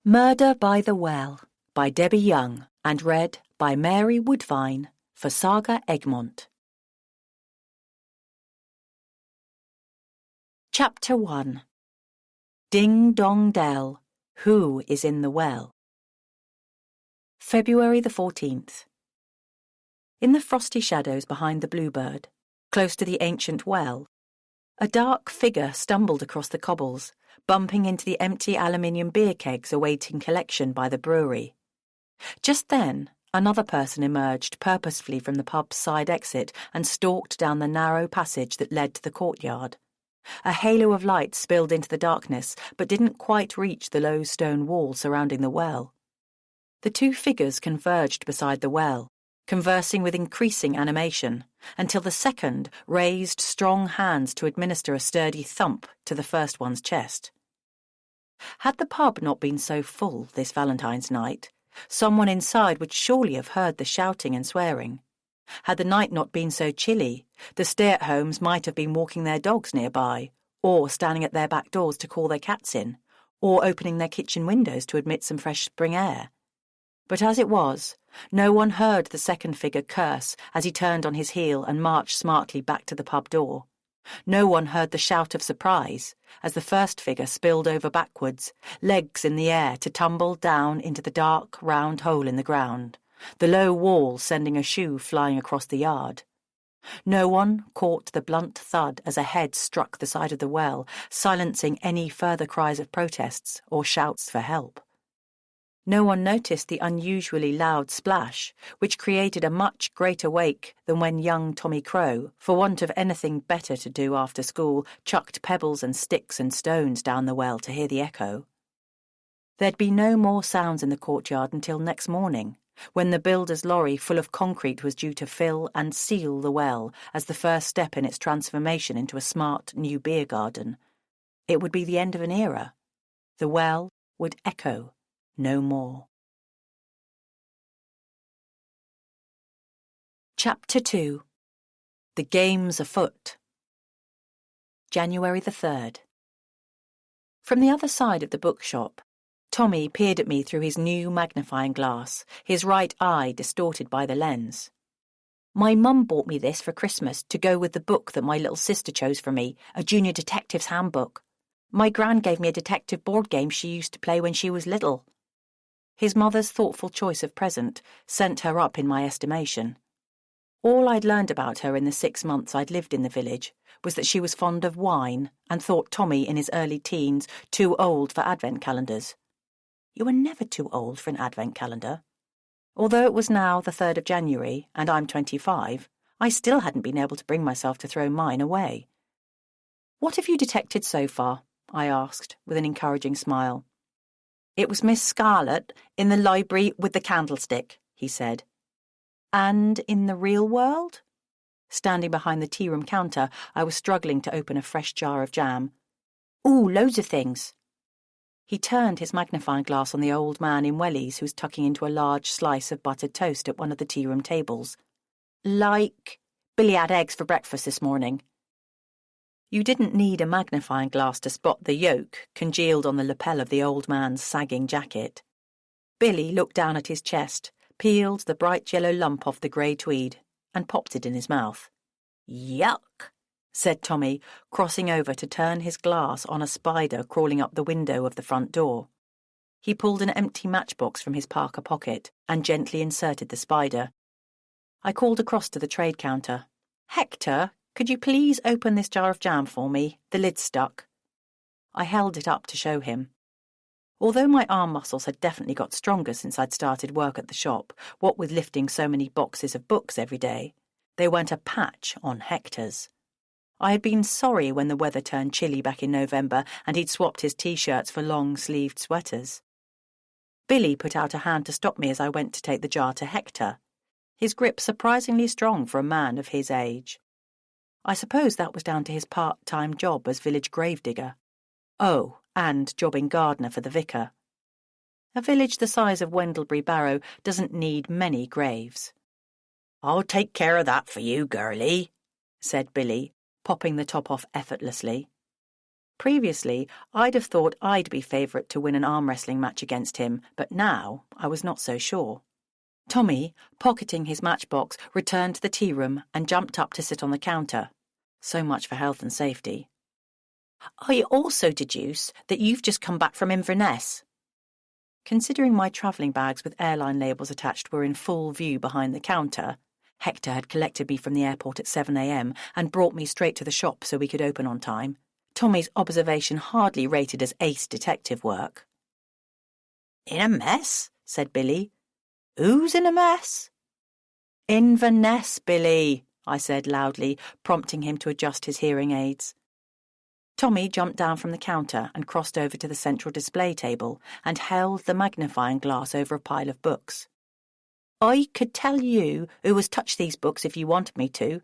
Murder by the Well by Debbie Young and read by Mary Woodvine for Saga Egmont. Chapter 1. Ding Dong Dell, Who is in the Well? February the 14th. In the frosty shadows behind the Bluebird, close to the ancient well, a dark figure stumbled across the cobbles, bumping into the empty aluminium beer kegs awaiting collection by the brewery. Just then, another person emerged purposefully from the pub's side exit and stalked down the narrow passage that led to the courtyard. A halo of light spilled into the darkness, but didn't quite reach the low stone wall surrounding the well. The two figures converged beside the well, conversing with increasing animation, until the second raised strong hands to administer a sturdy thump to the first one's chest. Had the pub not been so full this Valentine's night, someone inside would surely have heard the shouting and swearing. Had the night not been so chilly, the stay-at-homes might have been walking their dogs nearby, or standing at their back doors to call their cats in, or opening their kitchen windows to admit some fresh spring air. But as it was, no one heard the second figure curse as he turned on his heel and marched smartly back to the pub door. No one heard the shout of surprise as the first figure spilled over backwards, legs in the air, to tumble down into the dark, round hole in the ground, the low wall sending a shoe flying across the yard. No one caught the blunt thud as a head struck the side of the well, silencing any further cries of protests or shouts for help. No one noticed the unusually loud splash, which created a much greater wake than when young Tommy Crow, for want of anything better to do after school, chucked pebbles and sticks and stones down the well to hear the echo. There'd be no more sounds in the courtyard until next morning, when the builder's lorry full of concrete was due to fill and seal the well as the first step in its transformation into a smart new beer garden. It would be the end of an era. The well would echo no more. Chapter 2. The Game's Afoot. January the 3rd. From the other side of the bookshop, Tommy peered at me through his new magnifying glass, his right eye distorted by the lens. My mum bought me this for Christmas to go with the book that my little sister chose for me, a junior detective's handbook. My gran gave me a detective board game she used to play when she was little. His mother's thoughtful choice of present sent her up in my estimation. All I'd learned about her in the 6 months I'd lived in the village was that she was fond of wine and thought Tommy in his early teens too old for advent calendars. You were never too old for an advent calendar. Although it was now the 3rd of January and I'm 25, I still hadn't been able to bring myself to throw mine away. "What have you detected so far?" I asked, with an encouraging smile. "It was Miss Scarlet in the library with the candlestick," he said. "And in the real world?" Standing behind the tea-room counter, I was struggling to open a fresh jar of jam. "Ooh, loads of things." He turned his magnifying glass on the old man in wellies who was tucking into a large slice of buttered toast at one of the tea-room tables. "Like, Billy had eggs for breakfast this morning." You didn't need a magnifying glass to spot the yolk congealed on the lapel of the old man's sagging jacket. Billy looked down at his chest, peeled the bright yellow lump off the grey tweed, and popped it in his mouth. "Yuck," said Tommy, crossing over to turn his glass on a spider crawling up the window of the front door. He pulled an empty matchbox from his parka pocket and gently inserted the spider. I called across to the trade counter. "Hector, could you please open this jar of jam for me? The lid's stuck." I held it up to show him. Although my arm muscles had definitely got stronger since I'd started work at the shop, what with lifting so many boxes of books every day, they weren't a patch on Hector's. I had been sorry when the weather turned chilly back in November and he'd swapped his T-shirts for long-sleeved sweaters. Billy put out a hand to stop me as I went to take the jar to Hector, his grip surprisingly strong for a man of his age. I suppose that was down to his part-time job as village gravedigger. Oh, and jobbing gardener for the vicar. A village the size of Wendlebury Barrow doesn't need many graves. "I'll take care of that for you, girlie," said Billy, popping the top off effortlessly. Previously, I'd have thought I'd be favourite to win an arm wrestling match against him, but now I was not so sure. Tommy, pocketing his matchbox, returned to the tea room and jumped up to sit on the counter. So much for health and safety. I also deduce that you've just come back from Inverness. Considering my travelling bags with airline labels attached were in full view behind the counter, Hector had collected me from the airport at 7 a.m. and brought me straight to the shop so we could open on time. Tommy's observation hardly rated as ace detective work. In a mess? Said Billy. Who's in a mess? Inverness, Billy, I said loudly, prompting him to adjust his hearing aids. Tommy jumped down from the counter and crossed over to the central display table and held the magnifying glass over a pile of books. I could tell you who has touched these books if you wanted me to.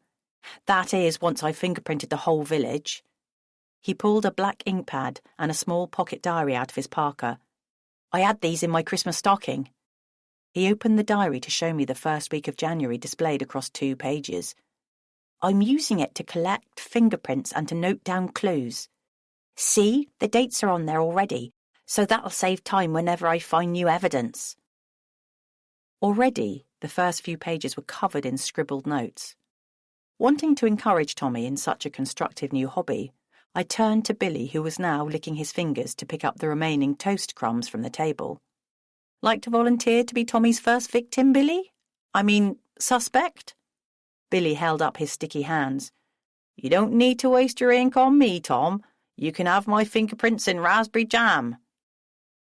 That is, once I've fingerprinted the whole village. He pulled a black ink pad and a small pocket diary out of his parka. I had these in my Christmas stocking. He opened the diary to show me the first week of January displayed across 2 pages. I'm using it to collect fingerprints and to note down clues. See, the dates are on there already, so that'll save time whenever I find new evidence. Already, the first few pages were covered in scribbled notes. Wanting to encourage Tommy in such a constructive new hobby, I turned to Billy, who was now licking his fingers to pick up the remaining toast crumbs from the table. Like to volunteer to be Tommy's first victim, Billy? I mean, suspect? Billy held up his sticky hands. You don't need to waste your ink on me, Tom. You can have my fingerprints in raspberry jam.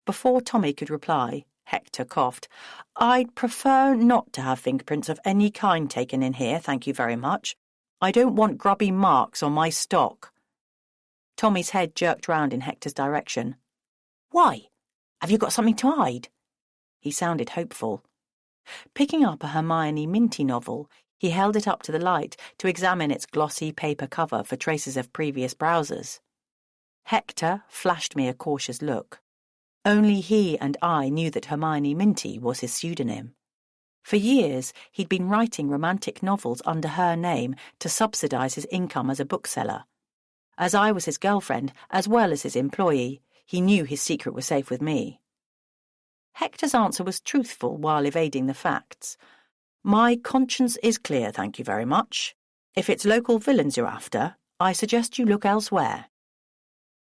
Before Tommy could reply, Hector coughed. I'd prefer not to have fingerprints of any kind taken in here, thank you very much. I don't want grubby marks on my stock. Tommy's head jerked round in Hector's direction. Why? Have you got something to hide? He sounded hopeful. Picking up a Hermione Minty novel, he held it up to the light to examine its glossy paper cover for traces of previous browsers. Hector flashed me a cautious look. Only he and I knew that Hermione Minty was his pseudonym. For years, he'd been writing romantic novels under her name to subsidise his income as a bookseller. As I was his girlfriend, as well as his employee, he knew his secret was safe with me. Hector's answer was truthful while evading the facts. My conscience is clear, thank you very much. If it's local villains you're after, I suggest you look elsewhere.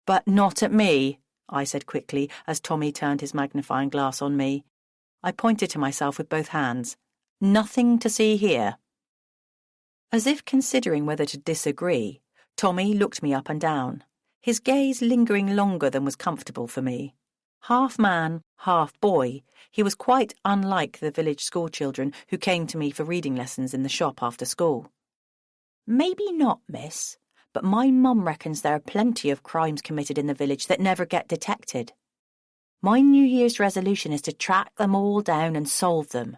But not at me, I said quickly as Tommy turned his magnifying glass on me. I pointed to myself with both hands. Nothing to see here. As if considering whether to disagree, Tommy looked me up and down, his gaze lingering longer than was comfortable for me. Half man, half boy, he was quite unlike the village schoolchildren who came to me for reading lessons in the shop after school. Maybe not, miss, but my mum reckons there are plenty of crimes committed in the village that never get detected. My New Year's resolution is to track them all down and solve them.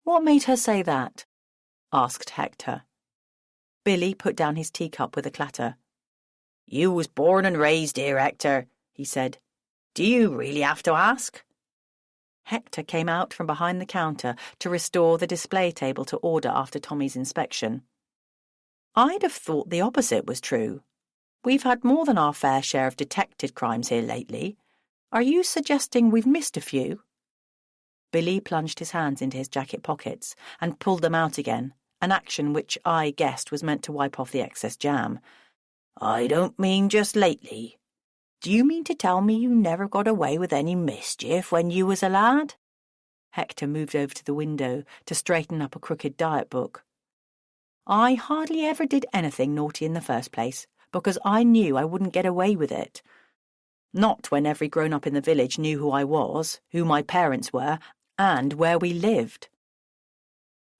What made her say that? Asked Hector. Billy put down his teacup with a clatter. You was born and raised here, Hector, he said. Do you really have to ask? Hector came out from behind the counter to restore the display table to order after Tommy's inspection. I'd have thought the opposite was true. We've had more than our fair share of detected crimes here lately. Are you suggesting we've missed a few? Billy plunged his hands into his jacket pockets and pulled them out again, an action which I guessed was meant to wipe off the excess jam. I don't mean just lately. Do you mean to tell me you never got away with any mischief when you was a lad? Hector moved over to the window to straighten up a crooked diet book. I hardly ever did anything naughty in the first place, because I knew I wouldn't get away with it. Not when every grown-up in the village knew who I was, who my parents were, and where we lived.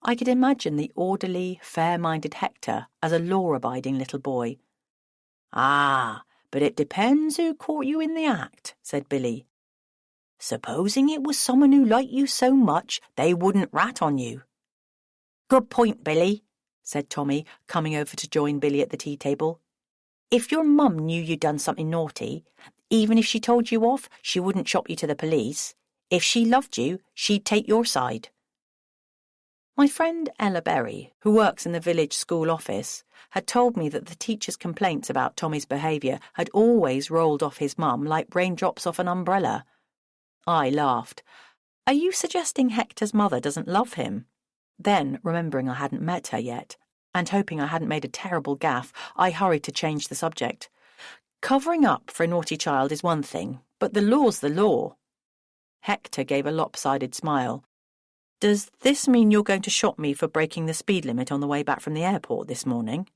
I could imagine the orderly, fair-minded Hector as a law-abiding little boy. Ah, but it depends who caught you in the act, said Billy. Supposing it was someone who liked you so much they wouldn't rat on you. Good point, Billy, said Tommy, coming over to join Billy at the tea table. If your mum knew you'd done something naughty, even if she told you off, she wouldn't chop you to the police. If she loved you, she'd take your side. My friend Ella Berry, who works in the village school office, had told me that the teacher's complaints about Tommy's behaviour had always rolled off his mum like raindrops off an umbrella. I laughed. Are you suggesting Hector's mother doesn't love him? Then, remembering I hadn't met her yet, and hoping I hadn't made a terrible gaffe, I hurried to change the subject. Covering up for a naughty child is one thing, but the law's the law. Hector gave a lopsided smile. Does this mean you're going to shop me for breaking the speed limit on the way back from the airport this morning?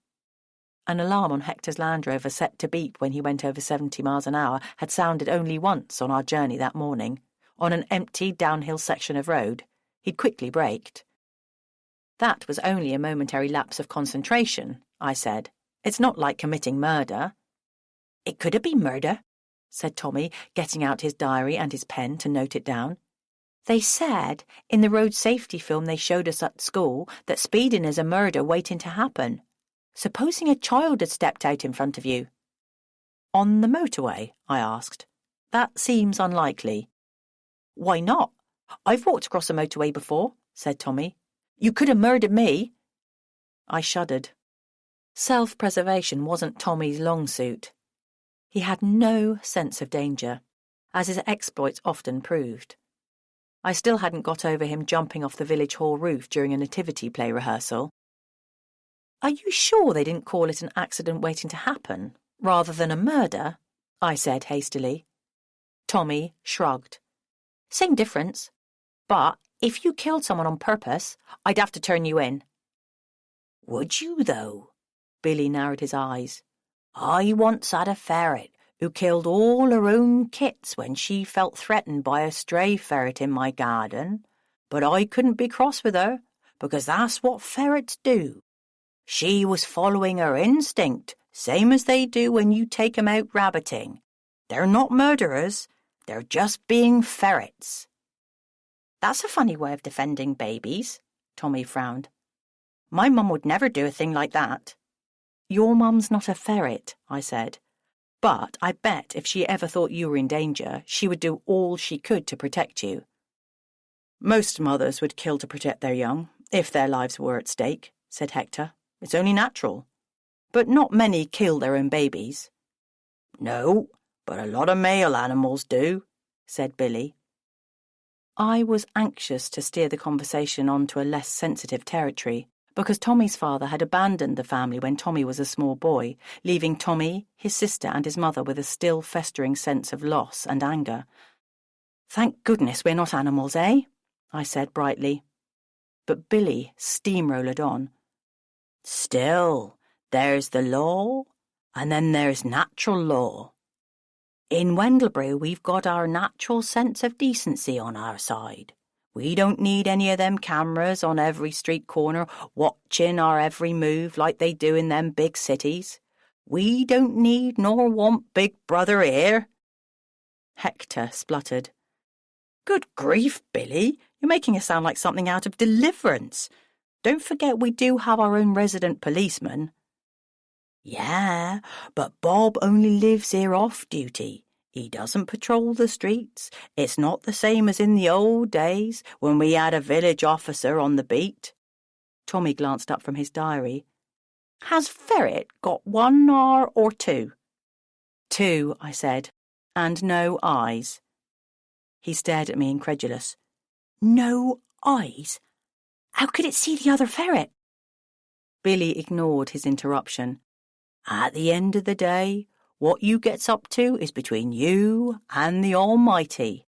An alarm on Hector's Land Rover set to beep when he went over 70 miles an hour had sounded only once on our journey that morning, on an empty downhill section of road. He'd quickly braked. That was only a momentary lapse of concentration, I said. It's not like committing murder. It could have been murder, said Tommy, getting out his diary and his pen to note it down. They said, in the road safety film they showed us at school, that speeding is a murder waiting to happen. Supposing a child had stepped out in front of you. On the motorway? I asked. That seems unlikely. Why not? I've walked across a motorway before, said Tommy. You could have murdered me. I shuddered. Self-preservation wasn't Tommy's long suit. He had no sense of danger, as his exploits often proved. I still hadn't got over him jumping off the village hall roof during a nativity play rehearsal. Are you sure they didn't call it an accident waiting to happen, rather than a murder? I said hastily. Tommy shrugged. Same difference. But if you killed someone on purpose, I'd have to turn you in. Would you, though? Billy narrowed his eyes. I once had a ferret who killed all her own kits when she felt threatened by a stray ferret in my garden, but I couldn't be cross with her, because that's what ferrets do. She was following her instinct, same as they do when you take 'em out rabbiting. They're not murderers, they're just being ferrets. That's a funny way of defending babies, Tommy frowned. My mum would never do a thing like that. Your mum's not a ferret, I said. But I bet if she ever thought you were in danger, she would do all she could to protect you. Most mothers would kill to protect their young, if their lives were at stake, said Hector. It's only natural. But not many kill their own babies. No, but a lot of male animals do, said Billy. I was anxious to steer the conversation onto a less sensitive territory, because Tommy's father had abandoned the family when Tommy was a small boy, leaving Tommy, his sister and his mother with a still festering sense of loss and anger. Thank goodness we're not animals, eh? I said brightly. But Billy steamrollered on. Still, there's the law, and then there's natural law. In Wendleborough we've got our natural sense of decency on our side. We don't need any of them cameras on every street corner watching our every move like they do in them big cities. We don't need nor want Big Brother here. Hector spluttered. Good grief, Billy, you're making us sound like something out of Deliverance. Don't forget we do have our own resident policeman. Yeah, but Bob only lives here off duty. He doesn't patrol the streets. It's not the same as in the old days when we had a village officer on the beat. Tommy glanced up from his diary. Has Ferret got 1 R or 2? 2, I said, and no eyes. He stared at me incredulous. No eyes? How could it see the other ferret? Billy ignored his interruption. At the end of the day, what you gets up to is between you and the Almighty.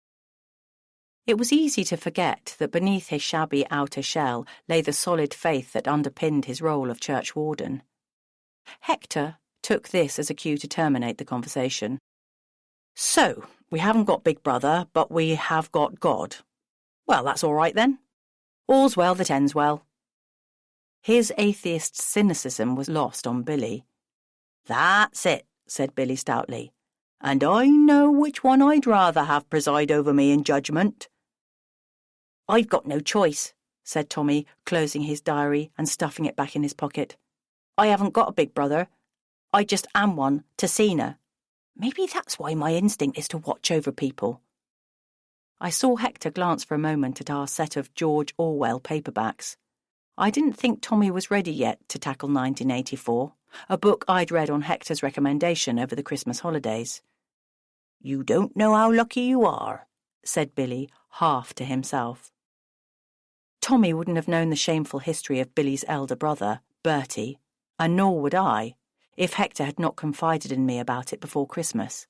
It was easy to forget that beneath his shabby outer shell lay the solid faith that underpinned his role of churchwarden. Hector took this as a cue to terminate the conversation. So, we haven't got Big Brother, but we have got God. Well, that's all right then. All's well that ends well. His atheist cynicism was lost on Billy. That's it, said Billy stoutly. And I know which one I'd rather have preside over me in judgment. I've got no choice, said Tommy, closing his diary and stuffing it back in his pocket. I haven't got a big brother. I just am one to Sina. Maybe that's why my instinct is to watch over people. I saw Hector glance for a moment at our set of George Orwell paperbacks. I didn't think Tommy was ready yet to tackle 1984, a book I'd read on Hector's recommendation over the Christmas holidays. "You don't know how lucky you are," said Billy, half to himself. Tommy wouldn't have known the shameful history of Billy's elder brother, Bertie, and nor would I, if Hector had not confided in me about it before Christmas.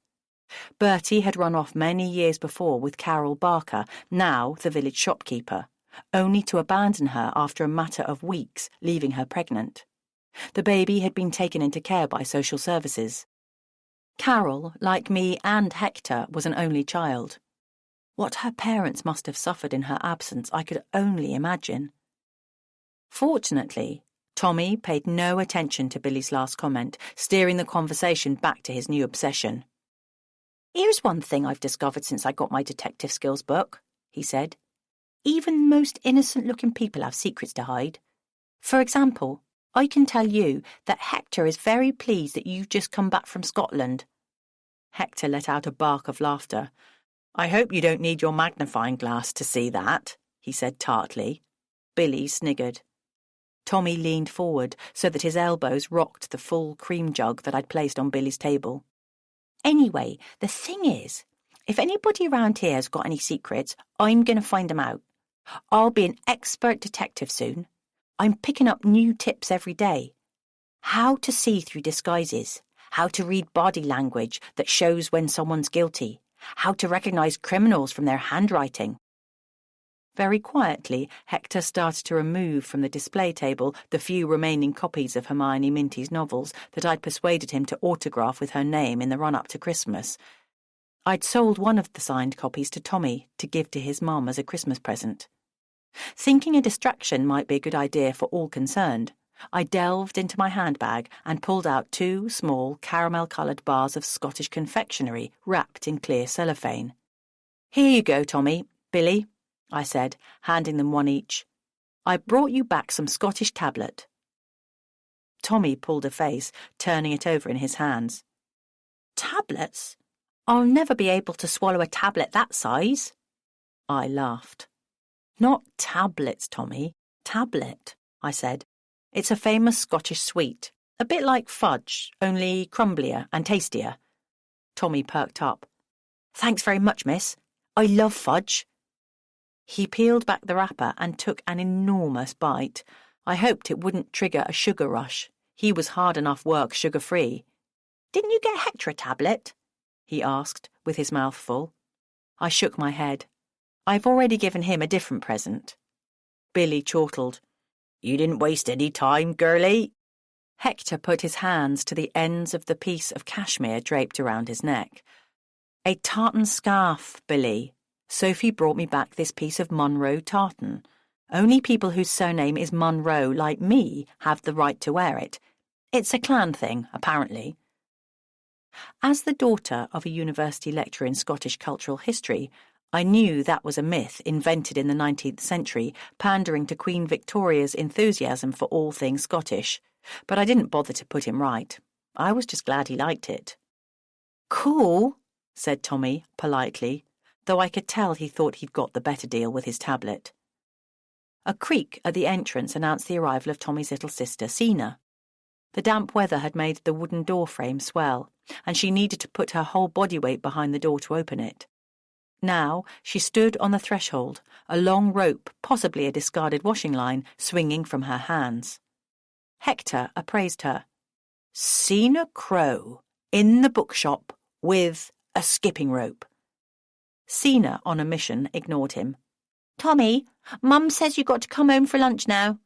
Bertie had run off many years before with Carol Barker, now the village shopkeeper, only to abandon her after a matter of weeks, leaving her pregnant. The baby had been taken into care by social services. Carol, like me and Hector, was an only child. What her parents must have suffered in her absence I could only imagine. Fortunately, Tommy paid no attention to Billy's last comment, steering the conversation back to his new obsession. "Here's one thing I've discovered since I got my detective skills book," he said. "Even the most innocent-looking people have secrets to hide. For example, I can tell you that Hector is very pleased that you've just come back from Scotland." Hector let out a bark of laughter. "I hope you don't need your magnifying glass to see that," he said tartly. Billy sniggered. Tommy leaned forward so that his elbows rocked the full cream jug that I'd placed on Billy's table. "Anyway, the thing is, if anybody around here has got any secrets, I'm going to find them out. I'll be an expert detective soon. I'm picking up new tips every day. How to see through disguises, how to read body language that shows when someone's guilty, how to recognise criminals from their handwriting." Very quietly, Hector started to remove from the display table the few remaining copies of Hermione Minty's novels that I'd persuaded him to autograph with her name in the run-up to Christmas. I'd sold one of the signed copies to Tommy to give to his mum as a Christmas present. Thinking a distraction might be a good idea for all concerned, I delved into my handbag and pulled out 2 small caramel-coloured bars of Scottish confectionery wrapped in clear cellophane. "Here you go, Tommy, Billy," I said, handing them one each. "I brought you back some Scottish tablet." Tommy pulled a face, turning it over in his hands. "Tablets? I'll never be able to swallow a tablet that size." I laughed. "Not tablets, Tommy, tablet," I said. "It's a famous Scottish sweet, a bit like fudge, only crumblier and tastier." Tommy perked up. "Thanks very much, miss. I love fudge." He peeled back the wrapper and took an enormous bite. I hoped it wouldn't trigger a sugar rush. He was hard enough work sugar-free. "Didn't you get Hector a tablet?" he asked, with his mouth full. I shook my head. "I've already given him a different present." Billy chortled. "You didn't waste any time, girlie." Hector put his hands to the ends of the piece of cashmere draped around his neck. "A tartan scarf, Billy. Sophie brought me back this piece of Munro tartan. Only people whose surname is Munro, like me, have the right to wear it. It's a clan thing, apparently." As the daughter of a university lecturer in Scottish cultural history, I knew that was a myth invented in the 19th century, pandering to Queen Victoria's enthusiasm for all things Scottish, but I didn't bother to put him right. I was just glad he liked it. "Cool," said Tommy, politely, though I could tell he thought he'd got the better deal with his tablet. A creak at the entrance announced the arrival of Tommy's little sister, Sina. The damp weather had made the wooden door frame swell, and she needed to put her whole body weight behind the door to open it. Now she stood on the threshold, a long rope, possibly a discarded washing line, swinging from her hands. Hector appraised her. "Sina Crow, in the bookshop, with a skipping rope." Sina, on a mission, ignored him. "Tommy, Mum says you've got to come home for lunch now."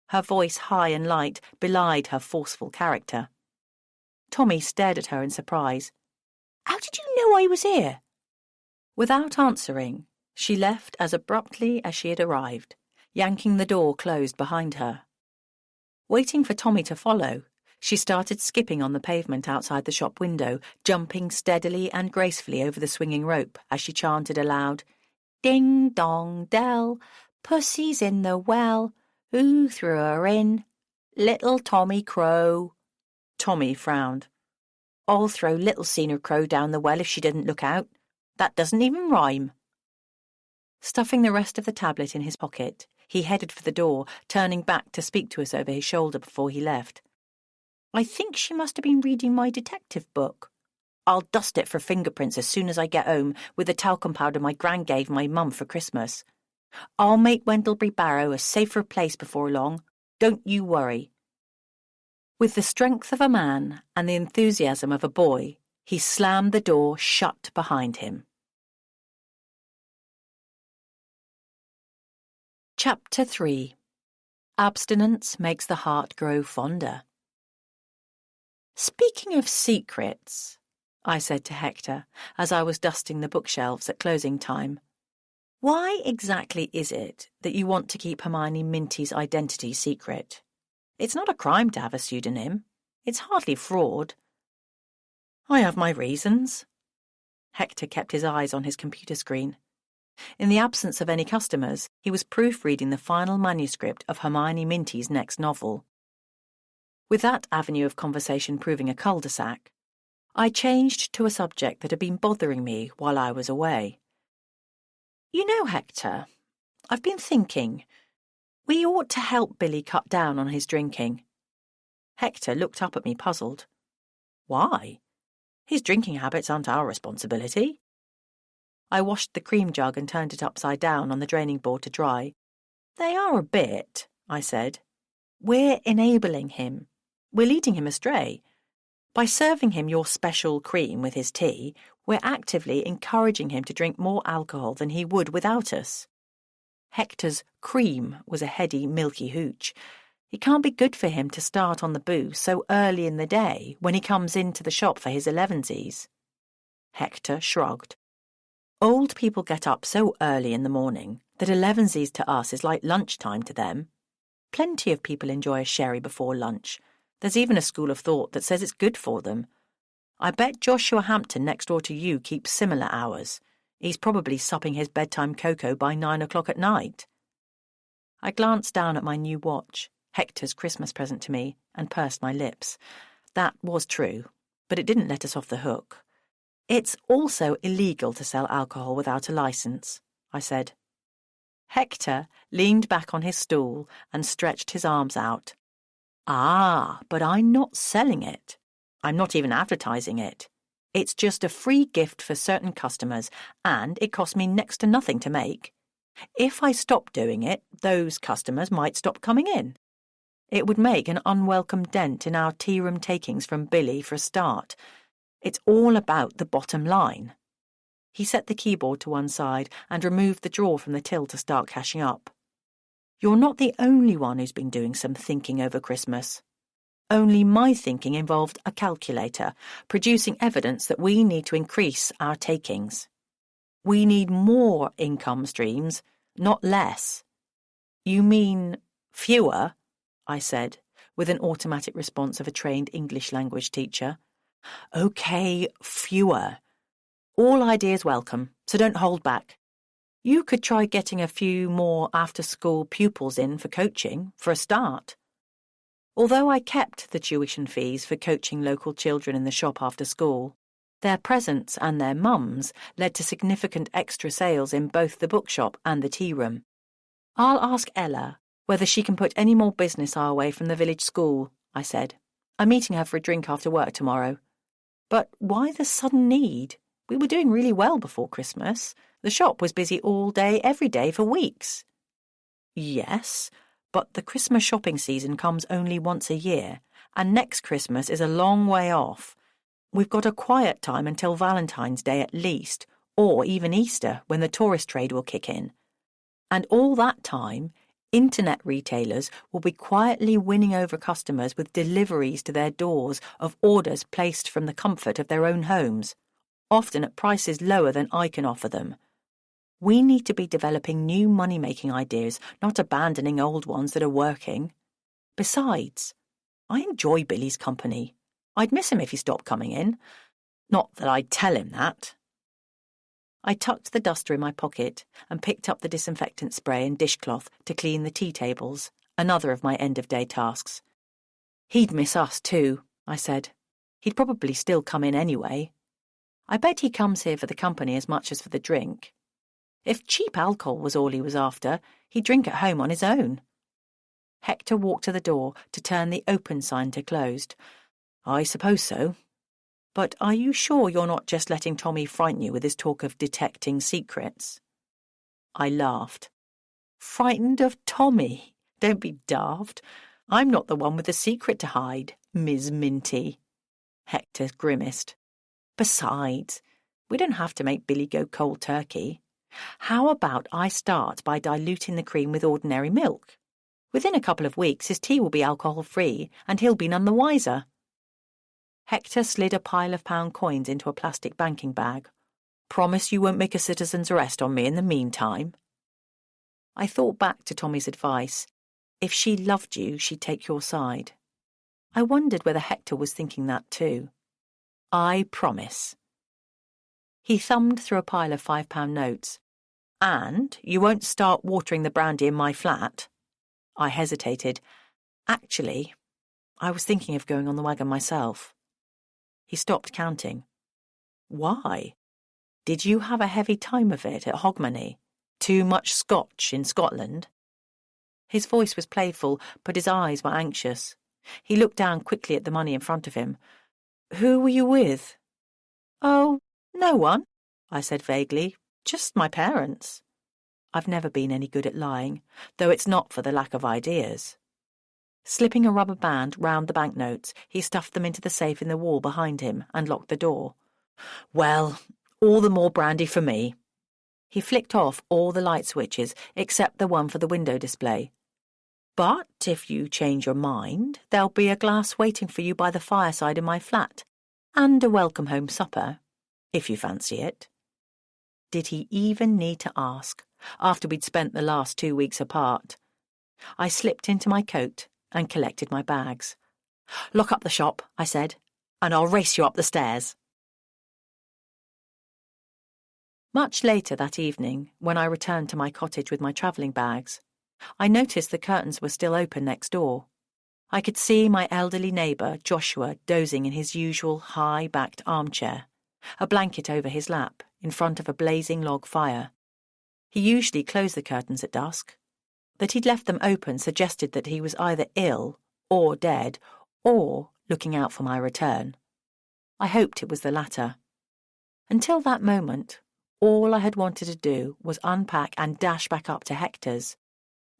Her voice, high and light, belied her forceful character. Tommy stared at her in surprise. "How did you know I was here?" Without answering, she left as abruptly as she had arrived, yanking the door closed behind her. Waiting for Tommy to follow, she started skipping on the pavement outside the shop window, jumping steadily and gracefully over the swinging rope as she chanted aloud, "Ding dong dell, pussy's in the well, who threw her in? Little Tommy Crow." Tommy frowned. "I'll throw little Sina Crow down the well if she didn't look out. That doesn't even rhyme." Stuffing the rest of the tablet in his pocket, He headed for the door, turning back to speak to us over his shoulder before he left. I think she must have been reading my detective book. I'll dust it for fingerprints as soon as I get home with the talcum powder my gran gave my mum for Christmas. I'll make Wendlebury Barrow a safer place before long. Don't you worry. With the strength of a man and the enthusiasm of a boy, he slammed the door shut behind him. Chapter 3. Abstinence makes the heart grow fonder. Speaking of secrets, I said to Hector as I was dusting the bookshelves at closing time, why exactly is it that you want to keep Hermione Minty's identity secret? It's not a crime to have a pseudonym. It's hardly fraud. I have my reasons. Hector kept his eyes on his computer screen. In the absence of any customers, he was proofreading the final manuscript of Hermione Minty's next novel. With that avenue of conversation proving a cul-de-sac, I changed to a subject that had been bothering me while I was away. You know, Hector, I've been thinking, we ought to help Billy cut down on his drinking. Hector looked up at me puzzled. Why? His drinking habits aren't our responsibility. I washed the cream jug and turned it upside down on the draining board to dry. They are a bit, I said. We're enabling him. We're leading him astray. By serving him your special cream with his tea, we're actively encouraging him to drink more alcohol than he would without us. Hector's cream was a heady, milky hooch. It can't be good for him to start on the booze so early in the day when he comes into the shop for his elevensies. Hector shrugged. Old people get up so early in the morning that elevensies to us is like lunchtime to them. Plenty of people enjoy a sherry before lunch. There's even a school of thought that says it's good for them. I bet Joshua Hampton next door to you keeps similar hours. He's probably supping his bedtime cocoa by 9 o'clock at night. I glanced down at my new watch, Hector's Christmas present to me, and pursed my lips. That was true, but it didn't let us off the hook. It's also illegal to sell alcohol without a license, I said. Hector leaned back on his stool and stretched his arms out. Ah, but I'm not selling it. I'm not even advertising it. It's just a free gift for certain customers, and it costs me next to nothing to make. If I stop doing it, those customers might stop coming in. It would make an unwelcome dent in our tea-room takings from Billy for a start. It's all about the bottom line. He set the keyboard to one side and removed the drawer from the till to start cashing up. You're not the only one who's been doing some thinking over Christmas. Only my thinking involved a calculator, producing evidence that we need to increase our takings. We need more income streams, not less. You mean fewer? I said, with an automatic response of a trained English language teacher. OK, fewer. All ideas welcome, so don't hold back. You could try getting a few more after-school pupils in for coaching, for a start. Although I kept the tuition fees for coaching local children in the shop after school, their presents and their mums led to significant extra sales in both the bookshop and the tea room. I'll ask Ella whether she can put any more business our way from the village school, I said. I'm meeting her for a drink after work tomorrow. But why the sudden need? We were doing really well before Christmas. The shop was busy all day, every day for weeks. Yes, but the Christmas shopping season comes only once a year, and next Christmas is a long way off. We've got a quiet time until Valentine's Day at least, or even Easter, when the tourist trade will kick in. And all that time, internet retailers will be quietly winning over customers with deliveries to their doors of orders placed from the comfort of their own homes, often at prices lower than I can offer them. We need to be developing new money-making ideas, not abandoning old ones that are working. Besides, I enjoy Billy's company. I'd miss him if he stopped coming in. Not that I'd tell him that. I tucked the duster in my pocket and picked up the disinfectant spray and dishcloth to clean the tea tables, another of my end-of-day tasks. He'd miss us too, I said. He'd probably still come in anyway. I bet he comes here for the company as much as for the drink. If cheap alcohol was all he was after, he'd drink at home on his own. Hector walked to the door to turn the open sign to closed. I suppose so. But are you sure you're not just letting Tommy frighten you with his talk of detecting secrets? I laughed. Frightened of Tommy? Don't be daft. I'm not the one with the secret to hide, Ms. Minty. Hector grimaced. Besides, we don't have to make Billy go cold turkey. How about I start by diluting the cream with ordinary milk? Within a couple of weeks, his tea will be alcohol-free, and he'll be none the wiser. Hector slid a pile of pound coins into a plastic banking bag. Promise you won't make a citizen's arrest on me in the meantime? I thought back to Tommy's advice. If she loved you, she'd take your side. I wondered whether Hector was thinking that too. I promise. He thumbed through a pile of £5 notes. And you won't start watering the brandy in my flat? I hesitated. Actually, I was thinking of going on the wagon myself. He stopped counting. Why? Did you have a heavy time of it at Hogmanay? Too much Scotch in Scotland? His voice was playful, but his eyes were anxious. He looked down quickly at the money in front of him. Who were you with? Oh, no one, I said vaguely. Just my parents. I've never been any good at lying, though it's not for the lack of ideas. Slipping a rubber band round the banknotes, he stuffed them into the safe in the wall behind him and locked the door. Well, all the more brandy for me. He flicked off all the light switches except the one for the window display. But if you change your mind, there'll be a glass waiting for you by the fireside in my flat, and a welcome home supper, if you fancy it. Did he even need to ask, after we'd spent the last 2 weeks apart? I slipped into my coat and collected my bags. Lock up the shop, I said, and I'll race you up the stairs. Much later that evening, when I returned to my cottage with my travelling bags, I noticed the curtains were still open next door. I could see my elderly neighbour, Joshua, dozing in his usual high-backed armchair, a blanket over his lap, in front of a blazing log fire. He usually closed the curtains at dusk. That he'd left them open suggested that he was either ill, or dead, or looking out for my return. I hoped it was the latter. Until that moment, all I had wanted to do was unpack and dash back up to Hector's.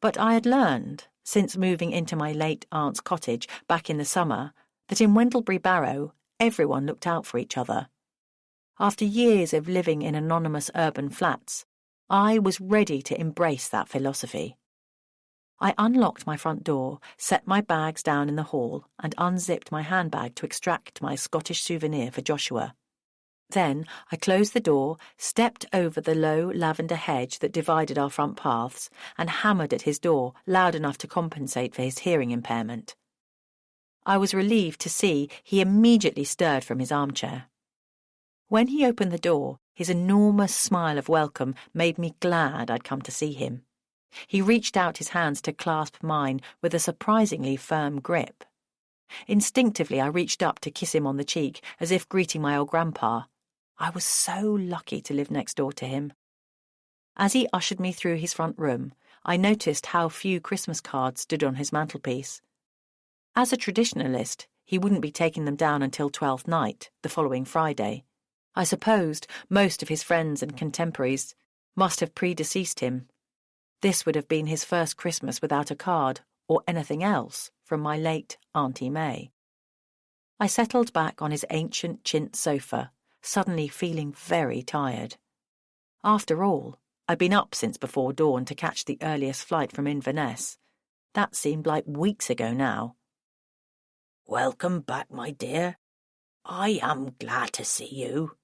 But I had learned, since moving into my late aunt's cottage back in the summer, that in Wendlebury Barrow everyone looked out for each other. After years of living in anonymous urban flats, I was ready to embrace that philosophy. I unlocked my front door, set my bags down in the hall, and unzipped my handbag to extract my Scottish souvenir for Joshua. Then I closed the door, stepped over the low lavender hedge that divided our front paths, and hammered at his door loud enough to compensate for his hearing impairment. I was relieved to see he immediately stirred from his armchair. When he opened the door, his enormous smile of welcome made me glad I'd come to see him. He reached out his hands to clasp mine with a surprisingly firm grip. Instinctively, I reached up to kiss him on the cheek, as if greeting my old grandpa. I was so lucky to live next door to him. As he ushered me through his front room, I noticed how few Christmas cards stood on his mantelpiece. As a traditionalist, he wouldn't be taking them down until 12th night, the following Friday. I supposed most of his friends and contemporaries must have predeceased him. This would have been his first Christmas without a card or anything else from my late Auntie May. I settled back on his ancient chintz sofa, suddenly feeling very tired. After all, I'd been up since before dawn to catch the earliest flight from Inverness. That seemed like weeks ago now. "Welcome back, my dear. I am glad to see you,"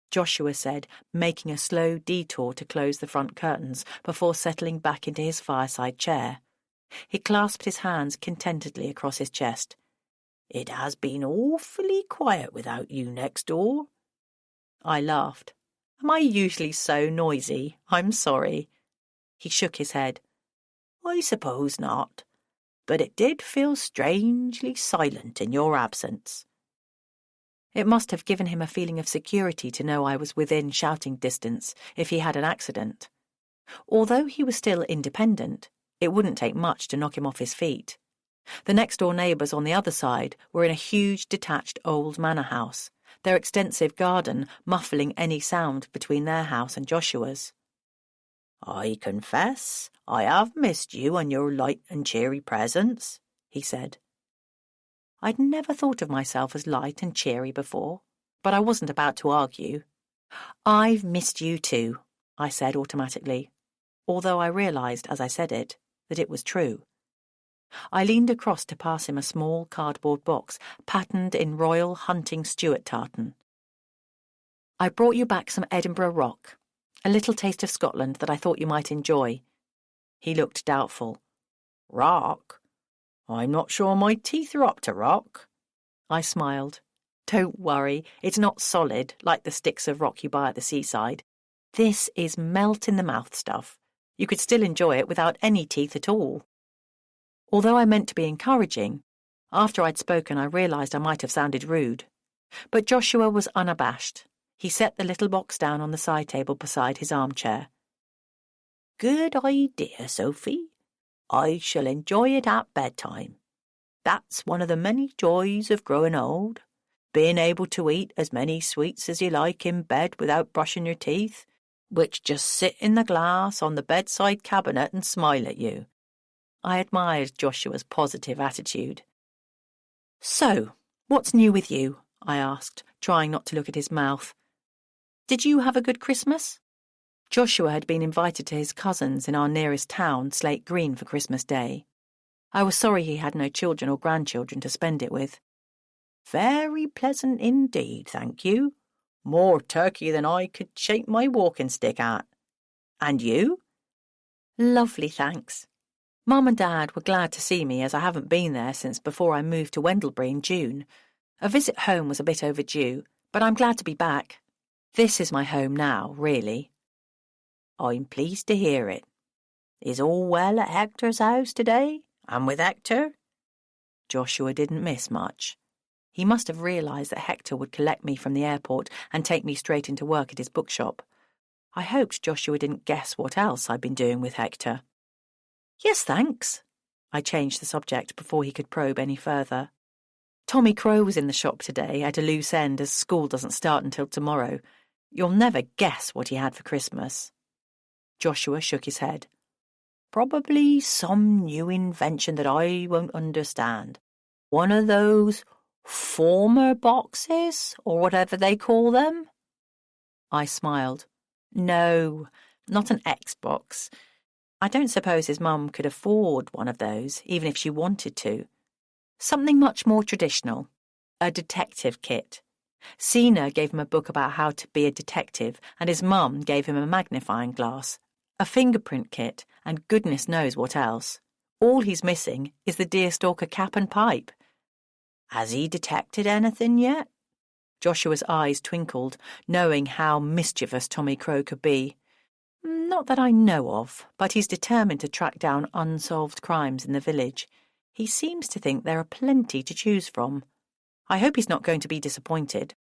Joshua said, making a slow detour to close the front curtains before settling back into his fireside chair. He clasped his hands contentedly across his chest. "It has been awfully quiet without you next door." I laughed. "Am I usually so noisy? I'm sorry." He shook his head. "I suppose not, but it did feel strangely silent in your absence." It must have given him a feeling of security to know I was within shouting distance if he had an accident. Although he was still independent, it wouldn't take much to knock him off his feet. The next-door neighbours on the other side were in a huge detached old manor house, their extensive garden muffling any sound between their house and Joshua's. "I confess I have missed you and your light and cheery presence," he said. I'd never thought of myself as light and cheery before, but I wasn't about to argue. "I've missed you too," I said automatically, although I realised as I said it that it was true. I leaned across to pass him a small cardboard box patterned in Royal Hunting Stuart tartan. "I brought you back some Edinburgh Rock, a little taste of Scotland that I thought you might enjoy." He looked doubtful. "Rock? I'm not sure my teeth are up to rock." I smiled. "Don't worry, it's not solid like the sticks of rock you buy at the seaside. This is melt-in-the-mouth stuff. You could still enjoy it without any teeth at all." Although I meant to be encouraging, after I'd spoken I realised I might have sounded rude. But Joshua was unabashed. He set the little box down on the side table beside his armchair. "Good idea, Sophie. I shall enjoy it at bedtime. That's one of the many joys of growing old, being able to eat as many sweets as you like in bed without brushing your teeth, which just sit in the glass on the bedside cabinet and smile at you." I admired Joshua's positive attitude. "So, what's new with you?" I asked, trying not to look at his mouth. "Did you have a good Christmas?" Joshua had been invited to his cousins in our nearest town, Slate Green, for Christmas Day. I was sorry he had no children or grandchildren to spend it with. "Very pleasant indeed, thank you. More turkey than I could shake my walking stick at. And you?" "Lovely, thanks. Mum and Dad were glad to see me as I haven't been there since before I moved to Wendlebury in June. A visit home was a bit overdue, but I'm glad to be back. This is my home now, really." "I'm pleased to hear it. Is all well at Hector's house today, and with Hector?" Joshua didn't miss much. He must have realised that Hector would collect me from the airport and take me straight into work at his bookshop. I hoped Joshua didn't guess what else I'd been doing with Hector. "Yes, thanks." I changed the subject before he could probe any further. "Tommy Crow was in the shop today at a loose end as school doesn't start until tomorrow. You'll never guess what he had for Christmas." Joshua shook his head. "Probably some new invention that I won't understand. One of those former boxes, or whatever they call them?" I smiled. "No, not an Xbox. I don't suppose his mum could afford one of those, even if she wanted to. Something much more traditional. A detective kit. Sina gave him a book about how to be a detective, and his mum gave him a magnifying glass, a fingerprint kit, and goodness knows what else. All he's missing is the deerstalker cap and pipe." "Has he detected anything yet?" Joshua's eyes twinkled, knowing how mischievous Tommy Crow could be. "Not that I know of, but he's determined to track down unsolved crimes in the village. He seems to think there are plenty to choose from. I hope he's not going to be disappointed.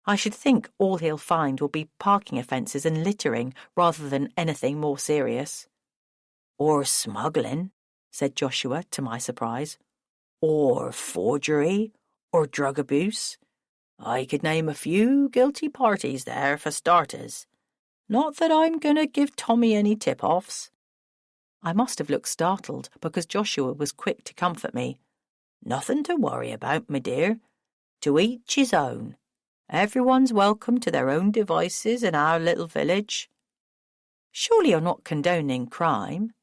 I should think all he'll find will be parking offences and littering rather than anything more serious." "Or smuggling," said Joshua, to my surprise. "Or forgery, or drug abuse. I could name a few guilty parties there for starters. Not that I'm going to give Tommy any tip-offs." I must have looked startled because Joshua was quick to comfort me. "Nothing to worry about, my dear. To each his own. Everyone's welcome to their own devices in our little village." "Surely you're not condoning crime?"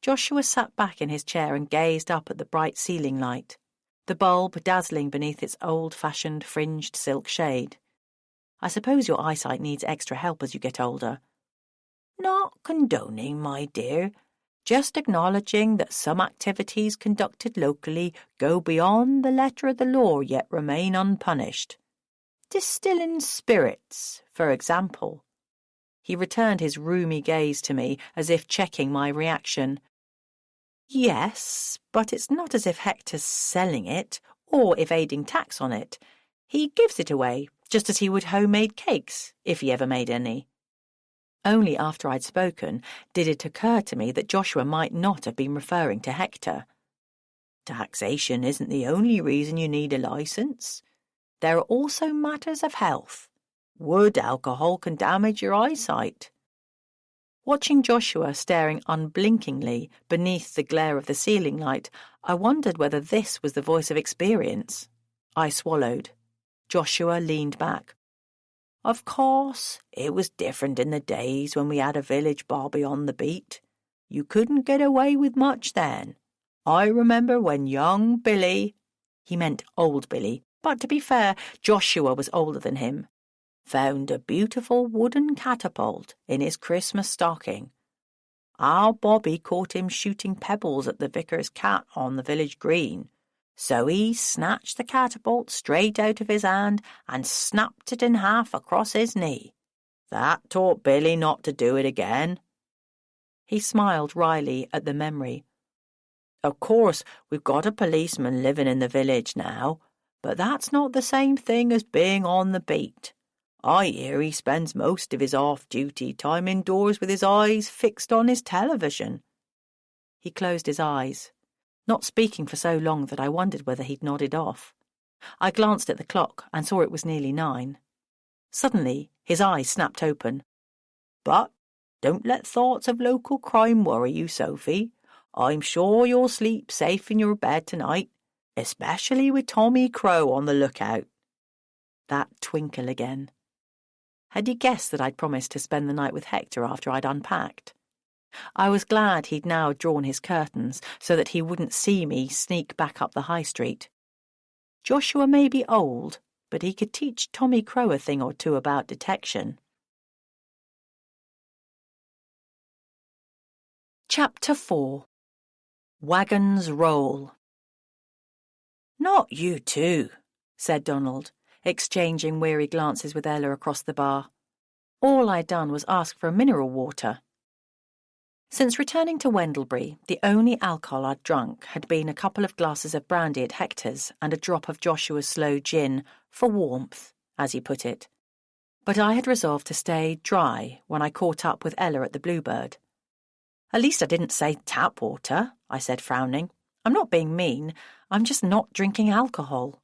Joshua sat back in his chair and gazed up at the bright ceiling light, the bulb dazzling beneath its old-fashioned fringed silk shade. "I suppose your eyesight needs extra help as you get older." "Not condoning, my dear. Just acknowledging that some activities conducted locally go beyond the letter of the law yet remain unpunished. Distilling spirits, for example." He returned his rheumy gaze to me as if checking my reaction. "Yes, but it's not as if Hector's selling it or evading tax on it. He gives it away, just as he would homemade cakes, if he ever made any. Only after I'd spoken did it occur to me that Joshua might not have been referring to Hector. Taxation isn't the only reason you need a license. There are also matters of health. Wood alcohol can damage your eyesight. Watching Joshua staring unblinkingly beneath the glare of the ceiling light, I wondered whether this was the voice of experience. I swallowed. Joshua leaned back. Of course, it was different in the days when we had a village bar beyond the beat. You couldn't get away with much then. I remember when young Billy— he meant old Billy, but to be fair, Joshua was older than him— found a beautiful wooden catapult in his Christmas stocking. Our Bobby caught him shooting pebbles at the vicar's cat on the village green, so he snatched the catapult straight out of his hand and snapped it in half across his knee. That taught Billy not to do it again. He smiled wryly at the memory. Of course, we've got a policeman living in the village now, but that's not the same thing as being on the beat. I hear he spends most of his off-duty time indoors with his eyes fixed on his television. He closed his eyes, not speaking for so long that I wondered whether he'd nodded off. I glanced at the clock and saw it was nearly 9. Suddenly, his eyes snapped open. But don't let thoughts of local crime worry you, Sophie. I'm sure you'll sleep safe in your bed tonight, especially with Tommy Crow on the lookout. That twinkle again. Had he guessed that I'd promised to spend the night with Hector after I'd unpacked? I was glad he'd now drawn his curtains so that he wouldn't see me sneak back up the high street. Joshua may be old, but he could teach Tommy Crow a thing or two about detection. Chapter 4. Wagons Roll. Not you too, said Donald, exchanging weary glances with Ella across the bar. All I'd done was ask for a mineral water. Since returning to Wendlebury, the only alcohol I'd drunk had been a couple of glasses of brandy at Hector's and a drop of Joshua's slow gin, for warmth, as he put it. But I had resolved to stay dry when I caught up with Ella at the Bluebird. At least I didn't say tap water, I said, frowning. I'm not being mean, I'm just not drinking alcohol.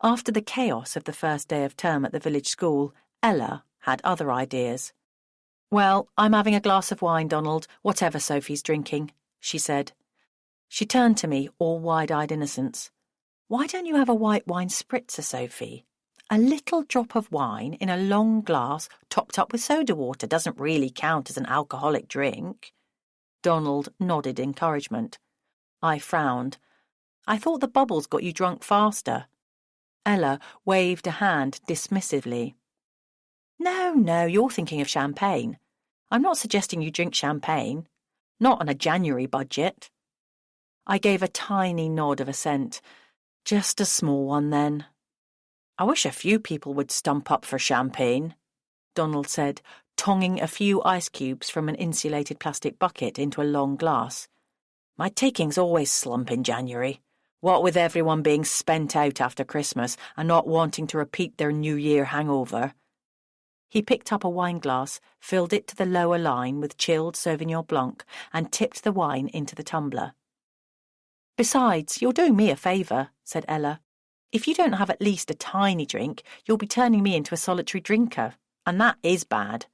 After the chaos of the first day of term at the village school, Ella had other ideas. Well, I'm having a glass of wine, Donald, whatever Sophie's drinking, she said. She turned to me, all wide-eyed innocence. Why don't you have a white wine spritzer, Sophie? A little drop of wine in a long glass topped up with soda water doesn't really count as an alcoholic drink. Donald nodded encouragement. I frowned. I thought the bubbles got you drunk faster. Ella waved a hand dismissively. No, you're thinking of champagne. I'm not suggesting you drink champagne. Not on a January budget. I gave a tiny nod of assent. Just a small one, then. I wish a few people would stump up for champagne, Donald said, tonging a few ice cubes from an insulated plastic bucket into a long glass. My takings always slump in January. What with everyone being spent out after Christmas and not wanting to repeat their New Year hangover. He picked up a wineglass, filled it to the lower line with chilled Sauvignon Blanc, and tipped the wine into the tumbler. Besides, you're doing me a favour, said Ella. If you don't have at least a tiny drink, you'll be turning me into a solitary drinker, and that is bad.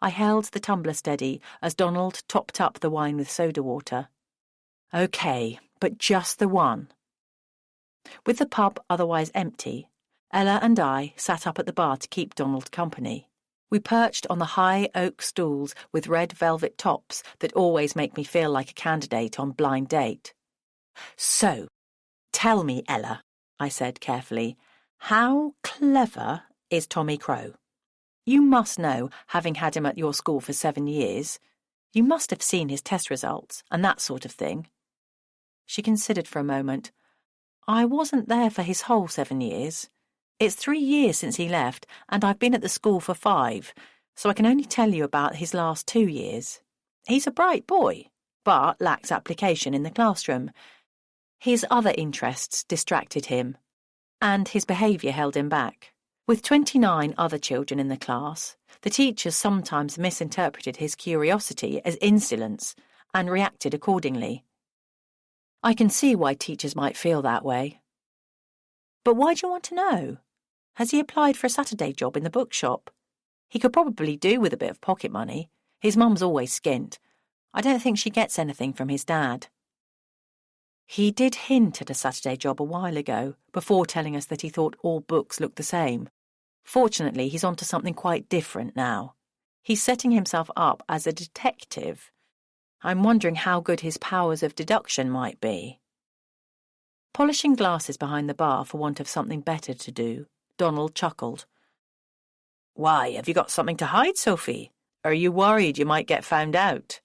I held the tumbler steady as Donald topped up the wine with soda water. OK, but just the one. With the pub otherwise empty, Ella and I sat up at the bar to keep Donald company. We perched on the high oak stools with red velvet tops that always make me feel like a candidate on Blind Date. So, tell me, Ella, I said carefully, how clever is Tommy Crow? You must know, having had him at your school for 7 years. You must have seen his test results and that sort of thing. She considered for a moment. I wasn't there for his whole 7 years. It's 3 years since he left, and I've been at the school for 5, so I can only tell you about his last 2 years. He's a bright boy, but lacks application in the classroom. His other interests distracted him. and his behaviour held him back. With 29 other children in the class, the teachers sometimes misinterpreted his curiosity as insolence and reacted accordingly. I can see why teachers might feel that way. But why do you want to know? Has he applied for a Saturday job in the bookshop? He could probably do with a bit of pocket money. His mum's always skint. I don't think she gets anything from his dad. He did hint at a Saturday job a while ago, before telling us that he thought all books looked the same. Fortunately, he's onto something quite different now. He's setting himself up as a detective. I'm wondering how good his powers of deduction might be. Polishing glasses behind the bar for want of something better to do, Donald chuckled. Why, have you got something to hide, Sophie? Are you worried you might get found out?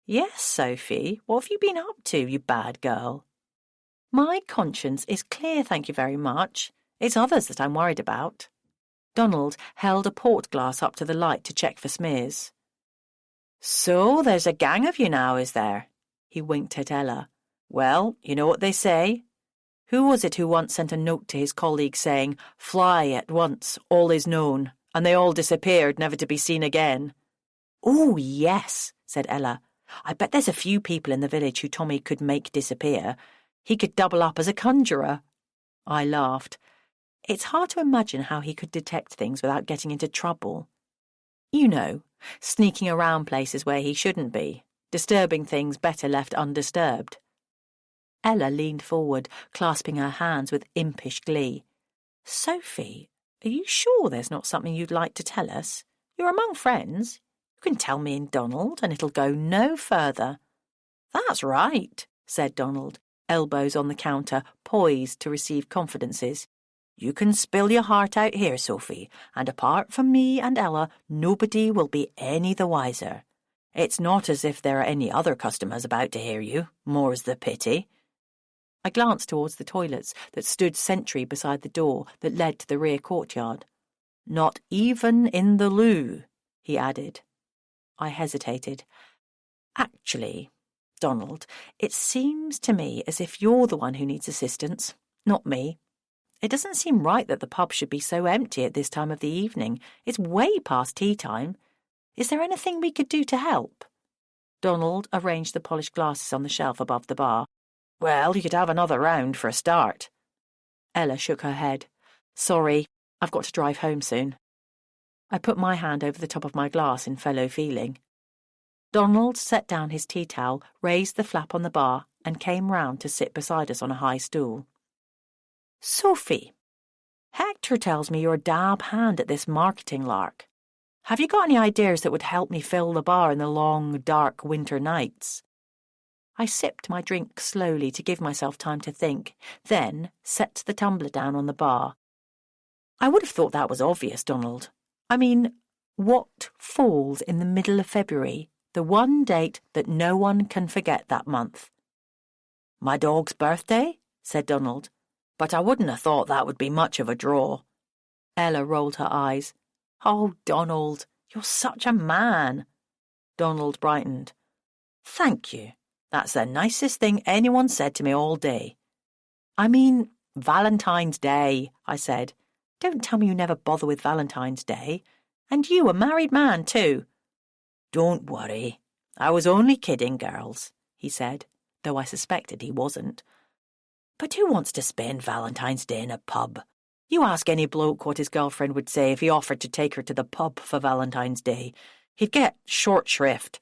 Yes, Sophie. What have you been up to, you bad girl? My conscience is clear, thank you very much. It's others that I'm worried about. Donald held a port glass up to the light to check for smears. So there's a gang of you now, is there? He winked at Ella. Well, you know what they say. Who was it who once sent a note to his colleague saying, "Fly at once, all is known," and they all disappeared, never to be seen again? Oh, yes, said Ella. I bet there's a few people in the village who Tommy could make disappear. He could double up as a conjurer. I laughed. It's hard to imagine how he could detect things without getting into trouble. You know, sneaking around places where he shouldn't be, disturbing things better left undisturbed. Ella leaned forward, clasping her hands with impish glee. Sophie, are you sure there's not something you'd like to tell us? You're among friends. You can tell me and Donald, and it'll go no further. That's right, said Donald, elbows on the counter, poised to receive confidences. You can spill your heart out here, Sophie, and apart from me and Ella, nobody will be any the wiser. It's not as if there are any other customers about to hear you, more's the pity. I glanced towards the toilets that stood sentry beside the door that led to the rear courtyard. Not even in the loo, he added. I hesitated. Actually, Donald, it seems to me as if you're the one who needs assistance, not me. It doesn't seem right that the pub should be so empty at this time of the evening. It's way past tea time. Is there anything we could do to help? Donald arranged the polished glasses on the shelf above the bar. Well, you could have another round for a start. Ella shook her head. Sorry, I've got to drive home soon. I put my hand over the top of my glass in fellow feeling. Donald set down his tea towel, raised the flap on the bar, and came round to sit beside us on a high stool. Sophie, Hector tells me you're a dab hand at this marketing lark. Have you got any ideas that would help me fill the bar in the long, dark winter nights? I sipped my drink slowly to give myself time to think, then set the tumbler down on the bar. I would have thought that was obvious, Donald. I mean, what falls in the middle of February, the one date that no one can forget that month? My dog's birthday, said Donald, but I wouldn't have thought that would be much of a draw. Ella rolled her eyes. Oh, Donald, you're such a man. Donald brightened. Thank you. That's the nicest thing anyone said to me all day. I mean, Valentine's Day, I said. Don't tell me you never bother with Valentine's Day. And you, a married man, too. Don't worry. I was only kidding, girls, he said, though I suspected he wasn't. But who wants to spend Valentine's Day in a pub? You ask any bloke what his girlfriend would say if he offered to take her to the pub for Valentine's Day. He'd get short shrift.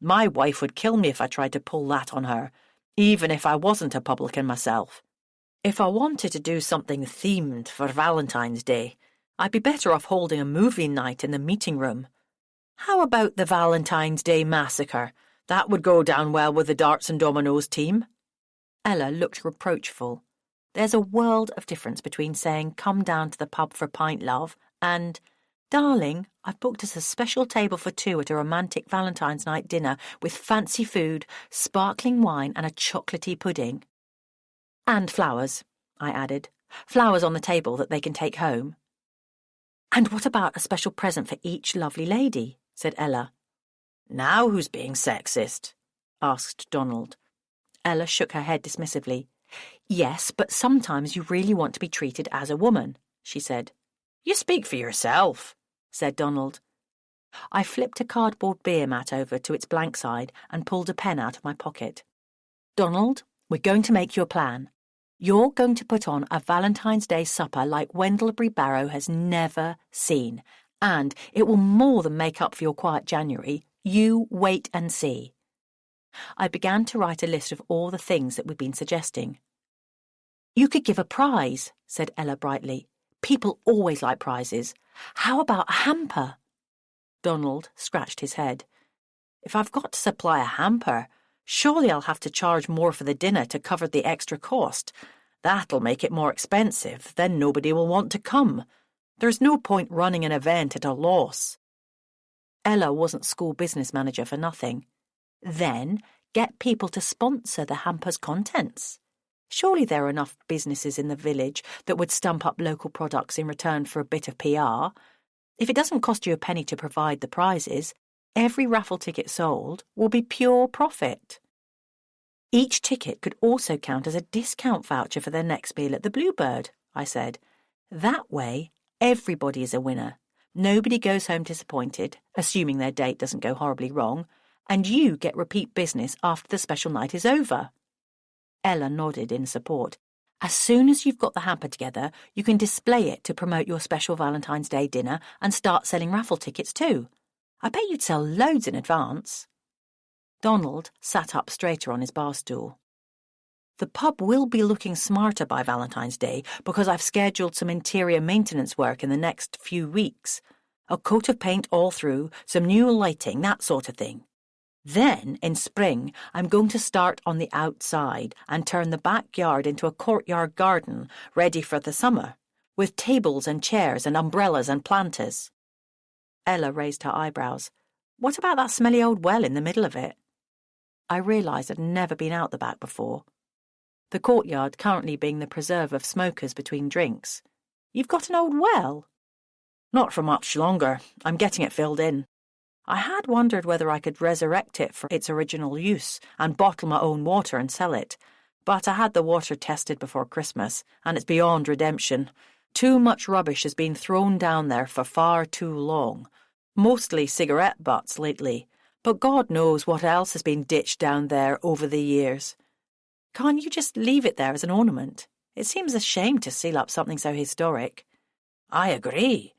My wife would kill me if I tried to pull that on her, even if I wasn't a publican myself. If I wanted to do something themed for Valentine's Day, I'd be better off holding a movie night in the meeting room. How about the Valentine's Day Massacre? That would go down well with the darts and dominoes team. Ella looked reproachful. There's a world of difference between saying, come down to the pub for a pint, love, and, darling, I've booked us a special table for two at a romantic Valentine's night dinner with fancy food, sparkling wine and a chocolatey pudding. And flowers, I added. Flowers on the table that they can take home. And what about a special present for each lovely lady? Said Ella. Now who's being sexist? Asked Donald. Ella shook her head dismissively. Yes, but sometimes you really want to be treated as a woman, she said. You speak for yourself, said Donald. I flipped a cardboard beer mat over to its blank side and pulled a pen out of my pocket. Donald, we're going to make you a plan. You're going to put on a Valentine's Day supper like Wendlebury Barrow has never seen, and it will more than make up for your quiet January. You wait and see. I began to write a list of all the things that we'd been suggesting. You could give a prize, said Ella brightly. People always like prizes. How about a hamper? Donald scratched his head. If I've got to supply a hamper, surely I'll have to charge more for the dinner to cover the extra cost. That'll make it more expensive, then nobody will want to come. There's no point running an event at a loss. Ella wasn't school business manager for nothing. Then get people to sponsor the hamper's contents. Surely there are enough businesses in the village that would stump up local products in return for a bit of PR. If it doesn't cost you a penny to provide the prizes, every raffle ticket sold will be pure profit. Each ticket could also count as a discount voucher for their next meal at the Bluebird, I said. That way, everybody is a winner. Nobody goes home disappointed, assuming their date doesn't go horribly wrong, and you get repeat business after the special night is over. Ella nodded in support. As soon as you've got the hamper together, you can display it to promote your special Valentine's Day dinner and start selling raffle tickets too. I bet you'd sell loads in advance. Donald sat up straighter on his bar stool. The pub will be looking smarter by Valentine's Day because I've scheduled some interior maintenance work in the next few weeks. A coat of paint all through, some new lighting, that sort of thing. Then, in spring, I'm going to start on the outside and turn the backyard into a courtyard garden ready for the summer, with tables and chairs and umbrellas and planters. Ella raised her eyebrows. What about that smelly old well in the middle of it? I realised I'd never been out the back before. The courtyard currently being the preserve of smokers between drinks. You've got an old well? Not for much longer. I'm getting it filled in. I had wondered whether I could resurrect it for its original use and bottle my own water and sell it, but I had the water tested before Christmas, and it's beyond redemption. Too much rubbish has been thrown down there for far too long, mostly cigarette butts lately, but God knows what else has been ditched down there over the years. Can't you just leave it there as an ornament? It seems a shame to seal up something so historic. I agree.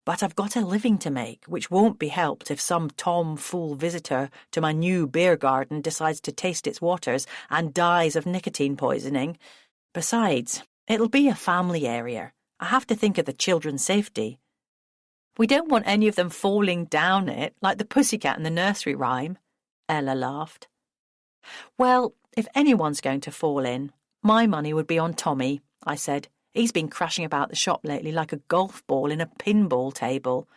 But I've got a living to make, which won't be helped if some tomfool visitor to my new beer garden decides to taste its waters and dies of nicotine poisoning. Besides, it'll be a family area. I have to think of the children's safety. We don't want any of them falling down it, like the pussycat in the nursery rhyme. Ella laughed. Well, if anyone's going to fall in, my money would be on Tommy, I said. He's been crashing about the shop lately like a golf ball in a pinball table.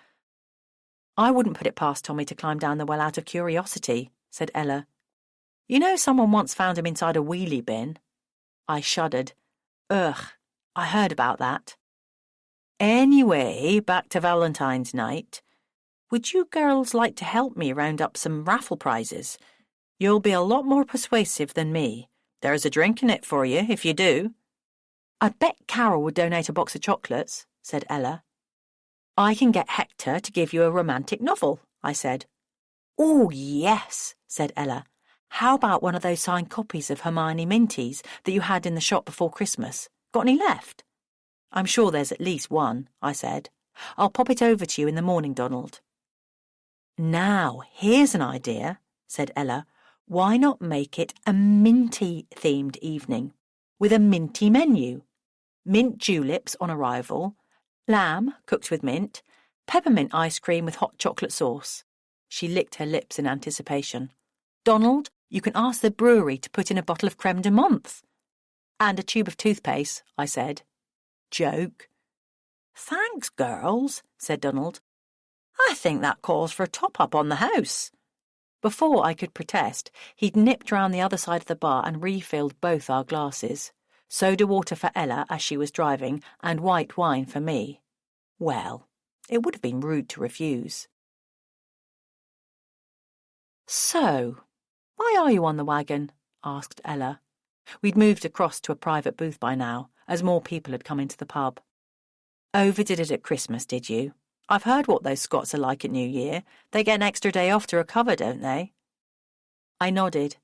I wouldn't put it past Tommy to climb down the well out of curiosity, said Ella. You know someone once found him inside a wheelie bin? I shuddered. Ugh, I heard about that. Anyway, back to Valentine's night. Would you girls like to help me round up some raffle prizes? You'll be a lot more persuasive than me. There's a drink in it for you, if you do. I'd bet Carol would donate a box of chocolates, said Ella. I can get Hector to give you a romantic novel, I said. Oh, yes, said Ella. How about one of those signed copies of Hermione Minties that you had in the shop before Christmas? Got any left? I'm sure there's at least one, I said. I'll pop it over to you in the morning, Donald. Now, here's an idea, said Ella. Why not make it a minty-themed evening, with a minty menu? Mint juleps on arrival, lamb cooked with mint, peppermint ice cream with hot chocolate sauce. She licked her lips in anticipation. Donald, you can ask the brewery to put in a bottle of creme de menthe. And a tube of toothpaste, I said. Joke. Thanks, girls, said Donald. I think that calls for a top-up on the house. Before I could protest, he'd nipped round the other side of the bar and refilled both our glasses. Soda water for Ella as she was driving, and white wine for me. Well, it would have been rude to refuse. So, why are you on the wagon? Asked Ella. We'd moved across to a private booth by now, as more people had come into the pub. Overdid it at Christmas, did you? I've heard what those Scots are like at New Year. They get an extra day off to recover, don't they? I nodded.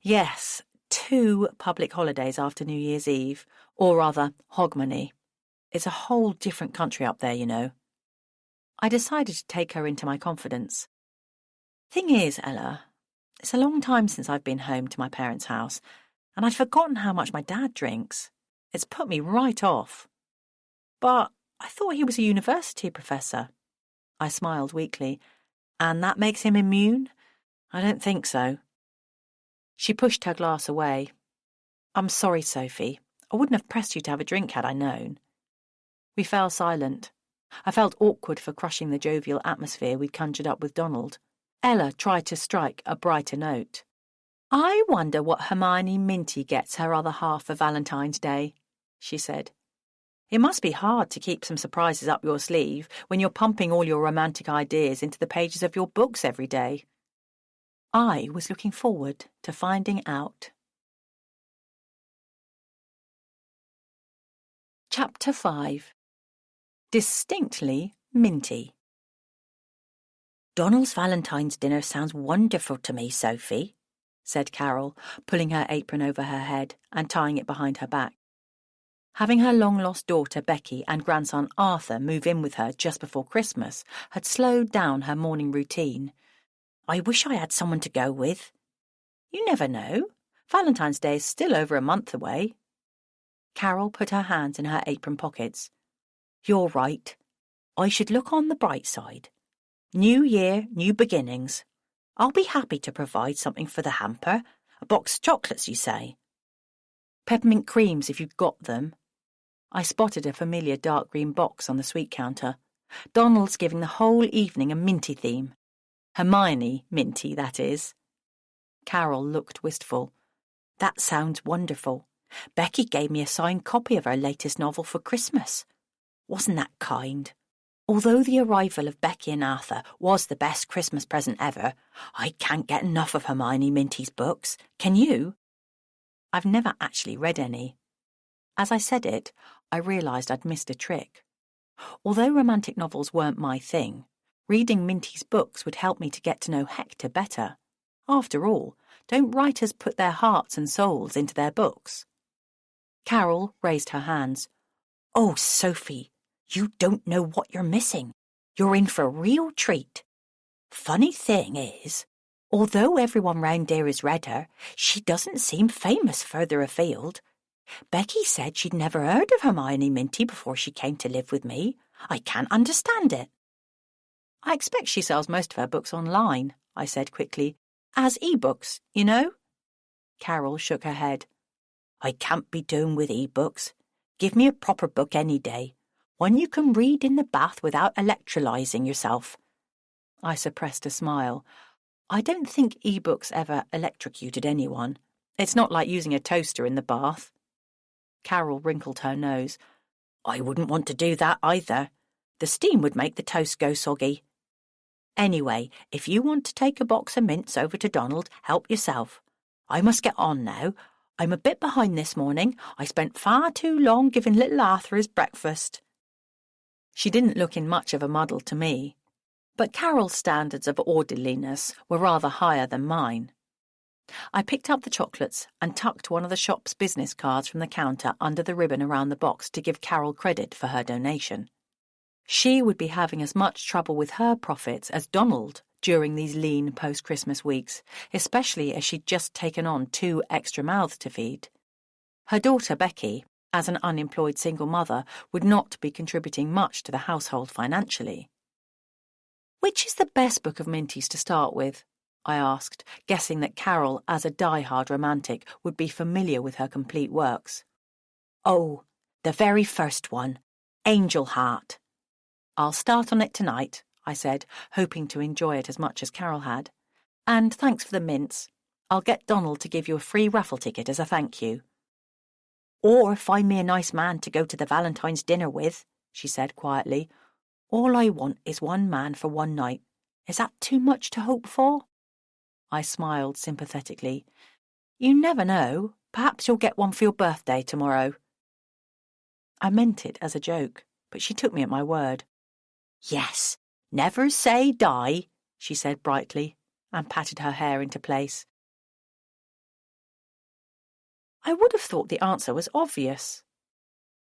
Yes, 2 public holidays after New Year's Eve, or rather, Hogmanay. It's a whole different country up there, you know. I decided to take her into my confidence. Thing is, Ella, it's a long time since I've been home to my parents' house, and I'd forgotten how much my dad drinks. It's put me right off. But I thought he was a university professor. I smiled weakly. And that makes him immune? I don't think so. She pushed her glass away. I'm sorry, Sophie. I wouldn't have pressed you to have a drink had I known. We fell silent. I felt awkward for crushing the jovial atmosphere we'd conjured up with Donald. Ella tried to strike a brighter note. I wonder what Hermione Minty gets her other half for Valentine's Day, she said. It must be hard to keep some surprises up your sleeve when you're pumping all your romantic ideas into the pages of your books every day. I was looking forward to finding out. Chapter 5. Distinctly Minty. Donald's Valentine's dinner sounds wonderful to me, Sophie, said Carol, pulling her apron over her head and tying it behind her back. Having her long-lost daughter Becky and grandson Arthur move in with her just before Christmas had slowed down her morning routine. I wish I had someone to go with. You never know. Valentine's Day is still over a month away. Carol put her hands in her apron pockets. You're right. I should look on the bright side. New year, new beginnings. I'll be happy to provide something for the hamper. A box of chocolates, you say? Peppermint creams if you've got them. I spotted a familiar dark green box on the sweet counter. Donald's giving the whole evening a minty theme. Hermione Minty, that is. Carol looked wistful. That sounds wonderful. Becky gave me a signed copy of her latest novel for Christmas. Wasn't that kind? Although the arrival of Becky and Arthur was the best Christmas present ever, I can't get enough of Hermione Minty's books. Can you? I've never actually read any. As I said it, I realised I'd missed a trick. Although romantic novels weren't my thing, reading Minty's books would help me to get to know Hector better. After all, don't writers put their hearts and souls into their books? Carol raised her hands. Oh, Sophie, you don't know what you're missing. You're in for a real treat. Funny thing is, although everyone round here has read her, she doesn't seem famous further afield. Becky said she'd never heard of Hermione Minty before she came to live with me. I can't understand it. I expect she sells most of her books online, I said quickly. As e-books, you know? Carol shook her head. I can't be doing with e-books. Give me a proper book any day. One you can read in the bath without electrolysing yourself. I suppressed a smile. I don't think e-books ever electrocuted anyone. It's not like using a toaster in the bath. Carol wrinkled her nose. I wouldn't want to do that either. The steam would make the toast go soggy. Anyway, if you want to take a box of mints over to Donald, help yourself. I must get on now. I'm a bit behind this morning. I spent far too long giving little Arthur his breakfast. She didn't look in much of a muddle to me, but Carol's standards of orderliness were rather higher than mine. I picked up the chocolates and tucked one of the shop's business cards from the counter under the ribbon around the box to give Carol credit for her donation. She would be having as much trouble with her profits as Donald during these lean post-Christmas weeks, especially as she'd just taken on 2 extra mouths to feed. Her daughter Becky, as an unemployed single mother, would not be contributing much to the household financially. Which is the best book of Minty's to start with? I asked, guessing that Carol, as a die-hard romantic, would be familiar with her complete works. Oh, the very first one, Angel Heart. I'll start on it tonight, I said, hoping to enjoy it as much as Carol had. And thanks for the mints. I'll get Donald to give you a free raffle ticket as a thank you. Or find me a nice man to go to the Valentine's dinner with, she said quietly. All I want is one man for one night. Is that too much to hope for? I smiled sympathetically. You never know. Perhaps you'll get one for your birthday tomorrow." I meant it as a joke, but she took me at my word. "Yes, never say die," she said brightly, and patted her hair into place. I would have thought the answer was obvious.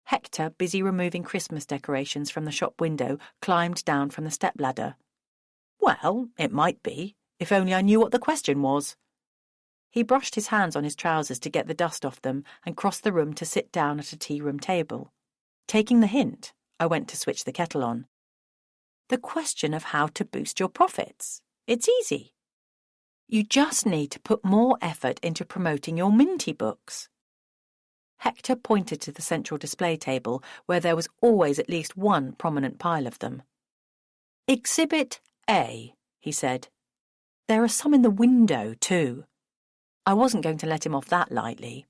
Hector, busy removing Christmas decorations from the shop window, climbed down from the stepladder. "Well, it might be, if only I knew what the question was." He brushed his hands on his trousers to get the dust off them and crossed the room to sit down at a tea-room table. Taking the hint, I went to switch the kettle on. "The question of how to boost your profits. It's easy. You just need to put more effort into promoting your Minty books." Hector pointed to the central display table, where there was always at least one prominent pile of them. "Exhibit A," he said. "There are some in the window, too." I wasn't going to let him off that lightly.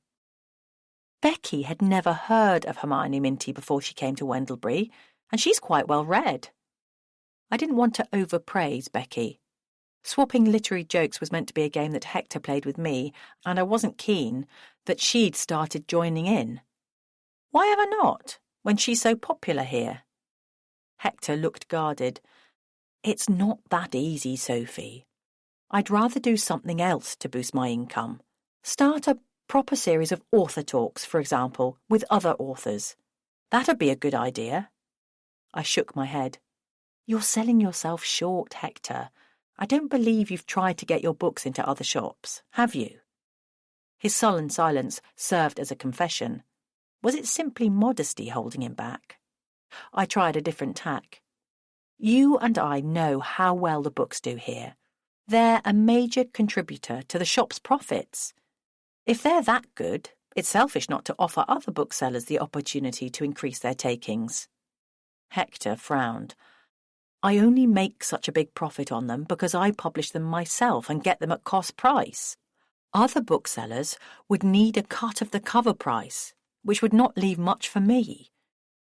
Becky had never heard of Hermione Minty before she came to Wendlebury, and she's quite well read. I didn't want to overpraise Becky. Swapping literary jokes was meant to be a game that Hector played with me, and I wasn't keen that she'd started joining in. Why ever not, when she's so popular here? Hector looked guarded. "It's not that easy, Sophie. I'd rather do something else to boost my income. Start a proper series of author talks, for example, with other authors. That'd be a good idea." I shook my head. "You're selling yourself short, Hector. I don't believe you've tried to get your books into other shops, have you?" His sullen silence served as a confession. Was it simply modesty holding him back? I tried a different tack. "You and I know how well the books do here. They're a major contributor to the shop's profits. If they're that good, it's selfish not to offer other booksellers the opportunity to increase their takings." Hector frowned. "I only make such a big profit on them because I publish them myself and get them at cost price. Other booksellers would need a cut of the cover price, which would not leave much for me.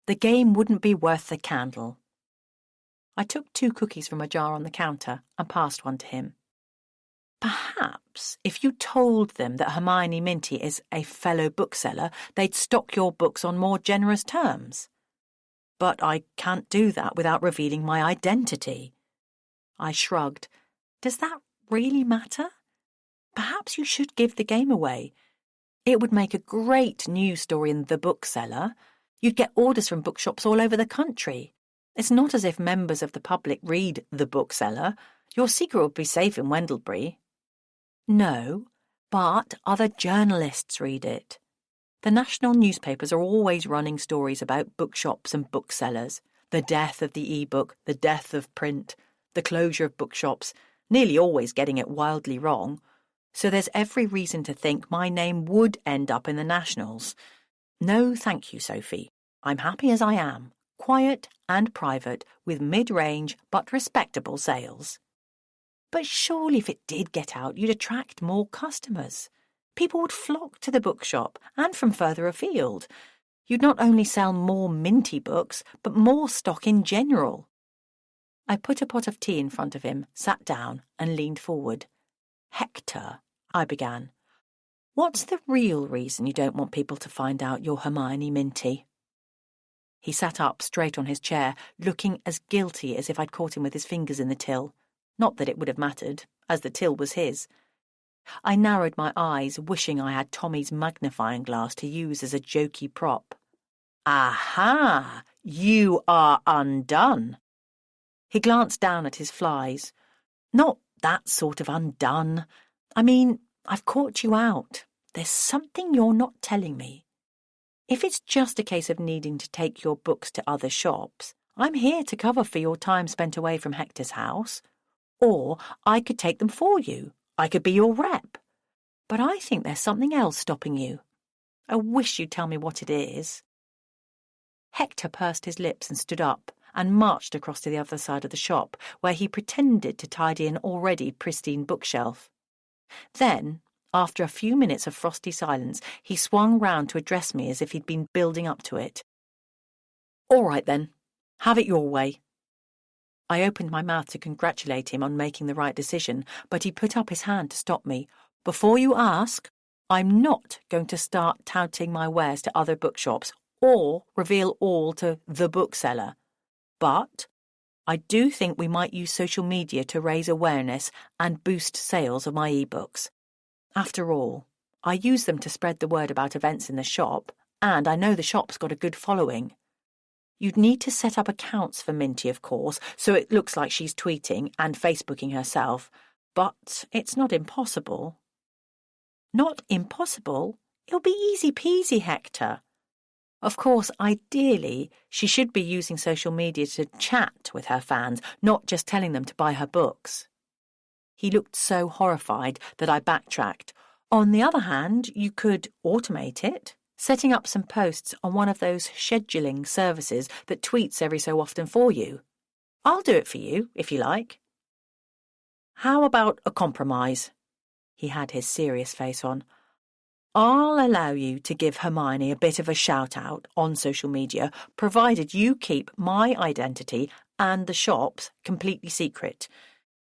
The game wouldn't be worth the candle." I took 2 cookies from a jar on the counter and passed one to him. "Perhaps if you told them that Hermione Minty is a fellow bookseller, they'd stock your books on more generous terms." "But I can't do that without revealing my identity." I shrugged. "Does that really matter? Perhaps you should give the game away. It would make a great news story in The Bookseller. You'd get orders from bookshops all over the country. It's not as if members of the public read The Bookseller. Your secret would be safe in Wendlebury." "No, but other journalists read it. The national newspapers are always running stories about bookshops and booksellers. The death of the e-book, the death of print, the closure of bookshops, nearly always getting it wildly wrong. So there's every reason to think my name would end up in the nationals. No, thank you, Sophie. I'm happy as I am, quiet and private, with mid-range but respectable sales." "But surely if it did get out, you'd attract more customers. People would flock to the bookshop, and from further afield. You'd not only sell more Minty books, but more stock in general." I put a pot of tea in front of him, sat down, and leaned forward. "Hector," I began, "what's the real reason you don't want people to find out you're Hermione Minty?" He sat up straight on his chair, looking as guilty as if I'd caught him with his fingers in the till. Not that it would have mattered, as the till was his. I narrowed my eyes, wishing I had Tommy's magnifying glass to use as a jokey prop. "Aha! You are undone." He glanced down at his flies. "Not that sort of undone. I mean, I've caught you out. There's something you're not telling me. If it's just a case of needing to take your books to other shops, I'm here to cover for your time spent away from Hector's house. Or I could take them for you. I could be your rep. But I think there's something else stopping you. I wish you'd tell me what it is." Hector pursed his lips and stood up and marched across to the other side of the shop, where he pretended to tidy an already pristine bookshelf. Then, after a few minutes of frosty silence, he swung round to address me as if he'd been building up to it. "All right, then. Have it your way." I opened my mouth to congratulate him on making the right decision, but he put up his hand to stop me. "Before you ask, I'm not going to start touting my wares to other bookshops or reveal all to the bookseller. But I do think we might use social media to raise awareness and boost sales of my ebooks. After all, I use them to spread the word about events in the shop, and I know the shop's got a good following. You'd need to set up accounts for Minty, of course, so it looks like she's tweeting and Facebooking herself, but it's not impossible. Not impossible? It'll be easy peasy, Hector. Of course, ideally, she should be using social media to chat with her fans, not just telling them to buy her books. He looked so horrified that I backtracked. On the other hand, you could automate it, setting up some posts on one of those scheduling services that tweets every so often for you. I'll do it for you, if you like. How about a compromise? He had his serious face on. I'll allow you to give Hermione a bit of a shout-out on social media, provided you keep my identity and the shop's completely secret.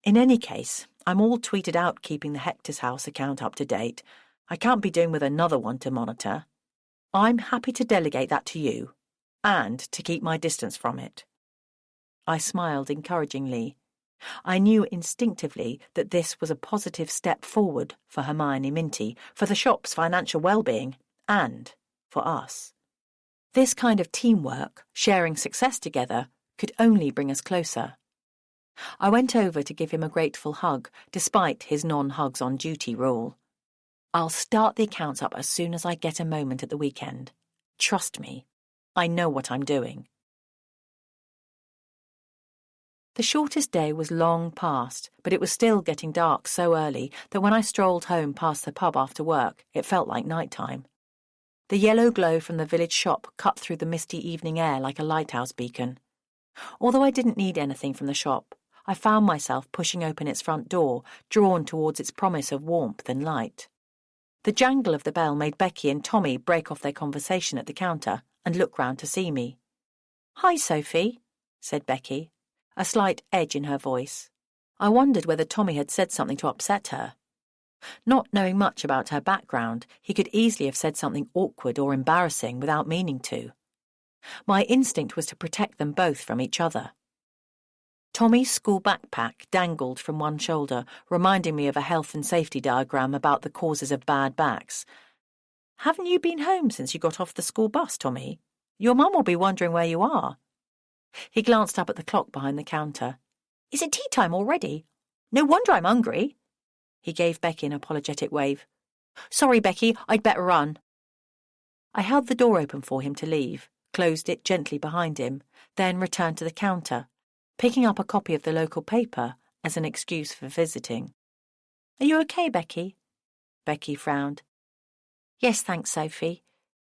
In any case, I'm all tweeted out keeping the Hector's House account up to date. I can't be doing with another one to monitor. I'm happy to delegate that to you, and to keep my distance from it. I smiled encouragingly. I knew instinctively that this was a positive step forward for Hermione Minty, for the shop's financial well-being, and for us. This kind of teamwork, sharing success together, could only bring us closer. I went over to give him a grateful hug, despite his non-hugs-on-duty rule. I'll start the accounts up as soon as I get a moment at the weekend. Trust me, I know what I'm doing. The shortest day was long past, but it was still getting dark so early that when I strolled home past the pub after work, it felt like night time. The yellow glow from the village shop cut through the misty evening air like a lighthouse beacon. Although I didn't need anything from the shop, I found myself pushing open its front door, drawn towards its promise of warmth and light. The jangle of the bell made Becky and Tommy break off their conversation at the counter and look round to see me. "Hi, Sophie," said Becky, a slight edge in her voice. I wondered whether Tommy had said something to upset her. Not knowing much about her background, he could easily have said something awkward or embarrassing without meaning to. My instinct was to protect them both from each other. Tommy's school backpack dangled from one shoulder, reminding me of a health and safety diagram about the causes of bad backs. "Haven't you been home since you got off the school bus, Tommy? Your mum will be wondering where you are." He glanced up at the clock behind the counter. "Is it tea time already? No wonder I'm hungry." He gave Becky an apologetic wave. "Sorry, Becky, I'd better run." I held the door open for him to leave, closed it gently behind him, then returned to the counter, picking up a copy of the local paper as an excuse for visiting. "Are you okay, Becky?" Becky frowned. "Yes, thanks, Sophie.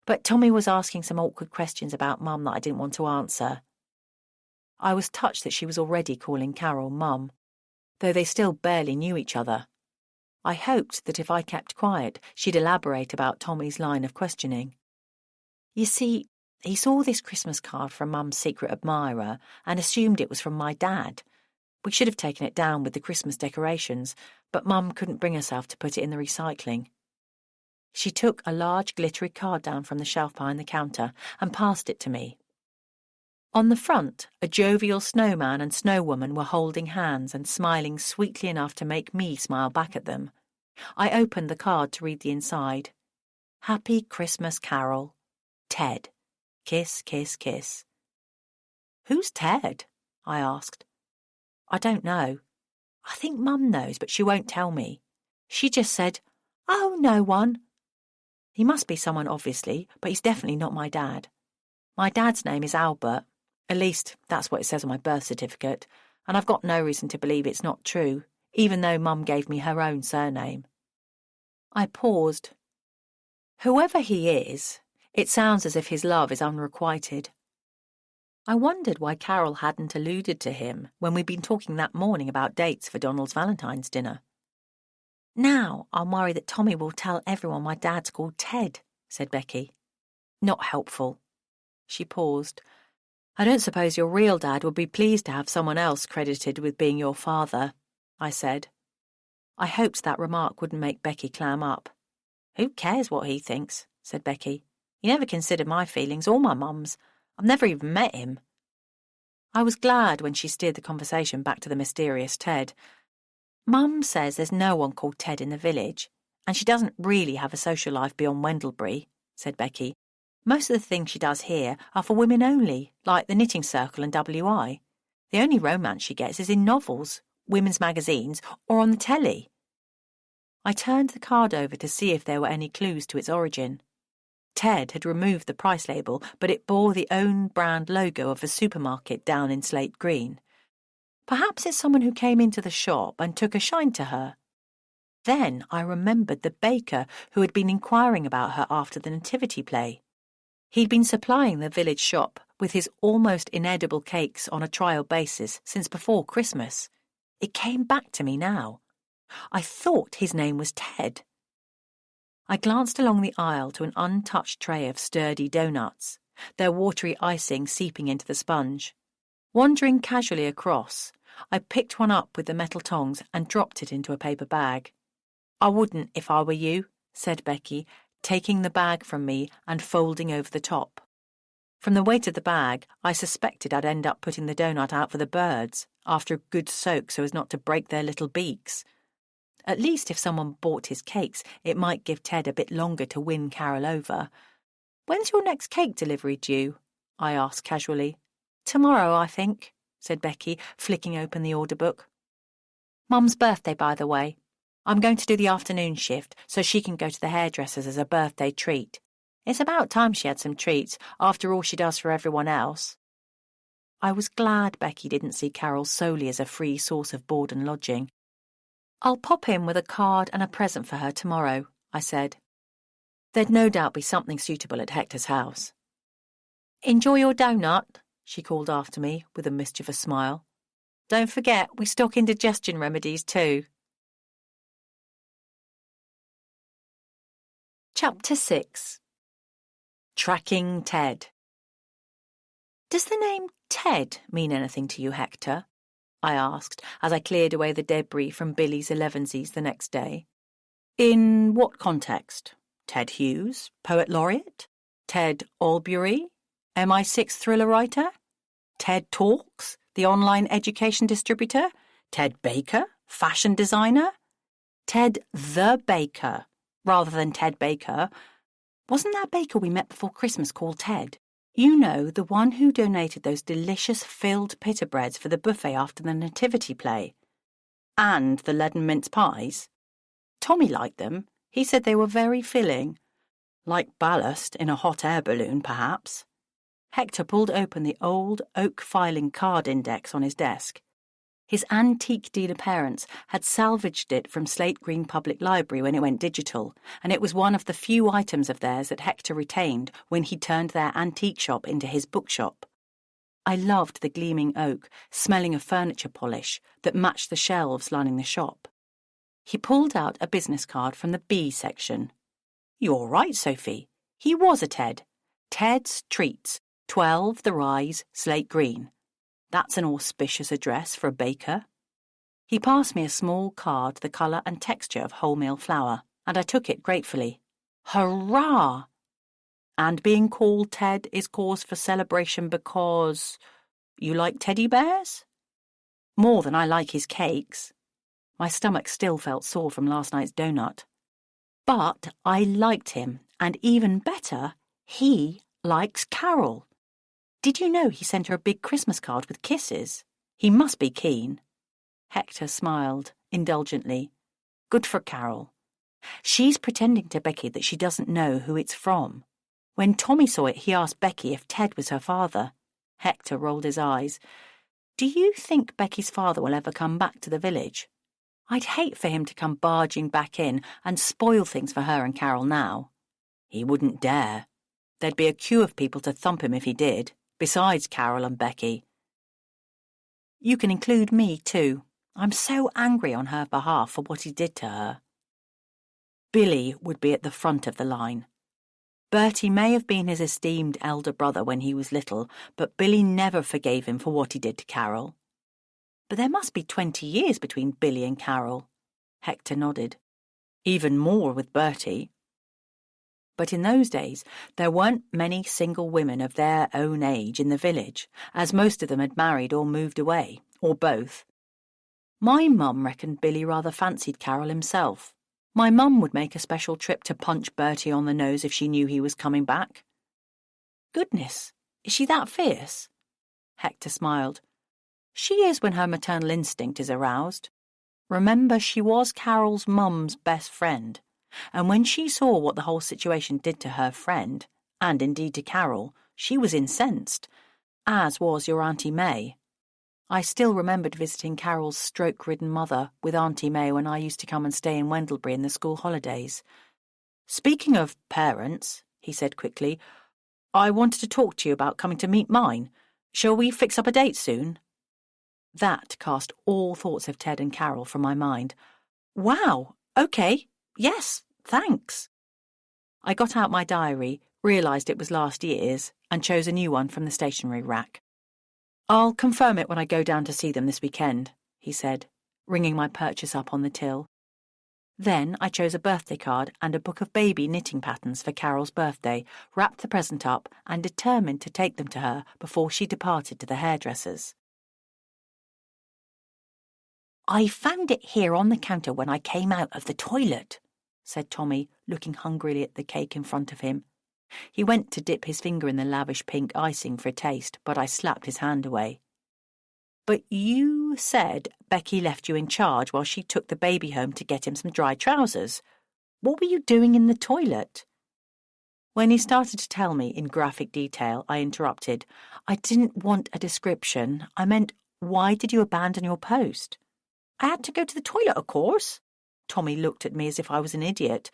But Tommy was asking some awkward questions about Mum that I didn't want to answer." I was touched that she was already calling Carol Mum, though they still barely knew each other. I hoped that if I kept quiet, she'd elaborate about Tommy's line of questioning. "You see, he saw this Christmas card from Mum's secret admirer and assumed it was from my dad. We should have taken it down with the Christmas decorations, but Mum couldn't bring herself to put it in the recycling." She took a large glittery card down from the shelf behind the counter and passed it to me. On the front, a jovial snowman and snowwoman were holding hands and smiling sweetly enough to make me smile back at them. I opened the card to read the inside. "Happy Christmas, Carol. Ted. Kiss, kiss, kiss." "Who's Ted?" I asked. "I don't know. I think Mum knows, but she won't tell me. She just said, 'Oh, no one.' He must be someone, obviously, but he's definitely not my dad. My dad's name is Albert. At least, that's what it says on my birth certificate, and I've got no reason to believe it's not true, even though Mum gave me her own surname." I paused. Whoever he is, it sounds as if his love is unrequited. I wondered why Carol hadn't alluded to him when we'd been talking that morning about dates for Donald's Valentine's dinner. "Now I'm worried that Tommy will tell everyone my dad's called Ted," said Becky. "Not helpful." She paused. "I don't suppose your real dad would be pleased to have someone else credited with being your father," I said. I hoped that remark wouldn't make Becky clam up. "Who cares what he thinks?" said Becky. "He never considered my feelings or my mum's. I've never even met him." I was glad when she steered the conversation back to the mysterious Ted. "Mum says there's no one called Ted in the village, and she doesn't really have a social life beyond Wendlebury," said Becky. "Most of the things she does here are for women only, like the Knitting Circle and WI. The only romance she gets is in novels, women's magazines, or on the telly." I turned the card over to see if there were any clues to its origin. Ted had removed the price label, but it bore the own brand logo of a supermarket down in slate green. Perhaps it's someone who came into the shop and took a shine to her. Then I remembered the baker who had been inquiring about her after the nativity play. He'd been supplying the village shop with his almost inedible cakes on a trial basis since before Christmas. It came back to me now. I thought his name was Ted. I glanced along the aisle to an untouched tray of sturdy doughnuts, their watery icing seeping into the sponge. Wandering casually across, I picked one up with the metal tongs and dropped it into a paper bag. "I wouldn't if I were you," said Becky, taking the bag from me and folding over the top. From the weight of the bag, I suspected I'd end up putting the doughnut out for the birds, after a good soak so as not to break their little beaks. At least if someone bought his cakes, it might give Ted a bit longer to win Carol over. "When's your next cake delivery due?" I asked casually. "Tomorrow, I think," said Becky, flicking open the order book. "Mum's birthday, by the way. I'm going to do the afternoon shift so she can go to the hairdresser's as a birthday treat. It's about time she had some treats, after all she does for everyone else." I was glad Becky didn't see Carol solely as a free source of board and lodging. "I'll pop in with a card and a present for her tomorrow," I said. There'd no doubt be something suitable at Hector's house. "Enjoy your doughnut," she called after me with a mischievous smile. "Don't forget, we stock indigestion remedies too." Chapter 6. Tracking Ted. "Does the name Ted mean anything to you, Hector?" I asked as I cleared away the debris from Billy's elevensies the next day. "In what context? Ted Hughes, poet laureate? Ted Albury, MI6 thriller writer? Ted Talks, the online education distributor? Ted Baker, fashion designer? Ted the Baker, rather than Ted Baker. Wasn't that baker we met before Christmas called Ted? You know, the one who donated those delicious filled pita breads for the buffet after the nativity play. And the leaden mince pies. Tommy liked them. He said they were very filling. Like ballast in a hot air balloon, perhaps." Hector pulled open the old oak filing card index on his desk. His antique dealer parents had salvaged it from Slate Green Public Library when it went digital, and it was one of the few items of theirs that Hector retained when he turned their antique shop into his bookshop. I loved the gleaming oak, smelling of furniture polish, that matched the shelves lining the shop. He pulled out a business card from the B section. "You're right, Sophie. He was a Ted. Ted's Treats, 12 The Rise, Slate Green. That's an auspicious address for a baker." He passed me a small card the colour and texture of wholemeal flour, and I took it gratefully. Hurrah! "And being called Ted is cause for celebration because you like teddy bears?" "More than I like his cakes." My stomach still felt sore from last night's doughnut. "But I liked him, and even better, he likes Carol. Did you know he sent her a big Christmas card with kisses? He must be keen." Hector smiled indulgently. "Good for Carol. She's pretending to Becky that she doesn't know who it's from. When Tommy saw it, he asked Becky if Ted was her father." Hector rolled his eyes. "Do you think Becky's father will ever come back to the village? I'd hate for him to come barging back in and spoil things for her and Carol now." "He wouldn't dare. There'd be a queue of people to thump him if he did, besides Carol and Becky." "You can include me, too. I'm so angry on her behalf for what he did to her." Billy would be at the front of the line. Bertie may have been his esteemed elder brother when he was little, but Billy never forgave him for what he did to Carol. "But there must be 20 years between Billy and Carol." Hector nodded. "Even more with Bertie. But in those days, there weren't many single women of their own age in the village, as most of them had married or moved away, or both. My mum reckoned Billy rather fancied Carol himself. My mum would make a special trip to punch Bertie on the nose if she knew he was coming back. Goodness, is she that fierce? Hector smiled. She is when her maternal instinct is aroused. Remember, she was Carol's mum's best friend, and when she saw what the whole situation did to her friend, and indeed to Carol, she was incensed, as was your Auntie May. I still remembered visiting Carol's stroke-ridden mother with Auntie May when I used to come and stay in Wendlebury in the school holidays. Speaking of parents, he said quickly, I wanted to talk to you about coming to meet mine. Shall we fix up a date soon? That cast all thoughts of Ted and Carol from my mind. Wow, OK, yes, thanks. I got out my diary, realised it was last year's, and chose a new one from the stationery rack. I'll confirm it when I go down to see them this weekend, he said, ringing my purchase up on the till. Then I chose a birthday card and a book of baby knitting patterns for Carol's birthday, wrapped the present up and determined to take them to her before she departed to the hairdresser's. I found it here on the counter when I came out of the toilet, said Tommy, looking hungrily at the cake in front of him. He went to dip his finger in the lavish pink icing for a taste, but I slapped his hand away. But you said Becky left you in charge while she took the baby home to get him some dry trousers. What were you doing in the toilet? When he started to tell me in graphic detail, I interrupted. I didn't want a description. I meant, why did you abandon your post? I had to go to the toilet, of course. Tommy looked at me as if I was an idiot.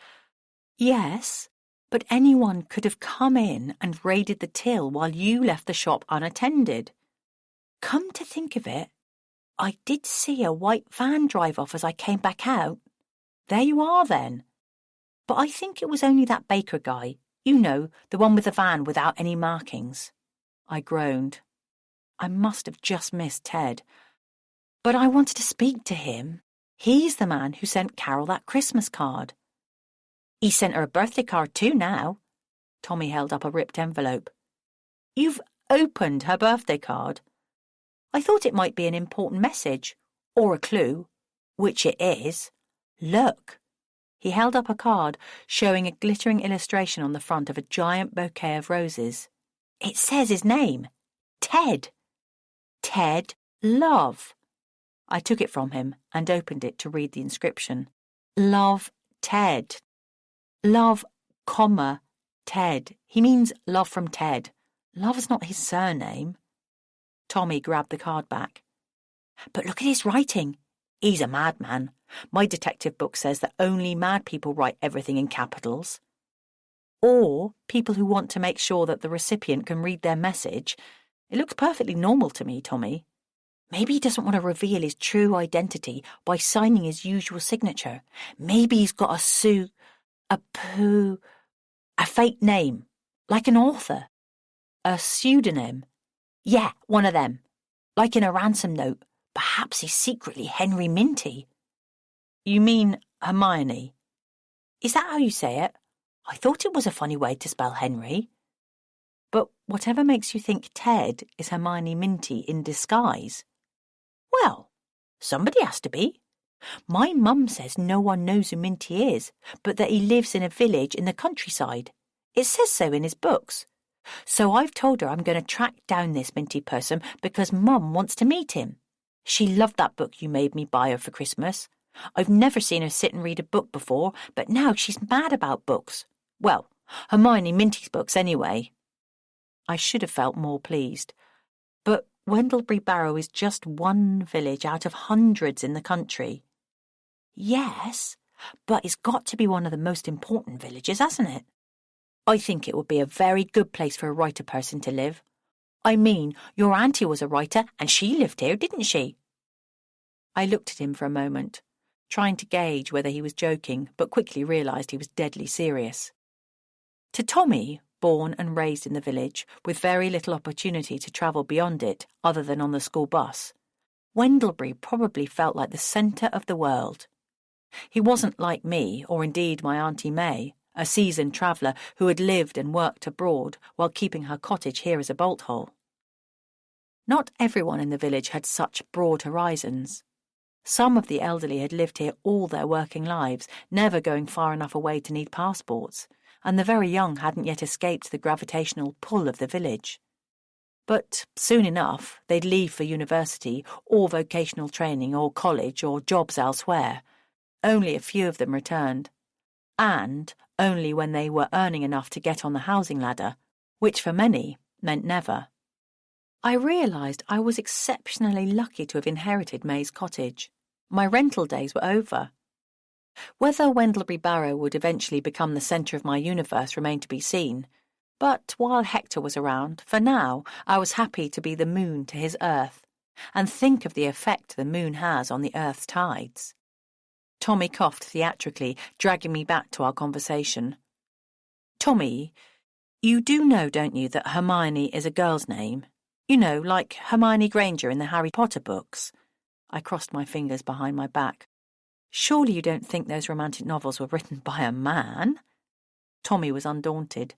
Yes, but anyone could have come in and raided the till while you left the shop unattended. Come to think of it, I did see a white van drive off as I came back out. There you are, then. But I think it was only that baker guy, you know, the one with the van without any markings. I groaned. I must have just missed Ted. But I wanted to speak to him. He's the man who sent Carol that Christmas card. He sent her a birthday card too now. Tommy held up a ripped envelope. You've opened her birthday card? I thought it might be an important message, or a clue, which it is. Look. He held up a card showing a glittering illustration on the front of a giant bouquet of roses. It says his name. Ted. Ted Love. I took it from him and opened it to read the inscription. Love Ted. Love, comma, Ted. He means love from Ted. Love's not his surname. Tommy grabbed the card back. But look at his writing. He's a madman. My detective book says that only mad people write everything in capitals. Or people who want to make sure that the recipient can read their message. It looks perfectly normal to me, Tommy. Maybe he doesn't want to reveal his true identity by signing his usual signature. Maybe he's got a fake name, like an author. A pseudonym. Yeah, one of them. Like in a ransom note. Perhaps he's secretly Henry Minty. You mean Hermione? Is that how you say it? I thought it was a funny way to spell Henry. But whatever makes you think Ted is Hermione Minty in disguise? Well, somebody has to be. My mum says no one knows who Minty is, but that he lives in a village in the countryside. It says so in his books. So I've told her I'm going to track down this Minty person because Mum wants to meet him. She loved that book you made me buy her for Christmas. I've never seen her sit and read a book before, but now she's mad about books. Well, Hermione Minty's books anyway. I should have felt more pleased. But Wendlebury Barrow is just one village out of hundreds in the country. Yes, but it's got to be one of the most important villages, hasn't it? I think it would be a very good place for a writer person to live. I mean, your auntie was a writer and she lived here, didn't she? I looked at him for a moment, trying to gauge whether he was joking, but quickly realised he was deadly serious. To Tommy, born and raised in the village, with very little opportunity to travel beyond it other than on the school bus, Wendlebury probably felt like the centre of the world. He wasn't like me, or indeed my Auntie May, a seasoned traveller who had lived and worked abroad while keeping her cottage here as a bolt hole. Not everyone in the village had such broad horizons. Some of the elderly had lived here all their working lives, never going far enough away to need passports, and the very young hadn't yet escaped the gravitational pull of the village. But soon enough, they'd leave for university or vocational training or college or jobs elsewhere. Only a few of them returned, and only when they were earning enough to get on the housing ladder, which for many meant never. I realised I was exceptionally lucky to have inherited May's cottage. My rental days were over. Whether Wendlebury Barrow would eventually become the centre of my universe remained to be seen, but while Hector was around, for now I was happy to be the moon to his earth, and think of the effect the moon has on the earth's tides. Tommy coughed theatrically, dragging me back to our conversation. Tommy, you do know, don't you, that Hermione is a girl's name? You know, like Hermione Granger in the Harry Potter books. I crossed my fingers behind my back. Surely you don't think those romantic novels were written by a man? Tommy was undaunted.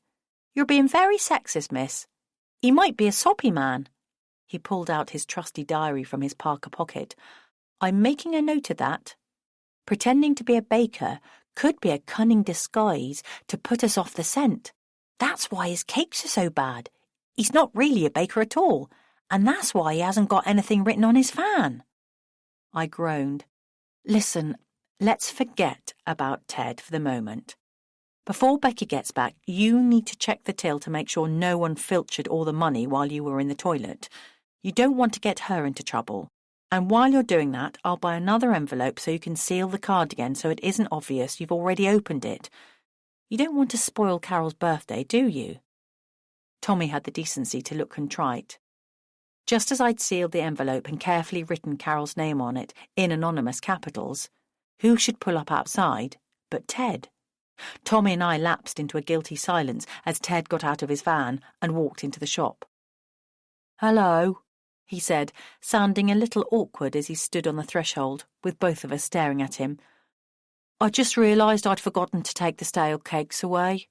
You're being very sexist, miss. He might be a soppy man. He pulled out his trusty diary from his parka pocket. I'm making a note of that. Pretending to be a baker could be a cunning disguise to put us off the scent. That's why his cakes are so bad. He's not really a baker at all, and that's why he hasn't got anything written on his fan. I groaned. Listen, let's forget about Ted for the moment. Before Becky gets back, you need to check the till to make sure no one filched all the money while you were in the toilet. You don't want to get her into trouble. And while you're doing that, I'll buy another envelope so you can seal the card again so it isn't obvious you've already opened it. You don't want to spoil Carol's birthday, do you? Tommy had the decency to look contrite. Just as I'd sealed the envelope and carefully written Carol's name on it in anonymous capitals, who should pull up outside but Ted? Tommy and I lapsed into a guilty silence as Ted got out of his van and walked into the shop. Hello, he said, sounding a little awkward as he stood on the threshold, with both of us staring at him. I just realised I'd forgotten to take the stale cakes away.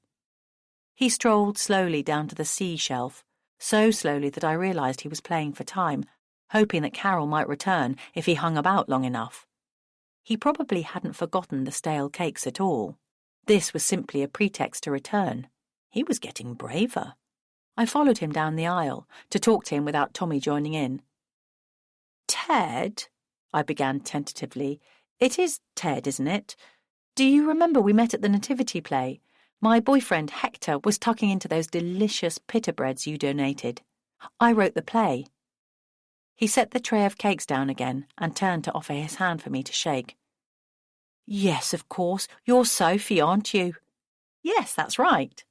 He strolled slowly down to the C shelf, so slowly that I realised he was playing for time, hoping that Carol might return if he hung about long enough. He probably hadn't forgotten the stale cakes at all. This was simply a pretext to return. He was getting braver. I followed him down the aisle to talk to him without Tommy joining in. Ted, I began tentatively. It is Ted, isn't it? Do you remember we met at the nativity play? My boyfriend, Hector, was tucking into those delicious pita breads you donated. I wrote the play. He set the tray of cakes down again and turned to offer his hand for me to shake. Yes, of course. You're Sophie, aren't you? Yes, that's right.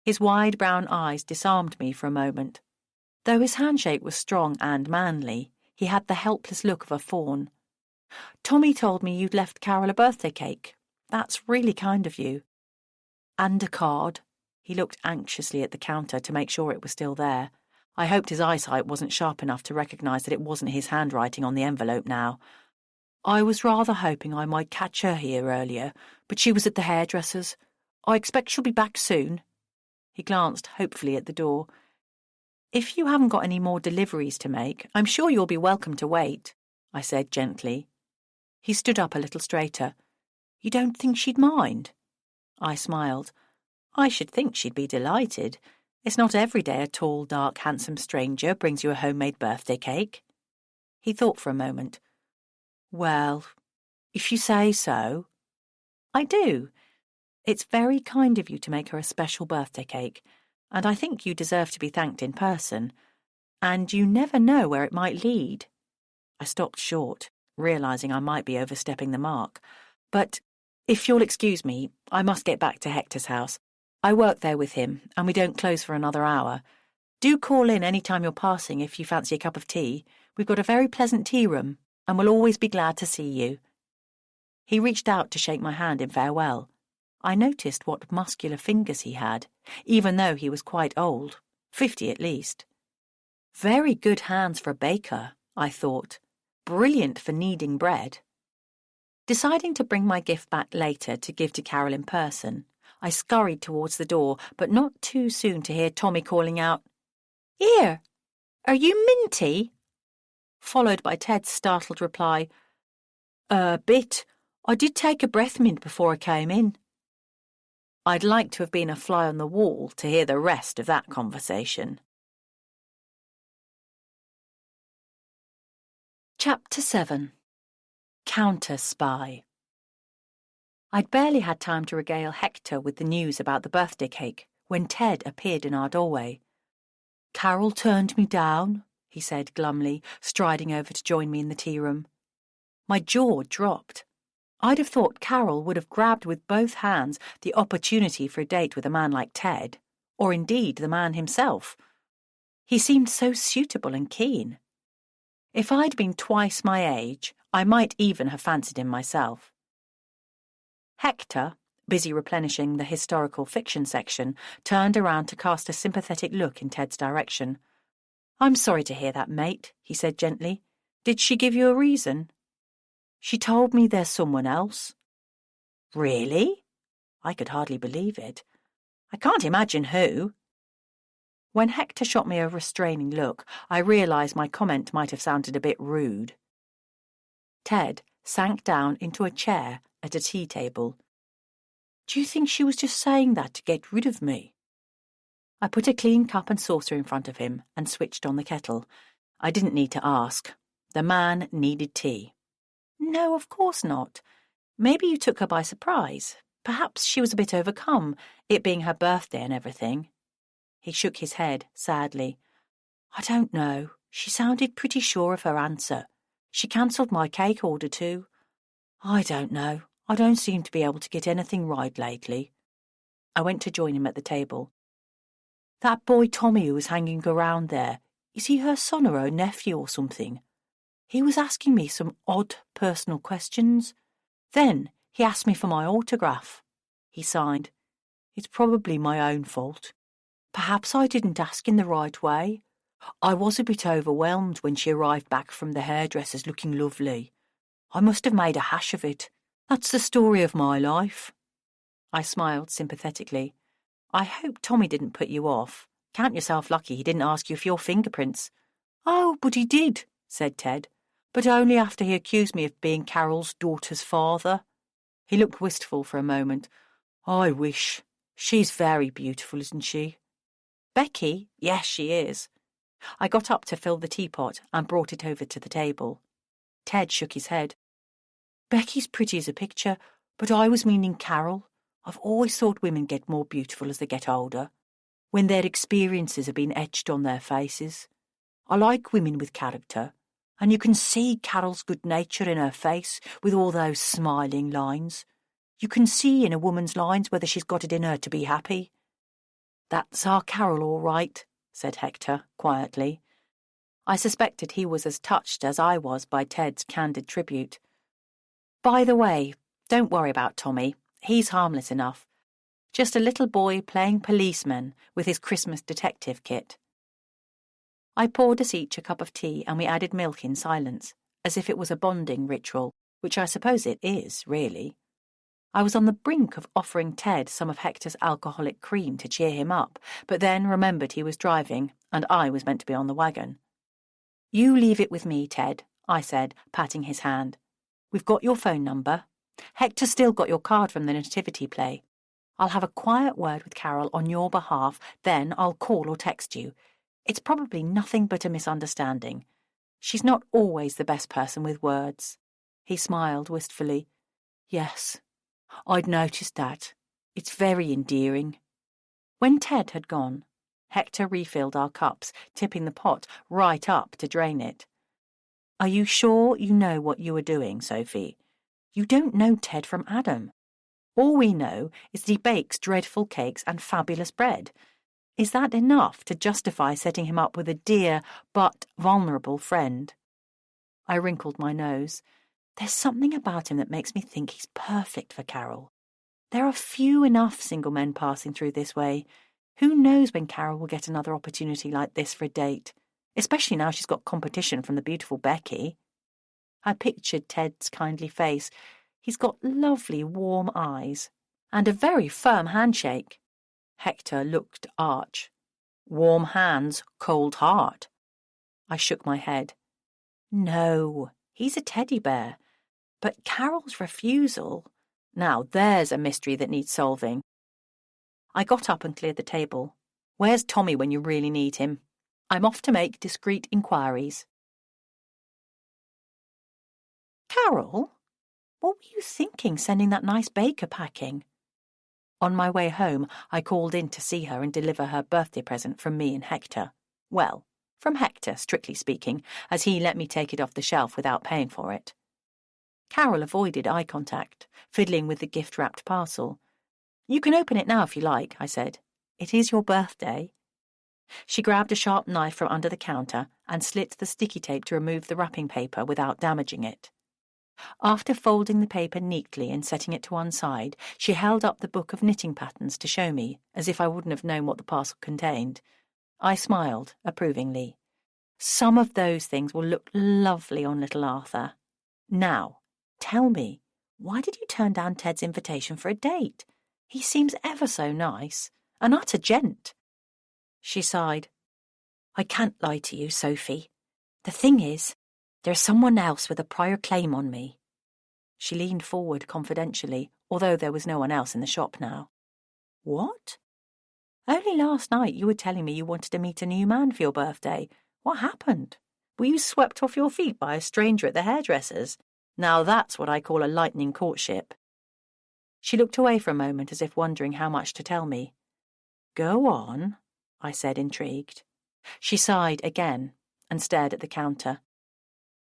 His wide brown eyes disarmed me for a moment. Though his handshake was strong and manly, he had the helpless look of a fawn. Tommy told me you'd left Carol a birthday cake. That's really kind of you. And a card. He looked anxiously at the counter to make sure it was still there. I hoped his eyesight wasn't sharp enough to recognise that it wasn't his handwriting on the envelope now. I was rather hoping I might catch her here earlier, but she was at the hairdresser's. I expect she'll be back soon. He glanced hopefully at the door. If you haven't got any more deliveries to make, I'm sure you'll be welcome to wait, I said gently. He stood up a little straighter. You don't think she'd mind? I smiled. I should think she'd be delighted. It's not every day a tall, dark, handsome stranger brings you a homemade birthday cake. He thought for a moment. Well, if you say so. I do. It's very kind of you to make her a special birthday cake, and I think you deserve to be thanked in person. And you never know where it might lead. I stopped short, realising I might be overstepping the mark. But if you'll excuse me, I must get back to Hector's house. I work there with him, and we don't close for another hour. Do call in any time you're passing if you fancy a cup of tea. We've got a very pleasant tea room, and we'll always be glad to see you. He reached out to shake my hand in farewell. I noticed what muscular fingers he had, even though he was quite old, 50 at least. Very good hands for a baker, I thought. Brilliant for kneading bread. Deciding to bring my gift back later to give to Carol in person, I scurried towards the door, but not too soon to hear Tommy calling out, "Here, are you Minty?" Followed by Ted's startled reply, "A bit. I did take a breath mint before I came in." I'd like to have been a fly on the wall to hear the rest of that conversation. Chapter 7. Counter-Spy. I'd barely had time to regale Hector with the news about the birthday cake when Ted appeared in our doorway. "Carol turned me down," he said glumly, striding over to join me in the tea room. My jaw dropped. I'd have thought Carol would have grabbed with both hands the opportunity for a date with a man like Ted, or indeed the man himself. He seemed so suitable and keen. If I'd been twice my age, I might even have fancied him myself. Hector, busy replenishing the historical fiction section, turned around to cast a sympathetic look in Ted's direction. "I'm sorry to hear that, mate," he said gently. "Did she give you a reason?" "She told me there's someone else." "Really?" I could hardly believe it. "I can't imagine who." When Hector shot me a restraining look, I realised my comment might have sounded a bit rude. Ted sank down into a chair at a tea table. "Do you think she was just saying that to get rid of me?" I put a clean cup and saucer in front of him and switched on the kettle. I didn't need to ask. The man needed tea. "No, of course not. Maybe you took her by surprise. Perhaps she was a bit overcome, it being her birthday and everything." He shook his head sadly. "I don't know. She sounded pretty sure of her answer. She cancelled my cake order too. I don't know. I don't seem to be able to get anything right lately." I went to join him at the table. "That boy Tommy who was hanging around there, is he her son or her nephew or something? He was asking me some odd personal questions. Then he asked me for my autograph." He sighed. "It's probably my own fault. Perhaps I didn't ask in the right way. I was a bit overwhelmed when she arrived back from the hairdresser's looking lovely. I must have made a hash of it. That's the story of my life." I smiled sympathetically. "I hope Tommy didn't put you off. Count yourself lucky he didn't ask you for your fingerprints." "Oh, but he did," said Ted, "but only after he accused me of being Carol's daughter's father." He looked wistful for a moment. "I wish. She's very beautiful, isn't she?" "Becky? Yes, she is." I got up to fill the teapot and brought it over to the table. Ted shook his head. "Becky's pretty as a picture, but I was meaning Carol. I've always thought women get more beautiful as they get older, when their experiences have been etched on their faces. I like women with character, and you can see Carol's good nature in her face with all those smiling lines. You can see in a woman's lines whether she's got it in her to be happy." "That's our Carol, all right," said Hector quietly. I suspected he was as touched as I was by Ted's candid tribute. "By the way, don't worry about Tommy. He's harmless enough. Just a little boy playing policeman with his Christmas detective kit." I poured us each a cup of tea and we added milk in silence, as if it was a bonding ritual, which I suppose it is, really. I was on the brink of offering Ted some of Hector's alcoholic cream to cheer him up, but then remembered he was driving and I was meant to be on the wagon. "You leave it with me, Ted," I said, patting his hand. "We've got your phone number. Hector's still got your card from the nativity play. I'll have a quiet word with Carol on your behalf, then I'll call or text you. It's probably nothing but a misunderstanding. She's not always the best person with words." He smiled wistfully. "Yes, I'd noticed that. It's very endearing." When Ted had gone, Hector refilled our cups, tipping the pot right up to drain it. "Are you sure you know what you are doing, Sophie? You don't know Ted from Adam. All we know is that he bakes dreadful cakes and fabulous bread. Is that enough to justify setting him up with a dear but vulnerable friend?" I wrinkled my nose. "There's something about him that makes me think he's perfect for Carol. There are few enough single men passing through this way. Who knows when Carol will get another opportunity like this for a date, especially now she's got competition from the beautiful Becky." I pictured Ted's kindly face. He's got lovely, warm eyes. and a very firm handshake. Hector looked arch. Warm hands, cold heart. I shook my head. No, he's a teddy bear. But Carol's refusal... Now there's a mystery that needs solving. I got up and cleared the table. Where's Tommy when you really need him? I'm off to make discreet inquiries. Carol? What were you thinking sending that nice baker packing? On my way home, I called in to see her and deliver her birthday present from me and Hector. Well, from Hector, strictly speaking, as he let me take it off the shelf without paying for it. Carol avoided eye contact, fiddling with the gift-wrapped parcel. You can open it now if you like, I said. It is your birthday. She grabbed a sharp knife from under the counter and slit the sticky tape to remove the wrapping paper without damaging it. After folding the paper neatly and setting it to one side, she held up the book of knitting patterns to show me, as if I wouldn't have known what the parcel contained. I smiled approvingly. Some of those things will look lovely on little Arthur. Now, tell me, why did you turn down Ted's invitation for a date? He seems ever so nice, an utter gent. She sighed. I can't lie to you, Sophie. The thing is, there's someone else with a prior claim on me. She leaned forward confidentially, although there was no one else in the shop now. What? Only last night you were telling me you wanted to meet a new man for your birthday. What happened? Were you swept off your feet by a stranger at the hairdresser's? Now that's what I call a lightning courtship. She looked away for a moment as if wondering how much to tell me. Go on, I said, intrigued. She sighed again and stared at the counter.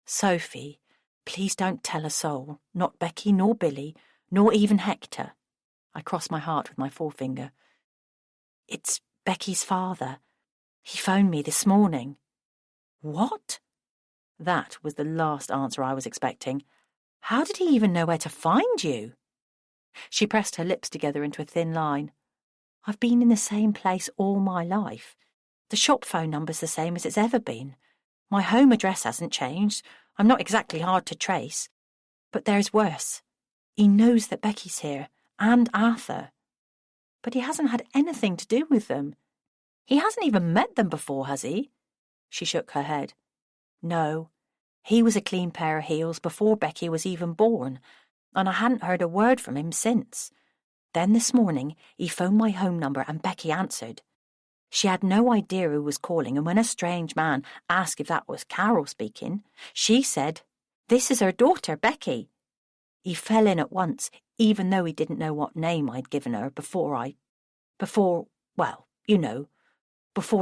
Sophie, please don't tell a soul, not Becky nor Billy, nor even Hector. I crossed my heart with my forefinger. It's Becky's father. He phoned me this morning. What? That was the last answer I was expecting. How did he even know where to find you? She pressed her lips together into a thin line. I've been in the same place all my life. The shop phone number's the same as it's ever been. My home address hasn't changed. I'm not exactly hard to trace. But there's worse. He knows that Becky's here, and Arthur. But he hasn't had anything to do with them. He hasn't even met them before, has he? She shook her head. No. He was a clean pair of heels before Becky was even born, and I hadn't heard a word from him since. Then this morning he phoned my home number and Becky answered. She had no idea who was calling, and when a strange man asked if that was Carol speaking, she said, "This is her daughter, Becky." He fell in at once, even though he didn't know what name I'd given her before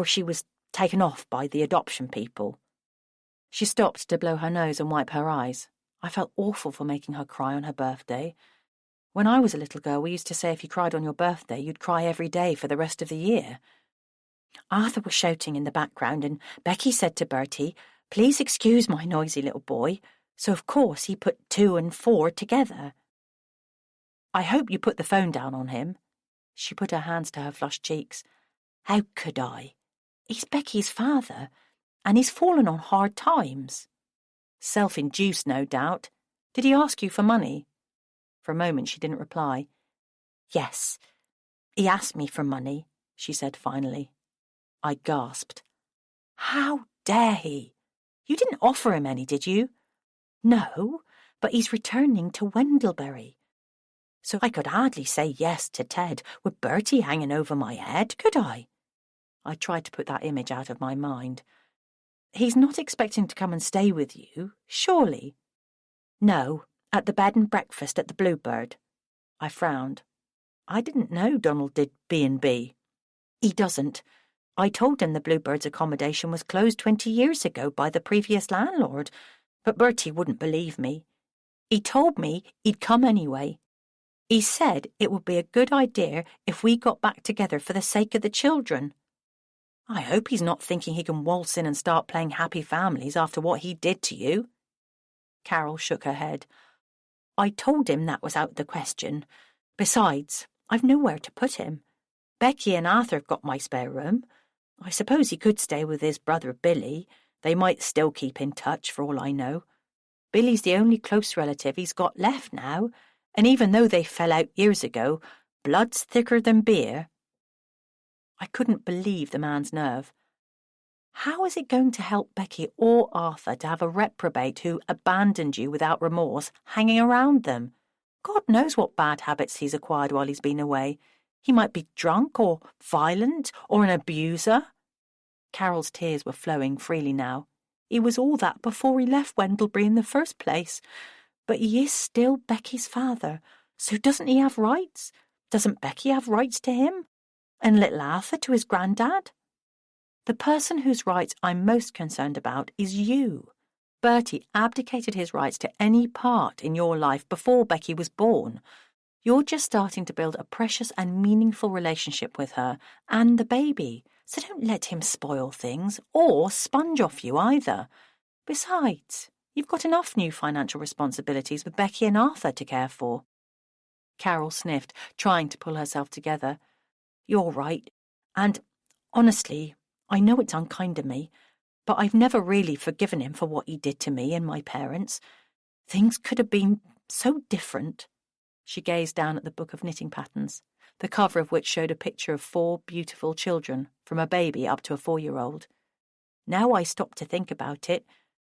she was taken off by the adoption people. She stopped to blow her nose and wipe her eyes. I felt awful for making her cry on her birthday. When I was a little girl, we used to say if you cried on your birthday, you'd cry every day for the rest of the year. Arthur was shouting in the background, and Becky said to Bertie, "Please excuse my noisy little boy." So of course he put 2 and 4 together. I hope you put the phone down on him. She put her hands to her flushed cheeks. How could I? He's Becky's father, and he's fallen on hard times. Self-induced, no doubt. Did he ask you for money? For a moment she didn't reply. Yes, he asked me for money, she said finally. I gasped. How dare he? You didn't offer him any, did you? No, but he's returning to Wendlebury. So I could hardly say yes to Ted with Bertie hanging over my head, could I? I tried to put that image out of my mind. He's not expecting to come and stay with you, surely? No, at the bed and breakfast at the Bluebird. I frowned. I didn't know Donald did B&B. He doesn't. I told him the Bluebird's accommodation was closed 20 years ago by the previous landlord, but Bertie wouldn't believe me. He told me he'd come anyway. He said it would be a good idea if we got back together for the sake of the children. I hope he's not thinking he can waltz in and start playing happy families after what he did to you. Carol shook her head. I told him that was out of the question. Besides, I've nowhere to put him. Becky and Arthur have got my spare room. I suppose he could stay with his brother Billy. They might still keep in touch, for all I know. Billy's the only close relative he's got left now, and even though they fell out years ago, Blood's thicker than beer. I couldn't believe the man's nerve. How is it going to help Becky or Arthur to have a reprobate who abandoned you without remorse hanging around them? God knows what bad habits he's acquired while he's been away. He might be drunk or violent or an abuser. Carol's tears were flowing freely now. He was all that before he left Wendlebury in the first place. But he is still Becky's father, so doesn't he have rights? Doesn't Becky have rights to him? And little Arthur to his granddad? The person whose rights I'm most concerned about is you. Bertie abdicated his rights to any part in your life before Becky was born. You're just starting to build a precious and meaningful relationship with her and the baby, so don't let him spoil things or sponge off you either. Besides, you've got enough new financial responsibilities with Becky and Arthur to care for. Carol sniffed, trying to pull herself together. You're right, and honestly, I know it's unkind of me, but I've never really forgiven him for what he did to me and my parents. Things could have been so different. She gazed down at the book of knitting patterns, the cover of which showed a picture of 4 beautiful children, from a baby up to a 4-year-old. Now I stop to think about it,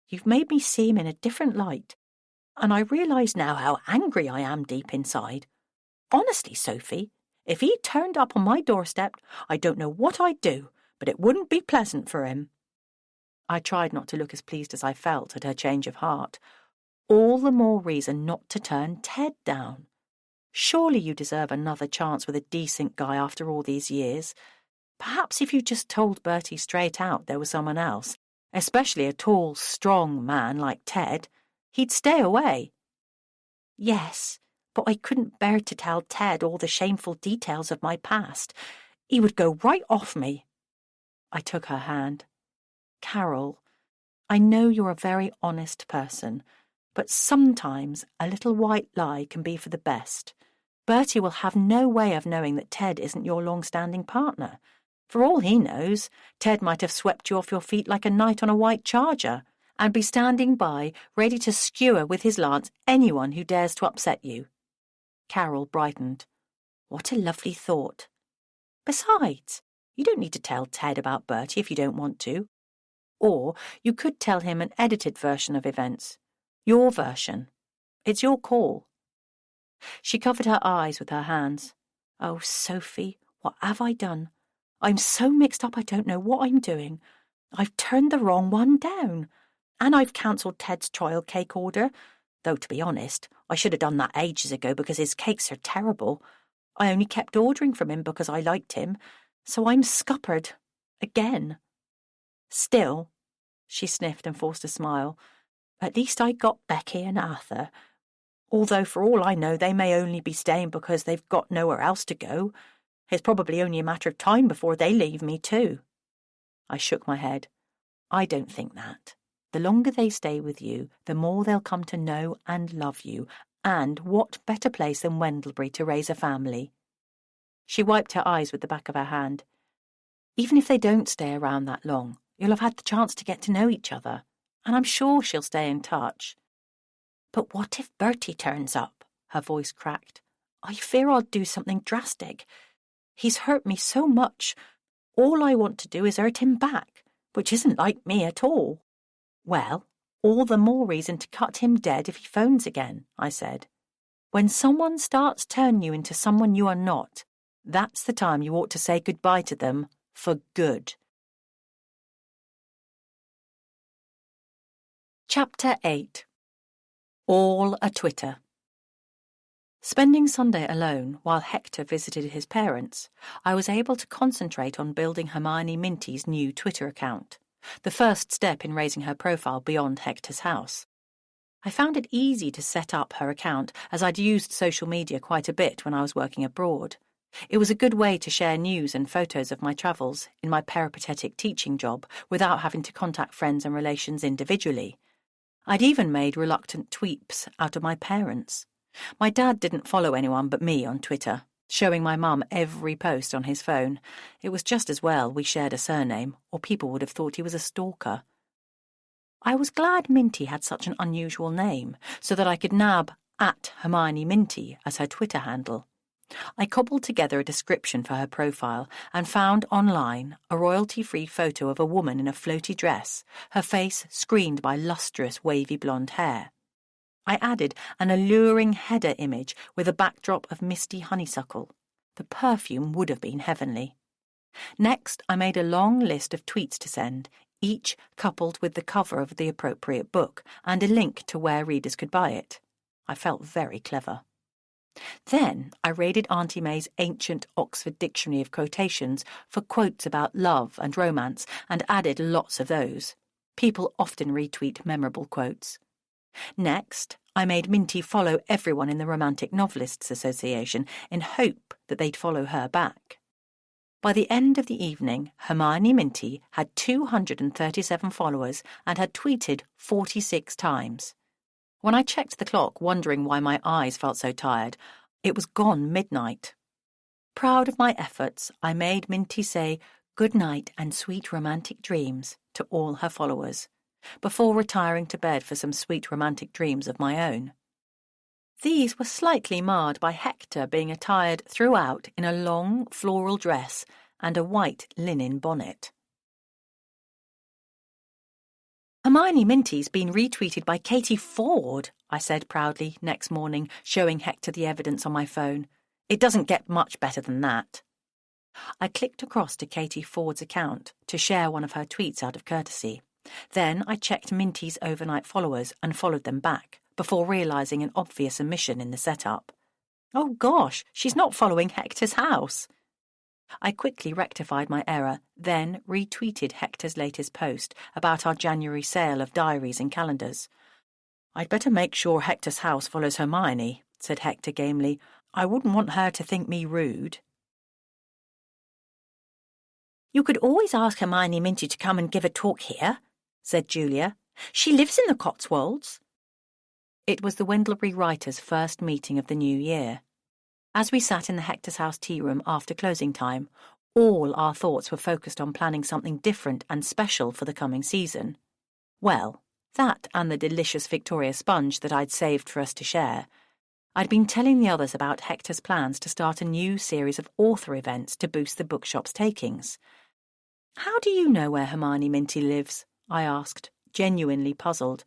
you've made me see him in a different light, and I realise now how angry I am deep inside. Honestly, Sophie, if he turned up on my doorstep, I don't know what I'd do, but it wouldn't be pleasant for him. I tried not to look as pleased as I felt at her change of heart. All the more reason not to turn Ted down. Surely you deserve another chance with a decent guy after all these years. Perhaps if you just told Bertie straight out there was someone else, especially a tall, strong man like Ted, he'd stay away. Yes, but I couldn't bear to tell Ted all the shameful details of my past. He would go right off me. I took her hand. Carol, I know you're a very honest person, but sometimes a little white lie can be for the best. Bertie will have no way of knowing that Ted isn't your long-standing partner. For all he knows, Ted might have swept you off your feet like a knight on a white charger, and be standing by, ready to skewer with his lance anyone who dares to upset you. Carol brightened. What a lovely thought. Besides, you don't need to tell Ted about Bertie if you don't want to. Or you could tell him an edited version of events. Your version. It's your call. She covered her eyes with her hands. Oh, Sophie, what have I done? I'm so mixed up I don't know what I'm doing. I've turned the wrong one down. And I've cancelled Ted's trial cake order. Though, to be honest, I should have done that ages ago because his cakes are terrible. I only kept ordering from him because I liked him. So I'm scuppered. Again. Still, she sniffed and forced a smile, at least I got Becky and Arthur. Although for all I know they may only be staying because they've got nowhere else to go. It's probably only a matter of time before they leave me too. I shook my head. I don't think that. The longer they stay with you, the more they'll come to know and love you, and what better place than Wendlebury to raise a family? She wiped her eyes with the back of her hand. Even if they don't stay around that long, you'll have had the chance to get to know each other, and I'm sure she'll stay in touch. But what if Bertie turns up? Her voice cracked. I fear I'll do something drastic. He's hurt me so much. All I want to do is hurt him back, which isn't like me at all. Well, all the more reason to cut him dead if he phones again, I said. When someone starts turning you into someone you are not, that's the time you ought to say goodbye to them for good. Chapter 8. All a Twitter. Spending Sunday alone while Hector visited his parents, I was able to concentrate on building Hermione Minty's new Twitter account, the first step in raising her profile beyond Hector's house. I found it easy to set up her account as I'd used social media quite a bit when I was working abroad. It was a good way to share news and photos of my travels in my peripatetic teaching job without having to contact friends and relations individually. I'd even made reluctant tweeps out of my parents. My dad didn't follow anyone but me on Twitter, showing my mum every post on his phone. It was just as well we shared a surname, or people would have thought he was a stalker. I was glad Minty had such an unusual name, so that I could nab @Hermione Minty as her Twitter handle. I cobbled together a description for her profile and found online a royalty-free photo of a woman in a floaty dress, her face screened by lustrous wavy blonde hair. I added an alluring header image with a backdrop of misty honeysuckle. The perfume would have been heavenly. Next, I made a long list of tweets to send, each coupled with the cover of the appropriate book and a link to where readers could buy it. I felt very clever. Then I raided Auntie May's ancient Oxford Dictionary of quotations for quotes about love and romance and added lots of those. People often retweet memorable quotes. Next, I made Minty follow everyone in the Romantic Novelists Association in hope that they'd follow her back. By the end of the evening, Hermione Minty had 237 followers and had tweeted 46 times. When I checked the clock, wondering why my eyes felt so tired, it was gone midnight. Proud of my efforts, I made Minty say good night and sweet romantic dreams to all her followers, before retiring to bed for some sweet romantic dreams of my own. These were slightly marred by Hector being attired throughout in a long floral dress and a white linen bonnet. Hermione Minty's been retweeted by Katie Ford, I said proudly next morning, showing Hector the evidence on my phone. It doesn't get much better than that. I clicked across to Katie Ford's account to share one of her tweets out of courtesy. Then I checked Minty's overnight followers and followed them back, before realising an obvious omission in the setup. Oh gosh, she's not following Hector's house. I quickly rectified my error, then retweeted Hector's latest post about our January sale of diaries and calendars. I'd better make sure Hector's house follows Hermione, said Hector gamely. I wouldn't want her to think me rude. You could always ask Hermione Minty to come and give a talk here, said Julia. She lives in the Cotswolds. It was the Wendlebury writers' first meeting of the new year. As we sat in the Hector's house tea room after closing time, all our thoughts were focused on planning something different and special for the coming season. Well, that and the delicious Victoria sponge that I'd saved for us to share. I'd been telling the others about Hector's plans to start a new series of author events to boost the bookshop's takings. How do you know where Hermione Minty lives? I asked, genuinely puzzled.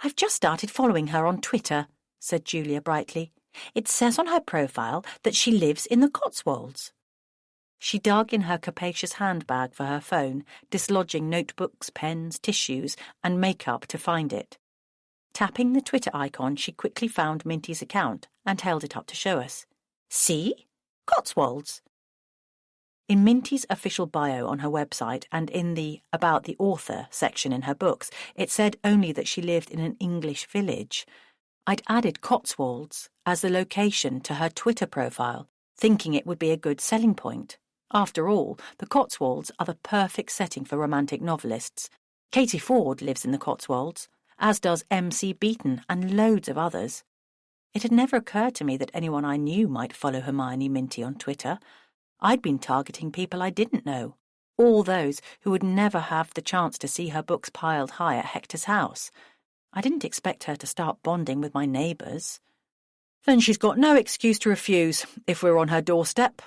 I've just started following her on Twitter, said Julia brightly. It says on her profile that she lives in the Cotswolds. She dug in her capacious handbag for her phone, dislodging notebooks, pens, tissues, and makeup to find it. Tapping the Twitter icon, she quickly found Minty's account and held it up to show us. See? Cotswolds. In Minty's official bio on her website and in the About the Author section in her books, it said only that she lived in an English village. I'd added Cotswolds as the location to her Twitter profile, thinking it would be a good selling point. After all, the Cotswolds are the perfect setting for romantic novelists. Katie Ford lives in the Cotswolds, as does M.C. Beaton and loads of others. It had never occurred to me that anyone I knew might follow Hermione Minty on Twitter. I'd been targeting people I didn't know, all those who would never have the chance to see her books piled high at Hector's house. I didn't expect her to start bonding with my neighbours. Then she's got no excuse to refuse if we're on her doorstep,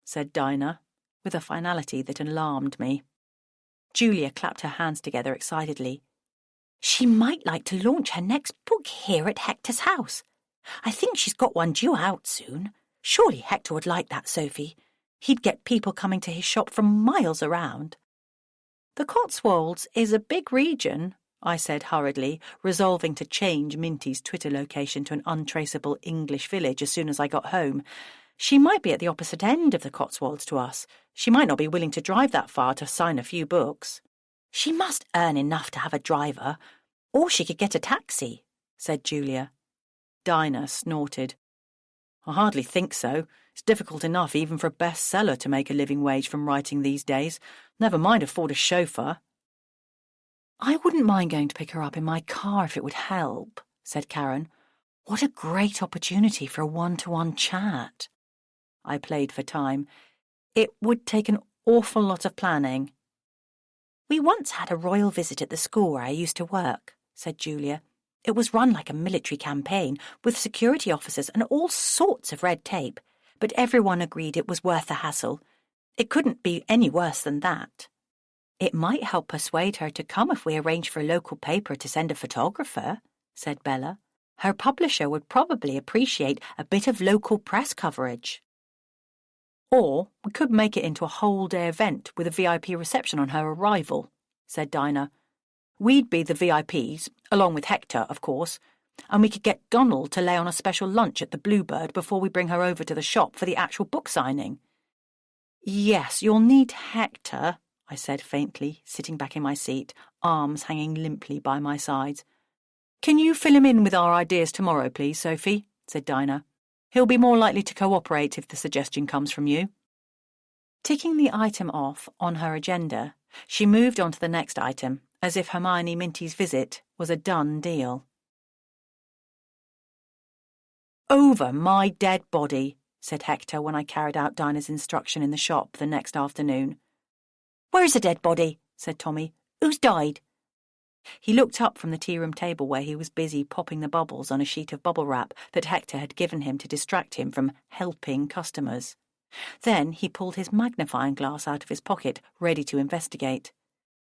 said Dinah, with a finality that alarmed me. Julia clapped her hands together excitedly. She might like to launch her next book here at Hector's house. I think she's got one due out soon. Surely Hector would like that, Sophie. He'd get people coming to his shop from miles around. The Cotswolds is a big region, I said hurriedly, resolving to change Minty's Twitter location to an untraceable English village as soon as I got home. She might be at the opposite end of the Cotswolds to us. She might not be willing to drive that far to sign a few books. She must earn enough to have a driver, or she could get a taxi, said Julia. Dinah snorted. I hardly think so. It's difficult enough even for a bestseller to make a living wage from writing these days. Never mind afford a chauffeur. I wouldn't mind going to pick her up in my car if it would help, said Karen. What a great opportunity for a one-to-one chat. I played for time. It would take an awful lot of planning. We once had a royal visit at the school where I used to work, said Julia. It was run like a military campaign, with security officers and all sorts of red tape. but everyone agreed it was worth the hassle. It couldn't be any worse than that. It might help persuade her to come if we arrange for a local paper to send a photographer, said Bella. Her publisher would probably appreciate a bit of local press coverage. Or we could make it into a whole-day event with a VIP reception on her arrival, said Dinah. We'd be the VIPs, along with Hector, of course, and we could get Donald to lay on a special lunch at the Bluebird before we bring her over to the shop for the actual book signing. Yes, you'll need Hector, I said faintly, sitting back in my seat, arms hanging limply by my sides. Can you fill him in with our ideas tomorrow, please, Sophie? Said Dinah. He'll be more likely to cooperate if the suggestion comes from you. Ticking the item off on her agenda, she moved on to the next item, as if Hermione Minty's visit was a done deal. Over my dead body, said Hector when I carried out Dinah's instruction in the shop the next afternoon. Where's the dead body? Said Tommy. Who's died? He looked up from the tea-room table where he was busy popping the bubbles on a sheet of bubble wrap that Hector had given him to distract him from helping customers. Then he pulled his magnifying glass out of his pocket, ready to investigate.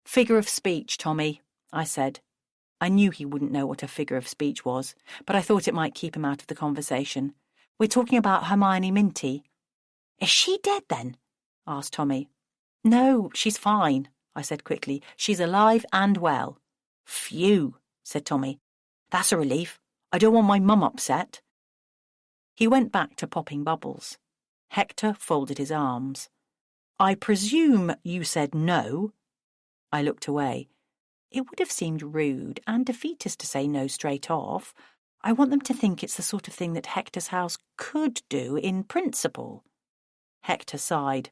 Figure of speech, Tommy, I said. I knew he wouldn't know what a figure of speech was, but I thought it might keep him out of the conversation. We're talking about Hermione Minty. Is she dead, then? Asked Tommy. No, she's fine, I said quickly. She's alive and well. Phew, said Tommy. That's a relief. I don't want my mum upset. He went back to popping bubbles. Hector folded his arms. I presume you said no? I looked away. It would have seemed rude and defeatist to say no straight off. I want them to think it's the sort of thing that Hector's house could do in principle. Hector sighed.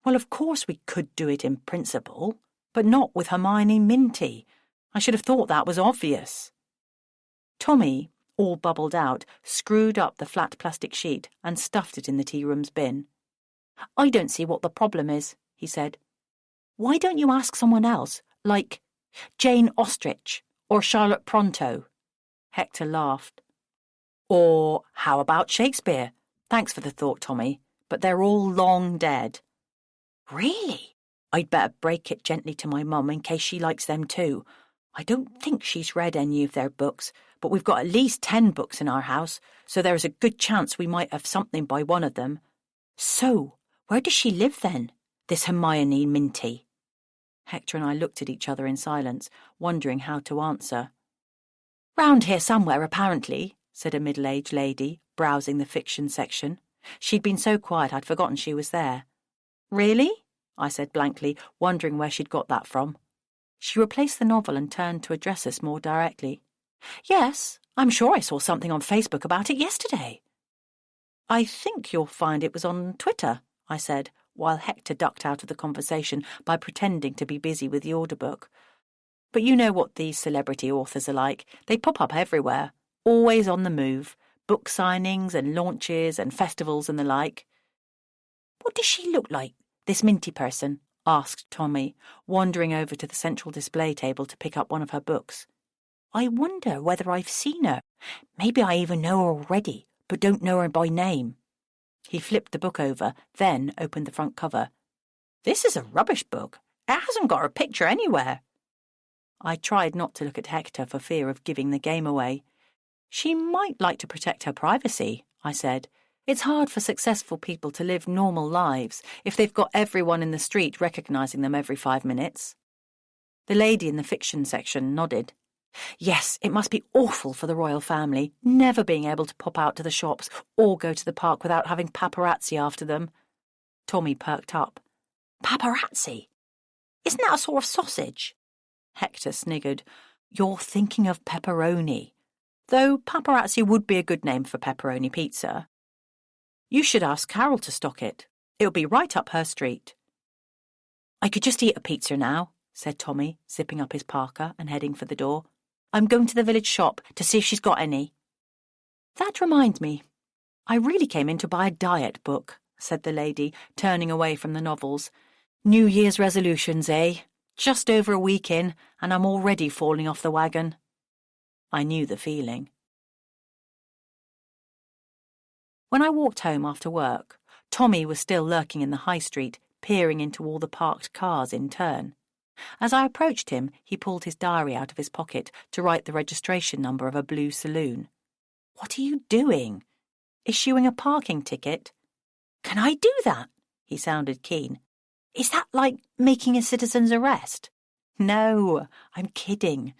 Well, of course we could do it in principle, but not with Hermione Minty. I should have thought that was obvious. Tommy, all bubbled out, screwed up the flat plastic sheet and stuffed it in the tea-room's bin. I don't see what the problem is, he said. Why don't you ask someone else, like Jane Ostrich or Charlotte Pronto? Hector laughed. Or how about Shakespeare? Thanks for the thought, Tommy, but they're all long dead. Really? I'd better break it gently to my mum in case she likes them too. I don't think she's read any of their books, but we've got at least 10 books in our house, so there's a good chance we might have something by one of them. So, where does she live then, this Hermione Minty? Hector and I looked at each other in silence, wondering how to answer. Round here somewhere, apparently, said a middle-aged lady, browsing the fiction section. She'd been so quiet I'd forgotten she was there. Really? I said blankly, wondering where she'd got that from. She replaced the novel and turned to address us more directly. Yes, I'm sure I saw something on Facebook about it yesterday. I think you'll find it was on Twitter, I said, while Hector ducked out of the conversation by pretending to be busy with the audiobook. But you know what these celebrity authors are like. They pop up everywhere, always on the move, book signings and launches and festivals and the like. What does she look like, this Minty person? Asked Tommy, wandering over to the central display table to pick up one of her books. I wonder whether I've seen her. Maybe I even know her already, but don't know her by name. He flipped the book over, then opened the front cover. This is a rubbish book. It hasn't got her picture anywhere. I tried not to look at Hector for fear of giving the game away. She might like to protect her privacy, I said. It's hard for successful people to live normal lives if they've got everyone in the street recognising them every 5 minutes. The lady in the fiction section nodded. Yes, it must be awful for the royal family, never being able to pop out to the shops or go to the park without having paparazzi after them. Tommy perked up. Paparazzi? Isn't that a sort of sausage? Hector sniggered. You're thinking of pepperoni. Though paparazzi would be a good name for pepperoni pizza. You should ask Carol to stock it. It'll be right up her street. I could just eat a pizza now, said Tommy, zipping up his parka and heading for the door. I'm going to the village shop to see if she's got any. That reminds me. I really came in to buy a diet book, said the lady, turning away from the novels. New Year's resolutions, eh? Just over a week in, and I'm already falling off the wagon. I knew the feeling. When I walked home after work, Tommy was still lurking in the high street, peering into all the parked cars in turn. As I approached him, he pulled his diary out of his pocket to write the registration number of a blue saloon. "What are you doing? Issuing a parking ticket?" "Can I do that?" He sounded keen. "Is that like making a citizen's arrest?" "No, I'm kidding.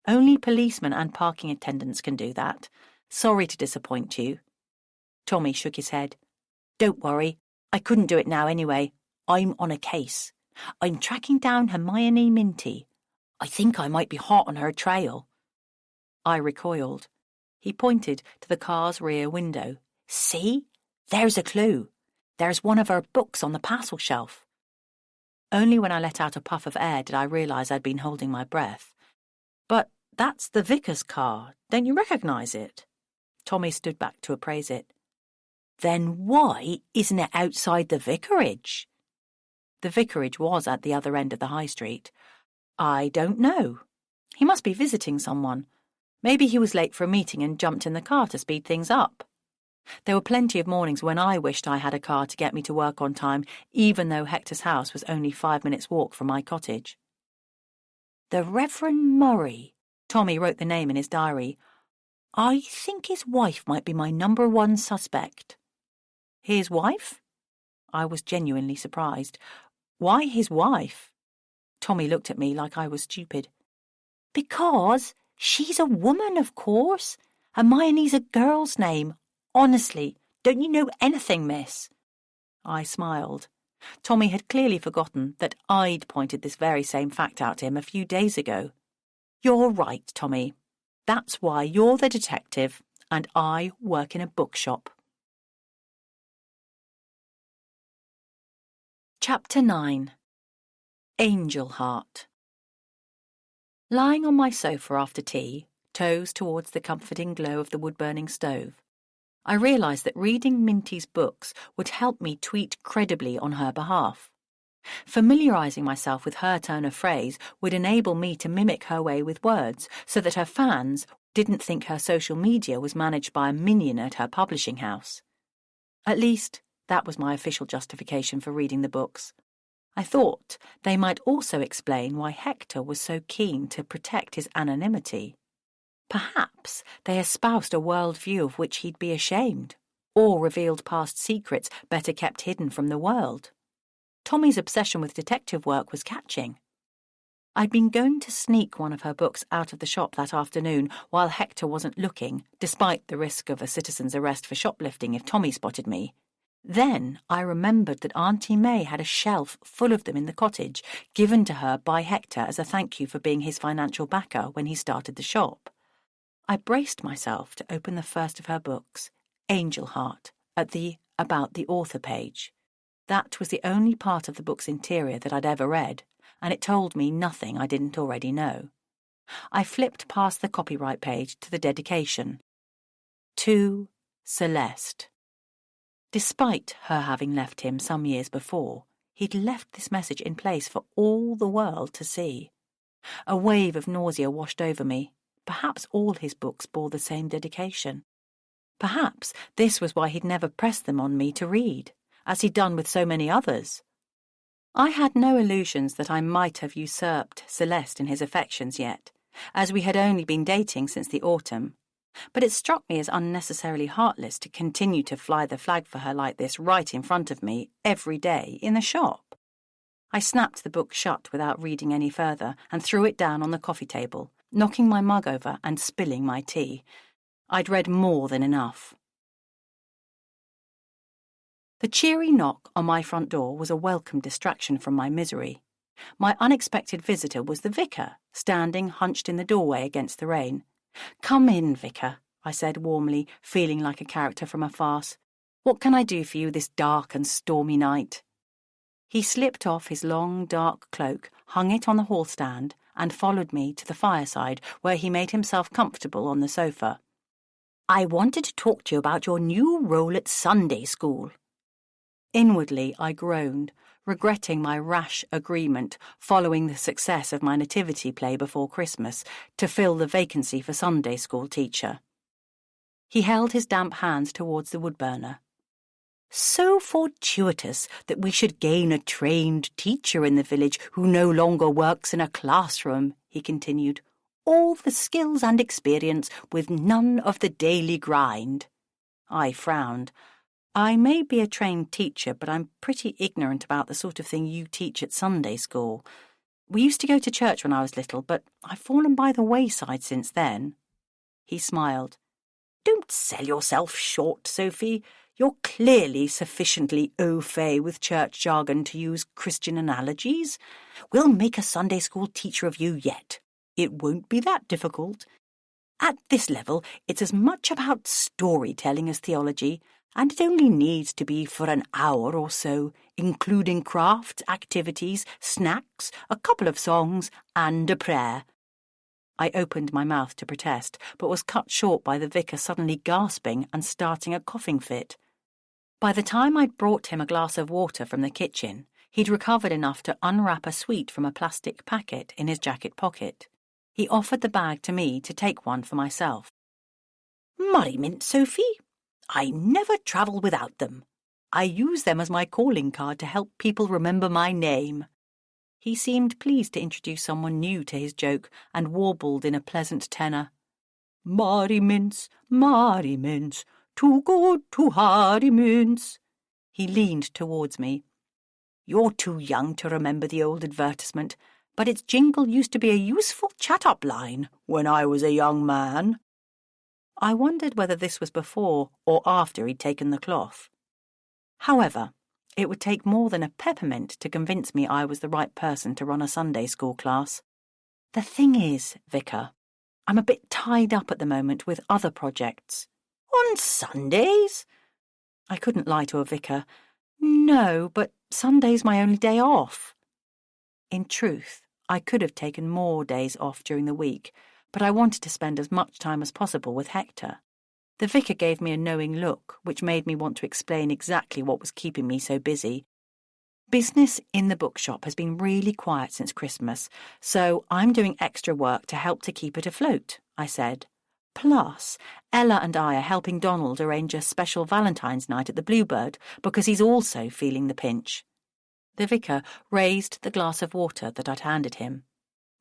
Only policemen and parking attendants can do that. Sorry to disappoint you." Tommy shook his head. "Don't worry, I couldn't do it now anyway. I'm on a case. I'm tracking down Hermione Minty. I think I might be hot on her trail." I recoiled. He pointed to the car's rear window. "See? There's a clue. There's one of her books on the parcel shelf." Only when I let out a puff of air did I realise I'd been holding my breath. "But that's the vicar's car. Don't you recognise it?" Tommy stood back to appraise it. "Then why isn't it outside the vicarage?" The vicarage was at the other end of the high street. "I don't know. He must be visiting someone. Maybe he was late for a meeting and jumped in the car to speed things up." There were plenty of mornings when I wished I had a car to get me to work on time, even though Hector's house was only 5 minutes' walk from my cottage. "The Reverend Murray," Tommy wrote the name in his diary. "I think his wife might be my number one suspect." "His wife?" I was genuinely surprised. "Why his wife?" Tommy looked at me like I was stupid. "Because she's a woman, of course. Hermione's a girl's name. Honestly, don't you know anything, miss?" I smiled. Tommy had clearly forgotten that I'd pointed this very same fact out to him a few days ago. "You're right, Tommy. That's why you're the detective and I work in a bookshop." Chapter 9. Angel Heart. Lying on my sofa after tea, toes towards the comforting glow of the wood-burning stove, I realised that reading Minty's books would help me tweet credibly on her behalf. Familiarising myself with her turn of phrase would enable me to mimic her way with words so that her fans didn't think her social media was managed by a minion at her publishing house. At least, that was my official justification for reading the books. I thought they might also explain why Hector was so keen to protect his anonymity. Perhaps they espoused a worldview of which he'd be ashamed, or revealed past secrets better kept hidden from the world. Tommy's obsession with detective work was catching. I'd been going to sneak one of her books out of the shop that afternoon while Hector wasn't looking, despite the risk of a citizen's arrest for shoplifting if Tommy spotted me. Then I remembered that Auntie May had a shelf full of them in the cottage, given to her by Hector as a thank you for being his financial backer when he started the shop. I braced myself to open the first of her books, Angel Heart, at the About the Author page. That was the only part of the book's interior that I'd ever read, and it told me nothing I didn't already know. I flipped past the copyright page to the dedication. To Celeste. Despite her having left him some years before, he'd left this message in place for all the world to see. A wave of nausea washed over me. Perhaps all his books bore the same dedication. Perhaps this was why he'd never pressed them on me to read, as he'd done with so many others. I had no illusions that I might have usurped Celeste in his affections yet, as we had only been dating since the autumn, but it struck me as unnecessarily heartless to continue to fly the flag for her like this right in front of me every day in the shop. I snapped the book shut without reading any further and threw it down on the coffee table, knocking my mug over and spilling my tea. I'd read more than enough. The cheery knock on my front door was a welcome distraction from my misery. My unexpected visitor was the vicar, standing hunched in the doorway against the rain. "Come in, vicar," I said warmly, feeling like a character from a farce. "What can I do for you this dark and stormy night?" He slipped off his long, dark cloak, hung it on the hall stand, and followed me to the fireside, where he made himself comfortable on the sofa. "I wanted to talk to you about your new role at Sunday school." Inwardly, I groaned, regretting my rash agreement following the success of my nativity play before Christmas to fill the vacancy for Sunday school teacher. He held his damp hands towards the wood burner. So fortuitous that we should gain a trained teacher in the village who no longer works in a classroom, he continued. All the skills and experience with none of the daily grind. I frowned. I may be a trained teacher, but I'm pretty ignorant about the sort of thing you teach at Sunday school. We used to go to church when I was little, but I've fallen by the wayside since then. He smiled. Don't sell yourself short, Sophie. You're clearly sufficiently au fait with church jargon to use Christian analogies. We'll make a Sunday school teacher of you yet. It won't be that difficult. At this level, it's as much about storytelling as theology, and it only needs to be for an hour or so, including crafts, activities, snacks, a couple of songs, and a prayer. I opened my mouth to protest, but was cut short by the vicar suddenly gasping and starting a coughing fit. By the time I'd brought him a glass of water from the kitchen, he'd recovered enough to unwrap a sweet from a plastic packet in his jacket pocket. He offered the bag to me to take one for myself. Murray mint, Sophie? I never travel without them. I use them as my calling card to help people remember my name. He seemed pleased to introduce someone new to his joke and warbled in a pleasant tenor. Murray mints, too good to Harry mints. He leaned towards me. You're too young to remember the old advertisement, but its jingle used to be a useful chat-up line when I was a young man. I wondered whether this was before or after he'd taken the cloth. However, it would take more than a peppermint to convince me I was the right person to run a Sunday school class. The thing is, Vicar, I'm a bit tied up at the moment with other projects. On Sundays? I couldn't lie to a vicar. No, but Sunday's my only day off. In truth, I could have taken more days off during the week, but I wanted to spend as much time as possible with Hector. The vicar gave me a knowing look, which made me want to explain exactly what was keeping me so busy. Business in the bookshop has been really quiet since Christmas, so I'm doing extra work to help to keep it afloat, I said. Plus, Ella and I are helping Donald arrange a special Valentine's night at the Bluebird because he's also feeling the pinch. The vicar raised the glass of water that I'd handed him.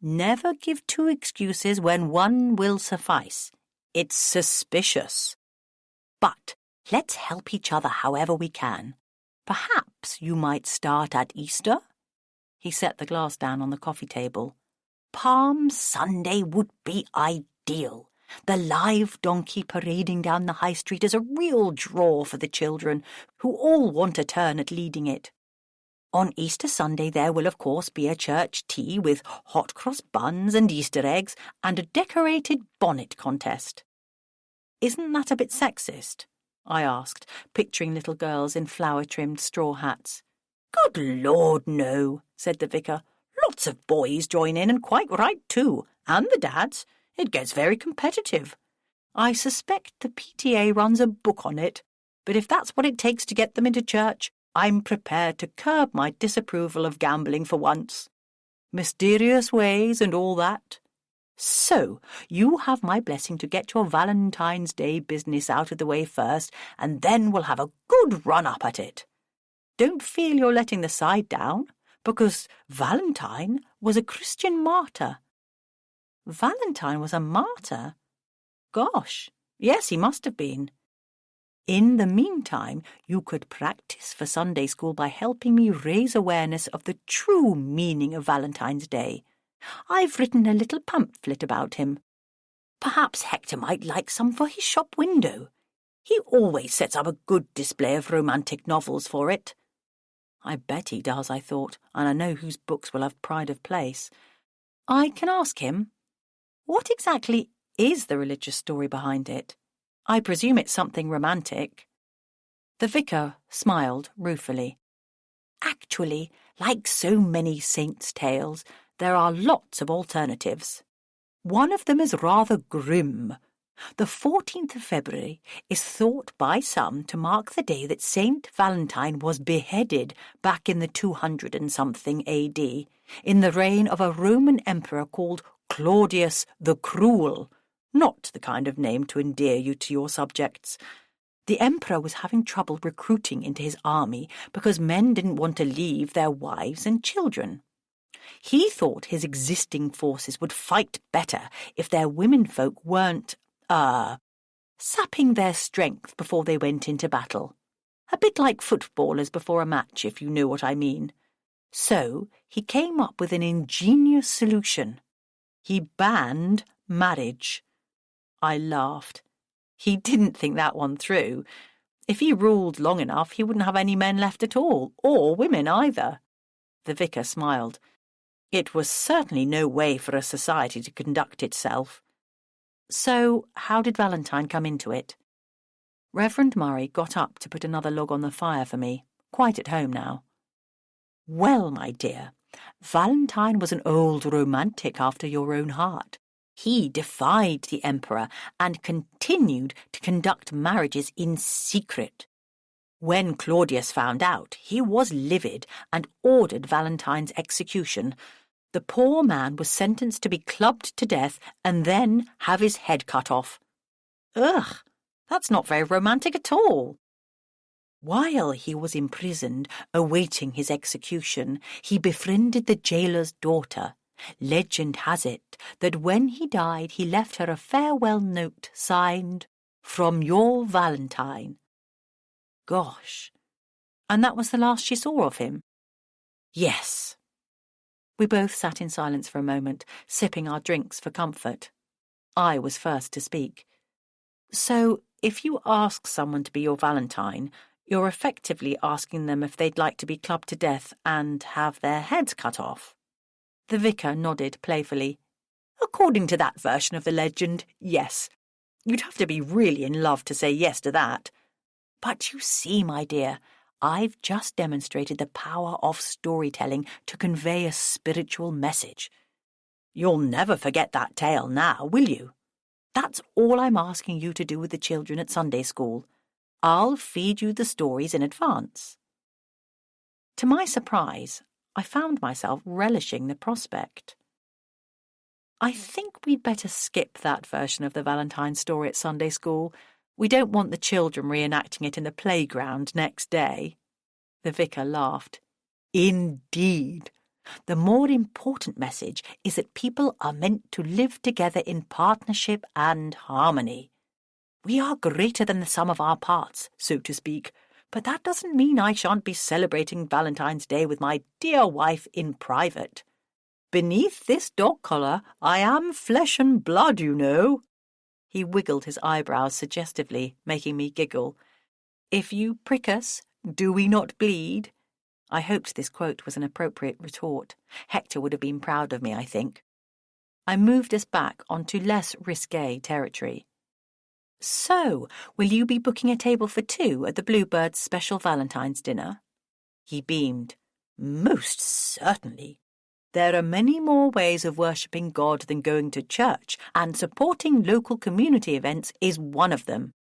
Never give two excuses when one will suffice. It's suspicious. But let's help each other however we can. Perhaps you might start at Easter? He set the glass down on the coffee table. Palm Sunday would be ideal. The live donkey parading down the high street is a real draw for the children, who all want a turn at leading it. On Easter Sunday there will of course be a church tea with hot cross buns and Easter eggs and a decorated bonnet contest. Isn't that a bit sexist? I asked, picturing little girls in flower-trimmed straw hats. Good Lord, no, said the vicar. Lots of boys join in, and quite right too, and the dads. It gets very competitive. I suspect the PTA runs a book on it, but if that's what it takes to get them into church, I'm prepared to curb my disapproval of gambling for once. Mysterious ways and all that. So, you have my blessing to get your Valentine's Day business out of the way first, and then we'll have a good run-up at it. Don't feel you're letting the side down, because Valentine was a Christian martyr. Valentine was a martyr? Gosh, yes, he must have been. In the meantime, you could practice for Sunday school by helping me raise awareness of the true meaning of Valentine's Day. I've written a little pamphlet about him. Perhaps Hector might like some for his shop window. He always sets up a good display of romantic novels for it. I bet he does, I thought, and I know whose books will have pride of place. I can ask him. What exactly is the religious story behind it? I presume it's something romantic. The vicar smiled ruefully. Actually, like so many saints' tales, there are lots of alternatives. One of them is rather grim. The 14th of February is thought by some to mark the day that Saint Valentine was beheaded back in the 200-and-something AD, in the reign of a Roman emperor called Claudius the Cruel. Not the kind of name to endear you to your subjects. The Emperor was having trouble recruiting into his army because men didn't want to leave their wives and children. He thought his existing forces would fight better if their womenfolk weren't, sapping their strength before they went into battle. A bit like footballers before a match, if you know what I mean. So he came up with an ingenious solution. He banned marriage. I laughed. He didn't think that one through. If he ruled long enough, he wouldn't have any men left at all, or women either. The vicar smiled. It was certainly no way for a society to conduct itself. So, how did Valentine come into it? Reverend Murray got up to put another log on the fire for me, quite at home now. Well, my dear, Valentine was an old romantic after your own heart. He defied the Emperor and continued to conduct marriages in secret. When Claudius found out, he was livid and ordered Valentine's execution. The poor man was sentenced to be clubbed to death and then have his head cut off. Ugh, that's not very romantic at all. While he was imprisoned, awaiting his execution, he befriended the jailer's daughter. Legend has it that when he died, he left her a farewell note signed, "From your Valentine." Gosh. And that was the last she saw of him? Yes. We both sat in silence for a moment, sipping our drinks for comfort. I was first to speak. So, if you ask someone to be your Valentine, you're effectively asking them if they'd like to be clubbed to death and have their heads cut off. The vicar nodded playfully. According to that version of the legend, yes. You'd have to be really in love to say yes to that. But you see, my dear, I've just demonstrated the power of storytelling to convey a spiritual message. You'll never forget that tale now, will you? That's all I'm asking you to do with the children at Sunday school. I'll feed you the stories in advance. To my surprise, I found myself relishing the prospect. I think we'd better skip that version of the Valentine story at Sunday school. We don't want the children reenacting it in the playground next day. The vicar laughed. Indeed. The more important message is that people are meant to live together in partnership and harmony. We are greater than the sum of our parts, so to speak, but that doesn't mean I shan't be celebrating Valentine's Day with my dear wife in private. Beneath this dog collar, I am flesh and blood, you know. He wiggled his eyebrows suggestively, making me giggle. If you prick us, do we not bleed? I hoped this quote was an appropriate retort. Hector would have been proud of me, I think. I moved us back onto less risque territory. So, will you be booking a table for 2 at the Bluebird's special Valentine's dinner? He beamed. Most certainly. There are many more ways of worshipping God than going to church, and supporting local community events is one of them.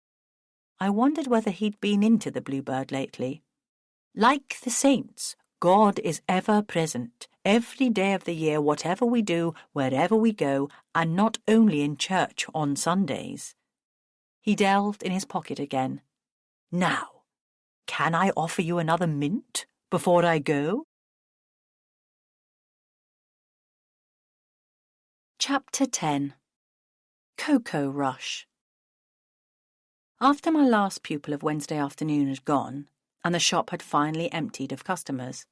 I wondered whether he'd been into the Bluebird lately. Like the saints, God is ever present, every day of the year, whatever we do, wherever we go, and not only in church on Sundays. He delved in his pocket again. Now, can I offer you another mint before I go? Chapter 10. Cocoa Rush. After my last pupil of Wednesday afternoon had gone, and the shop had finally emptied of customers,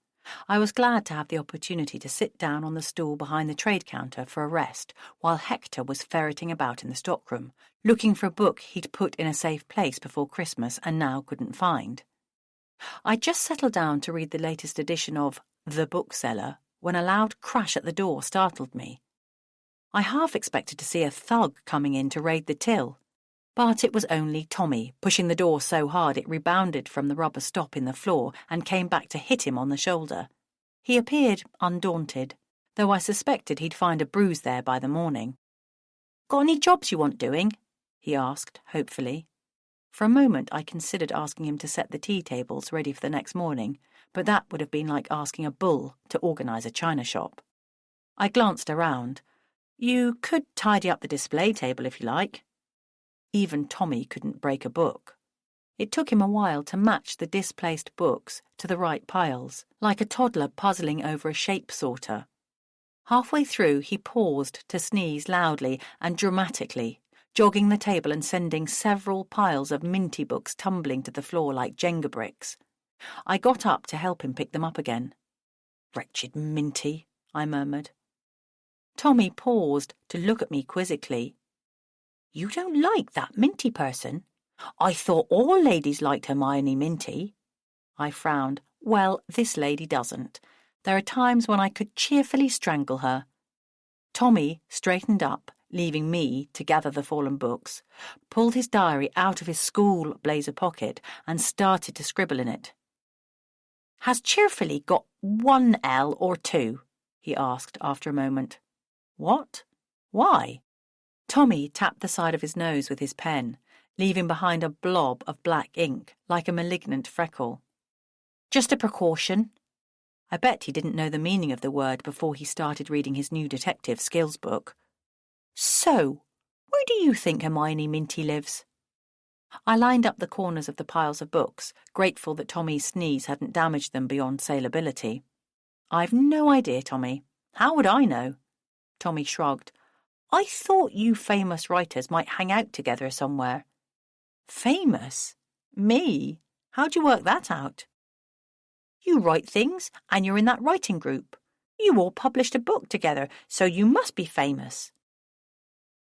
I was glad to have the opportunity to sit down on the stool behind the trade counter for a rest while Hector was ferreting about in the stockroom, looking for a book he'd put in a safe place before Christmas and now couldn't find. I'd just settled down to read the latest edition of The Bookseller when a loud crash at the door startled me. I half expected to see a thug coming in to raid the till, but it was only Tommy pushing the door so hard it rebounded from the rubber stop in the floor and came back to hit him on the shoulder. He appeared undaunted, though I suspected he'd find a bruise there by the morning. Got any jobs you want doing? He asked, hopefully. For a moment I considered asking him to set the tea tables ready for the next morning, but that would have been like asking a bull to organise a china shop. I glanced around. You could tidy up the display table if you like. Even Tommy couldn't break a book. It took him a while to match the displaced books to the right piles, like a toddler puzzling over a shape sorter. Halfway through, he paused to sneeze loudly and dramatically, jogging the table and sending several piles of Minty books tumbling to the floor like Jenga bricks. I got up to help him pick them up again. "Wretched Minty," I murmured. Tommy paused to look at me quizzically. "You don't like that Minty person? I thought all ladies liked Hermione Minty." I frowned. "Well, this lady doesn't. There are times when I could cheerfully strangle her." Tommy straightened up, leaving me to gather the fallen books, pulled his diary out of his school blazer pocket and started to scribble in it. "Has cheerfully got one L or two?" he asked after a moment. "What? Why?" Tommy tapped the side of his nose with his pen, leaving behind a blob of black ink, like a malignant freckle. "Just a precaution." I bet he didn't know the meaning of the word before he started reading his new detective skills book. "So, where do you think Hermione Minty lives?" I lined up the corners of the piles of books, grateful that Tommy's sneeze hadn't damaged them beyond salability. "I've no idea, Tommy. How would I know?" Tommy shrugged. "I thought you famous writers might hang out together somewhere." "Famous? Me? How'd you work that out?" "You write things, and you're in that writing group. You all published a book together, so you must be famous."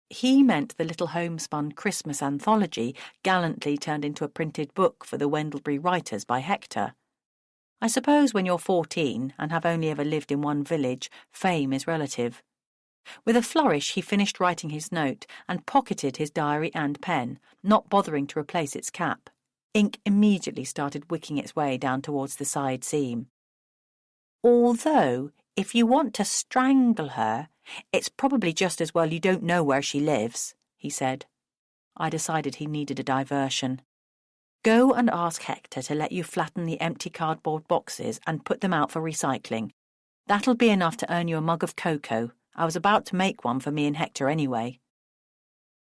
He meant the little homespun Christmas anthology gallantly turned into a printed book for the Wendlebury writers by Hector. I suppose when you're 14 and have only ever lived in one village, fame is relative. With a flourish, he finished writing his note and pocketed his diary and pen, not bothering to replace its cap. Ink immediately started wicking its way down towards the side seam. "Although, if you want to strangle her, it's probably just as well you don't know where she lives," he said. I decided he needed a diversion. "Go and ask Hector to let you flatten the empty cardboard boxes and put them out for recycling. That'll be enough to earn you a mug of cocoa. I was about to make one for me and Hector anyway."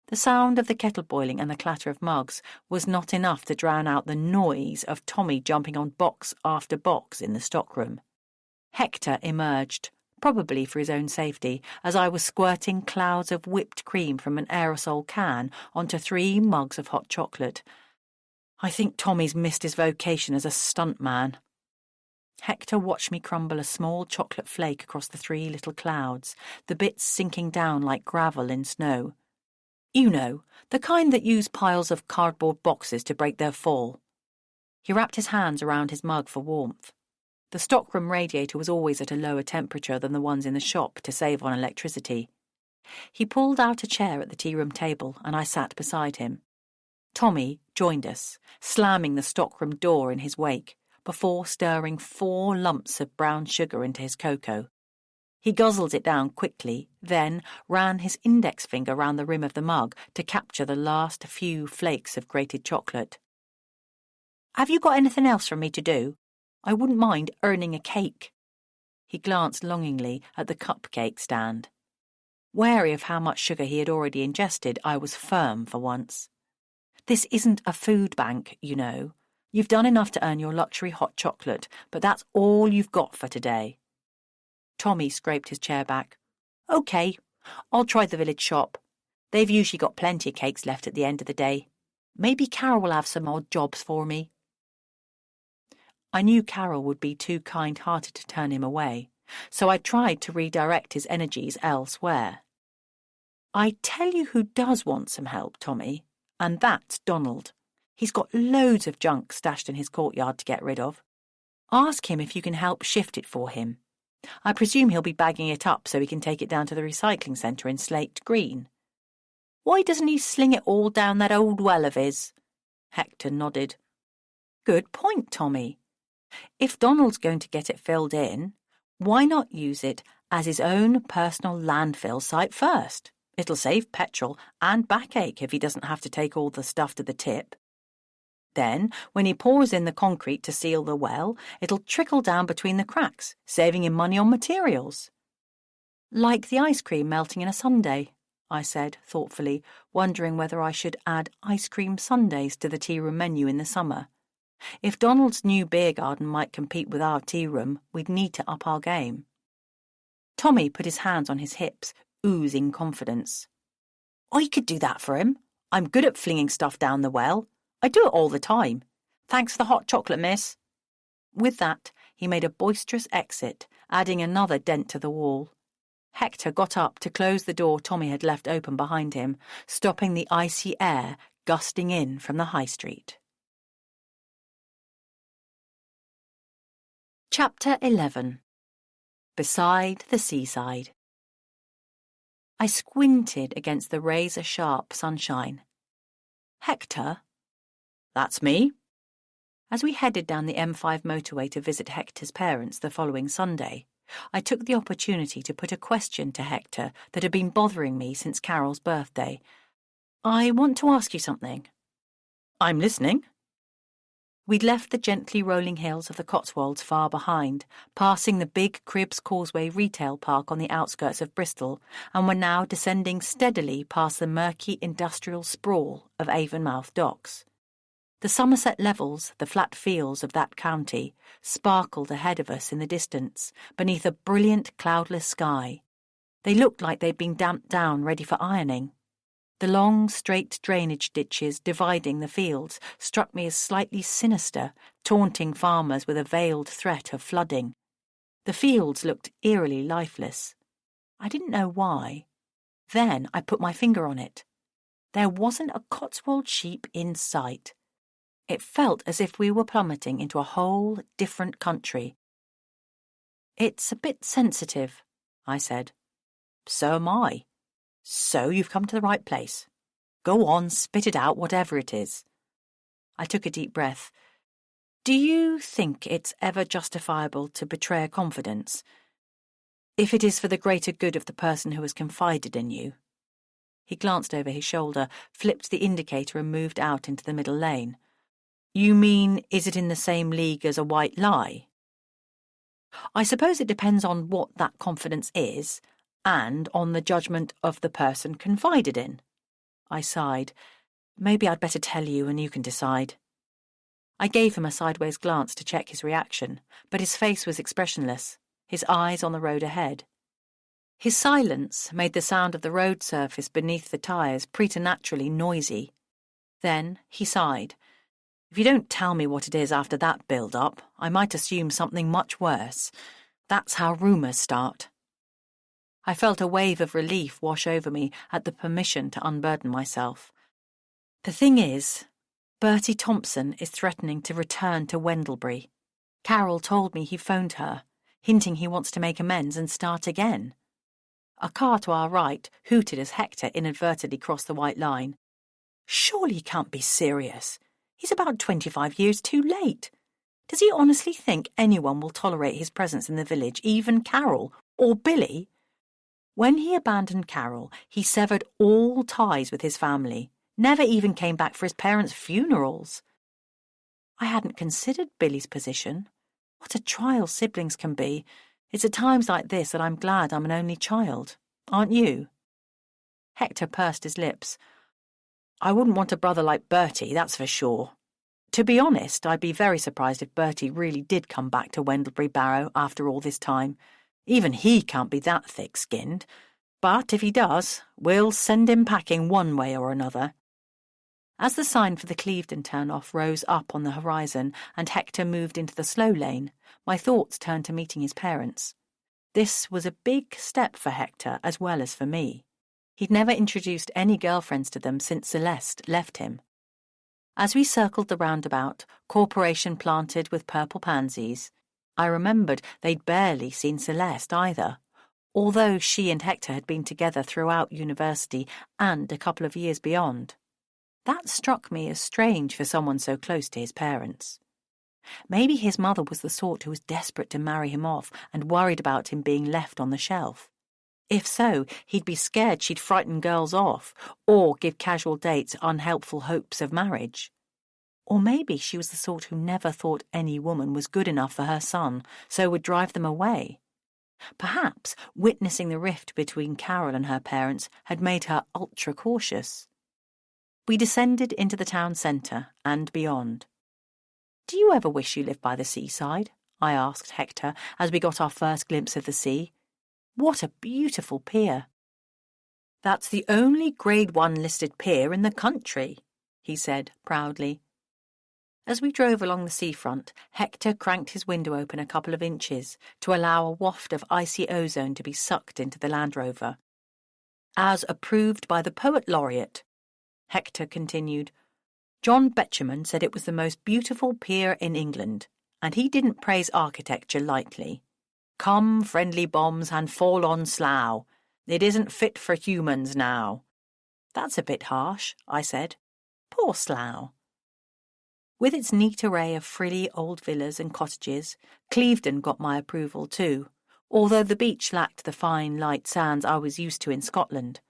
The sound of the kettle boiling and the clatter of mugs was not enough to drown out the noise of Tommy jumping on box after box in the stockroom. Hector emerged, probably for his own safety, as I was squirting clouds of whipped cream from an aerosol can onto 3 mugs of hot chocolate. I think Tommy's missed his vocation as a stuntman. Hector watched me crumble a small chocolate flake across the 3 little clouds, the bits sinking down like gravel in snow. You know, the kind that use piles of cardboard boxes to break their fall. He wrapped his hands around his mug for warmth. The stockroom radiator was always at a lower temperature than the ones in the shop to save on electricity. He pulled out a chair at the tea-room table, and I sat beside him. Tommy joined us, slamming the stockroom door in his wake, before stirring 4 lumps of brown sugar into his cocoa. He guzzled it down quickly, then ran his index finger round the rim of the mug to capture the last few flakes of grated chocolate. "Have you got anything else for me to do? I wouldn't mind earning a cake." He glanced longingly at the cupcake stand. Wary of how much sugar he had already ingested, I was firm for once. "This isn't a food bank, you know. You've done enough to earn your luxury hot chocolate, but that's all you've got for today." Tommy scraped his chair back. "OK, I'll try the village shop. They've usually got plenty of cakes left at the end of the day. Maybe Carol will have some odd jobs for me." I knew Carol would be too kind-hearted to turn him away, so I tried to redirect his energies elsewhere. "I tell you who does want some help, Tommy, and that's Donald. He's got loads of junk stashed in his courtyard to get rid of. Ask him if you can help shift it for him. I presume he'll be bagging it up so he can take it down to the recycling centre in Slate Green." "Why doesn't he sling it all down that old well of his?" Hector nodded. "Good point, Tommy. If Donald's going to get it filled in, why not use it as his own personal landfill site first? It'll save petrol and backache if he doesn't have to take all the stuff to the tip. Then, when he pours in the concrete to seal the well, it'll trickle down between the cracks, saving him money on materials." Like the ice cream melting in a sundae, I said thoughtfully, wondering whether I should add ice cream sundaes to the tea room menu in the summer. If Donald's new beer garden might compete with our tea room, we'd need to up our game. Tommy put his hands on his hips, oozing confidence. I could do that for him. I'm good at flinging stuff down the well. I do it all the time. Thanks for the hot chocolate, miss. With that, he made a boisterous exit, adding another dent to the wall. Hector got up to close the door Tommy had left open behind him, stopping the icy air gusting in from the high street. Chapter 11. Beside the Seaside. I squinted against the razor-sharp sunshine. Hector? That's me. As we headed down the M5 motorway to visit Hector's parents the following Sunday, I took the opportunity to put a question to Hector that had been bothering me since Carol's birthday. I want to ask you something. I'm listening. We'd left the gently rolling hills of the Cotswolds far behind, passing the big Cribbs Causeway retail park on the outskirts of Bristol, and were now descending steadily past the murky industrial sprawl of Avonmouth docks. The Somerset levels, the flat fields of that county, sparkled ahead of us in the distance, beneath a brilliant cloudless sky. They looked like they'd been damped down, ready for ironing. The long, straight drainage ditches dividing the fields struck me as slightly sinister, taunting farmers with a veiled threat of flooding. The fields looked eerily lifeless. I didn't know why. Then I put my finger on it. There wasn't a Cotswold sheep in sight. It felt as if we were plummeting into a whole different country. It's a bit sensitive, I said. So am I. So you've come to the right place. Go on, spit it out, whatever it is. I took a deep breath. Do you think it's ever justifiable to betray a confidence, if it is for the greater good of the person who has confided in you? He glanced over his shoulder, flipped the indicator and moved out into the middle lane. You mean, is it in the same league as a white lie? I suppose it depends on what that confidence is, and on the judgment of the person confided in. I sighed. Maybe I'd better tell you and you can decide. I gave him a sideways glance to check his reaction, but his face was expressionless, his eyes on the road ahead. His silence made the sound of the road surface beneath the tyres preternaturally noisy. Then he sighed. If you don't tell me what it is after that build-up, I might assume something much worse. That's how rumours start. I felt a wave of relief wash over me at the permission to unburden myself. The thing is, Bertie Thompson is threatening to return to Wendlebury. Carol told me he phoned her, hinting he wants to make amends and start again. A car to our right hooted as Hector inadvertently crossed the white line. Surely he can't be serious. He's about 25 years too late. Does he honestly think anyone will tolerate his presence in the village, even Carol or Billy? When he abandoned Carol, he severed all ties with his family, never even came back for his parents' funerals. I hadn't considered Billy's position. What a trial siblings can be. It's at times like this that I'm glad I'm an only child. Aren't you? Hector pursed his lips. I wouldn't want a brother like Bertie, that's for sure. To be honest, I'd be very surprised if Bertie really did come back to Wendlebury Barrow after all this time. Even he can't be that thick-skinned. But if he does, we'll send him packing one way or another. As the sign for the Clevedon turn-off rose up on the horizon and Hector moved into the slow lane, my thoughts turned to meeting his parents. This was a big step for Hector as well as for me. He'd never introduced any girlfriends to them since Celeste left him. As we circled the roundabout, corporation planted with purple pansies, I remembered they'd barely seen Celeste either, although she and Hector had been together throughout university and a couple of years beyond. That struck me as strange for someone so close to his parents. Maybe his mother was the sort who was desperate to marry him off and worried about him being left on the shelf. If so, he'd be scared she'd frighten girls off or give casual dates unhelpful hopes of marriage. Or maybe she was the sort who never thought any woman was good enough for her son, so would drive them away. Perhaps witnessing the rift between Carol and her parents had made her ultra-cautious. We descended into the town centre and beyond. "Do you ever wish you lived by the seaside?" I asked Hector as we got our first glimpse of the sea. "What a beautiful pier!" "That's the only Grade 1 listed pier in the country," he said proudly. As we drove along the seafront, Hector cranked his window open a couple of inches to allow a waft of icy ozone to be sucked into the Land Rover. "As approved by the Poet Laureate," Hector continued. "John Betjeman said it was the most beautiful pier in England, and he didn't praise architecture lightly. 'Come, friendly bombs, and fall on Slough. It isn't fit for humans now.'" "That's a bit harsh," I said. "Poor Slough." With its neat array of frilly old villas and cottages, Clevedon got my approval too, although the beach lacked the fine, light sands I was used to in Scotland.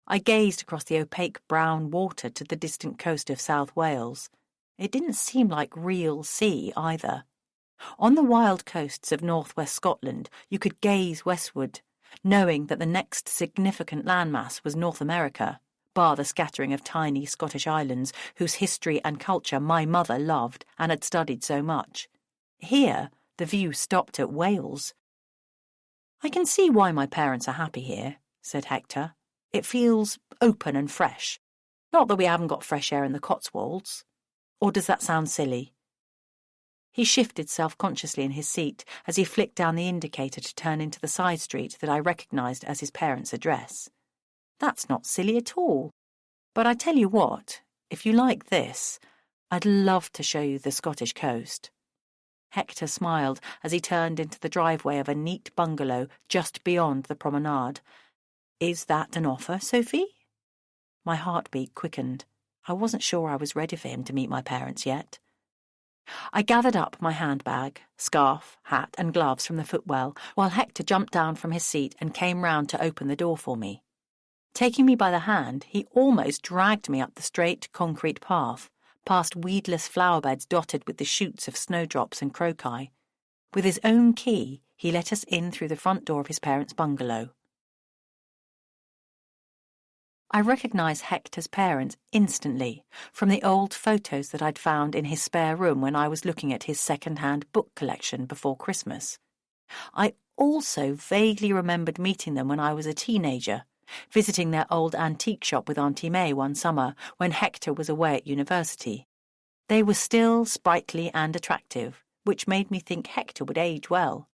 I gazed across the opaque brown water to the distant coast of South Wales. It didn't seem like real sea either. On the wild coasts of northwest Scotland, you could gaze westward, knowing that the next significant landmass was North America, bar the scattering of tiny Scottish islands whose history and culture my mother loved and had studied so much. Here, the view stopped at Wales. "I can see why my parents are happy here," said Hector. "It feels open and fresh. Not that we haven't got fresh air in the Cotswolds. Or does that sound silly?" He shifted self-consciously in his seat as he flicked down the indicator to turn into the side street that I recognised as his parents' address. "That's not silly at all. But I tell you what, if you like this, I'd love to show you the Scottish coast." Hector smiled as he turned into the driveway of a neat bungalow just beyond the promenade. "Is that an offer, Sophie?" My heartbeat quickened. I wasn't sure I was ready for him to meet my parents yet. I gathered up my handbag, scarf, hat and gloves from the footwell while Hector jumped down from his seat and came round to open the door for me. Taking me by the hand, he almost dragged me up the straight concrete path, past weedless flower beds dotted with the shoots of snowdrops and crocus. With his own key, he let us in through the front door of his parents' bungalow. I recognised Hector's parents instantly from the old photos that I'd found in his spare room when I was looking at his second-hand book collection before Christmas. I also vaguely remembered meeting them when I was a teenager, visiting their old antique shop with Auntie May one summer when Hector was away at university. They were still sprightly and attractive, which made me think Hector would age well.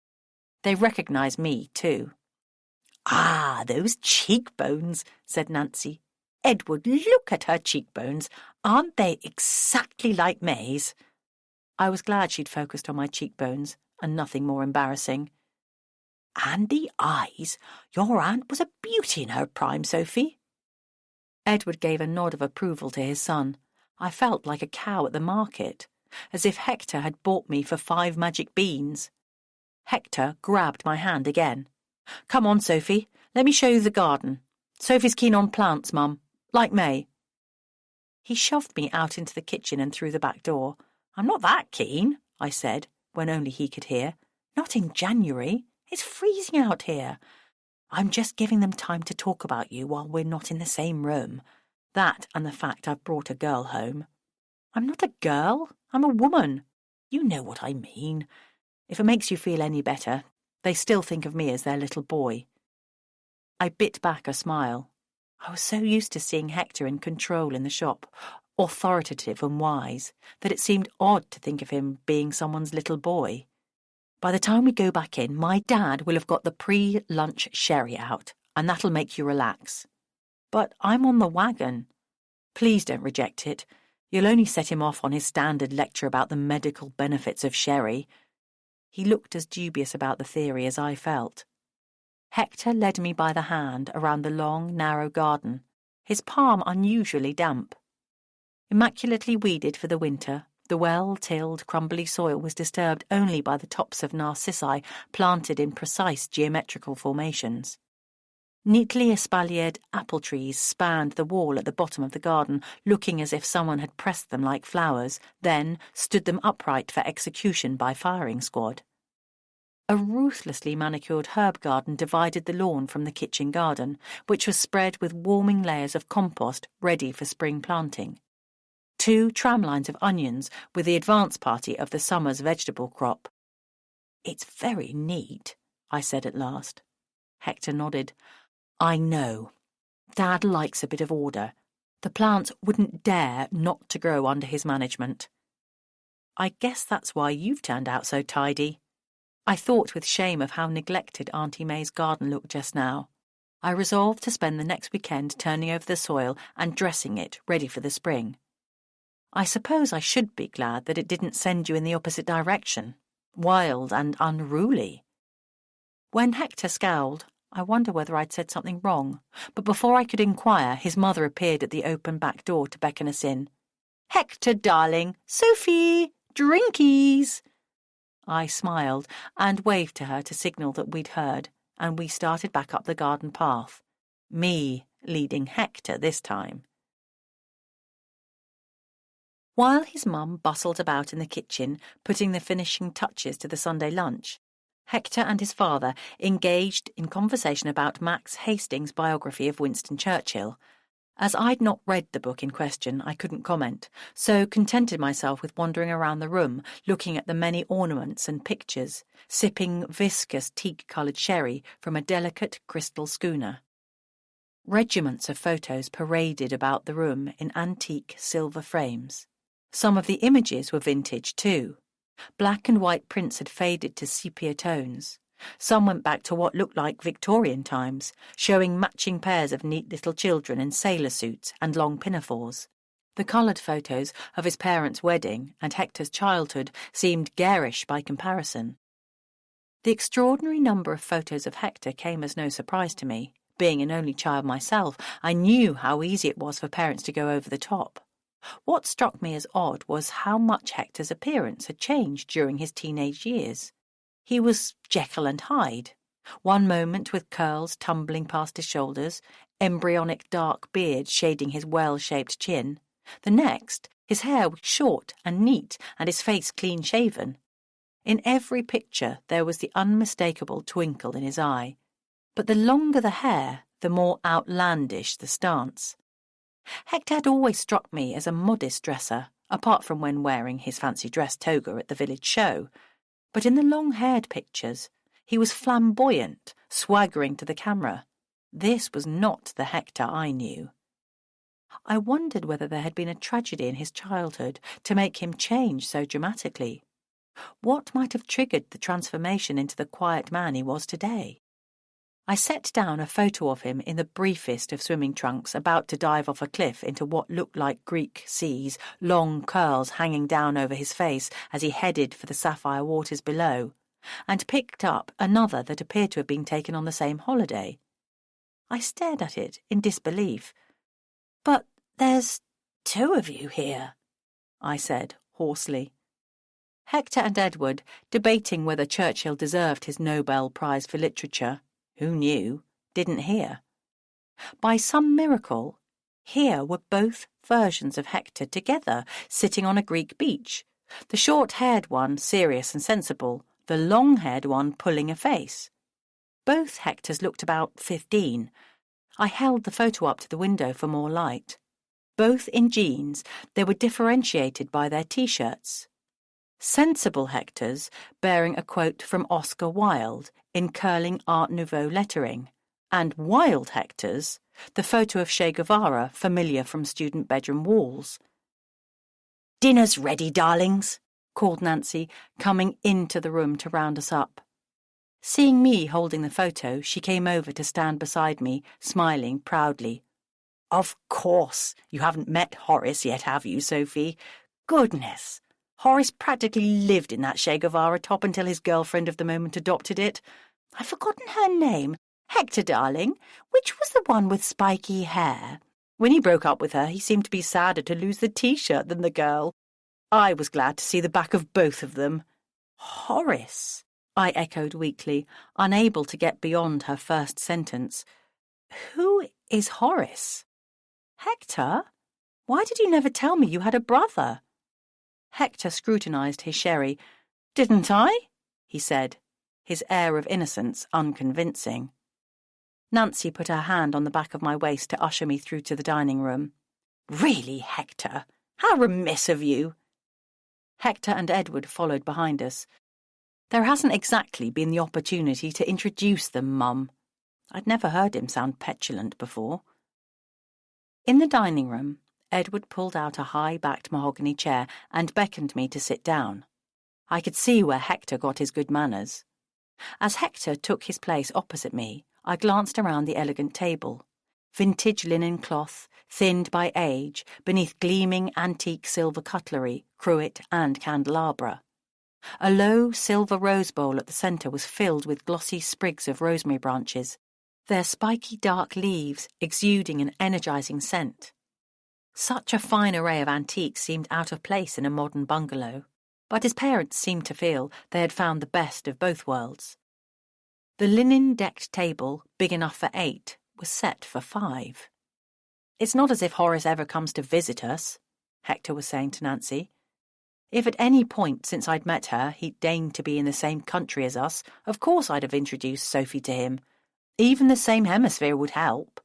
They recognised me, too. "Ah, those cheekbones," said Nancy. "Edward, look at her cheekbones. Aren't they exactly like May's?" I was glad she'd focused on my cheekbones, and nothing more embarrassing. "And the eyes. Your aunt was a beauty in her prime, Sophie." Edward gave a nod of approval to his son. I felt like a cow at the market, as if Hector had bought me for 5 magic beans. Hector grabbed my hand again. "Come on, Sophie. Let me show you the garden. Sophie's keen on plants, Mum. Like May." He shoved me out into the kitchen and through the back door. "I'm not that keen," I said, when only he could hear. "Not in January. It's freezing out here. I'm just giving them time to talk about you while we're not in the same room. That and the fact I've brought a girl home." "I'm not a girl. I'm a woman. You know what I mean. If it makes you feel any better, they still think of me as their little boy." I bit back a smile. I was so used to seeing Hector in control in the shop, authoritative and wise, that it seemed odd to think of him being someone's little boy. "By the time we go back in, my dad will have got the pre-lunch sherry out, and that'll make you relax." "But I'm on the wagon." "Please don't reject it. You'll only set him off on his standard lecture about the medical benefits of sherry." He looked as dubious about the theory as I felt. Hector led me by the hand around the long, narrow garden, his palm unusually damp. Immaculately weeded for the winter, the well-tilled, crumbly soil was disturbed only by the tops of narcissi planted in precise geometrical formations. Neatly espaliered apple trees spanned the wall at the bottom of the garden, looking as if someone had pressed them like flowers, then stood them upright for execution by firing squad. A ruthlessly manicured herb garden divided the lawn from the kitchen garden, which was spread with warming layers of compost ready for spring planting. 2 tramlines of onions with the advance party of the summer's vegetable crop. "It's very neat," I said at last. Hector nodded. "I know. Dad likes a bit of order. The plants wouldn't dare not to grow under his management." "I guess that's why you've turned out so tidy." I thought with shame of how neglected Auntie May's garden looked just now. I resolved to spend the next weekend turning over the soil and dressing it ready for the spring. "I suppose I should be glad that it didn't send you in the opposite direction, wild and unruly." When Hector scowled, I wonder whether I'd said something wrong, but before I could inquire, his mother appeared at the open back door to beckon us in. "Hector, darling! Sophie! Drinkies!" I smiled and waved to her to signal that we'd heard, and we started back up the garden path, me leading Hector this time. While his mum bustled about in the kitchen, putting the finishing touches to the Sunday lunch, Hector and his father engaged in conversation about Max Hastings' biography of Winston Churchill. As I'd not read the book in question, I couldn't comment, so contented myself with wandering around the room, looking at the many ornaments and pictures, sipping viscous teak-coloured sherry from a delicate crystal schooner. Regiments of photos paraded about the room in antique silver frames. Some of the images were vintage too. Black and white prints had faded to sepia tones. Some went back to what looked like Victorian times, showing matching pairs of neat little children in sailor suits and long pinafores. The coloured photos of his parents' wedding and Hector's childhood seemed garish by comparison. The extraordinary number of photos of Hector came as no surprise to me. Being an only child myself, I knew how easy it was for parents to go over the top. What struck me as odd was how much Hector's appearance had changed during his teenage years. He was Jekyll and Hyde. One moment with curls tumbling past his shoulders, embryonic dark beard shading his well-shaped chin. The next, his hair was short and neat and his face clean-shaven. In every picture there was the unmistakable twinkle in his eye. But the longer the hair, the more outlandish the stance. Hector had always struck me as a modest dresser, apart from when wearing his fancy dress toga at the village show. But in the long-haired pictures, he was flamboyant, swaggering to the camera. This was not the Hector I knew. I wondered whether there had been a tragedy in his childhood to make him change so dramatically. What might have triggered the transformation into the quiet man he was today? I set down a photo of him in the briefest of swimming trunks, about to dive off a cliff into what looked like Greek seas, long curls hanging down over his face as he headed for the sapphire waters below, and picked up another that appeared to have been taken on the same holiday. I stared at it in disbelief. "But there's 2 of you here," I said hoarsely. Hector and Edward, debating whether Churchill deserved his Nobel Prize for Literature, who knew, didn't hear. By some miracle, here were both versions of Hector together, sitting on a Greek beach, the short-haired one serious and sensible, the long-haired one pulling a face. Both Hectors looked about 15. I held the photo up to the window for more light. Both in jeans, they were differentiated by their T-shirts. Sensible Hectors, bearing a quote from Oscar Wilde in curling Art Nouveau lettering, and Wild Hectors, the photo of Che Guevara familiar from student bedroom walls. "Dinner's ready, darlings," called Nancy, coming into the room to round us up. Seeing me holding the photo, she came over to stand beside me, smiling proudly. "Of course, you haven't met Horace yet, have you, Sophie? Goodness! Horace practically lived in that Che Guevara top until his girlfriend of the moment adopted it. I've forgotten her name. Hector, darling, which was the one with spiky hair? When he broke up with her, he seemed to be sadder to lose the T-shirt than the girl. I was glad to see the back of both of them." "Horace," I echoed weakly, unable to get beyond her first sentence. "Who is Horace?" "Hector? Why did you never tell me you had a brother?" Hector scrutinised his sherry. "Didn't I?" he said. his air of innocence unconvincing. Nancy put her hand on the back of my waist to usher me through to the dining room. "Really, Hector, how remiss of you!" Hector and Edward followed behind us. There hasn't exactly been the opportunity to introduce them, Mum. I'd never heard him sound petulant before. In the dining room, Edward pulled out a high-backed mahogany chair and beckoned me to sit down. I could see where Hector got his good manners. As Hector took his place opposite me, I glanced around the elegant table. Vintage linen cloth, thinned by age, beneath gleaming antique silver cutlery, cruet and candelabra. A low silver rose bowl at the centre was filled with glossy sprigs of rosemary branches, their spiky dark leaves exuding an energising scent. Such a fine array of antiques seemed out of place in a modern bungalow, but his parents seemed to feel they had found the best of both worlds. The linen-decked table, big enough for 8, was set for 5. "It's not as if Horace ever comes to visit us," Hector was saying to Nancy. "If at any point since I'd met her he'd deigned to be in the same country as us, of course I'd have introduced Sophie to him. Even the same hemisphere would help."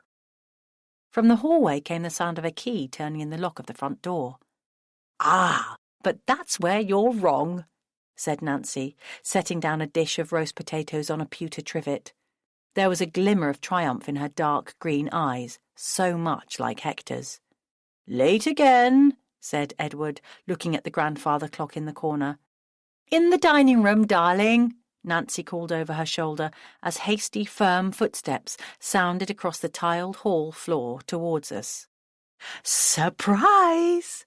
From the hallway came the sound of a key turning in the lock of the front door. "Ah, but that's where you're wrong," said Nancy, setting down a dish of roast potatoes on a pewter trivet. There was a glimmer of triumph in her dark green eyes, so much like Hector's. "Late again," said Edward, looking at the grandfather clock in the corner. "In the dining room, darling," Nancy called over her shoulder as hasty, firm footsteps sounded across the tiled hall floor towards us. "Surprise!"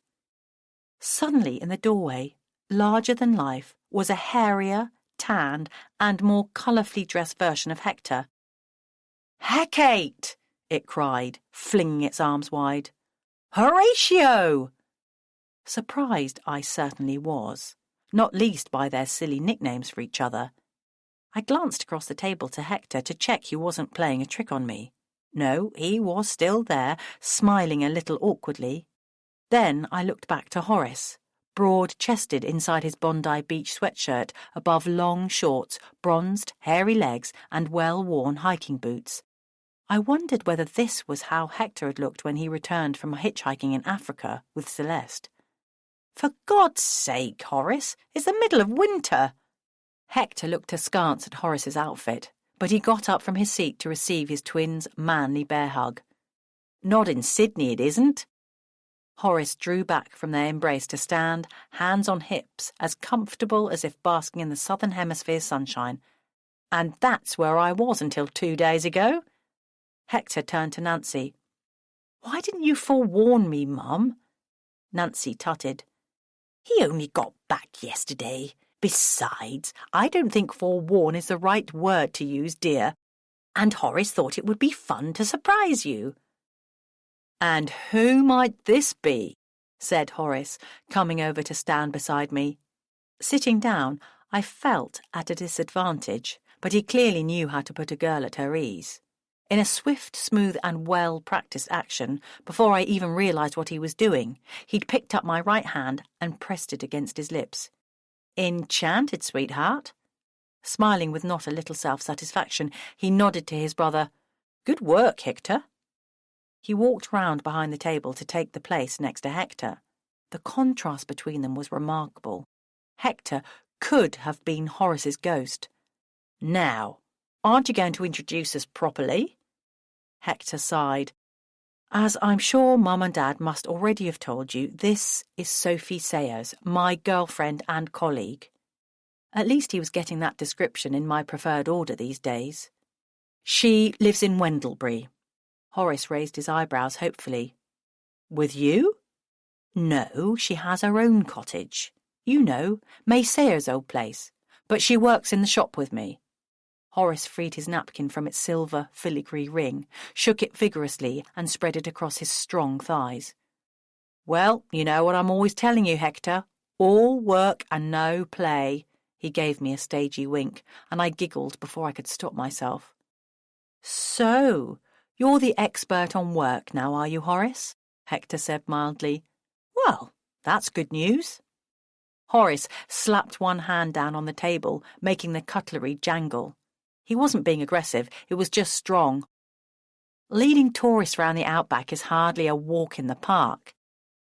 Suddenly in the doorway, larger than life, was a hairier, tanned, and more colourfully dressed version of Hector. "Hecate!" it cried, flinging its arms wide. "Horatio!" Surprised I certainly was, not least by their silly nicknames for each other. I glanced across the table to Hector to check he wasn't playing a trick on me. No, he was still there, smiling a little awkwardly. Then I looked back to Horace, broad-chested inside his Bondi Beach sweatshirt, above long shorts, bronzed, hairy legs, and well-worn hiking boots. I wondered whether this was how Hector had looked when he returned from hitchhiking in Africa with Celeste. "For God's sake, Horace, it's the middle of winter!" Hector looked askance at Horace's outfit, but he got up from his seat to receive his twins' manly bear hug. "Not in Sydney, it isn't." Horace drew back from their embrace to stand, hands on hips, as comfortable as if basking in the southern hemisphere's sunshine. "And that's where I was until 2 days ago." Hector turned to Nancy. "Why didn't you forewarn me, Mum?" Nancy tutted. "He only got back yesterday. Besides, I don't think forewarn is the right word to use, dear. And Horace thought it would be fun to surprise you." "And who might this be?" said Horace, coming over to stand beside me. Sitting down, I felt at a disadvantage, but he clearly knew how to put a girl at her ease. In a swift, smooth, and well-practiced action, before I even realised what he was doing, he'd picked up my right hand and pressed it against his lips. "Enchanted, sweetheart." Smiling with not a little self-satisfaction, he nodded to his brother. "Good work, Hector." He walked round behind the table to take the place next to Hector. The contrast between them was remarkable. Hector could have been Horace's ghost. "Now, aren't you going to introduce us properly?" Hector sighed. "As I'm sure Mum and Dad must already have told you, this is Sophie Sayers, my girlfriend and colleague." At least he was getting that description in my preferred order these days. "She lives in Wendlebury." Horace raised his eyebrows hopefully. "With you?" "No, she has her own cottage. You know, May Sayers' old place. But she works in the shop with me." Horace freed his napkin from its silver filigree ring, shook it vigorously, and spread it across his strong thighs. "Well, you know what I'm always telling you, Hector. All work and no play." He gave me a stagey wink, and I giggled before I could stop myself. "So, you're the expert on work now, are you, Horace?" Hector said mildly. "Well, that's good news." Horace slapped one hand down on the table, making the cutlery jangle. He wasn't being aggressive, it was just strong. Leading tourists round the outback is hardly a walk in the park.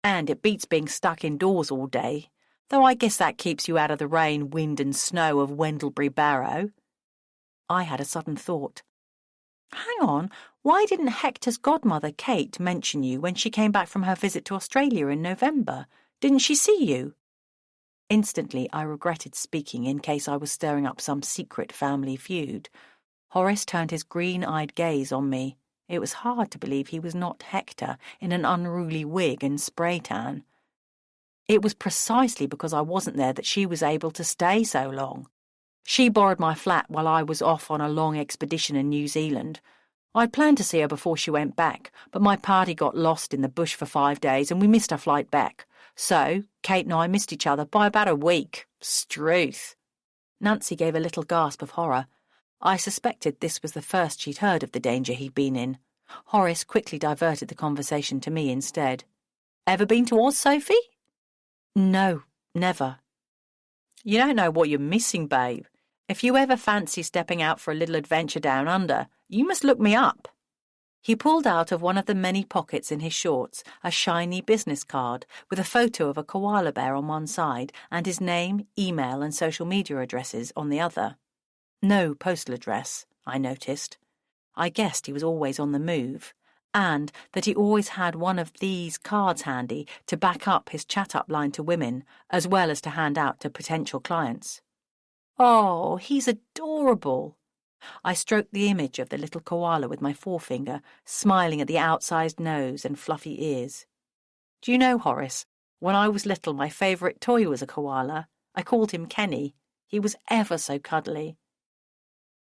And it beats being stuck indoors all day, though I guess that keeps you out of the rain, wind and snow of Wendlebury Barrow. I had a sudden thought. Hang on, why didn't Hector's godmother, Kate, mention you when she came back from her visit to Australia in November? Didn't she see you? Instantly, I regretted speaking in case I was stirring up some secret family feud. Horace turned his green-eyed gaze on me. It was hard to believe he was not Hector in an unruly wig and spray tan. It was precisely because I wasn't there that she was able to stay so long. She borrowed my flat while I was off on a long expedition in New Zealand. I'd planned to see her before she went back, but my party got lost in the bush for 5 days and we missed our flight back. So, Kate and I missed each other by about a week. Struth. Nancy gave a little gasp of horror. I suspected this was the first she'd heard of the danger he'd been in. Horace quickly diverted the conversation to me instead. Ever been to Oz, Sophie? No, never. You don't know what you're missing, babe. If you ever fancy stepping out for a little adventure down under, you must look me up. He pulled out of one of the many pockets in his shorts a shiny business card with a photo of a koala bear on one side and his name, email and social media addresses on the other. No postal address, I noticed. I guessed he was always on the move, and that he always had one of these cards handy to back up his chat-up line to women, as well as to hand out to potential clients. Oh, he's adorable. I stroked the image of the little koala with my forefinger, smiling at the outsized nose and fluffy ears. Do you know, Horace, when I was little my favourite toy was a koala. I called him Kenny. He was ever so cuddly.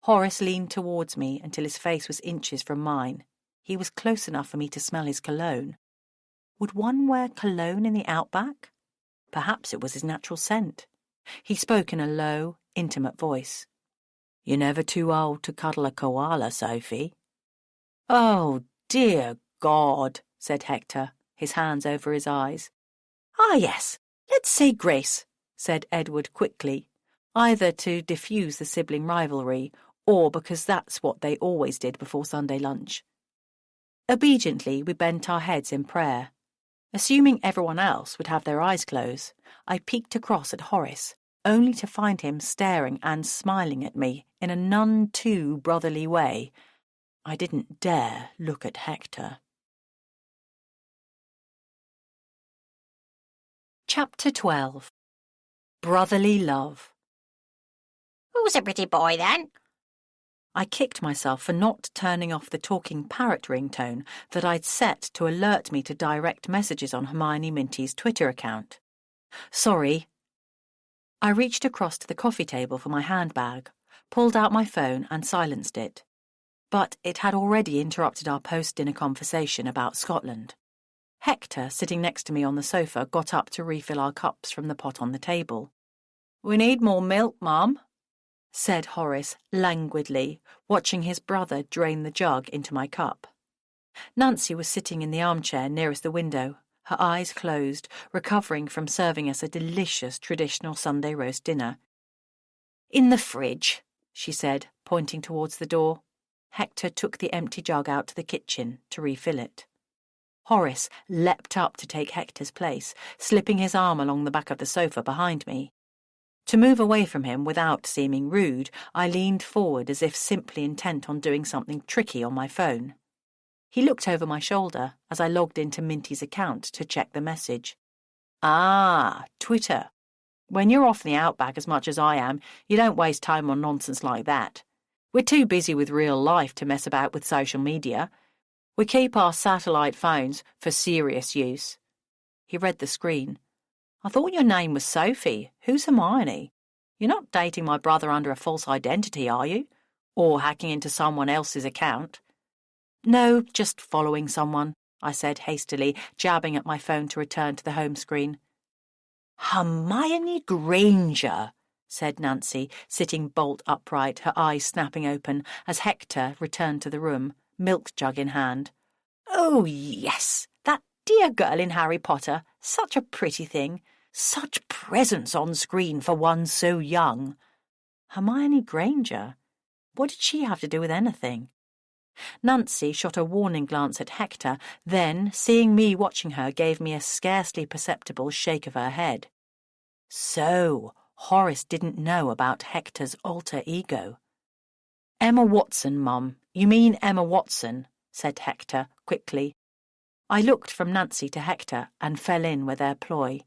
Horace leaned towards me until his face was inches from mine. He was close enough for me to smell his cologne. Would one wear cologne in the outback? Perhaps it was his natural scent. He spoke in a low, intimate voice. You're never too old to cuddle a koala, Sophie. Oh, dear God, said Hector, his hands over his eyes. Ah, yes, let's say grace, said Edward quickly, either to diffuse the sibling rivalry or because that's what they always did before Sunday lunch. Obediently, we bent our heads in prayer. Assuming everyone else would have their eyes closed, I peeked across at Horace, only to find him staring and smiling at me in a none too brotherly way. I didn't dare look at Hector. Chapter 12. Brotherly Love. Who's a pretty boy, then? I kicked myself for not turning off the talking parrot ringtone that I'd set to alert me to direct messages on Hermione Minty's Twitter account. Sorry. I reached across to the coffee table for my handbag, pulled out my phone and silenced it. But it had already interrupted our post-dinner conversation about Scotland. Hector, sitting next to me on the sofa, got up to refill our cups from the pot on the table. We need more milk, Mum, said Horace languidly, watching his brother drain the jug into my cup. Nancy was sitting in the armchair nearest the window, her eyes closed, recovering from serving us a delicious traditional Sunday roast dinner. In the fridge, she said, pointing towards the door. Hector took the empty jug out to the kitchen to refill it. Horace leapt up to take Hector's place, slipping his arm along the back of the sofa behind me. To move away from him without seeming rude, I leaned forward as if simply intent on doing something tricky on my phone. He looked over my shoulder as I logged into Minty's account to check the message. Ah, Twitter. When you're off in the outback as much as I am, you don't waste time on nonsense like that. We're too busy with real life to mess about with social media. We keep our satellite phones for serious use. He read the screen. I thought your name was Sophie. Who's Hermione? You're not dating my brother under a false identity, are you? Or hacking into someone else's account? No, just following someone, I said hastily, jabbing at my phone to return to the home screen. Hermione Granger, said Nancy, sitting bolt upright, her eyes snapping open, as Hector returned to the room, milk jug in hand. Oh, yes, that dear girl in Harry Potter, such a pretty thing. Such presence on screen for one so young. Hermione Granger? What did she have to do with anything? Nancy shot a warning glance at Hector, then, seeing me watching her, gave me a scarcely perceptible shake of her head. So, Horace didn't know about Hector's alter ego. "Emma Watson, Mum. You mean Emma Watson," said Hector, quickly. I looked from Nancy to Hector and fell in with their ploy.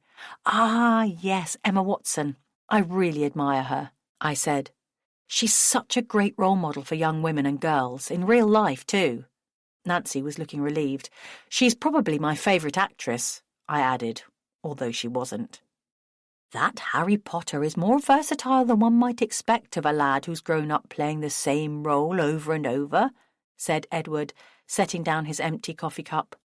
"Ah, yes, Emma Watson. I really admire her," I said. "She's such a great role model for young women and girls, in real life, too." Nancy was looking relieved. "She's probably my favourite actress," I added, although she wasn't. "That Harry Potter is more versatile than one might expect of a lad who's grown up playing the same role over and over," said Edward, setting down his empty coffee cup.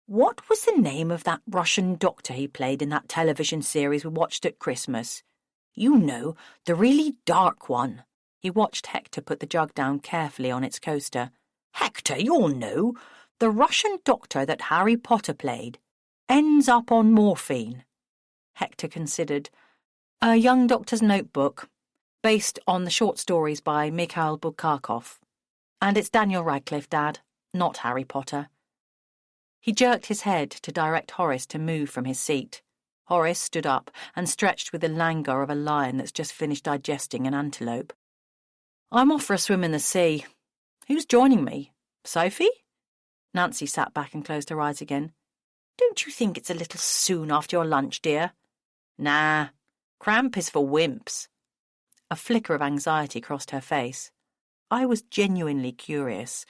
"What was the name of that Russian doctor he played in that television series we watched at Christmas? You know, the really dark one." He watched Hector put the jug down carefully on its coaster. "Hector, you'll know. The Russian doctor that Harry Potter played. Ends up on morphine." Hector considered. "A Young Doctor's Notebook, based on the short stories by Mikhail Bulgakov. And it's Daniel Radcliffe, Dad, not Harry Potter." He jerked his head to direct Horace to move from his seat. Horace stood up and stretched with the languor of a lion that's just finished digesting an antelope. "I'm off for a swim in the sea. Who's joining me? Sophie?" Nancy sat back and closed her eyes again. "Don't you think it's a little soon after your lunch, dear?" "Nah, cramp is for wimps." A flicker of anxiety crossed her face. I was genuinely curious.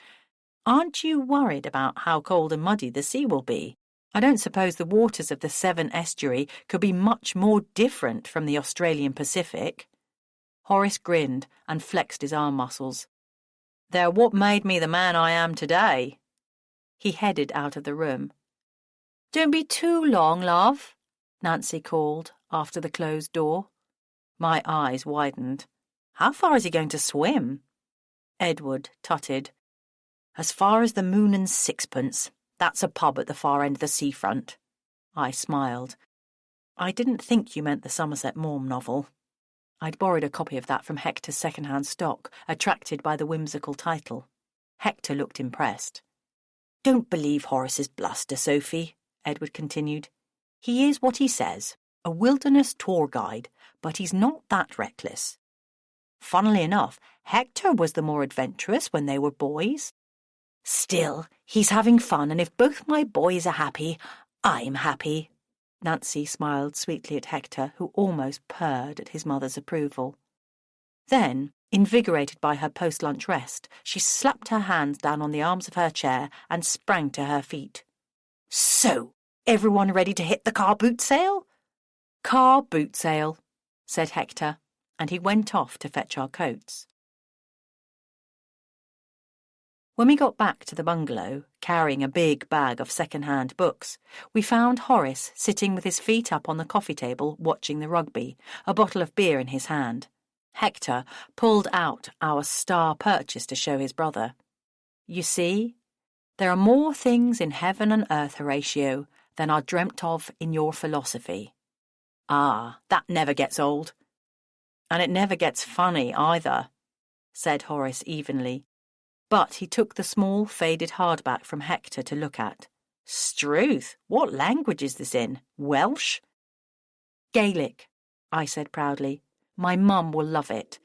"Aren't you worried about how cold and muddy the sea will be? I don't suppose the waters of the Severn Estuary could be much more different from the Australian Pacific." Horace grinned and flexed his arm muscles. "They're what made me the man I am today." He headed out of the room. "Don't be too long, love," Nancy called after the closed door. My eyes widened. How far is he going to swim? Edward tutted. "As far as the Moon and Sixpence. That's a pub at the far end of the seafront." I smiled. "I didn't think you meant the Somerset Maugham novel." I'd borrowed a copy of that from Hector's second-hand stock, attracted by the whimsical title. Hector looked impressed. "Don't believe Horace's bluster, Sophie," Edward continued. "He is what he says, a wilderness tour guide, but he's not that reckless. Funnily enough, Hector was the more adventurous when they were boys. Still, he's having fun, and if both my boys are happy, I'm happy." Nancy smiled sweetly at Hector, who almost purred at his mother's approval. Then, invigorated by her post-lunch rest, she slapped her hands down on the arms of her chair and sprang to her feet. "So, everyone ready to hit the car boot sale?" "Car boot sale," said Hector, and he went off to fetch our coats. When we got back to the bungalow, carrying a big bag of second-hand books, we found Horace sitting with his feet up on the coffee table watching the rugby, a bottle of beer in his hand. Hector pulled out our star purchase to show his brother. "You see, there are more things in heaven and earth, Horatio, than are dreamt of in your philosophy." "Ah, that never gets old." "And it never gets funny, either," said Horace evenly. But he took the small, faded hardback from Hector to look at. "Struth, what language is this in? Welsh?" "Gaelic," I said proudly. "My mum will love it.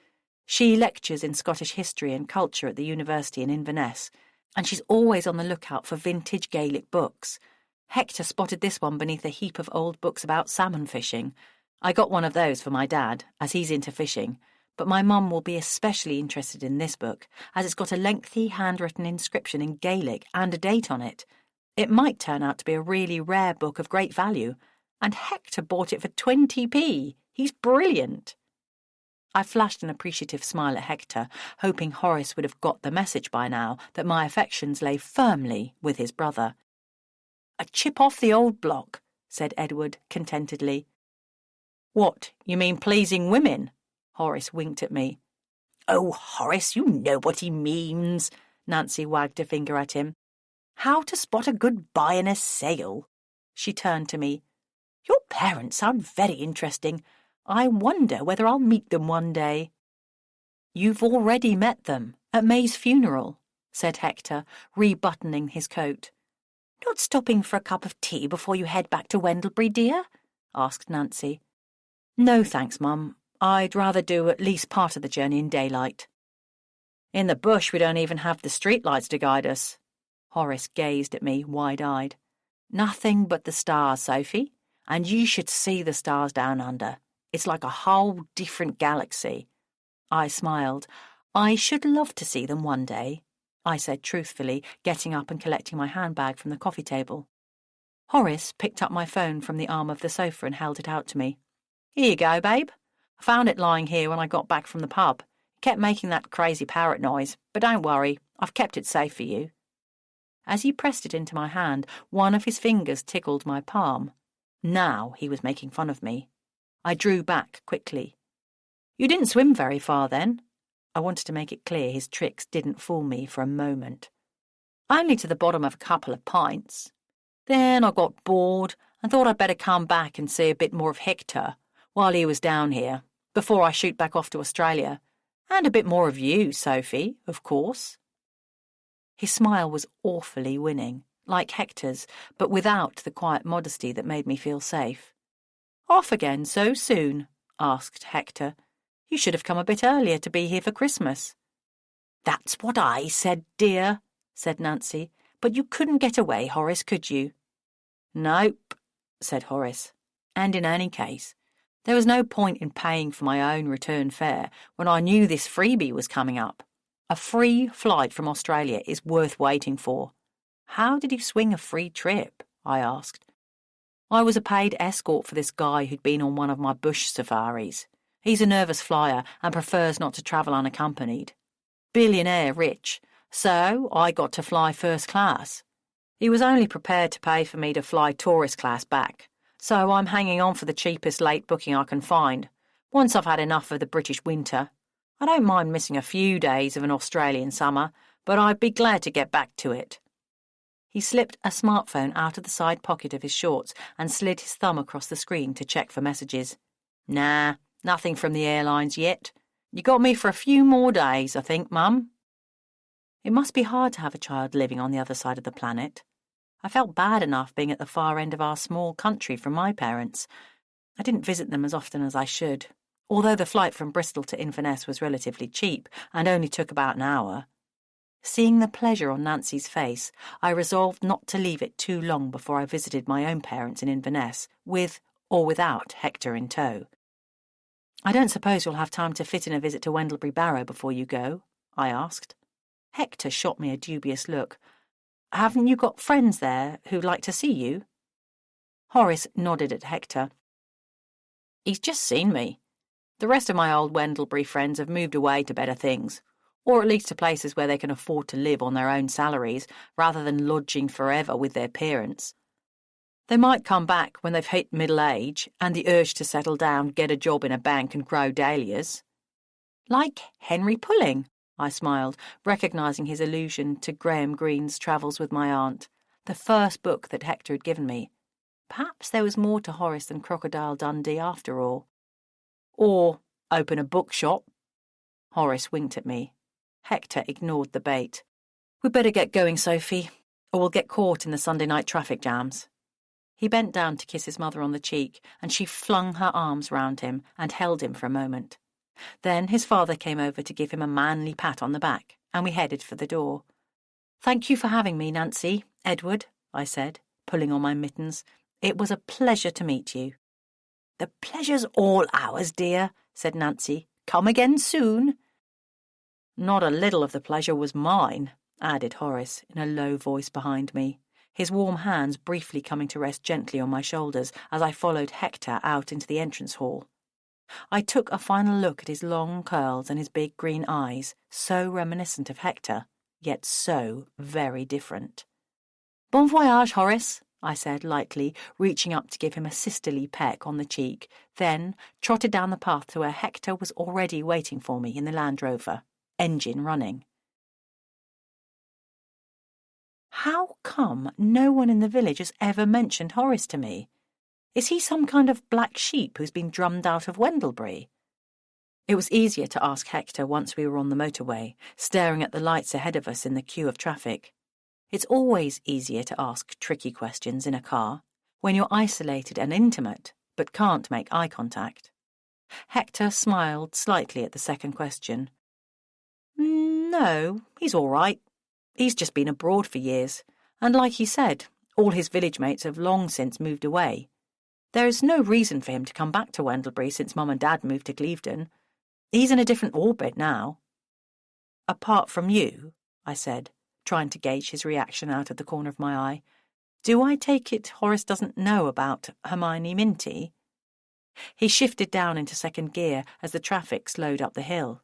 She lectures in Scottish history and culture at the university in Inverness, and she's always on the lookout for vintage Gaelic books. Hector spotted this one beneath a heap of old books about salmon fishing. I got one of those for my dad, as he's into fishing. But my mum will be especially interested in this book, as it's got a lengthy handwritten inscription in Gaelic and a date on it. It might turn out to be a really rare book of great value, and Hector bought it for 20p. He's brilliant." I flashed an appreciative smile at Hector, hoping Horace would have got the message by now that my affections lay firmly with his brother. "A chip off the old block," said Edward contentedly. "What, you mean pleasing women?" Horace winked at me. "Oh, Horace, you know what he means." Nancy wagged a finger at him. "How to spot a good buy in a sale." She turned to me. Your parents sound very interesting. I wonder whether I'll meet them one day. You've already met them at May's funeral, said Hector, rebuttoning his coat. Not stopping for a cup of tea before you head back to Wendlebury, dear? Asked Nancy. No, thanks, Mum. I'd rather do at least part of the journey in daylight. In the bush we don't even have the streetlights to guide us. Horace gazed at me, wide-eyed. Nothing but the stars, Sophie, and you should see the stars down under. It's like a whole different galaxy. I smiled. I should love to see them one day, I said truthfully, getting up and collecting my handbag from the coffee table. Horace picked up my phone from the arm of the sofa and held it out to me. Here you go, babe. I found it lying here when I got back from the pub. It kept making that crazy parrot noise, but don't worry, I've kept it safe for you. As he pressed it into my hand, one of his fingers tickled my palm. Now he was making fun of me. I drew back quickly. You didn't swim very far then. I wanted to make it clear his tricks didn't fool me for a moment. Only to the bottom of a couple of pints. Then I got bored and thought I'd better come back and see a bit more of Hector while he was down here, before I shoot back off to Australia. And a bit more of you, Sophie, of course. His smile was awfully winning, like Hector's, but without the quiet modesty that made me feel safe. Off again so soon? Asked Hector. You should have come a bit earlier to be here for Christmas. That's what I said, dear, said Nancy. But you couldn't get away, Horace, could you? Nope, said Horace. And in any case, there was no point in paying for my own return fare when I knew this freebie was coming up. A free flight from Australia is worth waiting for. How did you swing a free trip? I asked. I was a paid escort for this guy who'd been on one of my bush safaris. He's a nervous flyer and prefers not to travel unaccompanied. Billionaire rich, so I got to fly first class. He was only prepared to pay for me to fly tourist class back, so I'm hanging on for the cheapest late booking I can find, once I've had enough of the British winter. I don't mind missing a few days of an Australian summer, but I'd be glad to get back to it. He slipped a smartphone out of the side pocket of his shorts and slid his thumb across the screen to check for messages. Nah, nothing from the airlines yet. You got me for a few more days, I think, Mum. It must be hard to have a child living on the other side of the planet. I felt bad enough being at the far end of our small country from my parents. I didn't visit them as often as I should, although the flight from Bristol to Inverness was relatively cheap and only took about an hour. Seeing the pleasure on Nancy's face, I resolved not to leave it too long before I visited my own parents in Inverness, with or without Hector in tow. I don't suppose you'll have time to fit in a visit to Wendlebury Barrow before you go? I asked. Hector shot me a dubious look. Haven't you got friends there who'd like to see you? Horace nodded at Hector. He's just seen me. The rest of my old Wendlebury friends have moved away to better things, or at least to places where they can afford to live on their own salaries rather than lodging forever with their parents. They might come back when they've hit middle age and the urge to settle down, get a job in a bank and grow dahlias. Like Henry Pulling, I smiled, recognising his allusion to Graham Greene's Travels with My Aunt, the first book that Hector had given me. Perhaps there was more to Horace than Crocodile Dundee after all. Or open a bookshop. Horace winked at me. Hector ignored the bait. We'd better get going, Sophie, or we'll get caught in the Sunday night traffic jams. He bent down to kiss his mother on the cheek, and she flung her arms round him and held him for a moment. Then his father came over to give him a manly pat on the back, and we headed for the door. Thank you for having me, Nancy, Edward, I said, pulling on my mittens. It was a pleasure to meet you. The pleasure's all ours, dear, said Nancy. Come again soon. Not a little of the pleasure was mine, added Horace in a low voice behind me, his warm hands briefly coming to rest gently on my shoulders as I followed Hector out into the entrance hall. I took a final look at his long curls and his big green eyes, so reminiscent of Hector, yet so very different. Bon voyage, Horace, I said lightly, reaching up to give him a sisterly peck on the cheek, then trotted down the path to where Hector was already waiting for me in the Land Rover, engine running. How come no one in the village has ever mentioned Horace to me? Is he some kind of black sheep who's been drummed out of Wendlebury? It was easier to ask Hector once we were on the motorway, staring at the lights ahead of us in the queue of traffic. It's always easier to ask tricky questions in a car, when you're isolated and intimate, but can't make eye contact. Hector smiled slightly at the second question. No, he's all right. He's just been abroad for years, and like he said, all his village mates have long since moved away. There's no reason for him to come back to Wendlebury since Mum and Dad moved to Clevedon. He's in a different orbit now. Apart from you, I said, trying to gauge his reaction out of the corner of my eye. Do I take it Horace doesn't know about Hermione Minty? He shifted down into second gear as the traffic slowed up the hill.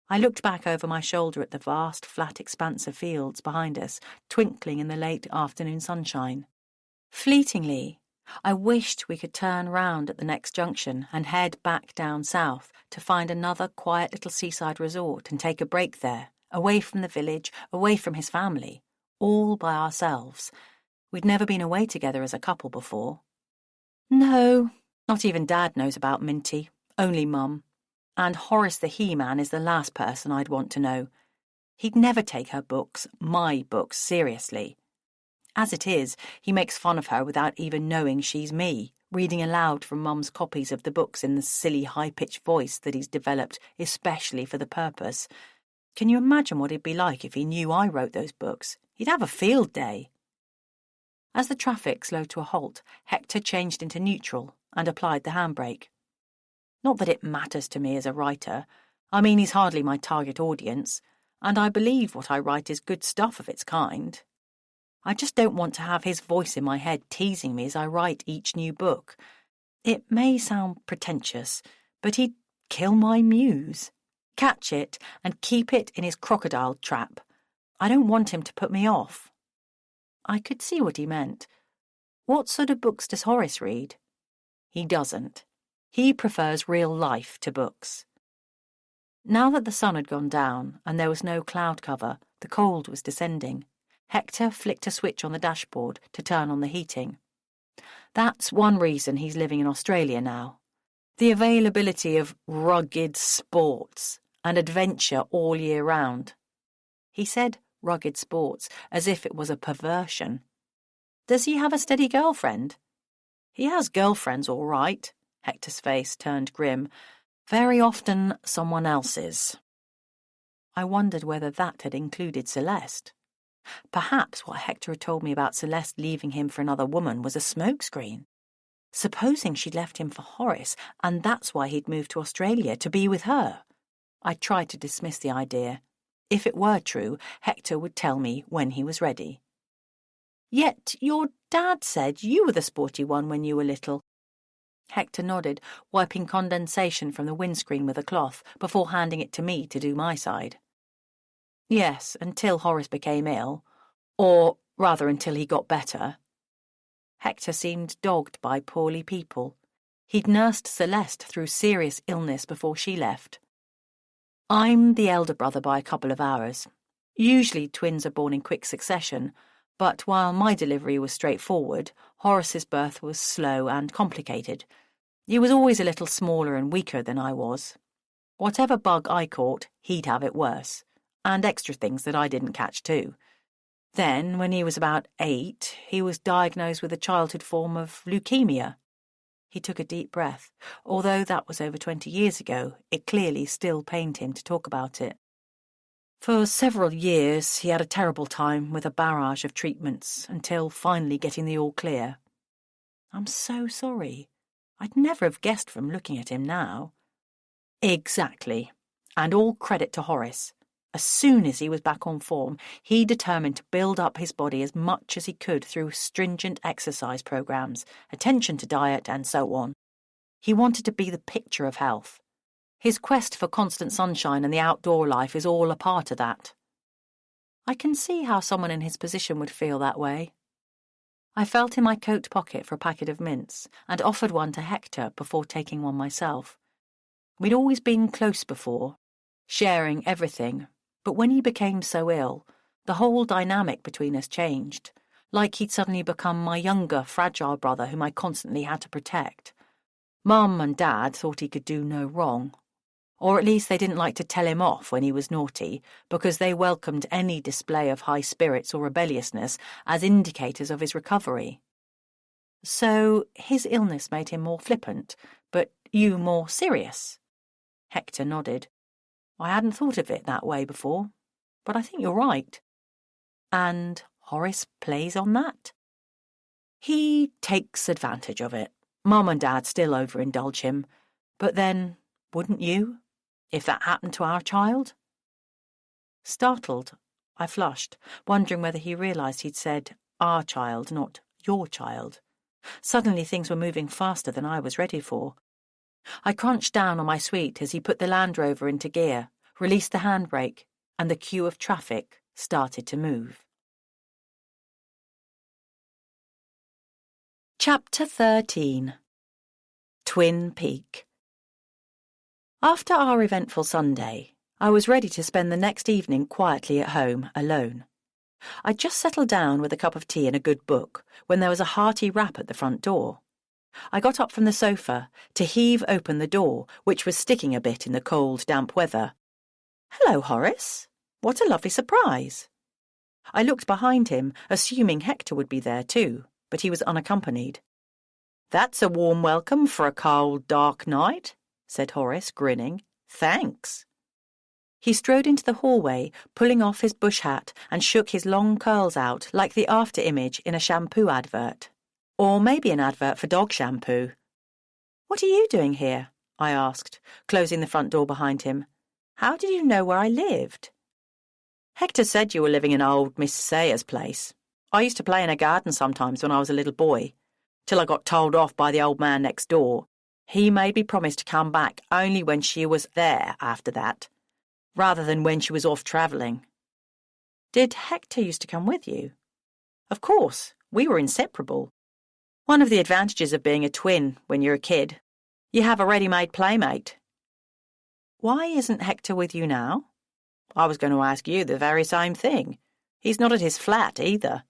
I looked back over my shoulder at the vast, flat expanse of fields behind us, twinkling in the late afternoon sunshine. Fleetingly, I wished we could turn round at the next junction and head back down south to find another quiet little seaside resort and take a break there, away from the village, away from his family, all by ourselves. We'd never been away together as a couple before. No, not even Dad knows about Minty, only Mum. And Horace the He-Man is the last person I'd want to know. He'd never take her books, my books, seriously. As it is, he makes fun of her without even knowing she's me, reading aloud from Mum's copies of the books in the silly high-pitched voice that he's developed especially for the purpose. Can you imagine what it'd be like if he knew I wrote those books? He'd have a field day. As the traffic slowed to a halt, Hector changed into neutral and applied the handbrake. Not that it matters to me as a writer. I mean, he's hardly my target audience, and I believe what I write is good stuff of its kind. I just don't want to have his voice in my head teasing me as I write each new book. It may sound pretentious, but he'd kill my muse, catch it and keep it in his crocodile trap. I don't want him to put me off. I could see what he meant. What sort of books does Horace read? He doesn't. He prefers real life to books. Now that the sun had gone down and there was no cloud cover, the cold was descending. Hector flicked a switch on the dashboard to turn on the heating. That's one reason he's living in Australia now. The availability of rugged sports and adventure all year round. He said rugged sports as if it was a perversion. Does he have a steady girlfriend? He has girlfriends, all right. Hector's face turned grim. Very often someone else's. I wondered whether that had included Celeste. Perhaps what Hector had told me about Celeste leaving him for another woman was a smokescreen. Supposing she'd left him for Horace, and that's why he'd moved to Australia, to be with her. I tried to dismiss the idea. If it were true, Hector would tell me when he was ready. Yet your dad said you were the sporty one when you were little. Hector nodded, wiping condensation from the windscreen with a cloth before handing it to me to do my side. Yes, until Horace became ill. Or, rather, until he got better. Hector seemed dogged by poorly people. He'd nursed Celeste through serious illness before she left. I'm the elder brother by a couple of hours. Usually twins are born in quick succession, but while my delivery was straightforward, Horace's birth was slow and complicated. He was always a little smaller and weaker than I was. Whatever bug I caught, he'd have it worse. And extra things that I didn't catch too. Then, when he was about 8, he was diagnosed with a childhood form of leukemia. He took a deep breath. Although that was over 20 years ago, it clearly still pained him to talk about it. For several years, he had a terrible time with a barrage of treatments, until finally getting the all clear. I'm so sorry. I'd never have guessed from looking at him now. Exactly. And all credit to Horace. As soon as he was back on form, he determined to build up his body as much as he could through stringent exercise programs, attention to diet, and so on. He wanted to be the picture of health. His quest for constant sunshine and the outdoor life is all a part of that. I can see how someone in his position would feel that way. I felt in my coat pocket for a packet of mints and offered one to Hector before taking one myself. We'd always been close before, sharing everything. But when he became so ill, the whole dynamic between us changed. like he'd suddenly become my younger, fragile brother whom I constantly had to protect. Mum and Dad thought he could do no wrong. Or at least they didn't like to tell him off when he was naughty, because they welcomed any display of high spirits or rebelliousness as indicators of his recovery. So his illness made him more flippant, but you more serious? Hector nodded. I hadn't thought of it that way before, but I think you're right. And Horace plays on that? He takes advantage of it. Mum and Dad still overindulge him, but then, wouldn't you, if that happened to our child? Startled, I flushed, wondering whether he realised he'd said our child, not your child. Suddenly things were moving faster than I was ready for. I crunched down on my sweet as he put the Land Rover into gear, released the handbrake, and the queue of traffic started to move. Chapter 13. Twin Peak. After our eventful Sunday, I was ready to spend the next evening quietly at home, alone. I'd just settled down with a cup of tea and a good book when there was a hearty rap at the front door. I got up from the sofa to heave open the door, which was sticking a bit in the cold, damp weather. "Hello, Horace. What a lovely surprise." I looked behind him, assuming Hector would be there too, but he was unaccompanied. "That's a warm welcome for a cold, dark night," said Horace, grinning. "Thanks." He strode into the hallway, pulling off his bush hat, and shook his long curls out like the after-image in a shampoo advert. Or maybe an advert for dog shampoo. "What are you doing here?" I asked, closing the front door behind him. "How did you know where I lived?" "Hector said you were living in old Miss Sayer's place. I used to play in her garden sometimes when I was a little boy, till I got told off by the old man next door. He made me promise to come back only when she was there after that, rather than when she was off travelling." "Did Hector used to come with you?" "Of course, we were inseparable. One of the advantages of being a twin when you're a kid. You have a ready-made playmate." "Why isn't Hector with you now?" "I was going to ask you the very same thing. He's not at his flat either."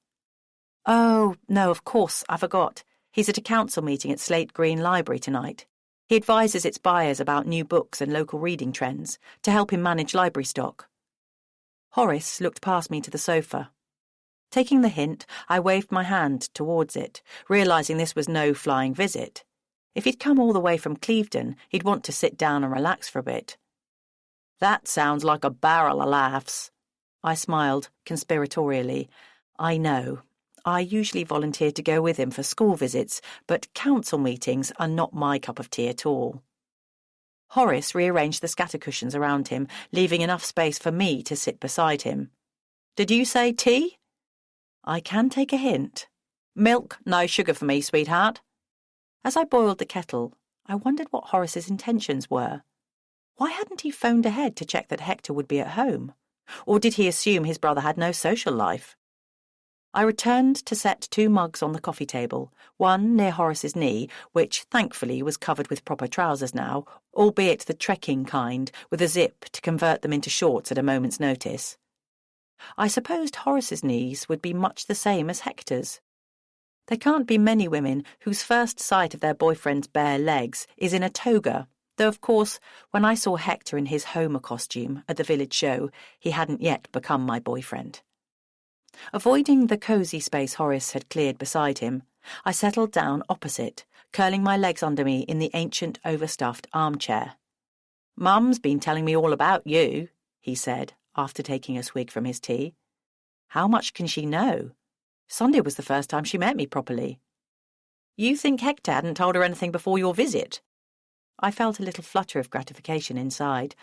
"Oh, no, of course, I forgot. He's at a council meeting at Slate Green Library tonight. He advises its buyers about new books and local reading trends to help him manage library stock." Horace looked past me to the sofa. Taking the hint, I waved my hand towards it, realising this was no flying visit. If he'd come all the way from Clevedon, he'd want to sit down and relax for a bit. "That sounds like a barrel of laughs." I smiled conspiratorially. I know. I usually volunteered to go with him for school visits, but council meetings are not my cup of tea at all. Horace rearranged the scatter cushions around him, leaving enough space for me to sit beside him. "Did you say tea?" "I can take a hint." "Milk, no sugar for me, sweetheart." As I boiled the kettle, I wondered what Horace's intentions were. Why hadn't he phoned ahead to check that Hector would be at home? Or did he assume his brother had no social life? I returned to set 2 mugs on the coffee table, one near Horace's knee, which thankfully was covered with proper trousers now, albeit the trekking kind, with a zip to convert them into shorts at a moment's notice. I supposed Horace's knees would be much the same as Hector's. There can't be many women whose first sight of their boyfriend's bare legs is in a toga, though of course, when I saw Hector in his Homer costume at the village show, he hadn't yet become my boyfriend. Avoiding the cosy space Horace had cleared beside him, I settled down opposite, curling my legs under me in the ancient overstuffed armchair. "Mum's been telling me all about you," he said, after taking a swig from his tea. "How much can she know? Sunday was the first time she met me properly." "You think Hector hadn't told her anything before your visit?" I felt a little flutter of gratification inside.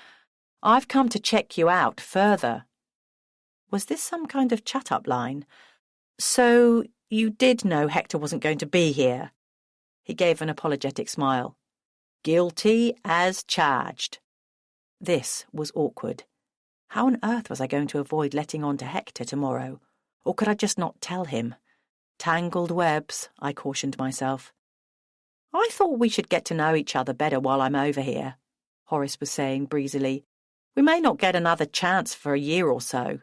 "I've come to check you out further." Was this some kind of chat-up line? "So you did know Hector wasn't going to be here?" He gave an apologetic smile. "Guilty as charged." This was awkward. How on earth was I going to avoid letting on to Hector tomorrow? Or could I just not tell him? Tangled webs, I cautioned myself. "I thought we should get to know each other better while I'm over here," Horace was saying breezily. "We may not get another chance for a year or so."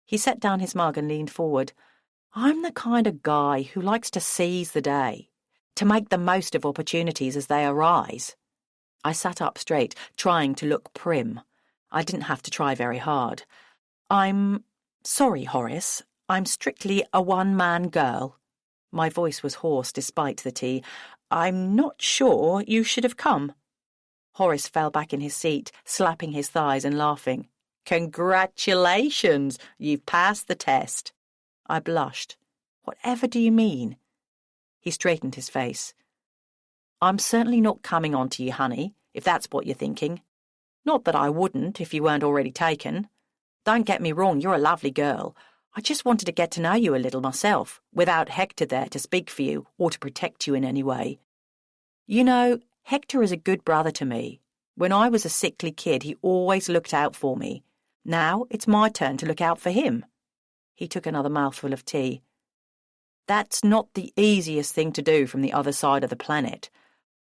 He set down his mug and leaned forward. I'm the kind of guy who likes to seize the day, to make the most of opportunities as they arise. I sat up straight, trying to look prim. I didn't have to try very hard. I'm sorry, Horace. I'm strictly a one-man girl. My voice was hoarse despite the tea. I'm not sure you should have come. Horace fell back in his seat, slapping his thighs and laughing. Congratulations! You've passed the test. I blushed. Whatever do you mean? He straightened his face. I'm certainly not coming on to you, honey, if that's what you're thinking. Not that I wouldn't if you weren't already taken. Don't get me wrong, you're a lovely girl. I just wanted to get to know you a little myself, without Hector there to speak for you or to protect you in any way. You know, Hector is a good brother to me. When I was a sickly kid, he always looked out for me. Now it's my turn to look out for him. He took another mouthful of tea. That's not the easiest thing to do from the other side of the planet,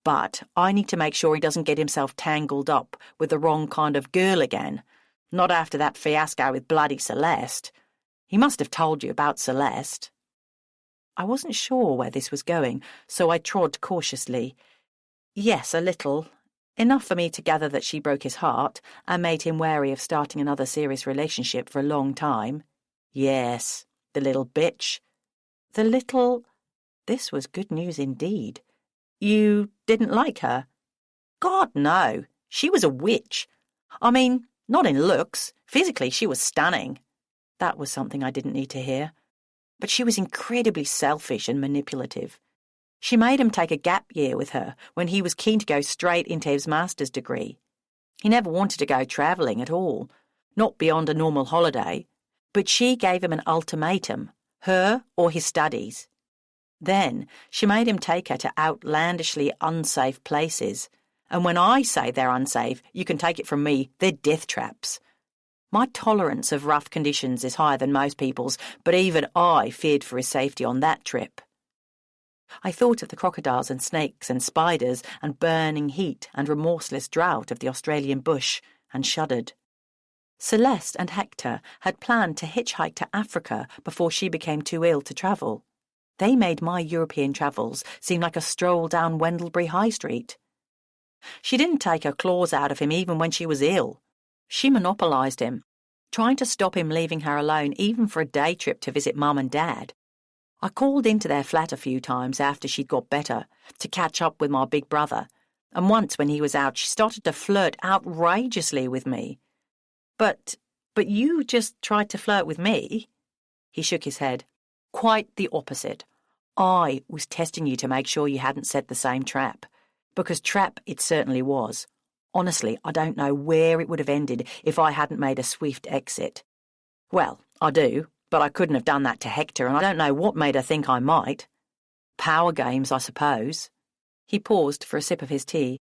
but I need to make sure he doesn't get himself tangled up with the wrong kind of girl again. Not after that fiasco with bloody Celeste. He must have told you about Celeste. I wasn't sure where this was going, so I trod cautiously. Yes, a little. Enough for me to gather that she broke his heart and made him wary of starting another serious relationship for a long time. Yes, the little bitch. The little... This was good news indeed. You didn't like her? God, no. She was a witch. I mean, not in looks. Physically, she was stunning. That was something I didn't need to hear. But she was incredibly selfish and manipulative. She made him take a gap year with her when he was keen to go straight into his master's degree. He never wanted to go travelling at all, not beyond a normal holiday, but she gave him an ultimatum, her or his studies. Then she made him take her to outlandishly unsafe places, and when I say they're unsafe, you can take it from me, they're death traps. My tolerance of rough conditions is higher than most people's, but even I feared for his safety on that trip. I thought of the crocodiles and snakes and spiders and burning heat and remorseless drought of the Australian bush and shuddered. Celeste and Hector had planned to hitchhike to Africa before she became too ill to travel. They made my European travels seem like a stroll down Wendlebury High Street. She didn't take her claws out of him even when she was ill. She monopolised him, trying to stop him leaving her alone even for a day trip to visit Mum and Dad. I called into their flat a few times after she'd got better to catch up with my big brother, and once when he was out she started to flirt outrageously with me. But you just tried to flirt with me? He shook his head. Quite the opposite. I was testing you to make sure you hadn't set the same trap. Because trap it certainly was. Honestly, I don't know where it would have ended if I hadn't made a swift exit. Well, I do, but I couldn't have done that to Hector, and I don't know what made her think I might. Power games, I suppose. He paused for a sip of his tea.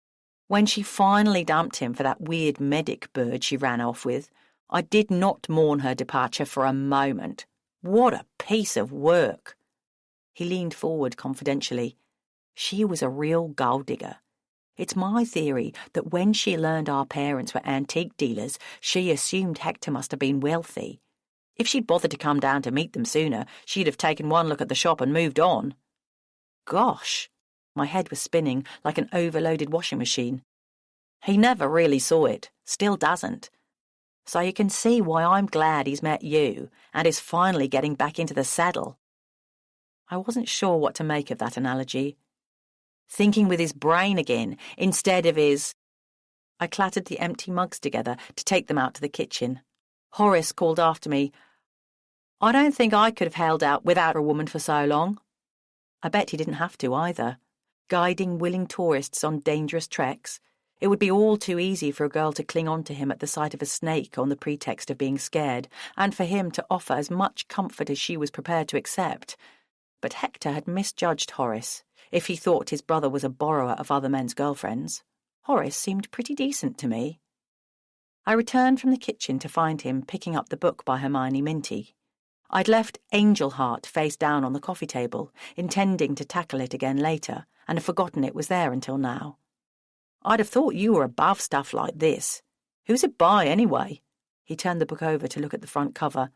When she finally dumped him for that weird medic bird she ran off with, I did not mourn her departure for a moment. What a piece of work! He leaned forward confidentially. She was a real gold digger. It's my theory that when she learned our parents were antique dealers, she assumed Hector must have been wealthy. If she'd bothered to come down to meet them sooner, she'd have taken one look at the shop and moved on. Gosh! My head was spinning like an overloaded washing machine. He never really saw it, still doesn't. So you can see why I'm glad he's met you and is finally getting back into the saddle. I wasn't sure what to make of that analogy. Thinking with his brain again, instead of his... I clattered the empty mugs together to take them out to the kitchen. Horace called after me, I don't think I could have held out without a woman for so long. I bet he didn't have to either. Guiding willing tourists on dangerous treks, it would be all too easy for a girl to cling on to him at the sight of a snake on the pretext of being scared, and for him to offer as much comfort as she was prepared to accept. But Hector had misjudged Horace, if he thought his brother was a borrower of other men's girlfriends. Horace seemed pretty decent to me. I returned from the kitchen to find him picking up the book by Hermione Minty. I'd left Angel Heart face down on the coffee table, intending to tackle it again later, and had forgotten it was there until now. I'd have thought you were above stuff like this. Who's it by, anyway? He turned the book over to look at the front cover.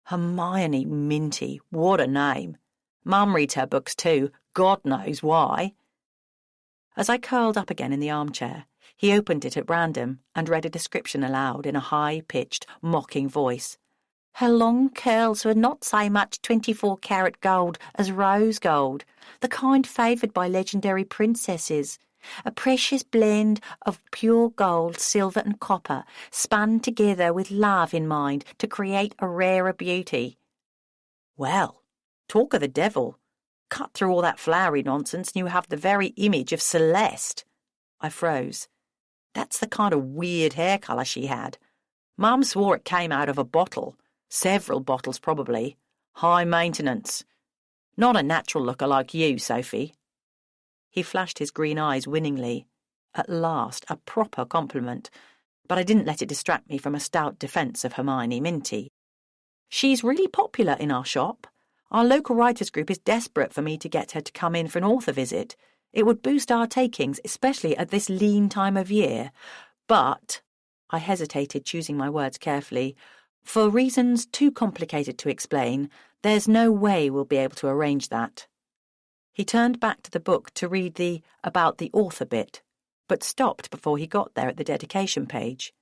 Hermione Minty, what a name. Mum reads her books too, God knows why. As I curled up again in the armchair, he opened it at random and read a description aloud in a high-pitched, mocking voice. Her long curls were not so much 24-carat gold as rose gold, the kind favoured by legendary princesses. A precious blend of pure gold, silver and copper, spun together with love in mind to create a rarer beauty. Well, talk of the devil. Cut through all that flowery nonsense and you have the very image of Celeste. I froze. That's the kind of weird hair colour she had. Mum swore it came out of a bottle. Several bottles, probably. High maintenance. Not a natural looker like you, Sophie. He flashed his green eyes winningly. At last, a proper compliment. But I didn't let it distract me from a stout defence of Hermione Minty. She's really popular in our shop. Our local writers' group is desperate for me to get her to come in for an author visit. It would boost our takings, especially at this lean time of year. But, I hesitated, choosing my words carefully, for reasons too complicated to explain, there's no way we'll be able to arrange that. He turned back to the book to read the about the author bit, but stopped before he got there at the dedication page.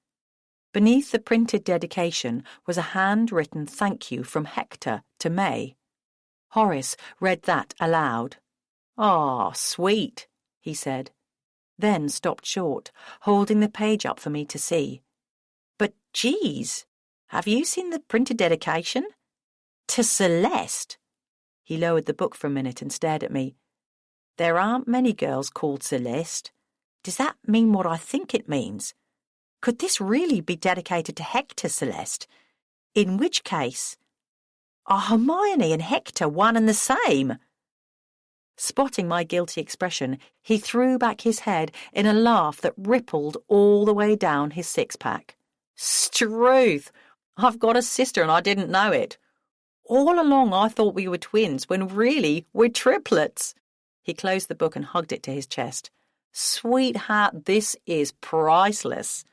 Beneath the printed dedication was a handwritten thank you from Hector to May. Horace read that aloud. "Ah, sweet," he said, then stopped short, holding the page up for me to see. "But geez, have you seen the printed dedication? To Celeste?" He lowered the book for a minute and stared at me. "There aren't many girls called Celeste. Does that mean what I think it means? Could this really be dedicated to Hector Celeste? In which case, are Hermione and Hector one and the same?" Spotting my guilty expression, he threw back his head in a laugh that rippled all the way down his six-pack. "Struth! I've got a sister and I didn't know it. All along I thought we were twins, when really we're triplets." He closed the book and hugged it to his chest. "Sweetheart, this is priceless."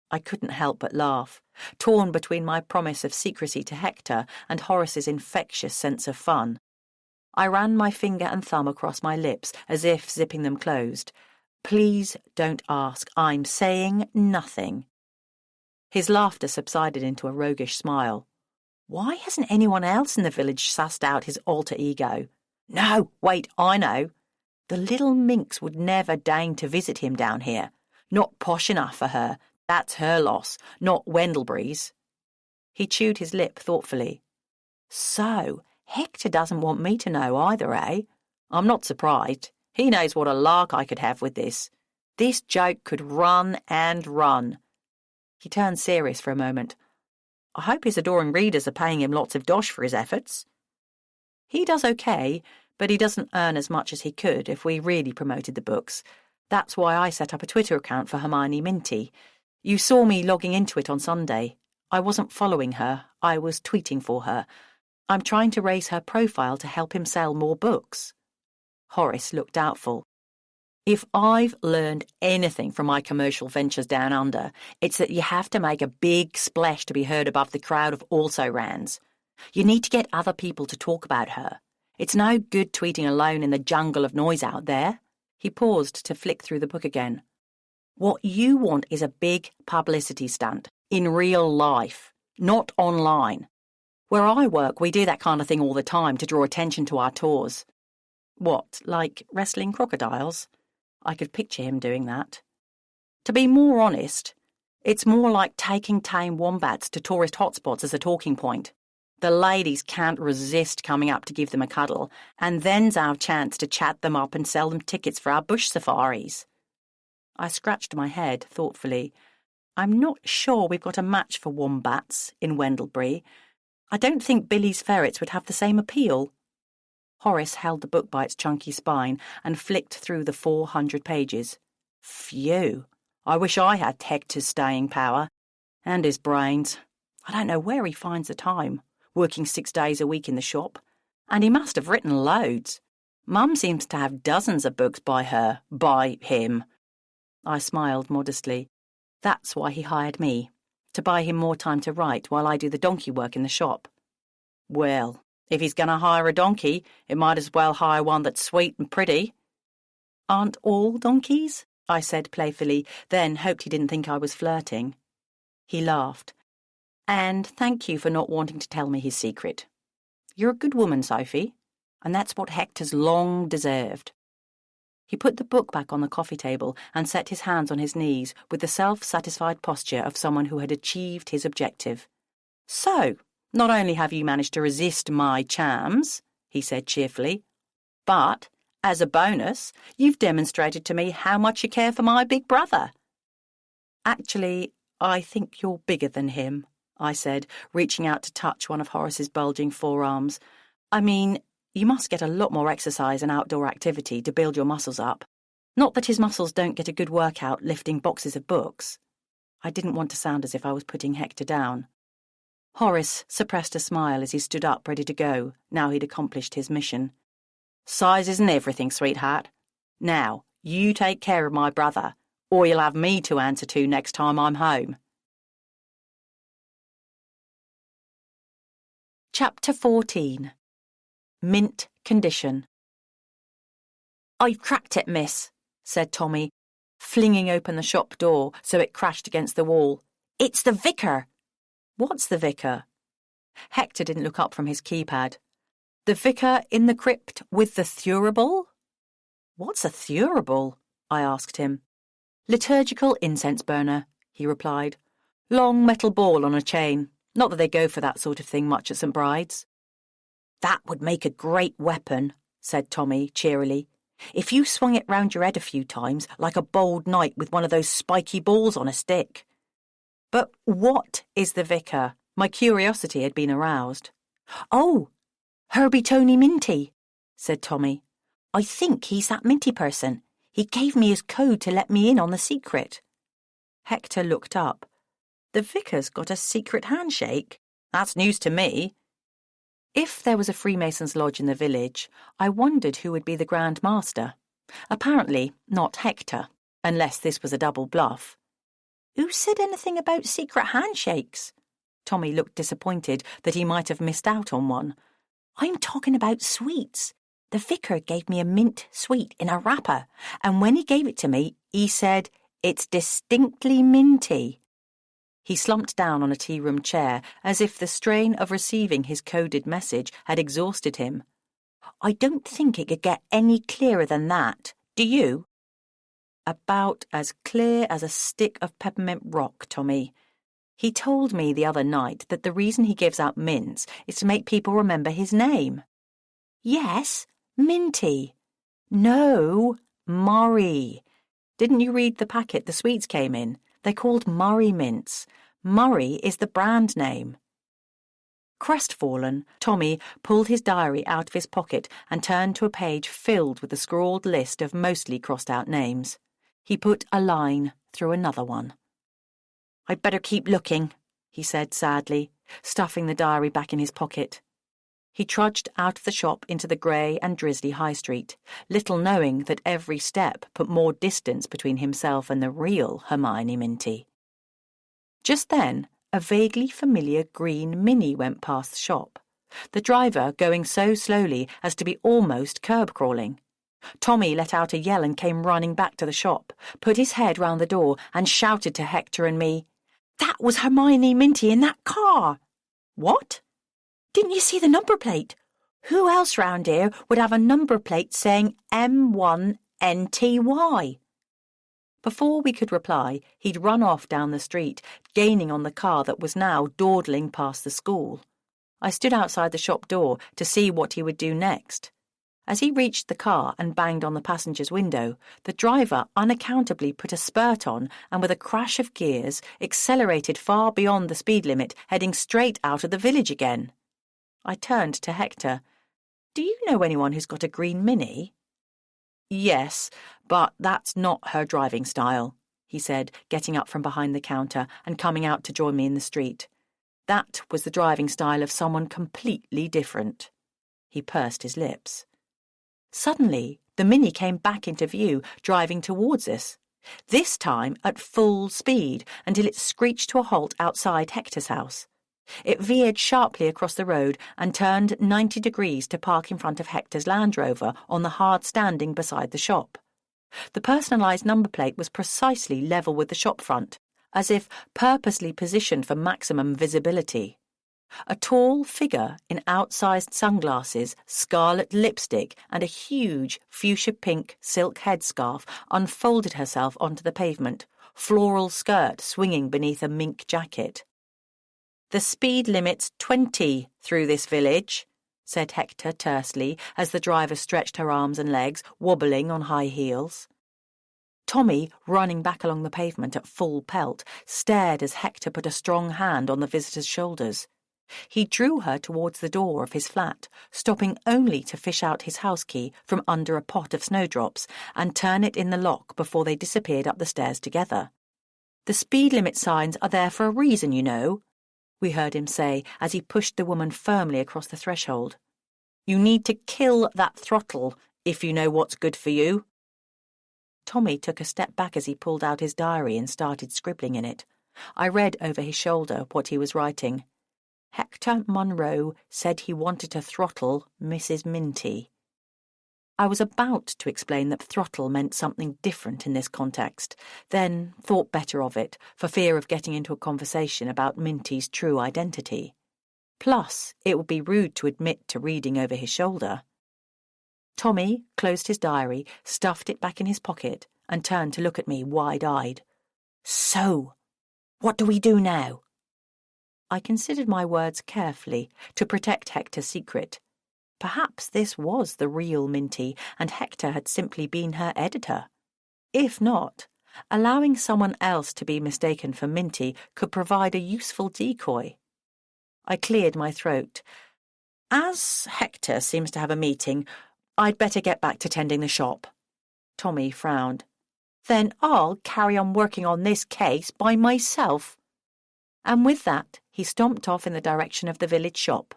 I couldn't help but laugh, torn between my promise of secrecy to Hector and Horace's infectious sense of fun. I ran my finger and thumb across my lips, as if zipping them closed. "Please don't ask. I'm saying nothing." His laughter subsided into a roguish smile. Why hasn't anyone else in the village sussed out his alter ego? No, wait, I know. The little minx would never deign to visit him down here. Not posh enough for her. That's her loss, not Wendlebury's. He chewed his lip thoughtfully. So, Hector doesn't want me to know either, eh? I'm not surprised. He knows what a lark I could have with this. This joke could run and run. He turned serious for a moment. I hope his adoring readers are paying him lots of dosh for his efforts. He does okay, but he doesn't earn as much as he could if we really promoted the books. That's why I set up a Twitter account for Hermione Minty. You saw me logging into it on Sunday. I wasn't following her, I was tweeting for her. I'm trying to raise her profile to help him sell more books. Horace looked doubtful. If I've learned anything from my commercial ventures down under, it's that you have to make a big splash to be heard above the crowd of also-rans. You need to get other people to talk about her. It's no good tweeting alone in the jungle of noise out there. He paused to flick through the book again. What you want is a big publicity stunt, in real life, not online. Where I work, we do that kind of thing all the time to draw attention to our tours. What, like wrestling crocodiles? I could picture him doing that. To be more honest, it's more like taking tame wombats to tourist hotspots as a talking point. The ladies can't resist coming up to give them a cuddle, and then's our chance to chat them up and sell them tickets for our bush safaris. I scratched my head thoughtfully. I'm not sure we've got a match for wombats in Wendlebury. I don't think Billy's ferrets would have the same appeal. Horace held the book by its chunky spine and flicked through the 400 pages. Phew! I wish I had Hector's staying power. And his brains. I don't know where he finds the time, working 6 days a week in the shop. And he must have written loads. Mum seems to have dozens of books by him. I smiled modestly. That's why he hired me, to buy him more time to write while I do the donkey work in the shop. Well, if he's going to hire a donkey, it might as well hire one that's sweet and pretty. Aren't all donkeys? I said playfully, then hoped he didn't think I was flirting. He laughed. And thank you for not wanting to tell me his secret. You're a good woman, Sophie, and that's what Hector's long deserved. He put the book back on the coffee table and set his hands on his knees with the self-satisfied posture of someone who had achieved his objective. So, not only have you managed to resist my charms, he said cheerfully, but, as a bonus, you've demonstrated to me how much you care for my big brother. Actually, I think you're bigger than him, I said, reaching out to touch one of Horace's bulging forearms. I mean, you must get a lot more exercise and outdoor activity to build your muscles up. Not that his muscles don't get a good workout lifting boxes of books. I didn't want to sound as if I was putting Hector down. Horace suppressed a smile as he stood up ready to go, now he'd accomplished his mission. Size isn't everything, sweetheart. Now, you take care of my brother, or you'll have me to answer to next time I'm home. Chapter 14. Mint Condition. I've cracked it, miss, said Tommy, flinging open the shop door so it crashed against the wall. It's the vicar. What's the vicar? Hector didn't look up from his keypad. The vicar in the crypt with the thurible? What's a thurible? I asked him. Liturgical incense burner, he replied. Long metal ball on a chain. Not that they go for that sort of thing much at St. Bride's. That would make a great weapon, said Tommy cheerily, if you swung it round your head a few times like a bold knight with one of those spiky balls on a stick. But what is the vicar? My curiosity had been aroused. Oh, Herbie Tony Minty, said Tommy. I think he's that Minty person. He gave me his code to let me in on the secret. Hector looked up. The vicar's got a secret handshake? That's news to me. If there was a Freemasons' lodge in the village, I wondered who would be the Grand Master. Apparently not Hector, unless this was a double bluff. Who said anything about secret handshakes? Tommy looked disappointed that he might have missed out on one. I'm talking about sweets. The vicar gave me a mint sweet in a wrapper, and when he gave it to me, he said, "It's distinctly minty." He slumped down on a tea-room chair, as if the strain of receiving his coded message had exhausted him. I don't think it could get any clearer than that. Do you? About as clear as a stick of peppermint rock, Tommy. He told me the other night that the reason he gives out mints is to make people remember his name. Yes, Minty. No, Murray. Didn't you read the packet the sweets came in? They're called Murray mints. Murray is the brand name. Crestfallen, Tommy pulled his diary out of his pocket and turned to a page filled with a scrawled list of mostly crossed-out names. He put a line through another one. I'd better keep looking, he said sadly, stuffing the diary back in his pocket. He trudged out of the shop into the grey and drizzly High Street, little knowing that every step put more distance between himself and the real Hermione Minty. Just then, a vaguely familiar green Mini went past the shop, the driver going so slowly as to be almost curb-crawling. Tommy let out a yell and came running back to the shop, put his head round the door and shouted to Hector and me, "That was Hermione Minty in that car!" What? Didn't you see the number plate? Who else round here would have a number plate saying M1NTY? Before we could reply, he'd run off down the street, gaining on the car that was now dawdling past the school. I stood outside the shop door to see what he would do next. As he reached the car and banged on the passenger's window, the driver unaccountably put a spurt on and with a crash of gears accelerated far beyond the speed limit, heading straight out of the village again. I turned to Hector. Do you know anyone who's got a green Mini? Yes, but that's not her driving style, he said, getting up from behind the counter and coming out to join me in the street. That was the driving style of someone completely different. He pursed his lips. Suddenly, the Mini came back into view, driving towards us, this time at full speed until it screeched to a halt outside Hector's house. It veered sharply across the road and turned 90 degrees to park in front of Hector's Land Rover on the hard standing beside the shop. The personalised number plate was precisely level with the shop front, as if purposely positioned for maximum visibility. A tall figure in outsized sunglasses, scarlet lipstick, and a huge fuchsia-pink silk headscarf unfolded herself onto the pavement, floral skirt swinging beneath a mink jacket. "The speed limit's 20 through this village," said Hector tersely as the driver stretched her arms and legs, wobbling on high heels. Tommy, running back along the pavement at full pelt, stared as Hector put a strong hand on the visitor's shoulders. He drew her towards the door of his flat, stopping only to fish out his house key from under a pot of snowdrops and turn it in the lock before they disappeared up the stairs together. "The speed limit signs are there for a reason, you know," we heard him say as he pushed the woman firmly across the threshold. "You need to kill that throttle if you know what's good for you." Tommy took a step back as he pulled out his diary and started scribbling in it. I read over his shoulder what he was writing. Hector Munro said he wanted to throttle Mrs. Minty. I was about to explain that throttle meant something different in this context, then thought better of it, for fear of getting into a conversation about Minty's true identity. Plus, it would be rude to admit to reading over his shoulder. Tommy closed his diary, stuffed it back in his pocket, and turned to look at me wide-eyed. "So, what do we do now?" I considered my words carefully to protect Hector's secret. Perhaps this was the real Minty, and Hector had simply been her editor. If not, allowing someone else to be mistaken for Minty could provide a useful decoy. I cleared my throat. "As Hector seems to have a meeting, I'd better get back to tending the shop." Tommy frowned. "Then I'll carry on working on this case by myself." And with that, he stomped off in the direction of the village shop.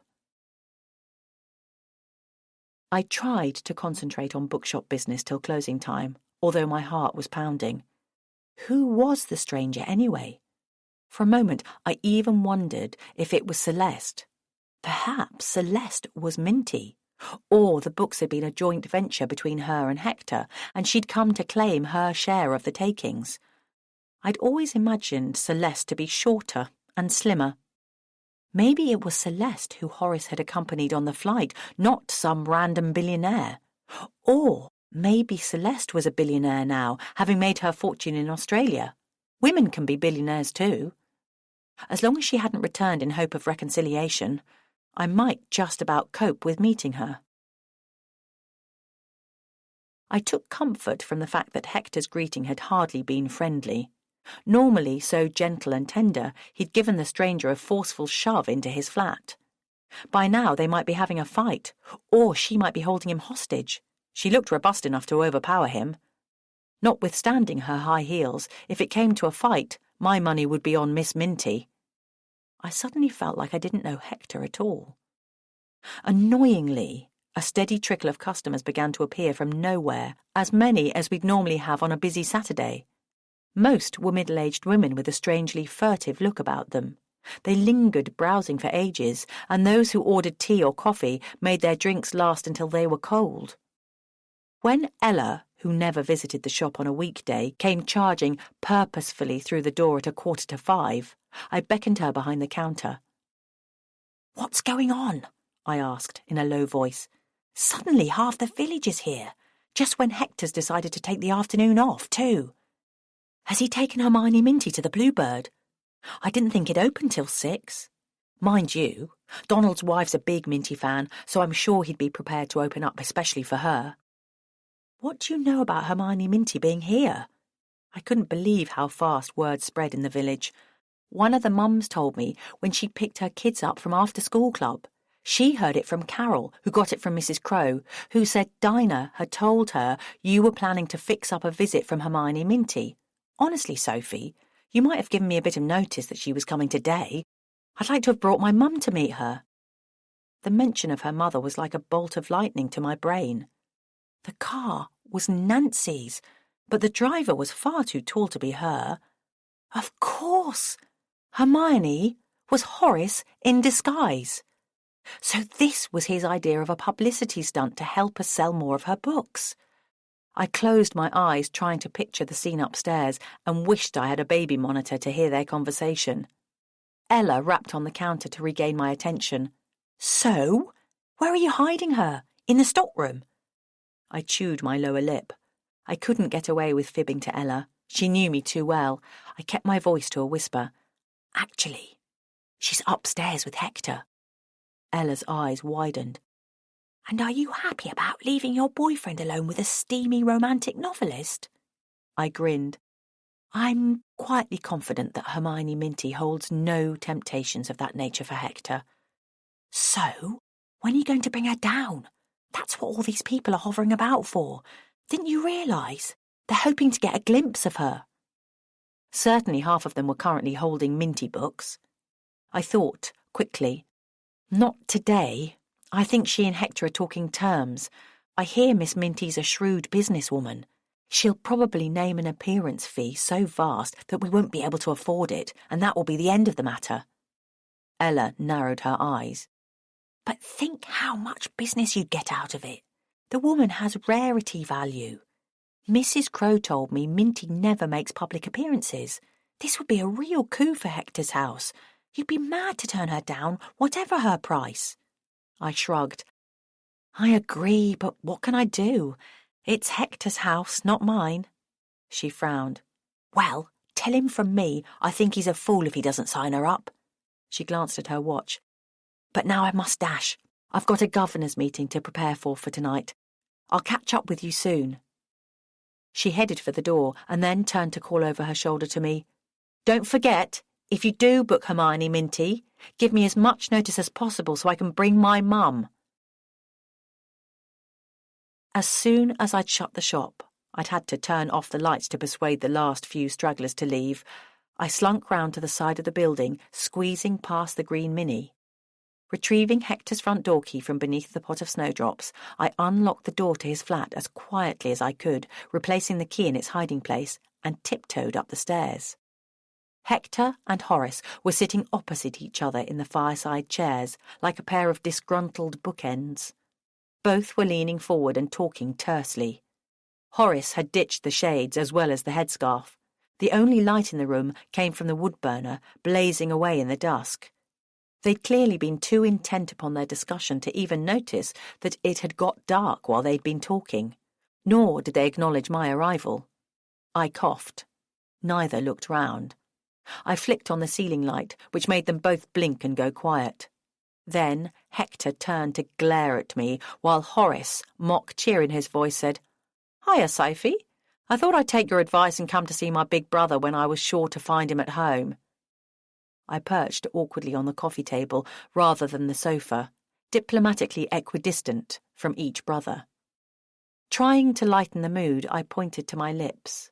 I tried to concentrate on bookshop business till closing time, although my heart was pounding. Who was the stranger anyway? For a moment, I even wondered if it was Celeste. Perhaps Celeste was Minty, or the books had been a joint venture between her and Hector, and she'd come to claim her share of the takings. I'd always imagined Celeste to be shorter and slimmer. Maybe it was Celeste who Horace had accompanied on the flight, not some random billionaire. Or maybe Celeste was a billionaire now, having made her fortune in Australia. Women can be billionaires too. As long as she hadn't returned in hope of reconciliation, I might just about cope with meeting her. I took comfort from the fact that Hector's greeting had hardly been friendly. Normally so gentle and tender, he'd given the stranger a forceful shove into his flat. By now they might be having a fight, or she might be holding him hostage. She looked robust enough to overpower him. Notwithstanding her high heels, if it came to a fight, my money would be on Miss Minty. I suddenly felt like I didn't know Hector at all. Annoyingly, a steady trickle of customers began to appear from nowhere, as many as we'd normally have on a busy Saturday. Most were middle-aged women with a strangely furtive look about them. They lingered browsing for ages, and those who ordered tea or coffee made their drinks last until they were cold. When Ella, who never visited the shop on a weekday, came charging purposefully through the door at 5:15, I beckoned her behind the counter. "What's going on?" I asked in a low voice. "Suddenly half the village is here, just when Hector's decided to take the afternoon off, too. Has he taken Hermione Minty to the Bluebird? I didn't think it opened till 6. Mind you, Donald's wife's a big Minty fan, so I'm sure he'd be prepared to open up especially for her. What do you know about Hermione Minty being here?" I couldn't believe how fast word spread in the village. One of the mums told me when she picked her kids up from after-school club. She heard it from Carol, who got it from Mrs. Crowe, who said Dinah had told her you were planning to fix up a visit from Hermione Minty. Honestly, Sophie, you might have given me a bit of notice that she was coming today. I'd like to have brought my mum to meet her. The mention of her mother was like a bolt of lightning to my brain. The car was Nancy's, but the driver was far too tall to be her. Of course! Hermione, was Horace in disguise. So this was his idea of a publicity stunt to help us sell more of her books. I closed my eyes trying to picture the scene upstairs and wished I had a baby monitor to hear their conversation. Ella rapped on the counter to regain my attention. So? Where are you hiding her? In the stockroom? I chewed my lower lip. I couldn't get away with fibbing to Ella. She knew me too well. I kept my voice to a whisper. Actually, she's upstairs with Hector. Ella's eyes widened. And are you happy about leaving your boyfriend alone with a steamy romantic novelist? I grinned. I'm quietly confident that Hermione Minty holds no temptations of that nature for Hector. So, when are you going to bring her down? That's what all these people are hovering about for. Didn't you realise? They're hoping to get a glimpse of her. Certainly half of them were currently holding Minty books. I thought, quickly, not today. I think she and Hector are talking terms. I hear Miss Minty's a shrewd businesswoman. She'll probably name an appearance fee so vast that we won't be able to afford it, and that will be the end of the matter. Ella narrowed her eyes. But think how much business you'd get out of it. The woman has rarity value. Mrs. Crow told me Minty never makes public appearances. This would be a real coup for Hector's house. You'd be mad to turn her down, whatever her price. I shrugged. I agree, but what can I do? It's Hector's house, not mine. She frowned. Well, tell him from me I think he's a fool if he doesn't sign her up. She glanced at her watch. But now I must dash. I've got a governor's meeting to prepare for tonight. I'll catch up with you soon. She headed for the door and then turned to call over her shoulder to me. Don't forget, if you do book Hermione Minty, give me as much notice as possible so I can bring my mum. As soon as I'd shut the shop, I'd had to turn off the lights to persuade the last few stragglers to leave. I slunk round to the side of the building, squeezing past the green Mini. Retrieving Hector's front door key from beneath the pot of snowdrops, I unlocked the door to his flat as quietly as I could, replacing the key in its hiding place, and tiptoed up the stairs. Hector and Horace were sitting opposite each other in the fireside chairs, like a pair of disgruntled bookends. Both were leaning forward and talking tersely. Horace had ditched the shades as well as the headscarf. The only light in the room came from the wood burner, blazing away in the dusk. They'd clearly been too intent upon their discussion to even notice that it had got dark while they'd been talking, nor did they acknowledge my arrival. I coughed. Neither looked round. I flicked on the ceiling light, which made them both blink and go quiet. Then Hector turned to glare at me, while Horace, mock cheer in his voice, said, Hiya, Sophie. I thought I'd take your advice and come to see my big brother when I was sure to find him at home. I perched awkwardly on the coffee table rather than the sofa, diplomatically equidistant from each brother. Trying to lighten the mood, I pointed to my lips.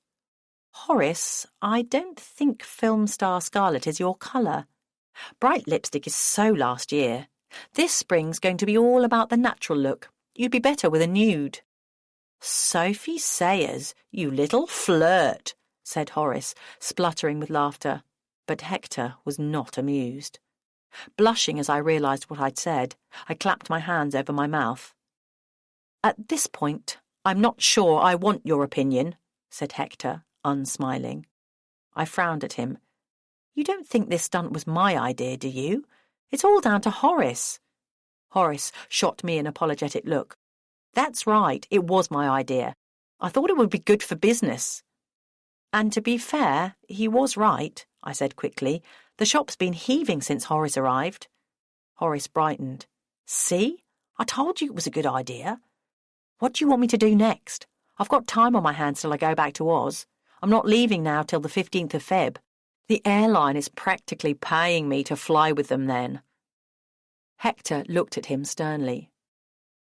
Horace, I don't think film star scarlet is your colour. Bright lipstick is so last year. This spring's going to be all about the natural look. You'd be better with a nude. Sophie Sayers, you little flirt, said Horace, spluttering with laughter. But Hector was not amused. Blushing as I realised what I'd said, I clapped my hands over my mouth. At this point, I'm not sure I want your opinion, said Hector, unsmiling. I frowned at him. You don't think this stunt was my idea, do you? It's all down to Horace. Horace shot me an apologetic look. That's right, it was my idea. I thought it would be good for business. And to be fair, he was right, I said quickly. The shop's been heaving since Horace arrived. Horace brightened. See? I told you it was a good idea. What do you want me to do next? I've got time on my hands till I go back to Oz. I'm not leaving now till the 15th of Feb. The airline is practically paying me to fly with them then. Hector looked at him sternly.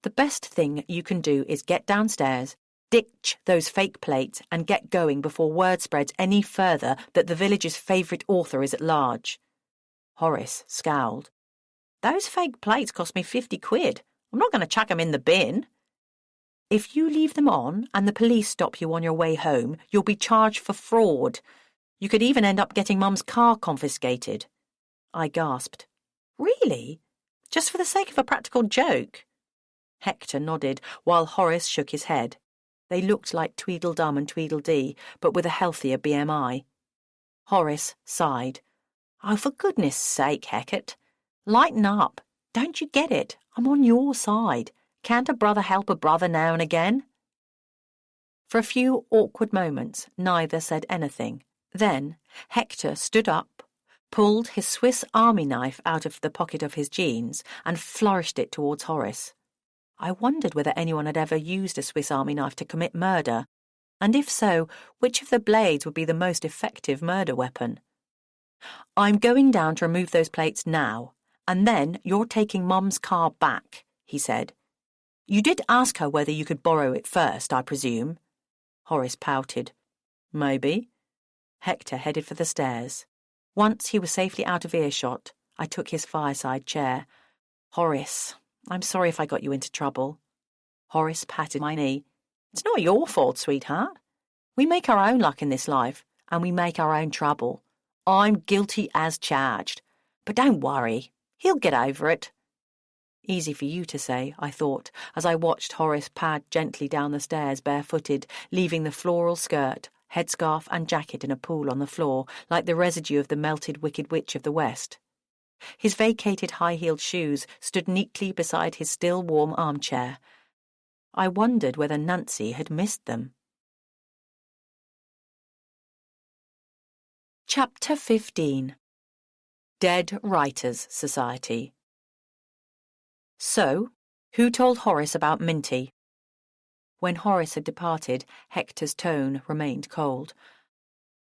The best thing you can do is get downstairs, ditch those fake plates and get going before word spreads any further that the village's favourite author is at large. Horace scowled. Those fake plates cost me 50 quid. I'm not going to chuck 'em in the bin. If you leave them on and the police stop you on your way home, you'll be charged for fraud. You could even end up getting Mum's car confiscated. I gasped. Really? Just for the sake of a practical joke? Hector nodded, while Horace shook his head. They looked like Tweedledum and Tweedledee, but with a healthier BMI. Horace sighed. Oh, for goodness sake, Hecate. Lighten up. Don't you get it? I'm on your side. Can't a brother help a brother now and again? For a few awkward moments, neither said anything. Then Hector stood up, pulled his Swiss Army knife out of the pocket of his jeans, and flourished it towards Horace. I wondered whether anyone had ever used a Swiss Army knife to commit murder, and if so, which of the blades would be the most effective murder weapon. I'm going down to remove those plates now, and then you're taking Mum's car back, he said. You did ask her whether you could borrow it first, I presume? Horace pouted. Maybe. Hector headed for the stairs. Once he was safely out of earshot, I took his fireside chair. Horace, I'm sorry if I got you into trouble. Horace patted my knee. It's not your fault, sweetheart. We make our own luck in this life, and we make our own trouble. I'm guilty as charged. But don't worry, he'll get over it. Easy for you to say, I thought, as I watched Horace pad gently down the stairs barefooted, leaving the floral skirt, headscarf and jacket in a pool on the floor, like the residue of the melted Wicked Witch of the West. His vacated high-heeled shoes stood neatly beside his still warm armchair. I wondered whether Nancy had missed them. Chapter 15. Dead Writers' Society. So, who told Horace about Minty? When Horace had departed, Hector's tone remained cold.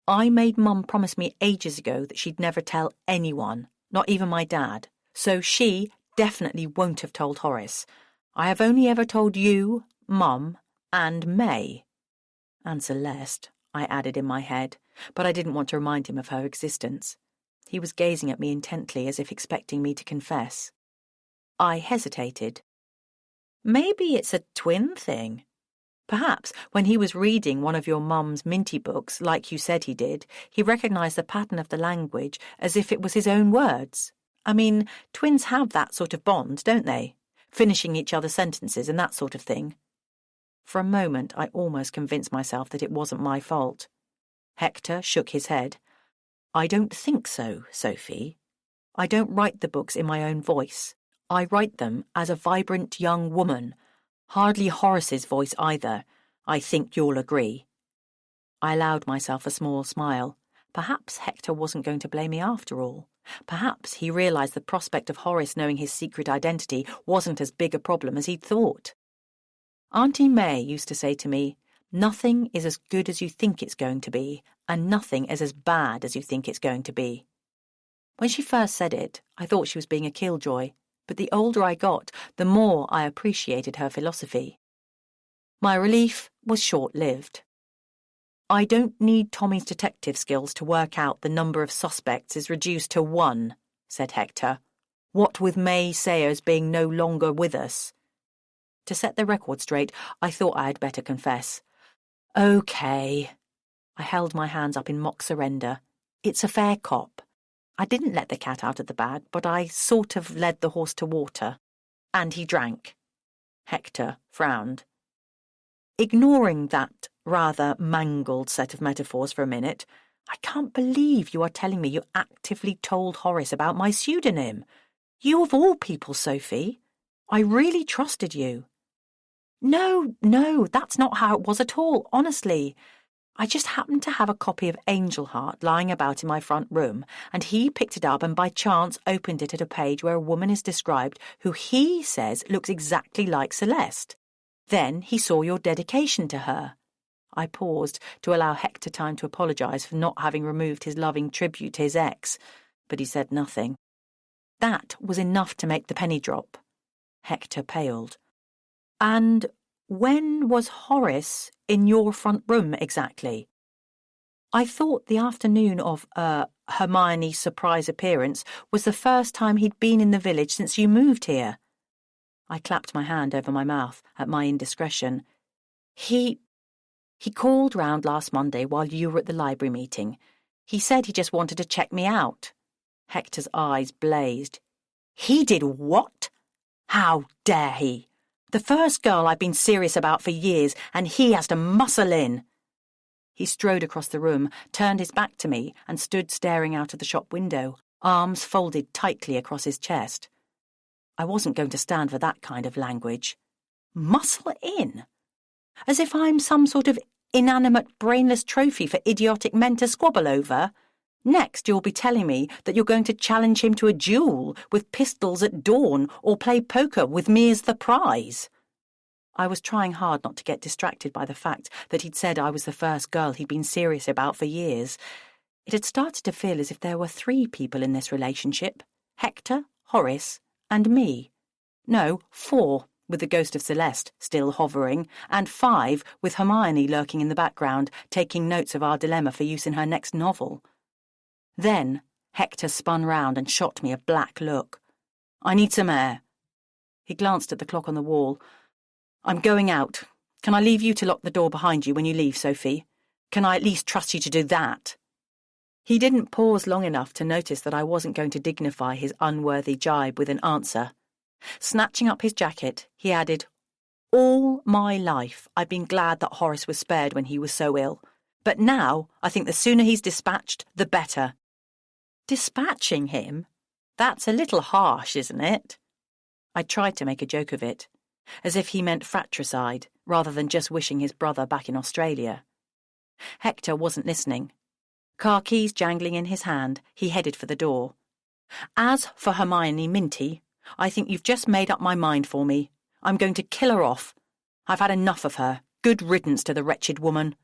I made Mum promise me ages ago that she'd never tell anyone, not even my dad, so she definitely won't have told Horace. I have only ever told you, Mum, and May. And Celeste, I added in my head, but I didn't want to remind him of her existence. He was gazing at me intently as if expecting me to confess. I hesitated. Maybe it's a twin thing. Perhaps when he was reading one of your Mum's Minty books, like you said he did, he recognised the pattern of the language as if it was his own words. I mean, twins have that sort of bond, don't they? Finishing each other's sentences and that sort of thing. For a moment, I almost convinced myself that it wasn't my fault. Hector shook his head. I don't think so, Sophie. I don't write the books in my own voice. I write them as a vibrant young woman. Hardly Horace's voice either. I think you'll agree. I allowed myself a small smile. Perhaps Hector wasn't going to blame me after all. Perhaps he realised the prospect of Horace knowing his secret identity wasn't as big a problem as he'd thought. Auntie May used to say to me, nothing is as good as you think it's going to be, and nothing is as bad as you think it's going to be. When she first said it, I thought she was being a killjoy, but the older I got, the more I appreciated her philosophy. My relief was short-lived. I don't need Tommy's detective skills to work out the number of suspects is reduced to 1, said Hector. What with May Sayers being no longer with us. To set the record straight, I thought I had better confess. Okay. I held my hands up in mock surrender. It's a fair cop. I didn't let the cat out of the bag, but I sort of led the horse to water. And he drank. Hector frowned. Ignoring that rather mangled set of metaphors for a minute, I can't believe you are telling me you actively told Horace about my pseudonym. You of all people, Sophie. I really trusted you. No, that's not how it was at all, honestly. I just happened to have a copy of Angel Heart lying about in my front room, and he picked it up and by chance opened it at a page where a woman is described who he says looks exactly like Celeste. Then he saw your dedication to her. I paused to allow Hector time to apologise for not having removed his loving tribute to his ex, but he said nothing. That was enough to make the penny drop. Hector paled. And when was Horace in your front room exactly? I thought the afternoon of, Hermione's surprise appearance was the first time he'd been in the village since you moved here. I clapped my hand over my mouth at my indiscretion. He called round last Monday while you were at the library meeting. He said he just wanted to check me out. Hector's eyes blazed. He did what? How dare he? The first girl I've been serious about for years, and he has to muscle in. He strode across the room, turned his back to me, and stood staring out of the shop window, arms folded tightly across his chest. I wasn't going to stand for that kind of language. Muscle in? As if I'm some sort of inanimate, brainless trophy for idiotic men to squabble over. Next, you'll be telling me that you're going to challenge him to a duel with pistols at dawn or play poker with me as the prize. I was trying hard not to get distracted by the fact that he'd said I was the first girl he'd been serious about for years. It had started to feel as if there were 3 people in this relationship: Hector, Horace, and me. No, 4, with the ghost of Celeste still hovering, and 5, with Hermione lurking in the background, taking notes of our dilemma for use in her next novel. Then Hector spun round and shot me a black look. "I need some air." He glanced at the clock on the wall. "I'm going out. Can I leave you to lock the door behind you when you leave, Sophie? Can I at least trust you to do that?" He didn't pause long enough to notice that I wasn't going to dignify his unworthy jibe with an answer. Snatching up his jacket, he added, "All my life I've been glad that Horace was spared when he was so ill. But now I think the sooner he's dispatched, the better." Dispatching him? That's a little harsh, isn't it? I tried to make a joke of it, as if he meant fratricide, rather than just wishing his brother back in Australia. Hector wasn't listening. Car keys jangling in his hand, he headed for the door. "As for Hermione Minty, I think you've just made up my mind for me. I'm going to kill her off. I've had enough of her. Good riddance to the wretched woman."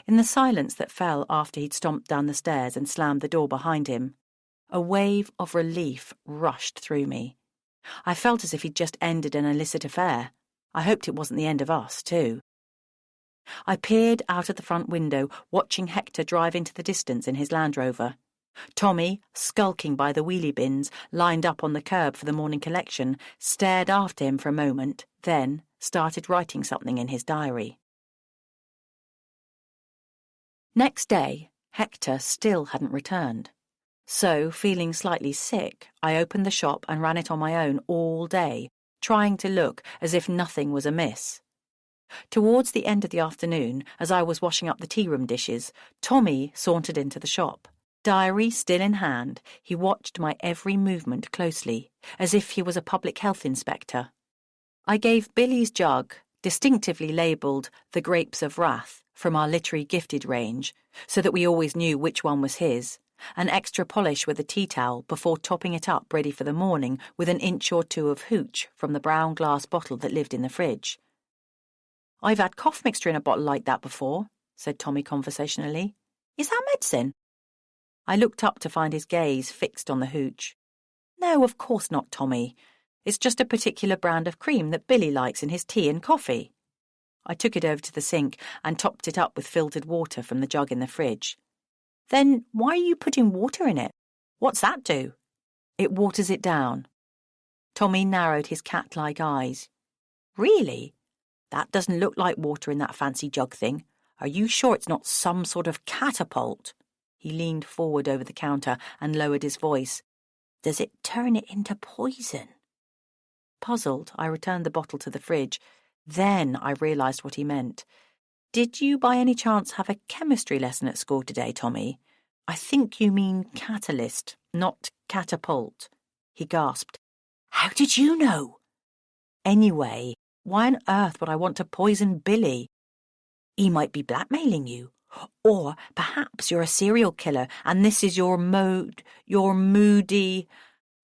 In the silence that fell after he'd stomped down the stairs and slammed the door behind him, a wave of relief rushed through me. I felt as if he'd just ended an illicit affair. I hoped it wasn't the end of us, too. I peered out of the front window, watching Hector drive into the distance in his Land Rover. Tommy, skulking by the wheelie bins lined up on the curb for the morning collection, stared after him for a moment, then started writing something in his diary. Next day, Hector still hadn't returned. So, feeling slightly sick, I opened the shop and ran it on my own all day, trying to look as if nothing was amiss. Towards the end of the afternoon, as I was washing up the tea-room dishes, Tommy sauntered into the shop. Diary still in hand, he watched my every movement closely, as if he was a public health inspector. I gave Billy's jug, distinctively labelled "The Grapes of Wrath," from our literary gifted range, so that we always knew which one was his, an extra polish with a tea towel before topping it up ready for the morning with an inch or 2 of hooch from the brown glass bottle that lived in the fridge. "I've had cough mixture in a bottle like that before," said Tommy conversationally. "Is that medicine?" I looked up to find his gaze fixed on the hooch. "No, of course not, Tommy. It's just a particular brand of cream that Billy likes in his tea and coffee." I took it over to the sink and topped it up with filtered water from the jug in the fridge. "Then why are you putting water in it? What's that do?" "It waters it down." Tommy narrowed his cat-like eyes. "Really? That doesn't look like water in that fancy jug thing. Are you sure it's not some sort of catapult?" He leaned forward over the counter and lowered his voice. "Does it turn it into poison?" Puzzled, I returned the bottle to the fridge. Then I realised what he meant. "Did you by any chance have a chemistry lesson at school today, Tommy? I think you mean catalyst, not catapult." He gasped. "How did you know?" "Anyway, why on earth would I want to poison Billy?" "He might be blackmailing you. Or perhaps you're a serial killer and this is your moody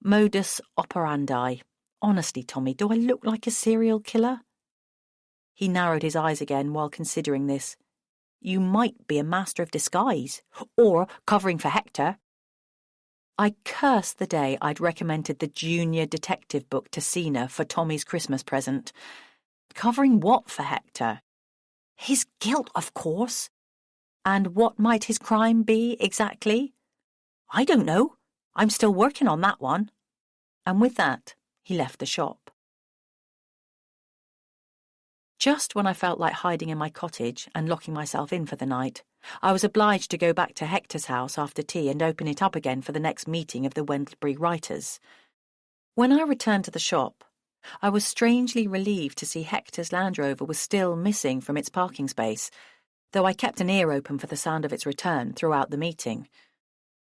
modus operandi. Honestly, Tommy, do I look like a serial killer?" He narrowed his eyes again while considering this. "You might be a master of disguise, or covering for Hector." I cursed the day I'd recommended the junior detective book to Sina for Tommy's Christmas present. Covering what for Hector? His guilt, of course. And what might his crime be, exactly? I don't know. I'm still working on that one. And with that, he left the shop. Just when I felt like hiding in my cottage and locking myself in for the night, I was obliged to go back to Hector's house after tea and open it up again for the next meeting of the Wendlesbury writers. When I returned to the shop, I was strangely relieved to see Hector's Land Rover was still missing from its parking space, though I kept an ear open for the sound of its return throughout the meeting.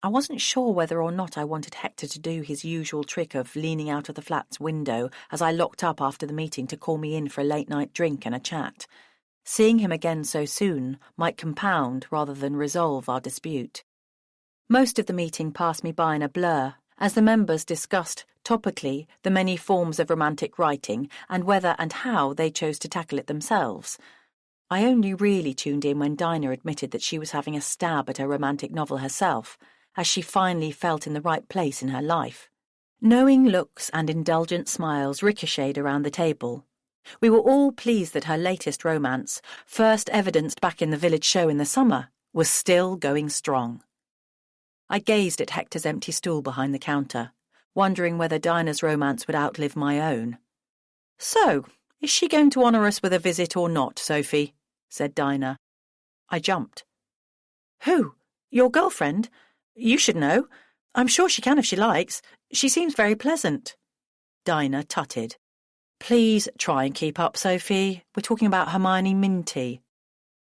I wasn't sure whether or not I wanted Hector to do his usual trick of leaning out of the flat's window as I locked up after the meeting to call me in for a late-night drink and a chat. Seeing him again so soon might compound rather than resolve our dispute. Most of the meeting passed me by in a blur, as the members discussed topically the many forms of romantic writing and whether and how they chose to tackle it themselves. I only really tuned in when Dinah admitted that she was having a stab at a romantic novel herself, as she finally felt in the right place in her life. Knowing looks and indulgent smiles ricocheted around the table. We were all pleased that her latest romance, first evidenced back in the village show in the summer, was still going strong. I gazed at Hector's empty stool behind the counter, wondering whether Dinah's romance would outlive my own. "So, is she going to honour us with a visit or not, Sophie?" said Dinah. I jumped. "Who? Your girlfriend? You should know. I'm sure she can if she likes. She seems very pleasant." Dinah tutted. "Please try and keep up, Sophie. We're talking about Hermione Minty."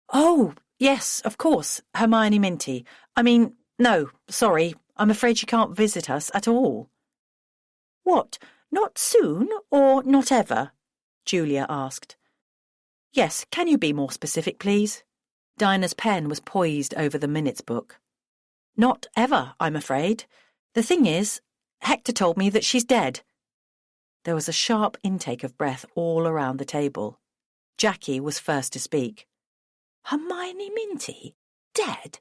"Oh, yes, of course, Hermione Minty. No, sorry, I'm afraid she can't visit us at all." "What, not soon or not ever?" Julia asked. "Yes, can you be more specific, please?" Dinah's pen was poised over the minutes book. "Not ever, I'm afraid. The thing is, Hector told me that she's dead." There was a sharp intake of breath all around the table. Jackie was first to speak. "Hermione Minty? Dead?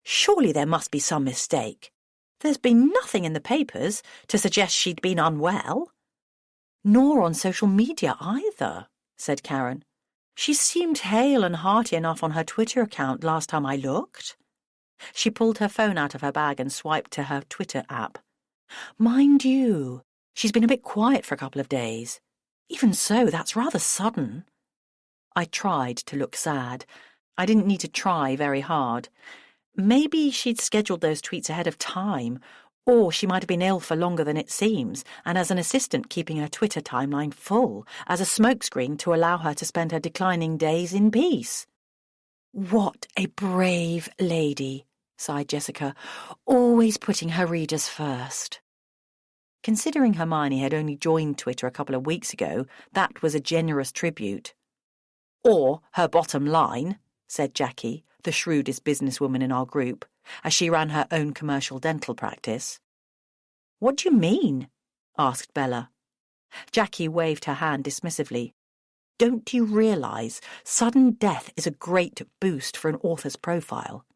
Surely there must be some mistake. There's been nothing in the papers to suggest she'd been unwell." "Nor on social media either," said Karen. "She seemed hale and hearty enough on her Twitter account last time I looked." She pulled her phone out of her bag and swiped to her Twitter app. "Mind you, she's been a bit quiet for a couple of days. Even so, that's rather sudden." I tried to look sad. I didn't need to try very hard. Maybe she'd scheduled those tweets ahead of time, or she might have been ill for longer than it seems, and as an assistant keeping her Twitter timeline full, as a smokescreen to allow her to spend her declining days in peace. "What a brave lady," sighed Jessica, "always putting her readers first." Considering Hermione had only joined Twitter a couple of weeks ago, that was a generous tribute. "Or her bottom line," said Jackie, the shrewdest businesswoman in our group, as she ran her own commercial dental practice. "What do you mean?" asked Bella. Jackie waved her hand dismissively. "Don't you realise sudden death is a great boost for an author's profile?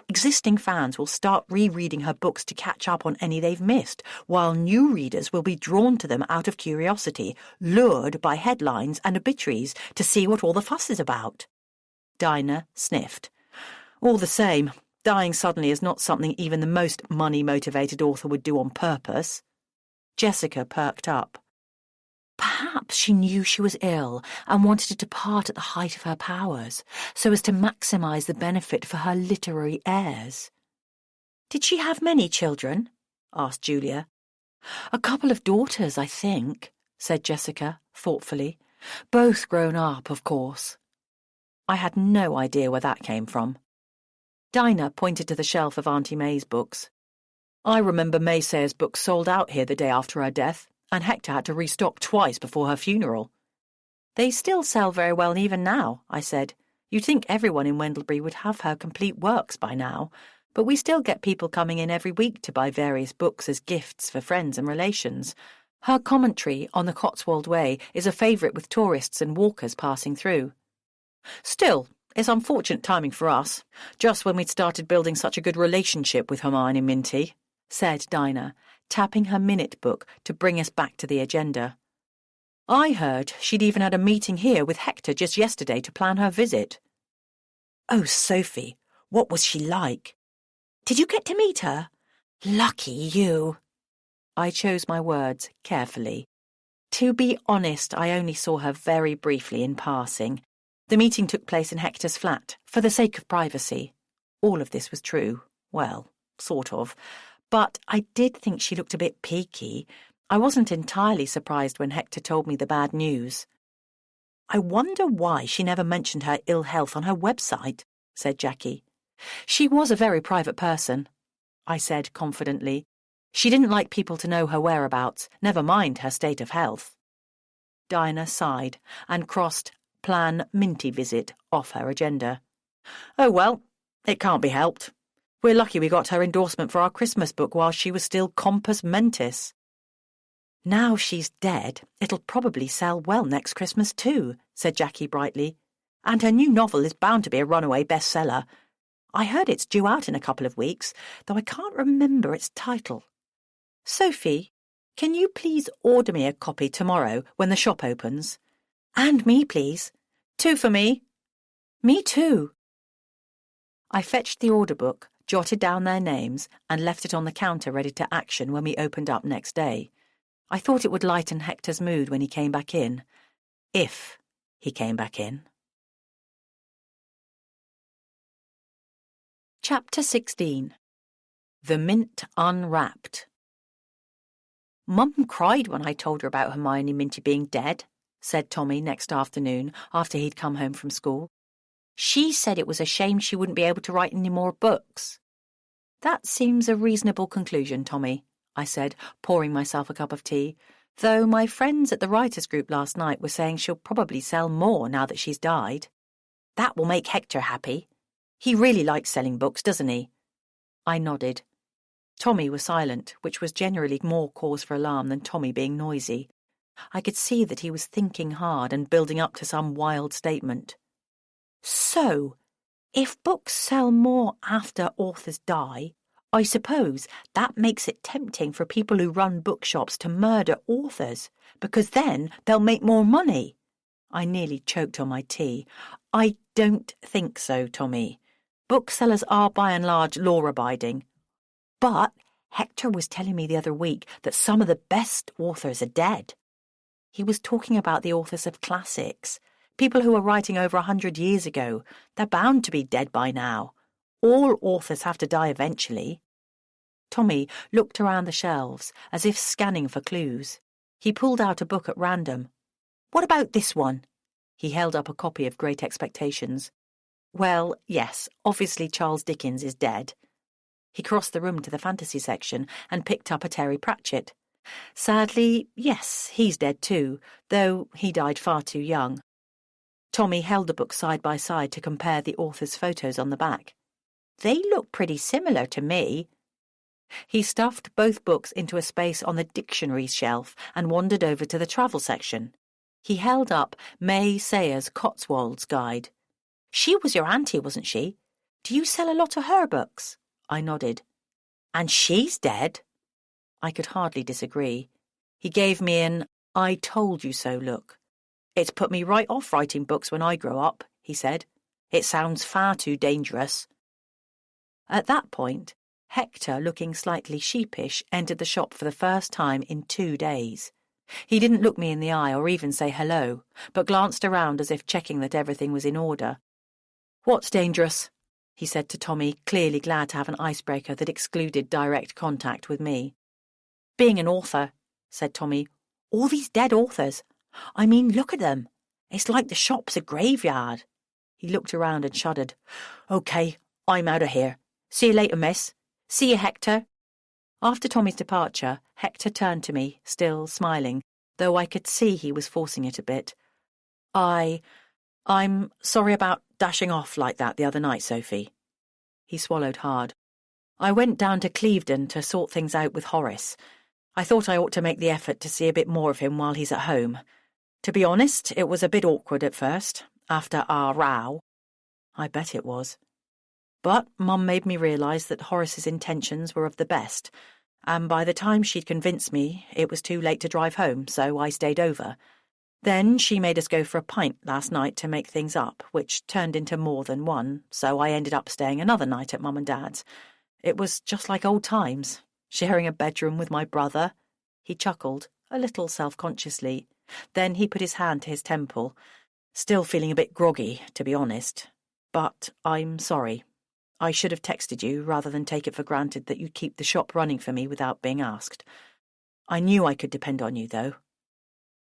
Existing fans will start rereading her books to catch up on any they've missed, while new readers will be drawn to them out of curiosity, lured by headlines and obituaries to see what all the fuss is about." Dinah sniffed. "All the same, dying suddenly is not something even the most money-motivated author would do on purpose." Jessica perked up. "Perhaps she knew she was ill and wanted to depart at the height of her powers, so as to maximise the benefit for her literary heirs." "Did she have many children?" asked Julia. "A couple of daughters, I think," said Jessica, thoughtfully. "Both grown up, of course." I had no idea where that came from. Dinah pointed to the shelf of Auntie May's books. "I remember Maysayer's books sold out here the day after her death, and Hector had to restock twice before her funeral." "They still sell very well even now," I said. "You'd think everyone in Wendlesbury would have her complete works by now, but we still get people coming in every week to buy various books as gifts for friends and relations. Her commentary on the Cotswold Way is a favourite with tourists and walkers passing through." "Still, it's unfortunate timing for us, just when we'd started building such a good relationship with Hermione Minty," said Dinah, tapping her minute book to bring us back to the agenda. "I heard she'd even had a meeting here with Hector just yesterday to plan her visit." "Oh, Sophie, what was she like? Did you get to meet her? Lucky you." I chose my words carefully. To be honest, I only saw her very briefly in passing. The meeting took place in Hector's flat, for the sake of privacy. All of this was true. Well, sort of. But I did think she looked a bit peaky. I wasn't entirely surprised when Hector told me the bad news. I wonder why she never mentioned her ill health on her website, said Jackie. She was a very private person, I said confidently. She didn't like people to know her whereabouts, never mind her state of health. Dinah sighed and crossed plan Minty visit off her agenda. Oh well, it can't be helped. We're lucky we got her endorsement for our Christmas book while she was still compos mentis. Now she's dead, it'll probably sell well next Christmas too, said Jackie brightly. And her new novel is bound to be a runaway bestseller. I heard it's due out in a couple of weeks, though I can't remember its title. Sophie, can you please order me a copy tomorrow when the shop opens? And me, please. 2 for me. Me too. I fetched the order book, jotted down their names, and left it on the counter ready to action when we opened up next day. I thought it would lighten Hector's mood when he came back in. If he came back in. Chapter 16. The Mint Unwrapped. Mum cried when I told her about Hermione Minty being dead, said Tommy next afternoon after he'd come home from school. She said it was a shame she wouldn't be able to write any more books. That seems a reasonable conclusion, Tommy, I said, pouring myself a cup of tea, though my friends at the writers' group last night were saying she'll probably sell more now that she's died. That will make Hector happy. He really likes selling books, doesn't he? I nodded. Tommy was silent, which was generally more cause for alarm than Tommy being noisy. I could see that he was thinking hard and building up to some wild statement. So, if books sell more after authors die, I suppose that makes it tempting for people who run bookshops to murder authors, because then they'll make more money. I nearly choked on my tea. I don't think so, Tommy. Booksellers are by and large law-abiding. But Hector was telling me the other week that some of the best authors are dead. He was talking about the authors of classics, people who were writing over 100 years ago. They're bound to be dead by now. All authors have to die eventually. Tommy looked around the shelves, as if scanning for clues. He pulled out a book at random. What about this one? He held up a copy of Great Expectations. Well, yes, obviously Charles Dickens is dead. He crossed the room to the fantasy section and picked up a Terry Pratchett. Sadly, yes, he's dead too, though he died far too young. Tommy held the book side by side to compare the author's photos on the back. They look pretty similar to me. He stuffed both books into a space on the dictionaries shelf and wandered over to the travel section. He held up May Sayers' Cotswolds Guide. She was your auntie, wasn't she? Do you sell a lot of her books? I nodded. And she's dead? I could hardly disagree. He gave me an I told you so look. It's put me right off writing books when I grow up, he said. It sounds far too dangerous. At that point, Hector, looking slightly sheepish, entered the shop for the first time in 2 days. He didn't look me in the eye or even say hello, but glanced around as if checking that everything was in order. What's dangerous? He said to Tommy, clearly glad to have an icebreaker that excluded direct contact with me. Being an author, said Tommy. All these dead authors. I mean, look at them. It's like the shop's a graveyard. He looked around and shuddered. OK, I'm out of here. See you later, miss. See you, Hector. After Tommy's departure, Hector turned to me, still smiling, though I could see he was forcing it a bit. I'm sorry about dashing off like that the other night, Sophie. He swallowed hard. I went down to Clevedon to sort things out with Horace. I thought I ought to make the effort to see a bit more of him while he's at home. To be honest, it was a bit awkward at first, after our row. I bet it was. But Mum made me realise that Horace's intentions were of the best, and by the time she'd convinced me, it was too late to drive home, so I stayed over. Then she made us go for a pint last night to make things up, which turned into more than one, so I ended up staying another night at Mum and Dad's. It was just like old times, sharing a bedroom with my brother. He chuckled. a little self-consciously. Then he put his hand to his temple. Still feeling a bit groggy, to be honest. But I'm sorry. I should have texted you rather than take it for granted that you'd keep the shop running for me without being asked. I knew I could depend on you, though.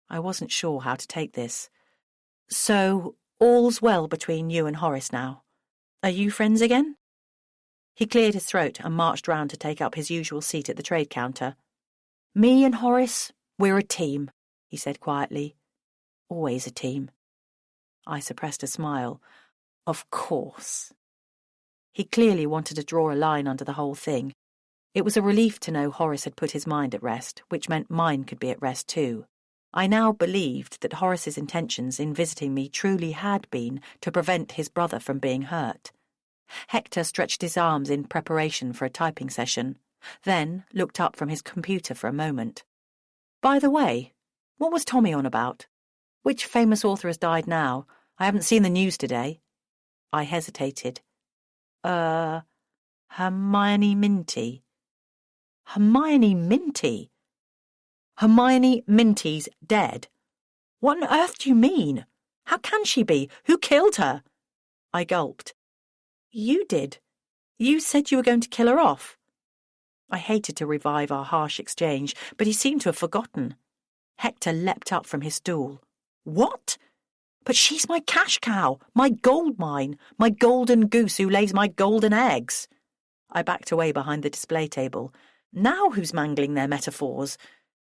I wasn't sure how to take this. So, all's well between you and Horace now. Are you friends again? He cleared his throat and marched round to take up his usual seat at the trade counter. Me and Horace, we're a team, he said quietly. Always a team. I suppressed a smile. Of course. He clearly wanted to draw a line under the whole thing. It was a relief to know Horace had put his mind at rest, which meant mine could be at rest too. I now believed that Horace's intentions in visiting me truly had been to prevent his brother from being hurt. Hector stretched his arms in preparation for a typing session, then looked up from his computer for a moment. By the way, what was Tommy on about? Which famous author has died now? I haven't seen the news today. I hesitated. Hermione Minty. Hermione Minty? Hermione Minty's dead? What on earth do you mean? How can she be? Who killed her? I gulped. You did. You said you were going to kill her off. I hated to revive our harsh exchange, but he seemed to have forgotten. Hector leapt up from his stool. What? But she's my cash cow, my gold mine, my golden goose who lays my golden eggs. I backed away behind the display table. Now who's mangling their metaphors?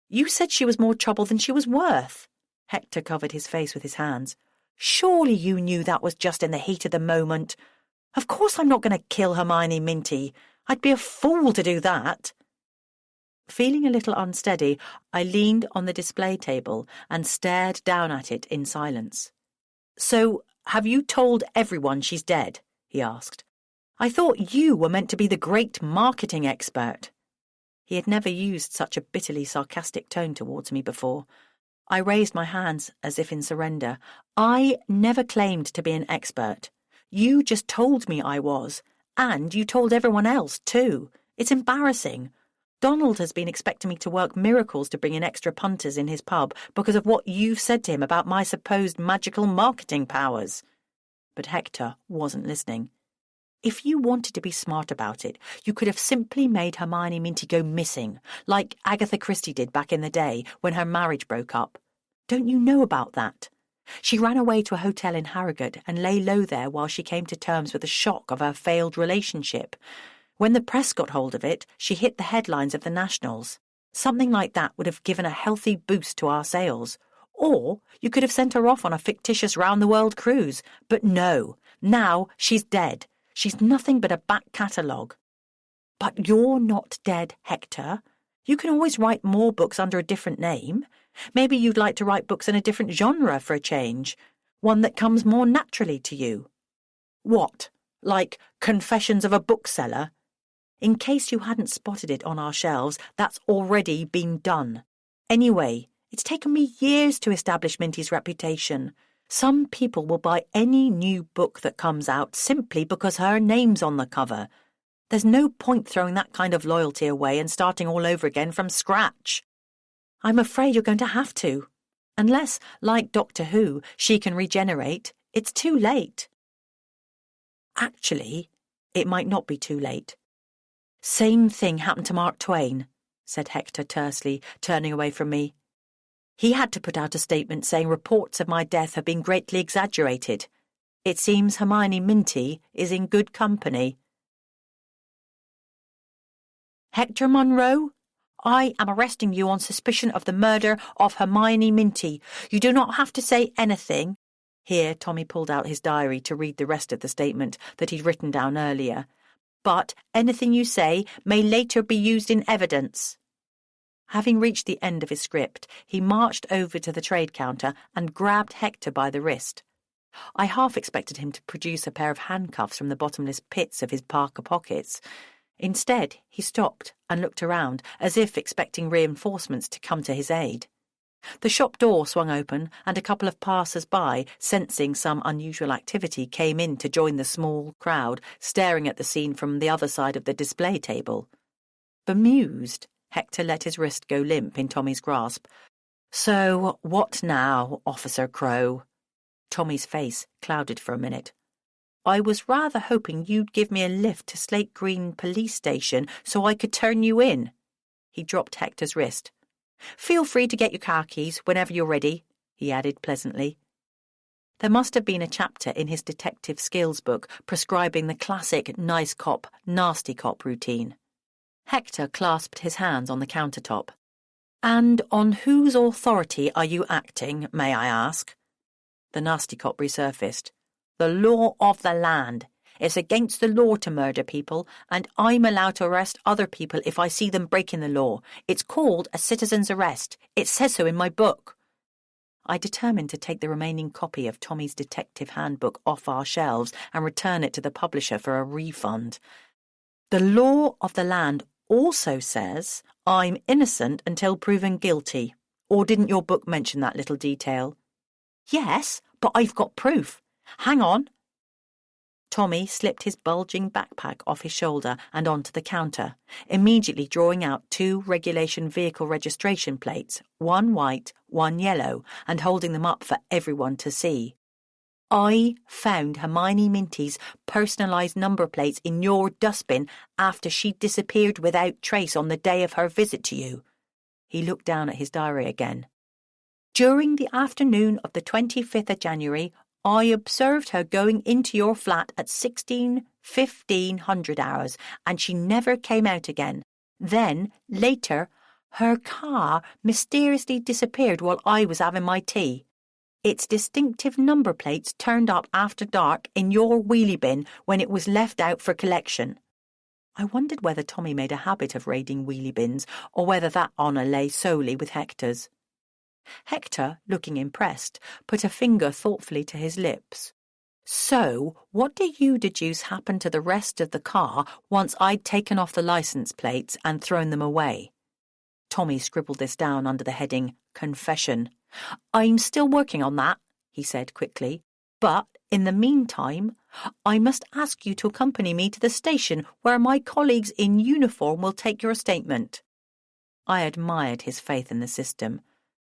You said she was more trouble than she was worth. Hector covered his face with his hands. Surely you knew that was just in the heat of the moment. Of course I'm not going to kill Hermione Minty. I'd be a fool to do that. Feeling a little unsteady, I leaned on the display table and stared down at it in silence. So, have you told everyone she's dead? He asked. I thought you were meant to be the great marketing expert. He had never used such a bitterly sarcastic tone towards me before. I raised my hands as if in surrender. I never claimed to be an expert. You just told me I was, and you told everyone else too. It's embarrassing. Donald has been expecting me to work miracles to bring in extra punters in his pub because of what you've said to him about my supposed magical marketing powers. But Hector wasn't listening. If you wanted to be smart about it, you could have simply made Hermione Minty go missing, like Agatha Christie did back in the day when her marriage broke up. Don't you know about that? She ran away to a hotel in Harrogate and lay low there while she came to terms with the shock of her failed relationship. When the press got hold of it, she hit the headlines of the Nationals. Something like that would have given a healthy boost to our sales. Or you could have sent her off on a fictitious round-the-world cruise. But no, now she's dead. She's nothing but a back catalogue. But you're not dead, Hector. You can always write more books under a different name. Maybe you'd like to write books in a different genre for a change, one that comes more naturally to you. What, like Confessions of a Bookseller? In case you hadn't spotted it on our shelves, that's already been done. Anyway, it's taken me years to establish Minty's reputation. Some people will buy any new book that comes out simply because her name's on the cover. There's no point throwing that kind of loyalty away and starting all over again from scratch. I'm afraid you're going to have to. Unless, like Doctor Who, she can regenerate, it's too late. Actually, it might not be too late. Same thing happened to Mark Twain, said Hector tersely, turning away from me. He had to put out a statement saying reports of my death have been greatly exaggerated. It seems Hermione Minty is in good company. Hector Munro, I am arresting you on suspicion of the murder of Hermione Minty. You do not have to say anything. Here Tommy pulled out his diary to read the rest of the statement that he'd written down earlier. But anything you say may later be used in evidence. Having reached the end of his script, he marched over to the trade counter and grabbed Hector by the wrist. I half expected him to produce a pair of handcuffs from the bottomless pits of his parka pockets. Instead, he stopped and looked around, as if expecting reinforcements to come to his aid. The shop door swung open, and a couple of passers-by, sensing some unusual activity, came in to join the small crowd, staring at the scene from the other side of the display table. Bemused, Hector let his wrist go limp in Tommy's grasp. So, what now, Officer Crow? Tommy's face clouded for a minute. I was rather hoping you'd give me a lift to Slate Green Police Station so I could turn you in. He dropped Hector's wrist. Feel free to get your car keys whenever you're ready, he added pleasantly. There must have been a chapter in his detective skills book prescribing the classic nice cop, nasty cop routine. Hector clasped his hands on the countertop. And on whose authority are you acting, may I ask? The nasty cop resurfaced. The law of the land. It's against the law to murder people, and I'm allowed to arrest other people if I see them breaking the law. It's called a citizen's arrest. It says so in my book. I determined to take the remaining copy of Tommy's detective handbook off our shelves and return it to the publisher for a refund. The law of the land also says I'm innocent until proven guilty. Or didn't your book mention that little detail? Yes, but I've got proof. Hang on. Tommy slipped his bulging backpack off his shoulder and onto the counter, immediately drawing out 2 regulation vehicle registration plates, one white, one yellow, and holding them up for everyone to see. I found Hermione Minty's personalised number plates in your dustbin after she disappeared without trace on the day of her visit to you. He looked down at his diary again. During the afternoon of the 25th of January, I observed her going into your flat at 1500 hours, and she never came out again. Then, later, her car mysteriously disappeared while I was having my tea. Its distinctive number plates turned up after dark in your wheelie bin when it was left out for collection. I wondered whether Tommy made a habit of raiding wheelie bins, or whether that honour lay solely with Hector's. Hector, looking impressed, put a finger thoughtfully to his lips. So, what do you deduce happened to the rest of the car once I'd taken off the licence plates and thrown them away? Tommy scribbled this down under the heading Confession. I'm still working on that, he said quickly, but in the meantime, I must ask you to accompany me to the station where my colleagues in uniform will take your statement. I admired his faith in the system.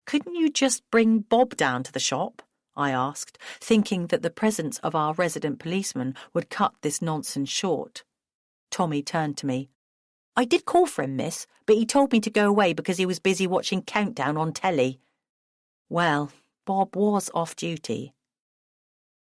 Couldn't you just bring Bob down to the shop? I asked, thinking that the presence of our resident policeman would cut this nonsense short. Tommy turned to me. I did call for him, miss, but he told me to go away because he was busy watching Countdown on telly. Well, Bob was off duty.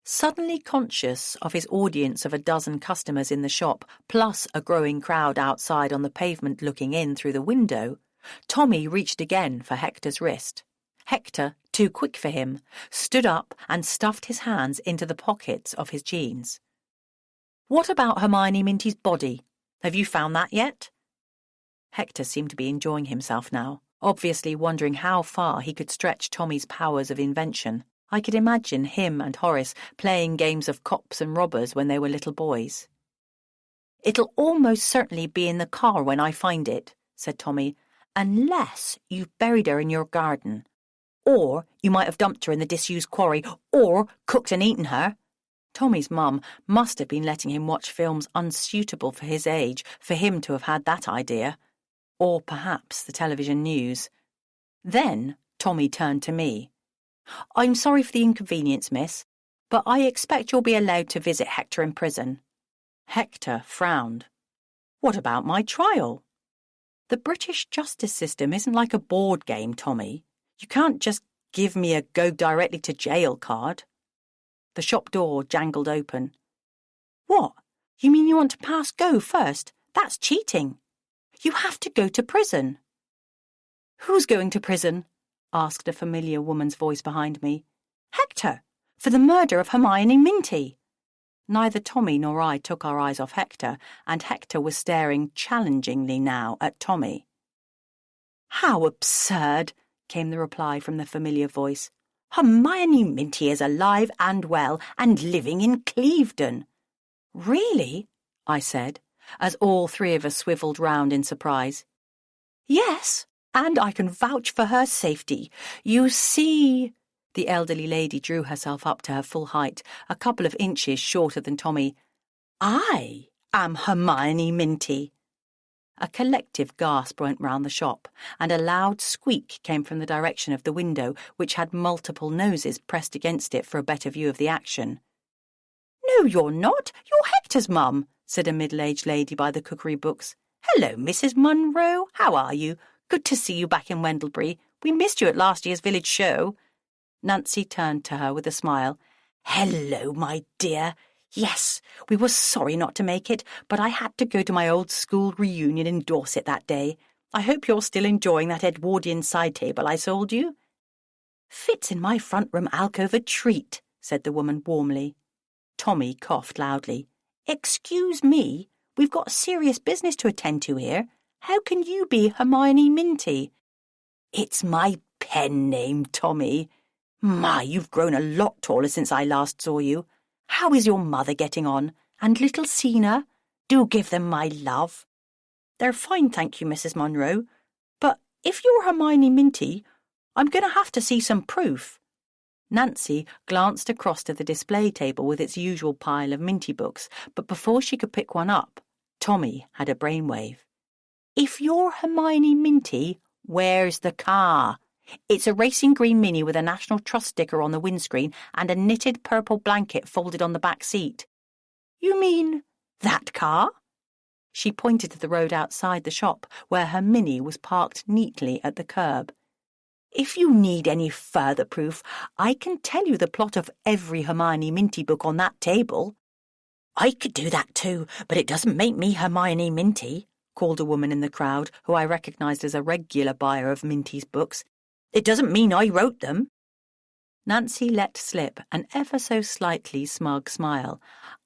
Suddenly conscious of his audience of a dozen customers in the shop, plus a growing crowd outside on the pavement looking in through the window, Tommy reached again for Hector's wrist. Hector, too quick for him, stood up and stuffed his hands into the pockets of his jeans. What about Hermione Minty's body? Have you found that yet? Hector seemed to be enjoying himself now, obviously wondering how far he could stretch Tommy's powers of invention. I could imagine him and Horace playing games of cops and robbers when they were little boys. It'll almost certainly be in the car when I find it, said Tommy, unless you've buried her in your garden. Or you might have dumped her in the disused quarry, or cooked and eaten her. Tommy's mum must have been letting him watch films unsuitable for his age for him to have had that idea. Or perhaps the television news. Then Tommy turned to me. I'm sorry for the inconvenience, miss, but I expect you'll be allowed to visit Hector in prison. Hector frowned. What about my trial? The British justice system isn't like a board game, Tommy. You can't just give me a go directly to jail card. The shop door jangled open. What? You mean you want to pass go first? That's cheating. You have to go to prison. Who's going to prison? Asked a familiar woman's voice behind me. Hector, for the murder of Hermione Minty. Neither Tommy nor I took our eyes off Hector, and Hector was staring challengingly now at Tommy. How absurd, came the reply from the familiar voice. Hermione Minty is alive and well and living in Clevedon. Really? I said, as all 3 of us swivelled round in surprise. Yes, and I can vouch for her safety. You see... The elderly lady drew herself up to her full height, a couple of inches shorter than Tommy. I am Hermione Minty. A collective gasp went round the shop, and a loud squeak came from the direction of the window, which had multiple noses pressed against it for a better view of the action. "No, you're not. You're Hector's mum," said a middle-aged lady by the cookery books. "Hello, Mrs. Munro. How are you? Good to see you back in Wendlebury. We missed you at last year's village show." Nancy turned to her with a smile. "Hello, my dear. Yes, we were sorry not to make it, but I had to go to my old school reunion in Dorset that day. I hope you're still enjoying that Edwardian side table I sold you." "Fits in my front room alcove a treat," said the woman warmly. Tommy coughed loudly. "Excuse me, we've got serious business to attend to here. How can you be Hermione Minty?" "It's my pen name, Tommy. My, you've grown a lot taller since I last saw you. How is your mother getting on? And little Sina? Do give them my love." "They're fine, thank you, Mrs. Munro. But if you're Hermione Minty, I'm going to have to see some proof." Nancy glanced across to the display table with its usual pile of Minty books, but before she could pick one up, Tommy had a brainwave. "If you're Hermione Minty, where's the car? It's a racing green Mini with a National Trust sticker on the windscreen and a knitted purple blanket folded on the back seat." "You mean that car?" She pointed to the road outside the shop, where her Mini was parked neatly at the curb. "If you need any further proof, I can tell you the plot of every Hermione Minty book on that table." "I could do that too, but it doesn't make me Hermione Minty," called a woman in the crowd, who I recognised as a regular buyer of Minty's books. "It doesn't mean I wrote them." Nancy let slip an ever so slightly smug smile.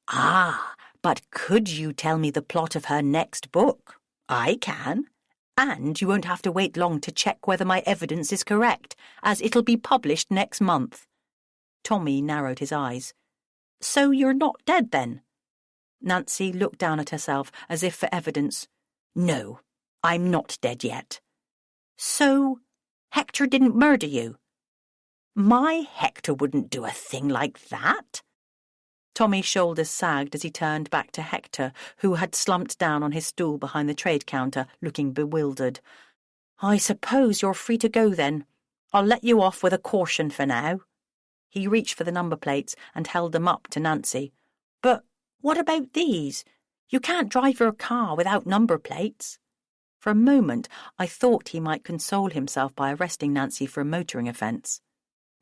"Ah, but could you tell me the plot of her next book? I can. And you won't have to wait long to check whether my evidence is correct, as it'll be published next month." Tommy narrowed his eyes. "So you're not dead, then?" Nancy looked down at herself as if for evidence. "No, I'm not dead yet." "So Hector didn't murder you?" "My Hector wouldn't do a thing like that." Tommy's shoulders sagged as he turned back to Hector, who had slumped down on his stool behind the trade counter, looking bewildered. "I suppose you're free to go, then. I'll let you off with a caution for now." He reached for the number plates and held them up to Nancy. "But what about these? You can't drive your car without number plates." For a moment, I thought he might console himself by arresting Nancy for a motoring offence.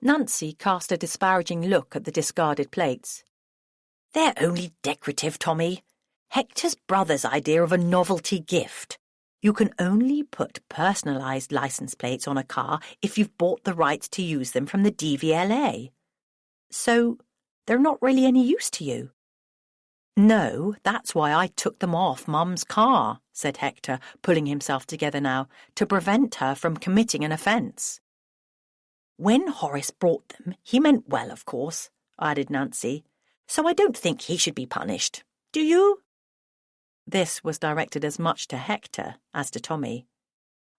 Nancy cast a disparaging look at the discarded plates. "They're only decorative, Tommy. Hector's brother's idea of a novelty gift. You can only put personalised licence plates on a car if you've bought the rights to use them from the DVLA. So they're not really any use to you." "No, that's why I took them off Mum's car," said Hector, pulling himself together now, "to prevent her from committing an offence." "When Horace brought them, he meant well, of course," added Nancy, "so I don't think he should be punished. Do you?" This was directed as much to Hector as to Tommy.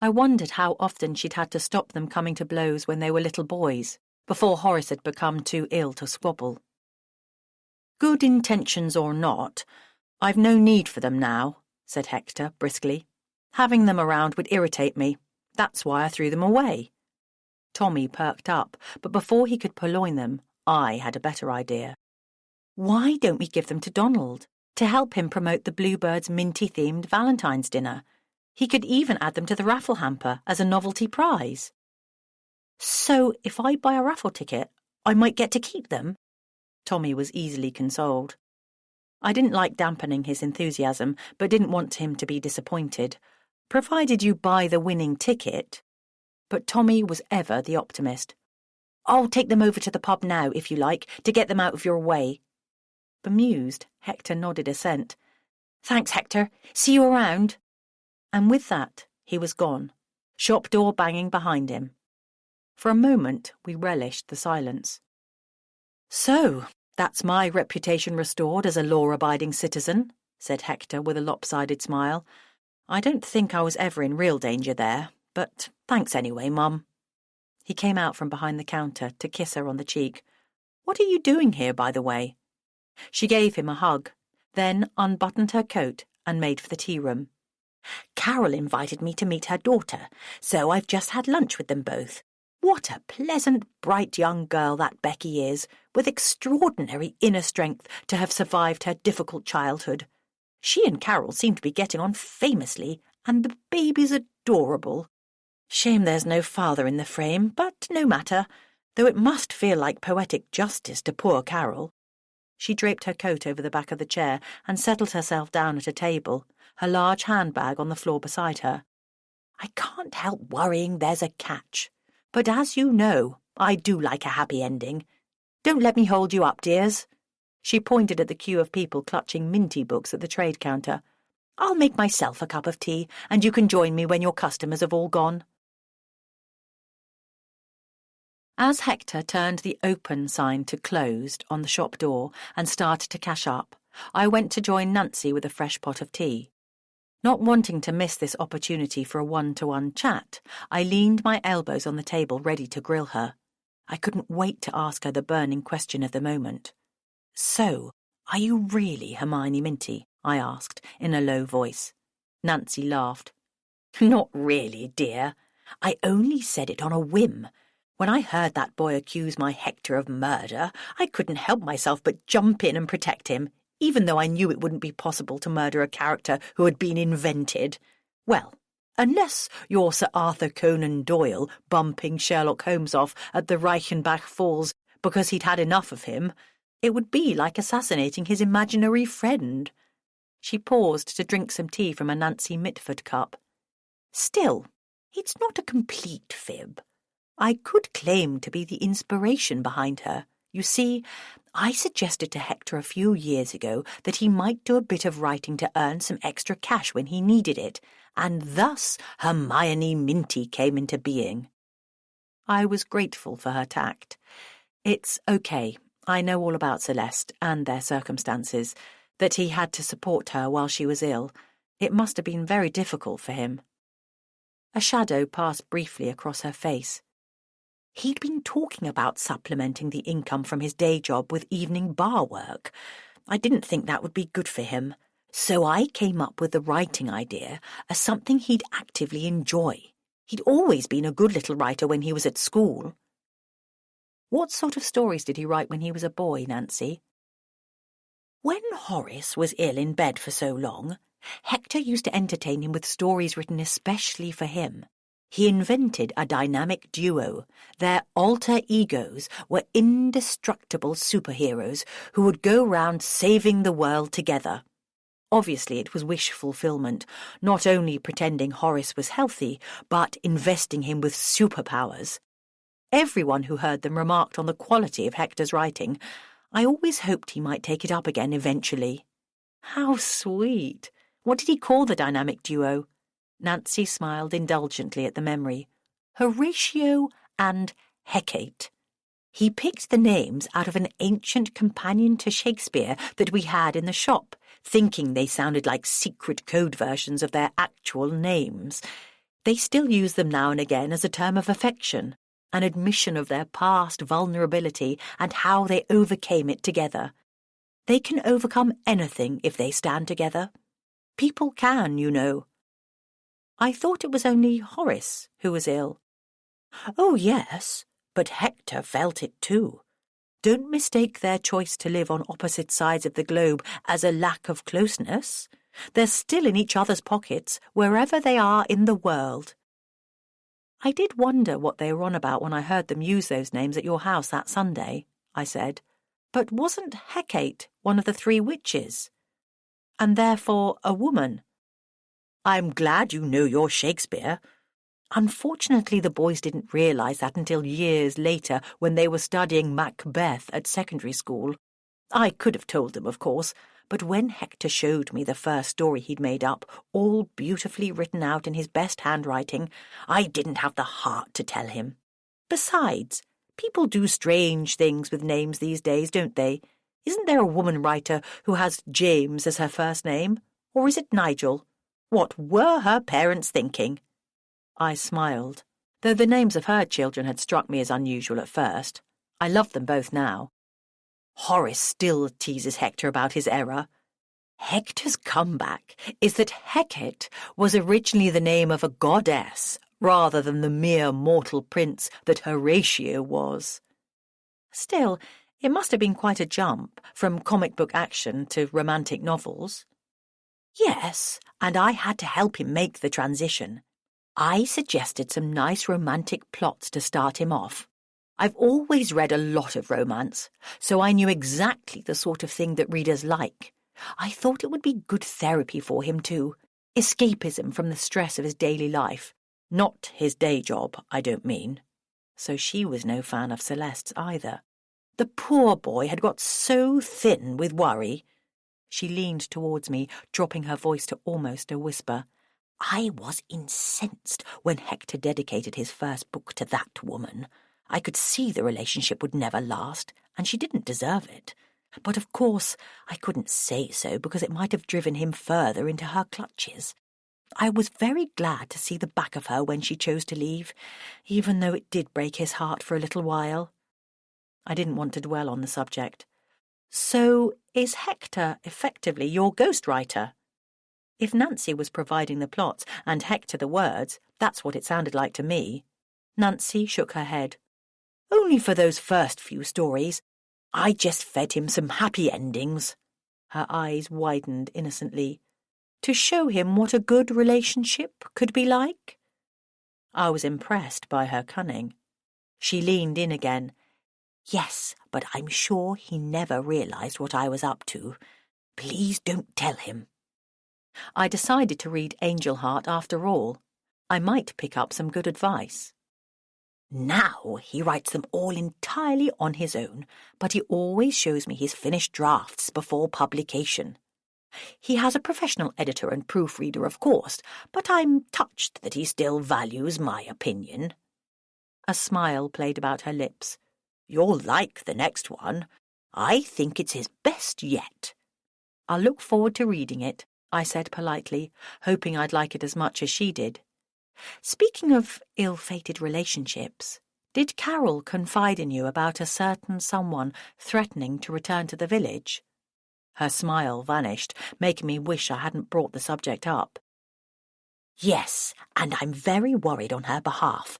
I wondered how often she'd had to stop them coming to blows when they were little boys, before Horace had become too ill to squabble. "Good intentions or not, I've no need for them now," said Hector briskly. "Having them around would irritate me. That's why I threw them away." Tommy perked up, but before he could purloin them, I had a better idea. "Why don't we give them to Donald, to help him promote the Bluebirds' Minty-themed Valentine's dinner? He could even add them to the raffle hamper as a novelty prize." "So if I buy a raffle ticket, I might get to keep them?" Tommy was easily consoled. I didn't like dampening his enthusiasm, but didn't want him to be disappointed. "Provided you buy the winning ticket." But Tommy was ever the optimist. "I'll take them over to the pub now, if you like, to get them out of your way." Bemused, Hector nodded assent. "Thanks, Hector. See you around." And with that, he was gone, shop door banging behind him. For a moment, we relished the silence. "So, that's my reputation restored as a law-abiding citizen," said Hector with a lopsided smile. "I don't think I was ever in real danger there, but thanks anyway, Mum." He came out from behind the counter to kiss her on the cheek. "What are you doing here, by the way?" She gave him a hug, then unbuttoned her coat and made for the tea room. Carol invited me to meet her daughter, so I've just had lunch with them both. What a pleasant, bright young girl that Becky is, with extraordinary inner strength to have survived her difficult childhood. She and Carol seem to be getting on famously, and the baby's adorable. Shame there's no father in the frame, but no matter, though it must feel like poetic justice to poor Carol. She draped her coat over the back of the chair and settled herself down at a table, her large handbag on the floor beside her. I can't help worrying there's a catch, but as you know, I do like a happy ending. Don't let me hold you up, dears. She pointed at the queue of people clutching Minty books at the trade counter. I'll make myself a cup of tea, and you can join me when your customers have all gone. As Hector turned the open sign to closed on the shop door and started to cash up, I went to join Nancy with a fresh pot of tea. Not wanting to miss this opportunity for a one-to-one chat, I leaned my elbows on the table ready to grill her. I couldn't wait to ask her the burning question of the moment. So, are you really Hermione Minty? I asked, in a low voice. Nancy laughed. Not really, dear. I only said it on a whim. When I heard that boy accuse my Hector of murder, I couldn't help myself but jump in and protect him, even though I knew it wouldn't be possible to murder a character who had been invented. Well, unless you're Sir Arthur Conan Doyle bumping Sherlock Holmes off at the Reichenbach Falls because he'd had enough of him, it would be like assassinating his imaginary friend. She paused to drink some tea from a Nancy Mitford cup. Still, it's not a complete fib. I could claim to be the inspiration behind her. You see, I suggested to Hector a few years ago that he might do a bit of writing to earn some extra cash when he needed it, and thus Hermione Minty came into being. I was grateful for her tact. It's okay. I know all about Celeste and their circumstances, that he had to support her while she was ill. It must have been very difficult for him. A shadow passed briefly across her face. He'd been talking about supplementing the income from his day job with evening bar work. I didn't think that would be good for him, so I came up with the writing idea as something he'd actively enjoy. He'd always been a good little writer when he was at school. What sort of stories did he write when he was a boy, Nancy? When Horace was ill in bed for so long, Hector used to entertain him with stories written especially for him. He invented a dynamic duo. Their alter egos were indestructible superheroes who would go round saving the world together. Obviously, it was wish fulfillment, not only pretending Horace was healthy, but investing him with superpowers. Everyone who heard them remarked on the quality of Hector's writing. I always hoped he might take it up again eventually. How sweet! What did he call the dynamic duo? Nancy smiled indulgently at the memory. Horatio and Hecate. He picked the names out of an ancient companion to Shakespeare that we had in the shop, thinking they sounded like secret code versions of their actual names. They still use them now and again as a term of affection, an admission of their past vulnerability and how they overcame it together. They can overcome anything if they stand together. People can, you know. I thought it was only Horace who was ill. Oh, yes, but Hector felt it too. Don't mistake their choice to live on opposite sides of the globe as a lack of closeness. They're still in each other's pockets, wherever they are in the world. I did wonder what they were on about when I heard them use those names at your house that Sunday, I said. But wasn't Hecate one of the 3 witches? And therefore a woman? I'm glad you know your Shakespeare. Unfortunately, the boys didn't realise that until years later when they were studying Macbeth at secondary school. I could have told them, of course, but when Hector showed me the first story he'd made up, all beautifully written out in his best handwriting, I didn't have the heart to tell him. Besides, people do strange things with names these days, don't they? Isn't there a woman writer who has James as her first name? Or is it Nigel? What were her parents thinking? I smiled, though the names of her children had struck me as unusual at first. I love them both now. Horace still teases Hector about his error. Hector's comeback is that Hecate was originally the name of a goddess rather than the mere mortal prince that Horatio was. Still, it must have been quite a jump from comic book action to romantic novels. Yes, and I had to help him make the transition. I suggested some nice romantic plots to start him off. I've always read a lot of romance, so I knew exactly the sort of thing that readers like. I thought it would be good therapy for him too, escapism from the stress of his daily life. Not his day job, I don't mean. So she was no fan of Celeste's either. The poor boy had got so thin with worry. She leaned towards me, dropping her voice to almost a whisper. I was incensed when Hector dedicated his first book to that woman. I could see the relationship would never last, and she didn't deserve it. But of course I couldn't say so because it might have driven him further into her clutches. I was very glad to see the back of her when she chose to leave, even though it did break his heart for a little while. I didn't want to dwell on the subject. So is Hector effectively your ghostwriter? If Nancy was providing the plots and Hector the words, that's what it sounded like to me. Nancy shook her head. Only for those first few stories. I just fed him some happy endings. Her eyes widened innocently. To show him what a good relationship could be like? I was impressed by her cunning. She leaned in again. Yes, but I'm sure he never realized what I was up to. Please don't tell him. I decided to read Angel Heart after all. I might pick up some good advice. Now he writes them all entirely on his own, but he always shows me his finished drafts before publication. He has a professional editor and proofreader, of course, but I'm touched that he still values my opinion. A smile played about her lips. You'll like the next one. I think it's his best yet. I'll look forward to reading it, I said politely, hoping I'd like it as much as she did. Speaking of ill-fated relationships, did Carol confide in you about a certain someone threatening to return to the village? Her smile vanished, making me wish I hadn't brought the subject up. Yes, and I'm very worried on her behalf.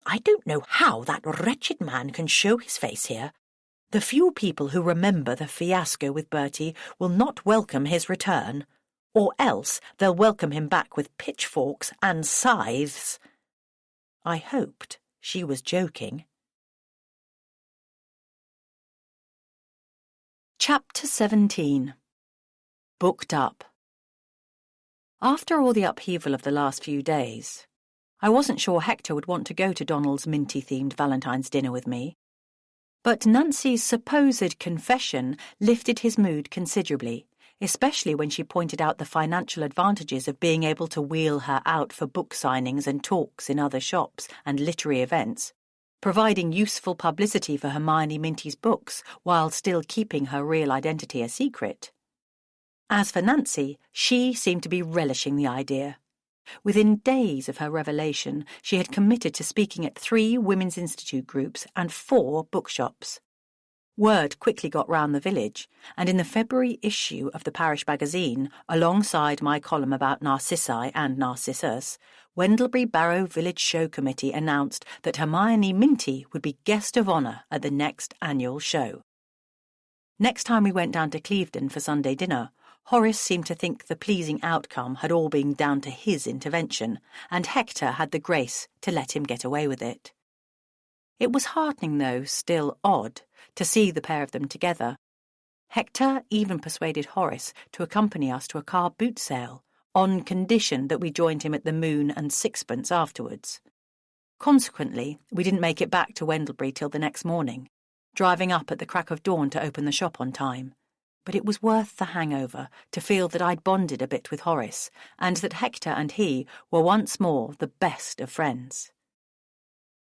I don't know how that wretched man can show his face here. The few people who remember the fiasco with Bertie will not welcome his return, or else they'll welcome him back with pitchforks and scythes. I hoped she was joking. Chapter 17. Booked Up. After all the upheaval of the last few days, I wasn't sure Hector would want to go to Donald's minty-themed Valentine's dinner with me. But Nancy's supposed confession lifted his mood considerably, especially when she pointed out the financial advantages of being able to wheel her out for book signings and talks in other shops and literary events, providing useful publicity for Hermione Minty's books while still keeping her real identity a secret. As for Nancy, she seemed to be relishing the idea. Within days of her revelation, she had committed to speaking at 3 Women's Institute groups and 4 bookshops. Word quickly got round the village, and in the February issue of the parish magazine, alongside my column about Narcissi and Narcissus, Wendlebury Barrow Village Show Committee announced that Hermione Minty would be guest of honour at the next annual show. Next time we went down to Clevedon for Sunday dinner, Horace seemed to think the pleasing outcome had all been down to his intervention, and Hector had the grace to let him get away with it. It was heartening, though still odd, to see the pair of them together. Hector even persuaded Horace to accompany us to a car boot sale, on condition that we joined him at the Moon and Sixpence afterwards. Consequently, we didn't make it back to Wendlebury till the next morning, driving up at the crack of dawn to open the shop on time. But it was worth the hangover to feel that I'd bonded a bit with Horace, and that Hector and he were once more the best of friends.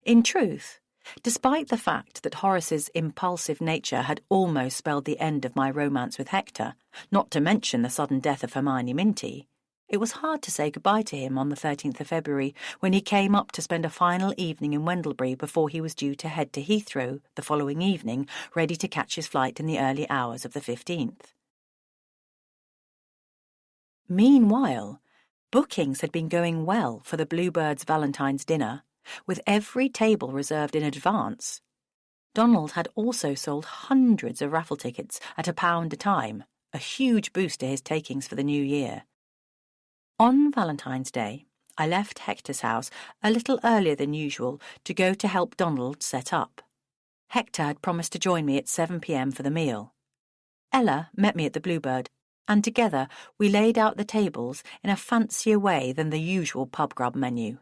In truth, despite the fact that Horace's impulsive nature had almost spelled the end of my romance with Hector, not to mention the sudden death of Hermione Minty, it was hard to say goodbye to him on the 13th of February when he came up to spend a final evening in Wendlebury before he was due to head to Heathrow the following evening, ready to catch his flight in the early hours of the 15th. Meanwhile, bookings had been going well for the Bluebirds' Valentine's dinner, with every table reserved in advance. Donald had also sold hundreds of raffle tickets at £1 a time, a huge boost to his takings for the new year. On Valentine's Day, I left Hector's house a little earlier than usual to go to help Donald set up. Hector had promised to join me at 7 p.m. for the meal. Ella met me at the Bluebird, and together we laid out the tables in a fancier way than the usual pub grub menu.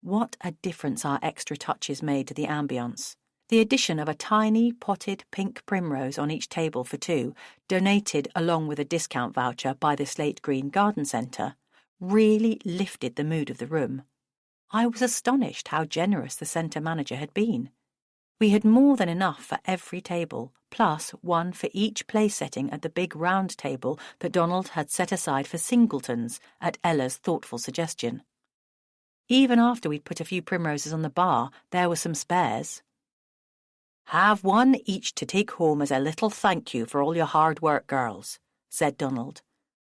What a difference our extra touches made to the ambience. The addition of a tiny potted pink primrose on each table for two, donated along with a discount voucher by the Slate Green Garden Centre, really lifted the mood of the room. I was astonished how generous the centre manager had been. We had more than enough for every table, plus one for each place setting at the big round table that Donald had set aside for singletons at Ella's thoughtful suggestion. Even after we'd put a few primroses on the bar, there were some spares. "Have one each to take home as a little thank you for all your hard work, girls," said Donald.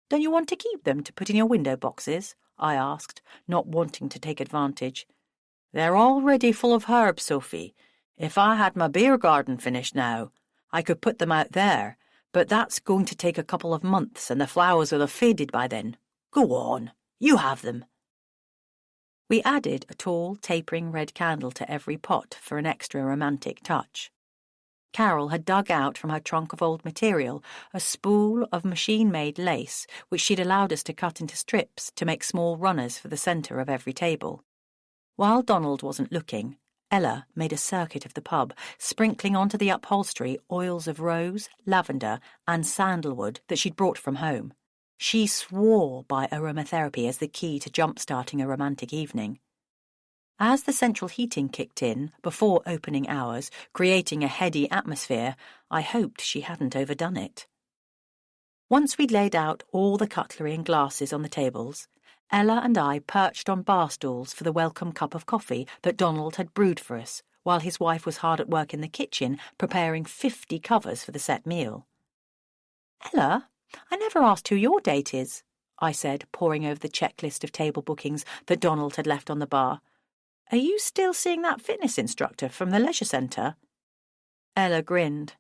"Don't you want to keep them to put in your window boxes?" I asked, not wanting to take advantage. "They're already full of herbs, Sophie. If I had my beer garden finished now, I could put them out there, but that's going to take a couple of months and the flowers will have faded by then. Go on, you have them." We added a tall, tapering red candle to every pot for an extra romantic touch. Carol had dug out from her trunk of old material a spool of machine-made lace which she'd allowed us to cut into strips to make small runners for the centre of every table. While Donald wasn't looking, Ella made a circuit of the pub, sprinkling onto the upholstery oils of rose, lavender and sandalwood that she'd brought from home. She swore by aromatherapy as the key to jump-starting a romantic evening. As the central heating kicked in before opening hours, creating a heady atmosphere, I hoped she hadn't overdone it. Once we'd laid out all the cutlery and glasses on the tables, Ella and I perched on bar stools for the welcome cup of coffee that Donald had brewed for us, while his wife was hard at work in the kitchen preparing 50 covers for the set meal. "Ella, I never asked who your date is," I said, poring over the checklist of table bookings that Donald had left on the bar. "Are you still seeing that fitness instructor from the leisure centre?" Ella grinned.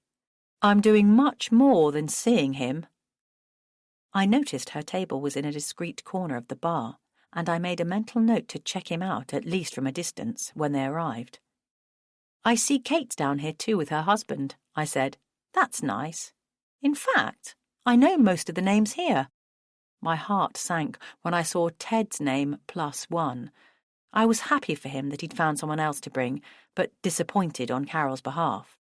"I'm doing much more than seeing him." I noticed her table was in a discreet corner of the bar, and I made a mental note to check him out, at least from a distance, when they arrived. "I see Kate's down here too with her husband," I said. "That's nice. In fact, I know most of the names here." My heart sank when I saw Ted's name +1. I was happy for him that he'd found someone else to bring, but disappointed on Carol's behalf.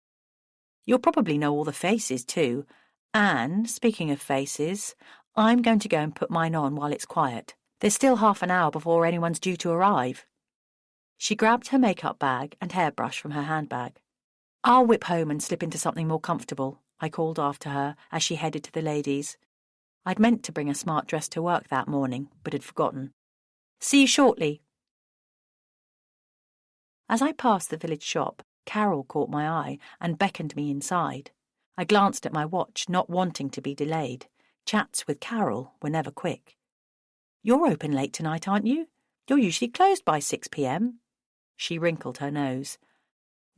"You'll probably know all the faces too. And, speaking of faces, I'm going to go and put mine on while it's quiet. There's still half an hour before anyone's due to arrive." She grabbed her makeup bag and hairbrush from her handbag. "I'll whip home and slip into something more comfortable," I called after her as she headed to the ladies. I'd meant to bring a smart dress to work that morning, but had forgotten. "See you shortly." As I passed the village shop, Carol caught my eye and beckoned me inside. I glanced at my watch, not wanting to be delayed. Chats with Carol were never quick. "You're open late tonight, aren't you? You're usually closed by 6 p.m. She wrinkled her nose.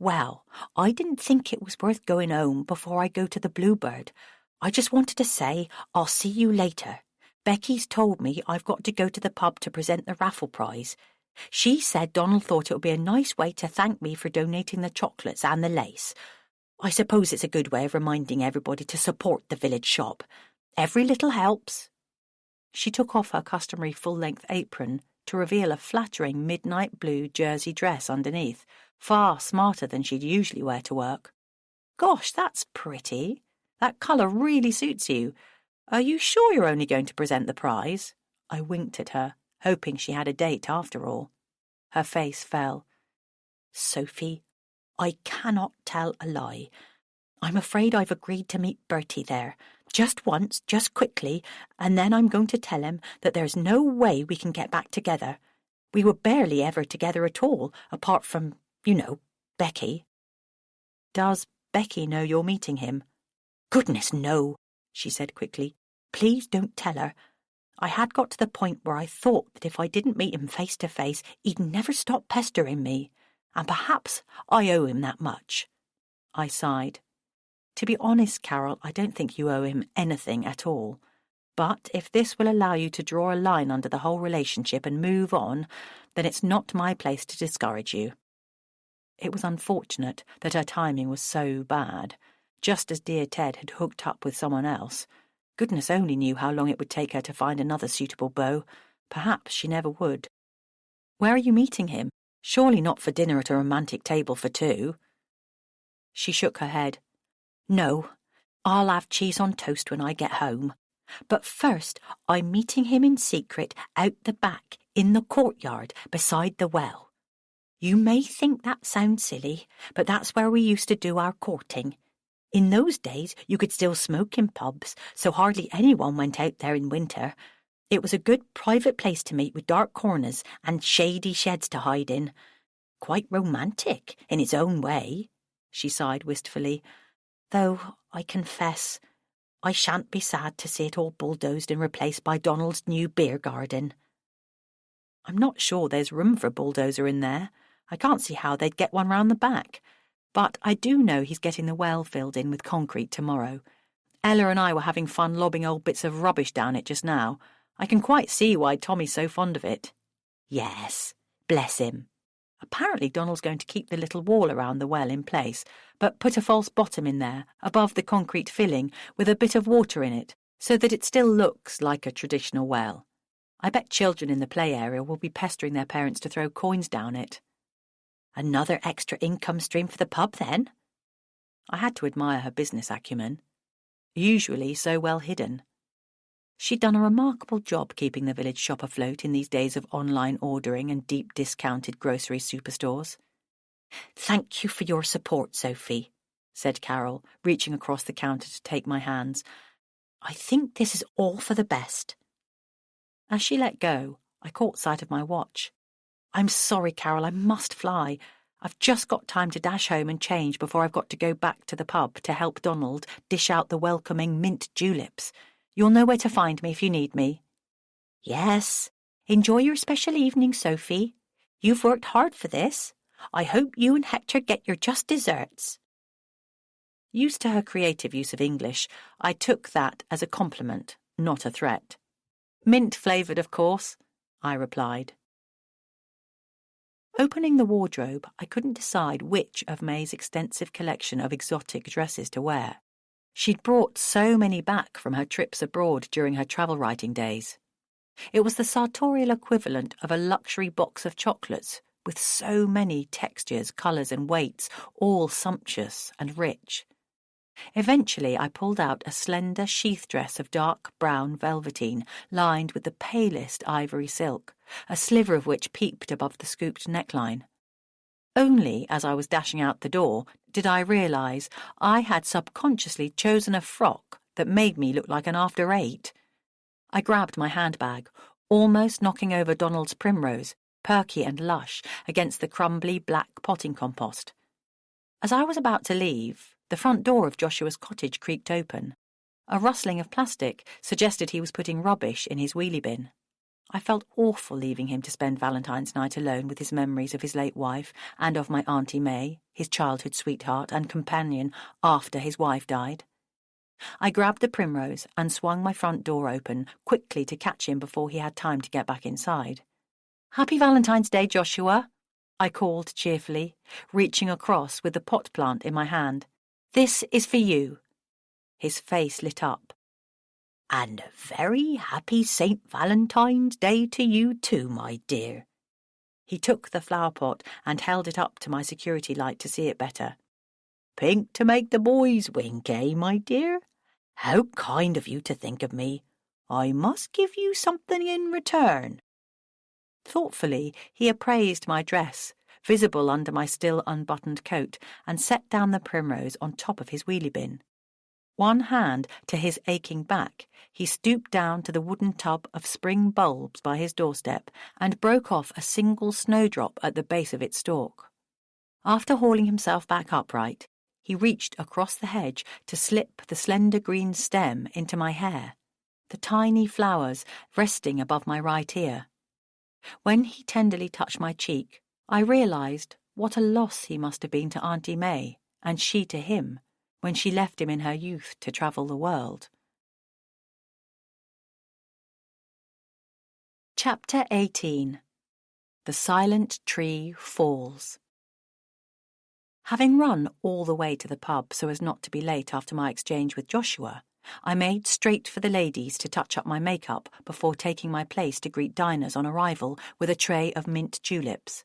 "Well, I didn't think it was worth going home before I go to the Bluebird. I just wanted to say I'll see you later. Becky's told me I've got to go to the pub to present the raffle prize. She said Donald thought it would be a nice way to thank me for donating the chocolates and the lace. I suppose it's a good way of reminding everybody to support the village shop. Every little helps." She took off her customary full-length apron to reveal a flattering midnight blue jersey dress underneath, far smarter than she'd usually wear to work. "Gosh, that's pretty. That colour really suits you. Are you sure you're only going to present the prize?" I winked at her, hoping she had a date after all. Her face fell. "Sophie, I cannot tell a lie. I'm afraid I've agreed to meet Bertie there. Just once, just quickly, and then I'm going to tell him that there's no way we can get back together. We were barely ever together at all, apart from, Becky." "Does Becky know you're meeting him?" "Goodness, no," she said quickly. "Please don't tell her. I had got to the point where I thought that if I didn't meet him face to face, he'd never stop pestering me, and perhaps I owe him that much. I sighed. To be honest, Carol, I don't think you owe him anything at all. But if this will allow you to draw a line under the whole relationship and move on, then it's not my place to discourage you. It was unfortunate that her timing was so bad. Just as dear Ted had hooked up with someone else. Goodness only knew how long it would take her to find another suitable beau. Perhaps she never would. Where are you meeting him? Surely not for dinner at a romantic table for two. She shook her head. No, I'll have cheese on toast when I get home. But first, I'm meeting him in secret out the back, in the courtyard, beside the well. You may think that sounds silly, but that's where we used to do our courting. In those days, you could still smoke in pubs, so hardly anyone went out there in winter. It was a good private place to meet with dark corners and shady sheds to hide in. Quite romantic, in its own way, she sighed wistfully. Though, I confess, I shan't be sad to see it all bulldozed and replaced by Donald's new beer garden. I'm not sure there's room for a bulldozer in there. I can't see how they'd get one round the back. But I do know he's getting the well filled in with concrete tomorrow. Ella and I were having fun lobbing old bits of rubbish down it just now. I can quite see why Tommy's so fond of it. Yes, bless him. Apparently Donald's going to keep the little wall around the well in place, but put a false bottom in there, above the concrete filling, with a bit of water in it, so that it still looks like a traditional well. I bet children in the play area will be pestering their parents to throw coins down it. Another extra income stream for the pub, then? I had to admire her business acumen. Usually so well hidden. She'd done a remarkable job keeping the village shop afloat in these days of online ordering and deep discounted grocery superstores. Thank you for your support, Sophie, said Carol, reaching across the counter to take my hands. I think this is all for the best. As she let go, I caught sight of my watch. I'm sorry, Carol, I must fly. I've just got time to dash home and change before I've got to go back to the pub to help Donald dish out the welcoming mint juleps. You'll know where to find me if you need me. Yes. Enjoy your special evening, Sophie. You've worked hard for this. I hope you and Hector get your just desserts. Used to her creative use of English, I took that as a compliment, not a threat. Mint-flavoured, of course, I replied. Opening the wardrobe, I couldn't decide which of May's extensive collection of exotic dresses to wear. She'd brought so many back from her trips abroad during her travel writing days. It was the sartorial equivalent of a luxury box of chocolates, with so many textures, colours and weights, all sumptuous and rich. Eventually I pulled out a slender sheath dress of dark brown velveteen, lined with the palest ivory silk, a sliver of which peeped above the scooped neckline. Only as I was dashing out the door did I realise I had subconsciously chosen a frock that made me look like an after-eight. I grabbed my handbag, almost knocking over Donald's primrose, perky and lush, against the crumbly black potting compost. As I was about to leave, the front door of Joshua's cottage creaked open. A rustling of plastic suggested he was putting rubbish in his wheelie bin. I felt awful leaving him to spend Valentine's night alone with his memories of his late wife and of my Auntie May, his childhood sweetheart and companion after his wife died. I grabbed the primrose and swung my front door open quickly to catch him before he had time to get back inside. "Happy Valentine's Day, Joshua," I called cheerfully, reaching across with the pot plant in my hand. "This is for you." His face lit up. "And a very happy St. Valentine's Day to you too, my dear." He took the flower pot and held it up to my security light to see it better. "Pink to make the boys wink, eh, my dear? How kind of you to think of me. I must give you something in return." Thoughtfully, he appraised my dress, visible under my still unbuttoned coat, and set down the primrose on top of his wheelie bin. One hand to his aching back, he stooped down to the wooden tub of spring bulbs by his doorstep and broke off a single snowdrop at the base of its stalk. After hauling himself back upright, he reached across the hedge to slip the slender green stem into my hair. the tiny flowers resting above my right ear. When he tenderly touched my cheek, I realised what a loss he must have been to Auntie May, and she to him, when she left him in her youth to travel the world. Chapter 18. The Silent Tree Falls. Having run all the way to the pub so as not to be late after my exchange with Joshua, I made straight for the ladies to touch up my makeup before taking my place to greet diners on arrival with a tray of mint juleps.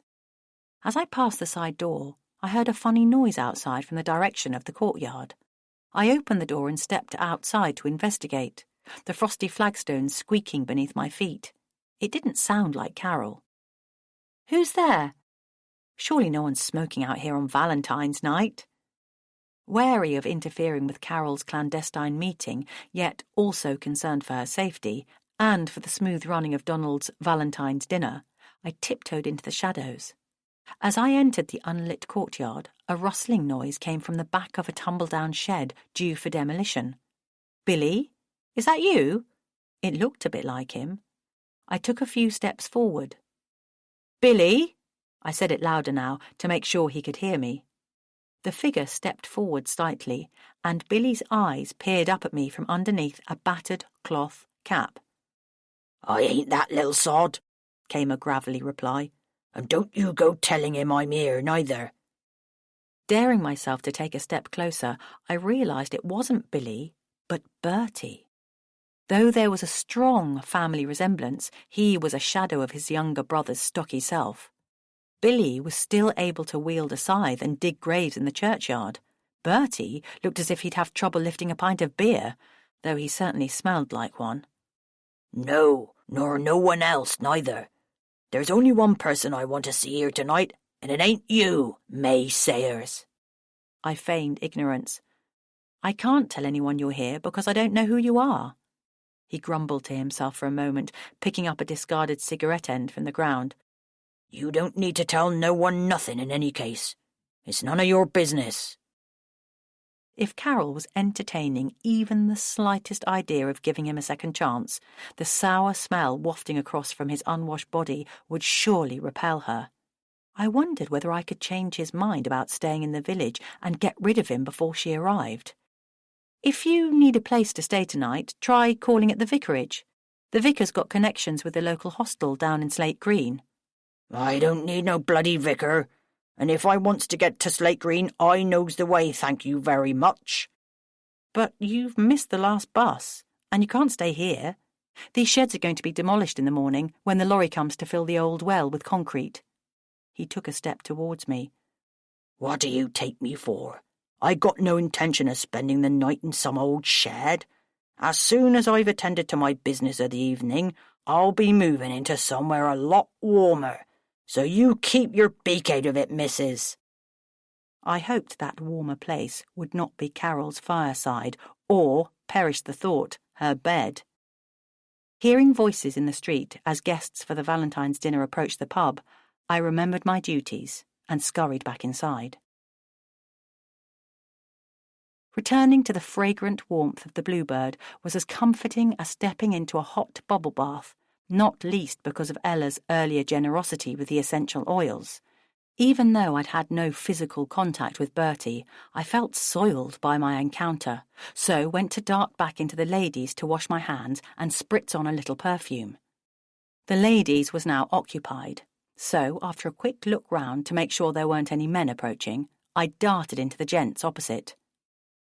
As I passed the side door, I heard a funny noise outside from the direction of the courtyard. I opened the door and stepped outside to investigate, the frosty flagstones squeaking beneath my feet. It didn't sound like Carol. "Who's there? Surely no one's smoking out here on Valentine's night." Wary of interfering with Carol's clandestine meeting, yet also concerned for her safety and for the smooth running of Donald's Valentine's dinner, I tiptoed into the shadows. As I entered the unlit courtyard, a rustling noise came from the back of a tumble-down shed due for demolition. "Billy? Is that you?" It looked a bit like him. I took a few steps forward. "Billy?" I said it louder now to make sure he could hear me. The figure stepped forward slightly, and Billy's eyes peered up at me from underneath a battered cloth cap. "I ain't that little sod," came a gravelly reply. "And don't you go telling him I'm here, neither." Daring myself to take a step closer, I realised it wasn't Billy, but Bertie. Though there was a strong family resemblance, he was a shadow of his younger brother's stocky self. Billy was still able to wield a scythe and dig graves in the churchyard. Bertie looked as if he'd have trouble lifting a pint of beer, though he certainly smelled like one. "No, nor no one else, neither. There's only one person I want to see here tonight, and it ain't you, May Sayers." I feigned ignorance. "I can't tell anyone you're here because I don't know who you are." He grumbled to himself for a moment, picking up a discarded cigarette end from the ground. "You don't need to tell no one nothing in any case. It's none of your business." If Carol was entertaining even the slightest idea of giving him a second chance, the sour smell wafting across from his unwashed body would surely repel her. I wondered whether I could change his mind about staying in the village and get rid of him before she arrived. "If you need a place to stay tonight, try calling at the vicarage. The vicar's got connections with the local hostel down in Slate Green." "I don't need no bloody vicar, and if I wants to get to Slate Green, I knows the way, thank you very much." "But you've missed the last bus, and you can't stay here. These sheds are going to be demolished in the morning when the lorry comes to fill the old well with concrete." He took a step towards me. "What do you take me for? I got no intention of spending the night in some old shed. As soon as I've attended to my business of the evening, I'll be moving into somewhere a lot warmer. So you keep your beak out of it, missus." I hoped that warmer place would not be Carol's fireside, or, perish the thought, her bed. Hearing voices in the street as guests for the Valentine's dinner approached the pub, I remembered my duties and scurried back inside. Returning to the fragrant warmth of the Bluebird was as comforting as stepping into a hot bubble bath, not least because of Ella's earlier generosity with the essential oils. Even though I'd had no physical contact with Bertie, I felt soiled by my encounter, so went to dart back into the ladies to wash my hands and spritz on a little perfume. The ladies was now occupied, so after a quick look round to make sure there weren't any men approaching, I darted into the gents opposite.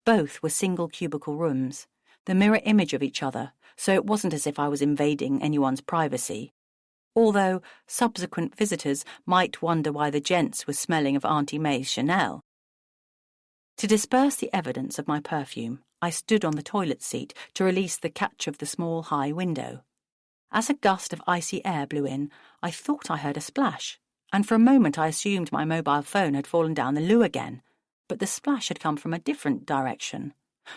Both were single cubicle rooms, the mirror image of each other, so it wasn't as if I was invading anyone's privacy, although subsequent visitors might wonder why the gents were smelling of Auntie May's Chanel. To disperse the evidence of my perfume, I stood on the toilet seat to release the catch of the small high window. As a gust of icy air blew in, I thought I heard a splash, and for a moment I assumed my mobile phone had fallen down the loo again. But the splash had come from a different direction,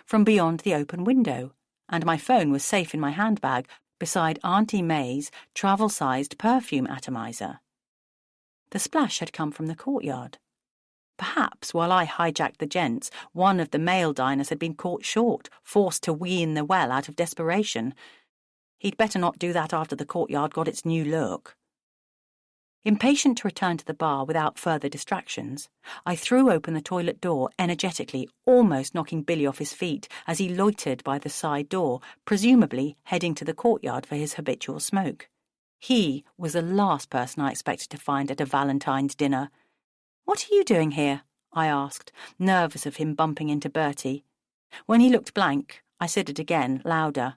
from beyond the open window, and my phone was safe in my handbag beside Auntie May's travel-sized perfume atomizer. The splash had come from the courtyard. Perhaps while I hijacked the gents, one of the male diners had been caught short, forced to wee in the well out of desperation. He'd better not do that after the courtyard got its new look. Impatient to return to the bar without further distractions, I threw open the toilet door energetically, almost knocking Billy off his feet as he loitered by the side door, presumably heading to the courtyard for his habitual smoke. He was the last person I expected to find at a Valentine's dinner. "What are you doing here?" I asked, nervous of him bumping into Bertie. When he looked blank, I said it again, louder.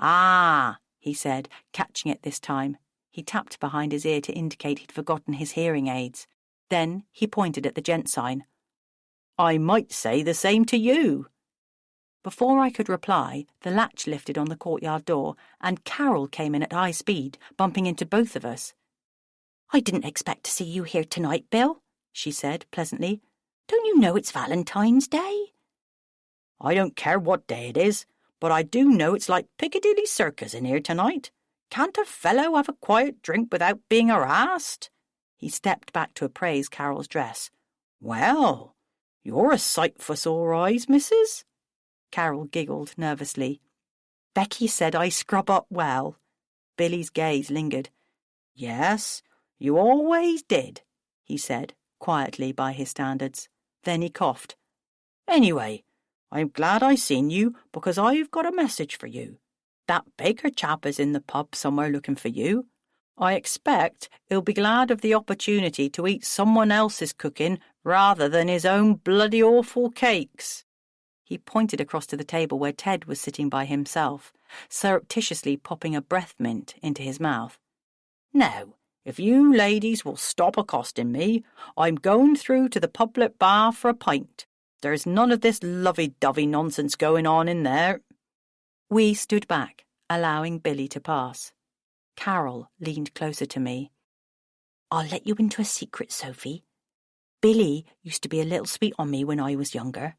"Ah," he said, catching it this time. He tapped behind his ear to indicate he'd forgotten his hearing aids. Then he pointed at the gent sign. "I might say the same to you." Before I could reply, the latch lifted on the courtyard door, and Carol came in at high speed, bumping into both of us. "I didn't expect to see you here tonight, Bill," she said pleasantly. "Don't you know it's Valentine's Day?" "I don't care what day it is, but I do know it's like Piccadilly Circus in here tonight. Can't a fellow have a quiet drink without being harassed?" He stepped back to appraise Carol's dress. "Well, you're a sight for sore eyes, missus." Carol giggled nervously. "Becky said I scrub up well." Billy's gaze lingered. "Yes, you always did," he said, quietly by his standards. Then he coughed. "Anyway, I'm glad I seen you because I've got a message for you. That baker chap is in the pub somewhere looking for you. I expect he'll be glad of the opportunity to eat someone else's cooking rather than his own bloody awful cakes." He pointed across to the table where Ted was sitting by himself, surreptitiously popping a breath mint into his mouth. "Now, if you ladies will stop accosting me, I'm going through to the public bar for a pint. There's none of this lovey-dovey nonsense going on in there." We stood back, allowing Billy to pass. Carol leaned closer to me. "I'll let you into a secret, Sophie. Billy used to be a little sweet on me when I was younger.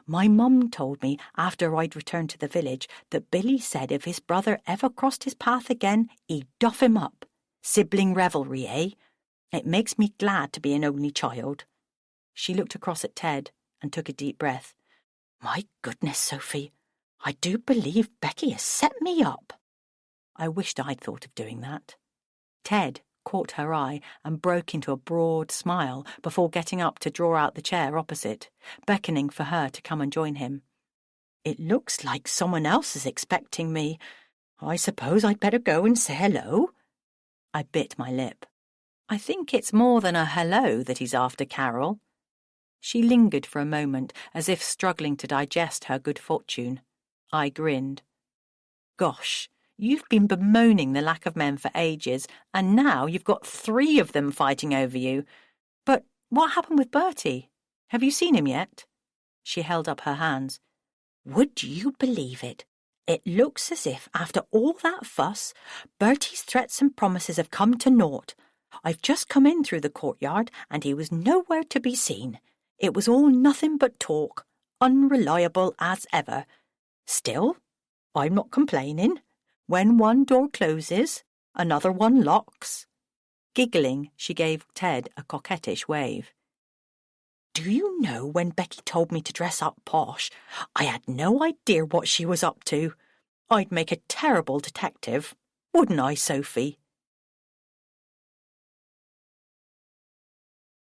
My mum told me after I'd returned to the village that Billy said if his brother ever crossed his path again, he'd duff him up. Sibling revelry, eh? It makes me glad to be an only child." She looked across at Ted and took a deep breath. "My goodness, Sophie, I do believe Becky has set me up." I wished I'd thought of doing that. Ted caught her eye and broke into a broad smile before getting up to draw out the chair opposite, beckoning for her to come and join him. "It looks like someone else is expecting me. I suppose I'd better go and say hello." I bit my lip. "I think it's more than a hello that he's after, Carol." She lingered for a moment, as if struggling to digest her good fortune. I grinned. "Gosh, you've been bemoaning the lack of men for ages, and now you've got 3 of them fighting over you. But what happened with Bertie? Have you seen him yet?" She held up her hands. "Would you believe it? It looks as if, after all that fuss, Bertie's threats and promises have come to naught. I've just come in through the courtyard, and he was nowhere to be seen. It was all nothing but talk, unreliable as ever. Still, I'm not complaining. When one door closes, another one locks." Giggling, she gave Ted a coquettish wave. "Do you know, when Becky told me to dress up posh, I had no idea what she was up to. I'd make a terrible detective, wouldn't I, Sophie?"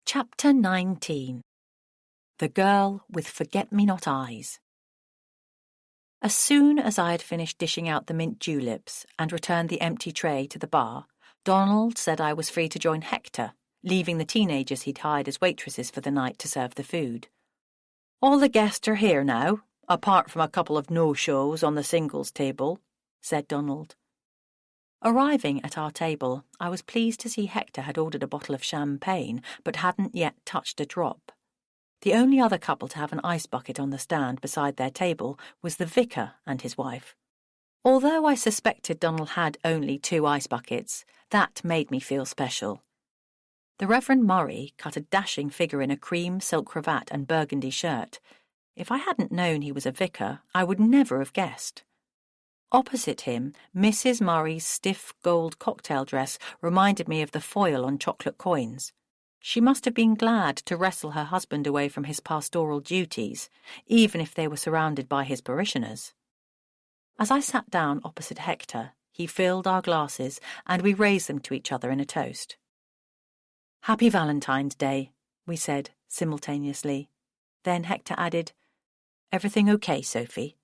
Chapter 19. The Girl with Forget-Me-Not Eyes. As soon as I had finished dishing out the mint juleps and returned the empty tray to the bar, Donald said I was free to join Hector, leaving the teenagers he'd hired as waitresses for the night to serve the food. "All the guests are here now, apart from a couple of no-shows on the singles table," said Donald. Arriving at our table, I was pleased to see Hector had ordered a bottle of champagne, but hadn't yet touched a drop. The only other couple to have an ice bucket on the stand beside their table was the vicar and his wife. Although I suspected Donald had only 2 ice buckets, that made me feel special. The Reverend Murray cut a dashing figure in a cream silk cravat and burgundy shirt. If I hadn't known he was a vicar, I would never have guessed. Opposite him, Mrs. Murray's stiff gold cocktail dress reminded me of the foil on chocolate coins. She must have been glad to wrestle her husband away from his pastoral duties, even if they were surrounded by his parishioners. As I sat down opposite Hector, he filled our glasses and we raised them to each other in a toast. "Happy Valentine's Day," we said simultaneously. Then Hector added, "Everything okay, Sophie?"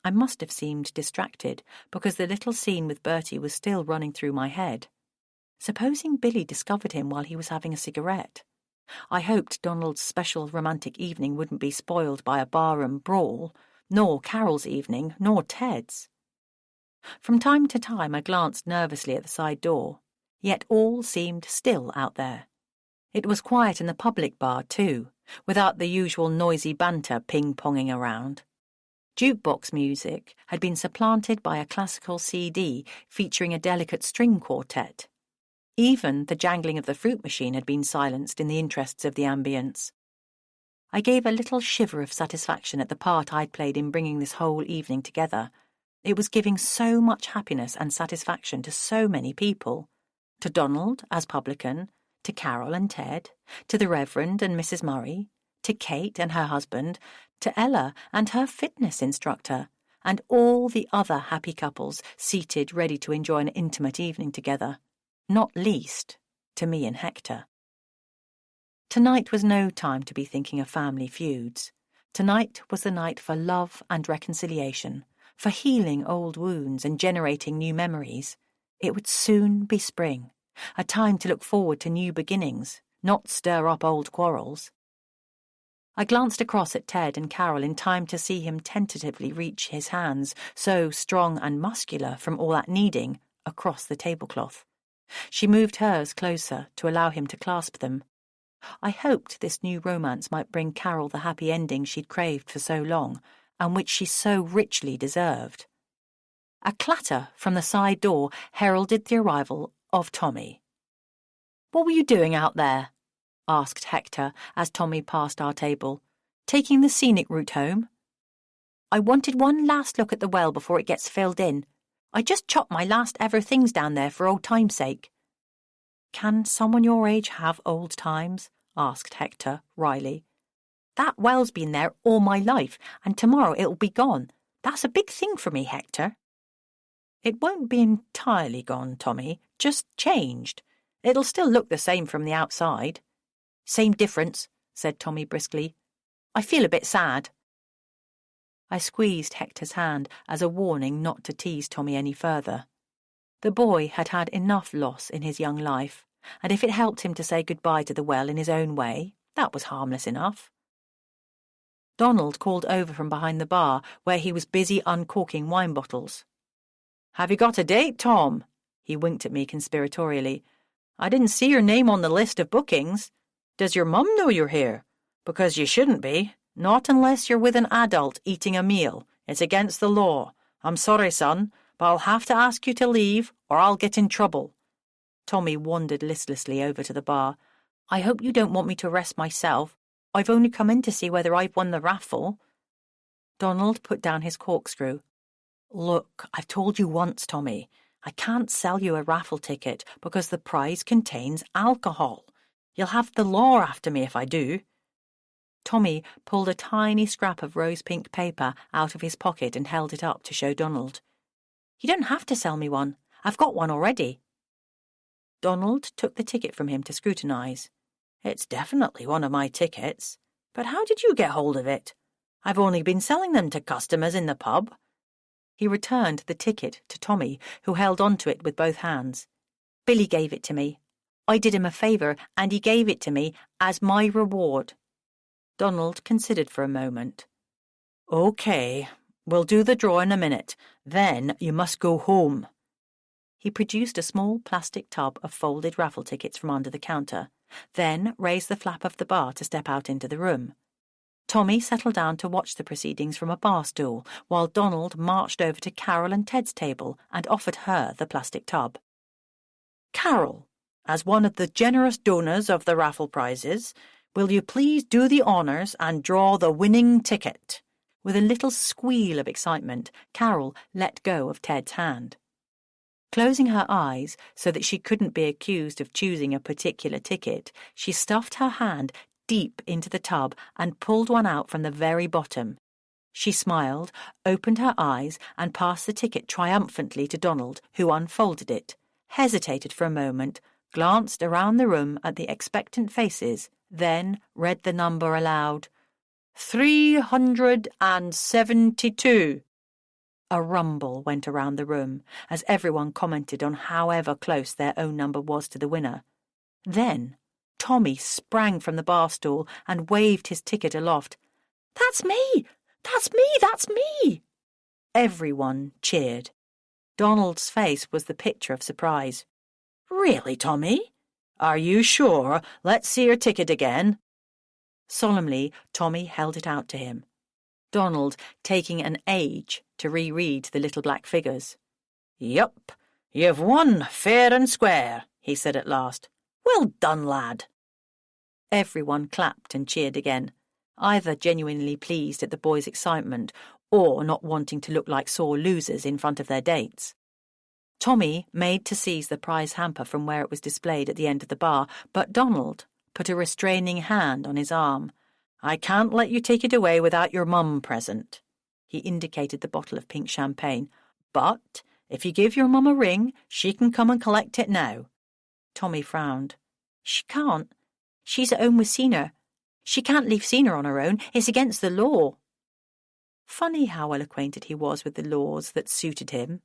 I must have seemed distracted because the little scene with Bertie was still running through my head. Supposing Billy discovered him while he was having a cigarette? I hoped Donald's special romantic evening wouldn't be spoiled by a barroom brawl, nor Carol's evening, nor Ted's. From time to time I glanced nervously at the side door, yet all seemed still out there. It was quiet in the public bar, too, without the usual noisy banter ping-ponging around. Jukebox music had been supplanted by a classical CD featuring a delicate string quartet. Even the jangling of the fruit machine had been silenced in the interests of the ambience. I gave a little shiver of satisfaction at the part I'd played in bringing this whole evening together. It was giving so much happiness and satisfaction to so many people. To Donald as publican, to Carol and Ted, to the Reverend and Mrs. Murray, to Kate and her husband, to Ella and her fitness instructor, and all the other happy couples seated ready to enjoy an intimate evening together, not least to me and Hector. Tonight was no time to be thinking of family feuds. Tonight was the night for love and reconciliation, for healing old wounds and generating new memories. It would soon be spring, a time to look forward to new beginnings, not stir up old quarrels. I glanced across at Ted and Carol in time to see him tentatively reach his hands, so strong and muscular from all that kneading, across the tablecloth. She moved hers closer to allow him to clasp them. I hoped this new romance might bring Carol the happy ending she'd craved for so long, and which she so richly deserved. A clatter from the side door heralded the arrival of Tommy. "What were you doing out there?" asked Hector as Tommy passed our table. "Taking the scenic route home?" "I wanted one last look at the well before it gets filled in. I just chopped my last ever things down there for old time's sake." "Can someone your age have old times?" asked Hector wryly. "That well's been there all my life, and tomorrow it'll be gone. That's a big thing for me, Hector." "It won't be entirely gone, Tommy, just changed. It'll still look the same from the outside." "Same difference," said Tommy briskly. "I feel a bit sad." I squeezed Hector's hand as a warning not to tease Tommy any further. The boy had had enough loss in his young life, and if it helped him to say goodbye to the well in his own way, that was harmless enough. Donald called over from behind the bar, where he was busy uncorking wine bottles. "Have you got a date, Tom?" He winked at me conspiratorially. "I didn't see your name on the list of bookings. Does your mum know you're here? Because you shouldn't be. Not unless you're with an adult eating a meal. It's against the law. I'm sorry, son, but I'll have to ask you to leave or I'll get in trouble." Tommy wandered listlessly over to the bar. "I hope you don't want me to arrest myself. I've only come in to see whether I've won the raffle." Donald put down his corkscrew. "Look, I've told you once, Tommy. I can't sell you a raffle ticket because the prize contains alcohol. You'll have the law after me if I do." Tommy pulled a tiny scrap of rose-pink paper out of his pocket and held it up to show Donald. "You don't have to sell me one. I've got one already." Donald took the ticket from him to scrutinize. "It's definitely one of my tickets. But how did you get hold of it? I've only been selling them to customers in the pub." He returned the ticket to Tommy, who held on to it with both hands. "Billy gave it to me. I did him a favour, and he gave it to me as my reward." Donald considered for a moment. "OK, we'll do the draw in a minute. Then you must go home." He produced a small plastic tub of folded raffle tickets from under the counter, then raised the flap of the bar to step out into the room. Tommy settled down to watch the proceedings from a bar stool, while Donald marched over to Carol and Ted's table and offered her the plastic tub. "Carol, as one of the generous donors of the raffle prizes, will you please do the honours and draw the winning ticket?" With a little squeal of excitement, Carol let go of Ted's hand. Closing her eyes so that she couldn't be accused of choosing a particular ticket, she stuffed her hand deep into the tub and pulled one out from the very bottom. She smiled, opened her eyes, and passed the ticket triumphantly to Donald, who unfolded it, hesitated for a moment, glanced around the room at the expectant faces, then read the number aloud. 372. A rumble went around the room as everyone commented on however close their own number was to the winner. Then Tommy sprang from the bar stool and waved his ticket aloft. "That's me! That's me! That's me!" Everyone cheered. Donald's face was the picture of surprise. "Really, Tommy? Are you sure? Let's see your ticket again." Solemnly, Tommy held it out to him. Donald taking an age to reread the little black figures. "Yup, you've won fair and square," he said at last. "Well done, lad." Everyone clapped and cheered again, either genuinely pleased at the boys' excitement or not wanting to look like sore losers in front of their dates. Tommy made to seize the prize hamper from where it was displayed at the end of the bar, but Donald put a restraining hand on his arm. "I can't let you take it away without your mum present." He indicated the bottle of pink champagne. "But if you give your mum a ring, she can come and collect it now." Tommy frowned. "She can't. She's at home with Sina. She can't leave Sina on her own. It's against the law." Funny how well acquainted he was with the laws that suited him.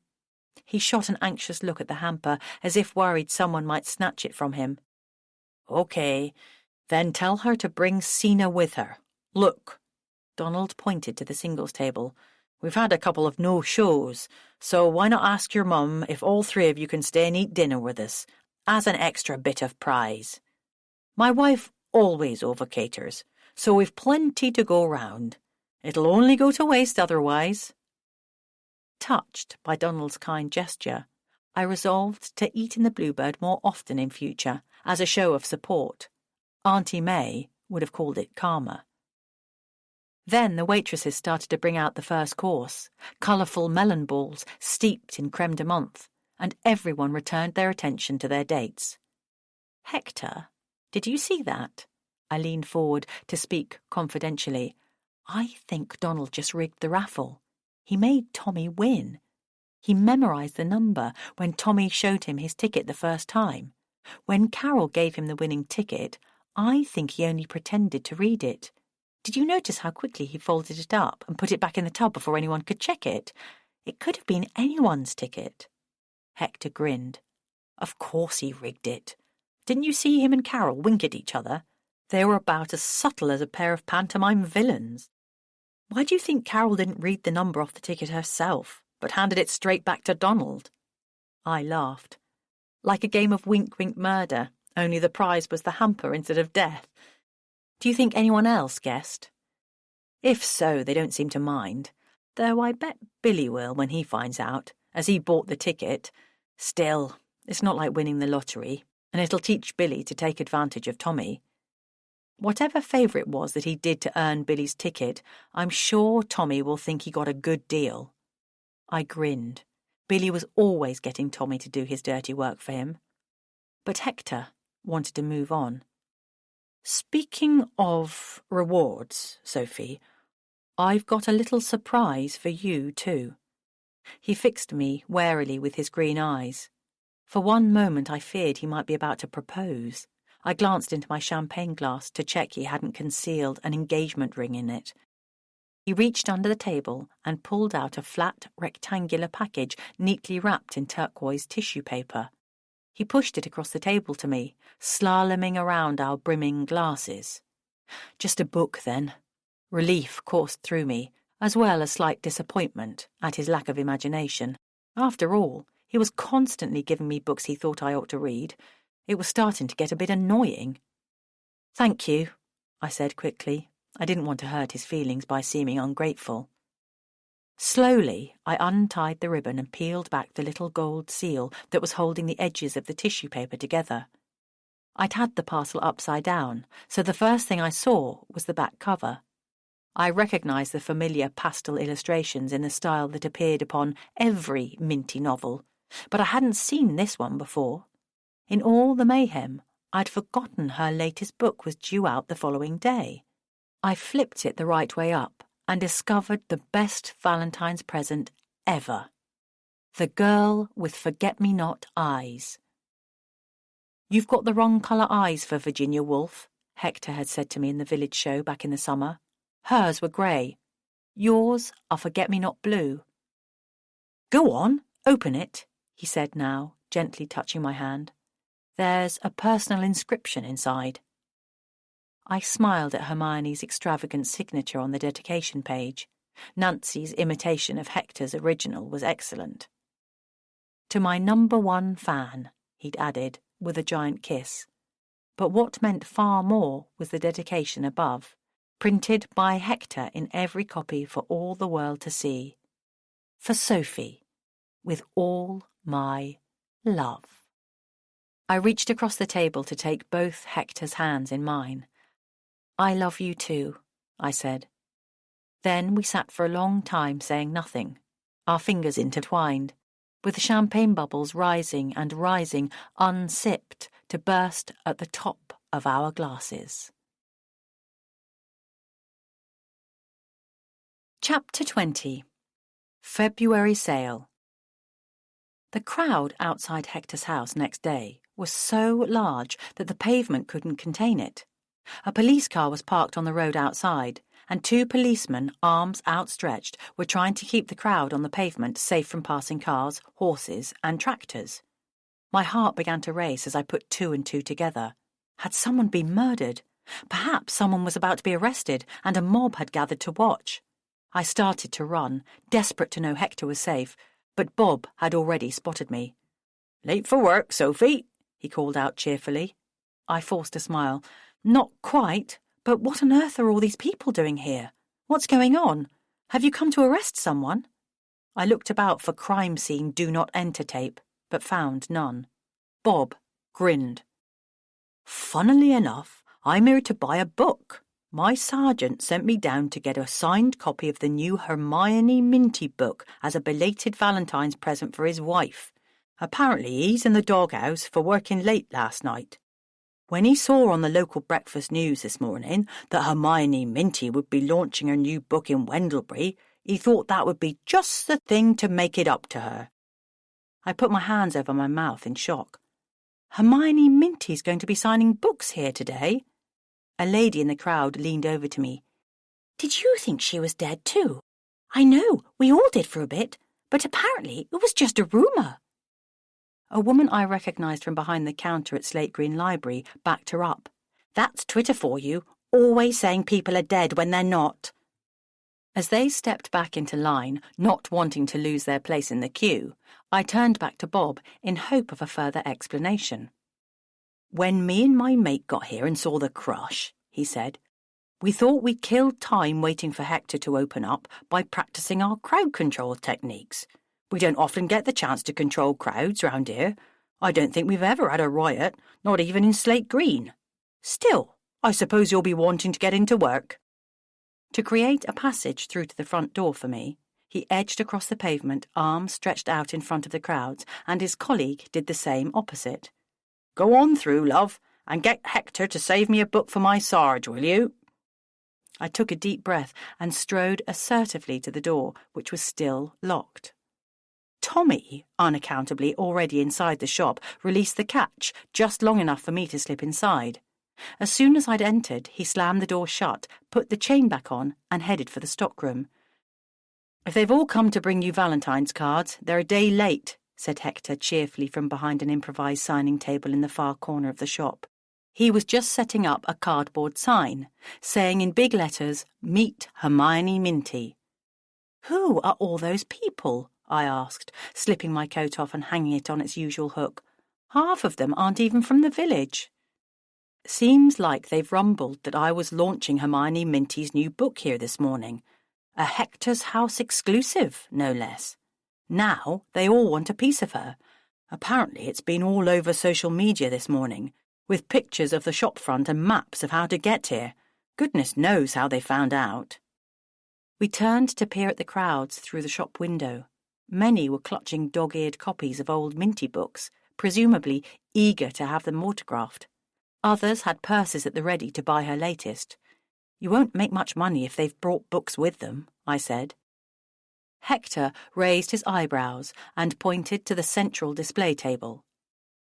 He shot an anxious look at the hamper, as if worried someone might snatch it from him. "OK, then tell her to bring Sina with her. Look." Donald pointed to the singles table. "We've had a couple of no-shows, so why not ask your mum if all three of you can stay and eat dinner with us, as an extra bit of prize. My wife always over-caters, so we've plenty to go round. It'll only go to waste otherwise." Touched by Donald's kind gesture, I resolved to eat in the Bluebird more often in future, as a show of support. Auntie May would have called it karma. Then the waitresses started to bring out the first course, colourful melon balls steeped in creme de menthe, and everyone returned their attention to their dates. "Hector, did you see that?" I leaned forward to speak confidentially. "I think Donald just rigged the raffle. He made Tommy win. He memorised the number when Tommy showed him his ticket the first time. When Carol gave him the winning ticket, I think he only pretended to read it. Did you notice how quickly he folded it up and put it back in the tub before anyone could check it? It could have been anyone's ticket." Hector grinned. "Of course he rigged it. Didn't you see him and Carol wink at each other? They were about as subtle as a pair of pantomime villains. Why do you think Carol didn't read the number off the ticket herself, but handed it straight back to Donald?" I laughed. Like a game of wink-wink murder, only the prize was the hamper instead of death. Do you think anyone else guessed? If so, they don't seem to mind, though I bet Billy will when he finds out, as he bought the ticket. Still, it's not like winning the lottery, and it'll teach Billy to take advantage of Tommy. Whatever favour it was that he did to earn Billy's ticket, I'm sure Tommy will think he got a good deal. I grinned. Billy was always getting Tommy to do his dirty work for him. But Hector wanted to move on. "Speaking of rewards, Sophie, I've got a little surprise for you too." He fixed me warily with his green eyes. For one moment I feared he might be about to propose. I glanced into my champagne glass to check he hadn't concealed an engagement ring in it. He reached under the table and pulled out a flat, rectangular package neatly wrapped in turquoise tissue paper. He pushed it across the table to me, slaloming around our brimming glasses. "Just a book, then." Relief coursed through me, as well as slight disappointment at his lack of imagination. After all, he was constantly giving me books he thought I ought to read. It was starting to get a bit annoying. "Thank you," I said quickly. I didn't want to hurt his feelings by seeming ungrateful. Slowly, I untied the ribbon and peeled back the little gold seal that was holding the edges of the tissue paper together. I'd had the parcel upside down, so the first thing I saw was the back cover. I recognised the familiar pastel illustrations in the style that appeared upon every Minty novel, but I hadn't seen this one before. In all the mayhem, I'd forgotten her latest book was due out the following day. I flipped it the right way up and discovered the best Valentine's present ever. The girl with forget-me-not eyes. "You've got the wrong colour eyes for Virginia Woolf," Hector had said to me in the village show back in the summer. "Hers were grey. Yours are forget-me-not blue." "Go on, open it," he said now, gently touching my hand. "There's a personal inscription inside." I smiled at Hermione's extravagant signature on the dedication page. Nancy's imitation of Hector's original was excellent. "To my #1 fan," he'd added, with a giant kiss. But what meant far more was the dedication above, printed by Hector in every copy for all the world to see. "For Sophie, with all my love." I reached across the table to take both Hector's hands in mine. "I love you too," I said. Then we sat for a long time saying nothing, our fingers intertwined, with the champagne bubbles rising and rising, unsipped, to burst at the top of our glasses. Chapter 20. February Sale. The crowd outside Hector's house next day was so large that the pavement couldn't contain it. A police car was parked on the road outside, and 2 policemen, arms outstretched, were trying to keep the crowd on the pavement safe from passing cars, horses, and tractors. My heart began to race as I put 2 and 2 together. Had someone been murdered? Perhaps someone was about to be arrested, and a mob had gathered to watch. I started to run, desperate to know Hector was safe, but Bob had already spotted me. "Late for work, Sophie," he called out cheerfully. I forced a smile. "Not quite. But what on earth are all these people doing here? What's going on? Have you come to arrest someone?" I looked about for crime scene do not enter tape, but found none. Bob grinned. "Funnily enough, I'm here to buy a book. My sergeant sent me down to get a signed copy of the new Hermione Minty book as a belated Valentine's present for his wife. Apparently he's in the doghouse for working late last night. When he saw on the local breakfast news this morning that Hermione Minty would be launching her new book in Wendlebury, he thought that would be just the thing to make it up to her." I put my hands over my mouth in shock. "Hermione Minty's going to be signing books here today?" A lady in the crowd leaned over to me. "Did you think she was dead too? I know, we all did for a bit, but apparently it was just a rumour." A woman I recognised from behind the counter at Slate Green Library backed her up. "That's Twitter for you, always saying people are dead when they're not." As they stepped back into line, not wanting to lose their place in the queue, I turned back to Bob in hope of a further explanation. "When me and my mate got here and saw the crush," he said, "we thought we killed time waiting for Hector to open up by practising our crowd control techniques. We don't often get the chance to control crowds round here. I don't think we've ever had a riot, not even in Slate Green. Still, I suppose you'll be wanting to get into work." To create a passage through to the front door for me, he edged across the pavement, arms stretched out in front of the crowds, and his colleague did the same opposite. "Go on through, love, and get Hector to save me a book for my Sarge, will you?" I took a deep breath and strode assertively to the door, which was still locked. Tommy, unaccountably already inside the shop, released the catch just long enough for me to slip inside. As soon as I'd entered, he slammed the door shut, put the chain back on, and headed for the stockroom. "If they've all come to bring you Valentine's cards, they're a day late," said Hector cheerfully from behind an improvised signing table in the far corner of the shop. He was just setting up a cardboard sign, saying in big letters, "Meet Hermione Minty." "Who are all those people?" I asked, slipping my coat off and hanging it on its usual hook. "Half of them aren't even from the village." "Seems like they've rumbled that I was launching Hermione Minty's new book here this morning. A Hector's House exclusive, no less. Now they all want a piece of her. Apparently it's been all over social media this morning, with pictures of the shop front and maps of how to get here. Goodness knows how they found out." We turned to peer at the crowds through the shop window. Many were clutching dog-eared copies of old Minty books, presumably eager to have them autographed. Others had purses at the ready to buy her latest. You won't make much money if they've brought books with them, I said. Hector raised his eyebrows and pointed to the central display table.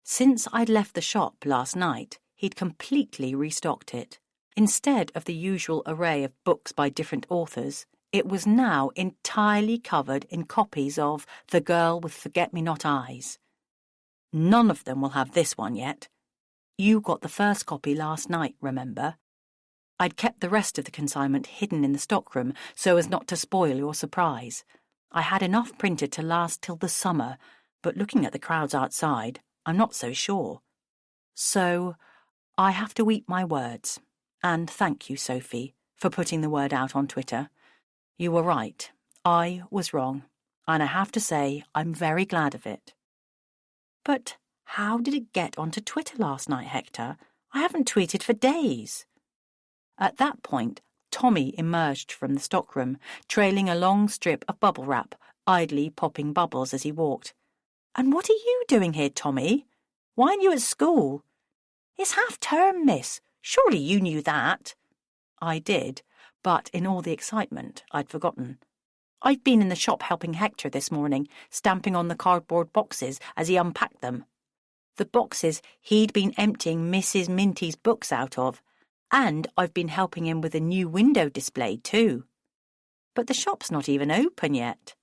Since I'd left the shop last night, he'd completely restocked it. Instead of the usual array of books by different authors, it was now entirely covered in copies of The Girl with Forget-Me-Not Eyes. None of them will have this one yet. You got the first copy last night, remember? I'd kept the rest of the consignment hidden in the stockroom so as not to spoil your surprise. I had enough printed to last till the summer, but looking at the crowds outside, I'm not so sure. So, I have to eat my words. And thank you, Sophie, for putting the word out on Twitter. You were right. I was wrong. And I have to say, I'm very glad of it. But how did it get onto Twitter last night, Hector? I haven't tweeted for days. At that point, Tommy emerged from the stockroom, trailing a long strip of bubble wrap, idly popping bubbles as he walked. And what are you doing here, Tommy? Why aren't you at school? It's half-term, miss. Surely you knew that. I did, but in all the excitement, I'd forgotten. I'd been in the shop helping Hector this morning, stamping on the cardboard boxes as he unpacked them. The boxes he'd been emptying Mrs. Minty's books out of, and I've been helping him with a new window display too. But the shop's not even open yet.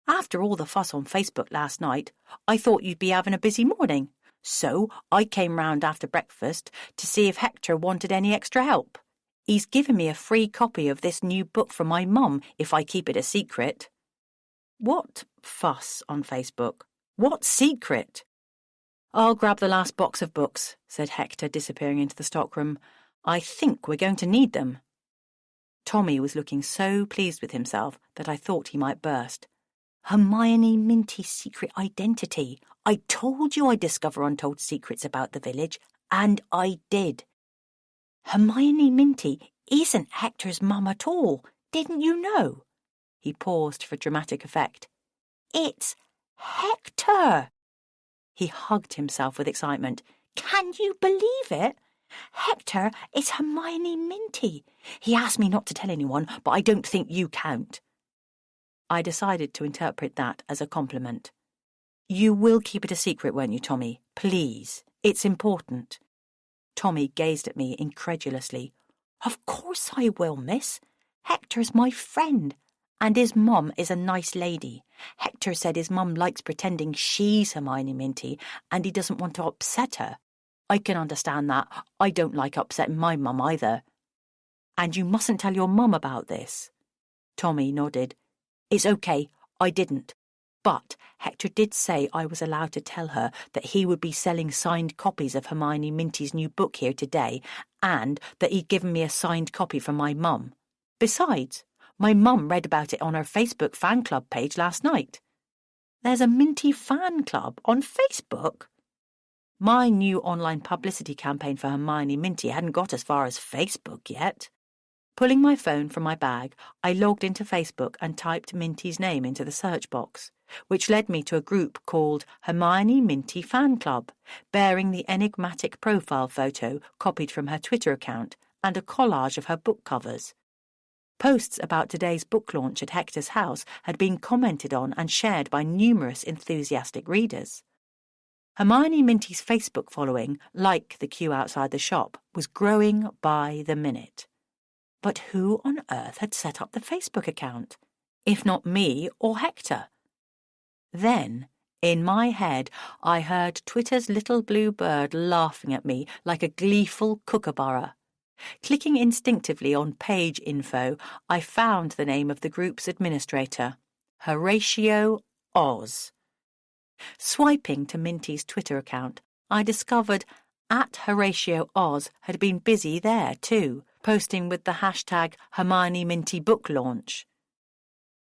After all the fuss on Facebook last night, I thought you'd be having a busy morning, so I came round after breakfast to see if Hector wanted any extra help. He's given me a free copy of this new book from my mum if I keep it a secret. What fuss on Facebook? What secret? I'll grab the last box of books, said Hector, disappearing into the stockroom. I think we're going to need them. Tommy was looking so pleased with himself that I thought he might burst. Hermione Minty's secret identity. I told you I'd discover untold secrets about the village, and I did. Hermione Minty isn't Hector's mum at all. Didn't you know? He paused for dramatic effect. It's Hector! He hugged himself with excitement. Can you believe it? Hector is Hermione Minty. He asked me not to tell anyone, but I don't think you count. I decided to interpret that as a compliment. You will keep it a secret, won't you, Tommy? Please. It's important. Tommy gazed at me incredulously. Of course I will, miss. Hector's my friend, and his mum is a nice lady. Hector said his mum likes pretending she's Hermione Minty, and he doesn't want to upset her. I can understand that. I don't like upsetting my mum either. And you mustn't tell your mum about this. Tommy nodded. It's okay, I didn't. But Hector did say I was allowed to tell her that he would be selling signed copies of Hermione Minty's new book here today, and that he'd given me a signed copy from my mum. Besides, my mum read about it on her Facebook fan club page last night. There's a Minty fan club on Facebook? My new online publicity campaign for Hermione Minty hadn't got as far as Facebook yet. Pulling my phone from my bag, I logged into Facebook and typed Minty's name into the search box, which led me to a group called Hermione Minty Fan Club, bearing the enigmatic profile photo copied from her Twitter account and a collage of her book covers. Posts about today's book launch at Hector's house had been commented on and shared by numerous enthusiastic readers. Hermione Minty's Facebook following, like the queue outside the shop, was growing by the minute. But who on earth had set up the Facebook account, if not me or Hector? Then, in my head, I heard Twitter's little blue bird laughing at me like a gleeful kookaburra. Clicking instinctively on page info, I found the name of the group's administrator, Horatio Oz. Swiping to Minty's Twitter account, I discovered @Horatio Oz had been busy there too, posting with the hashtag Hermione Minty Book Launch.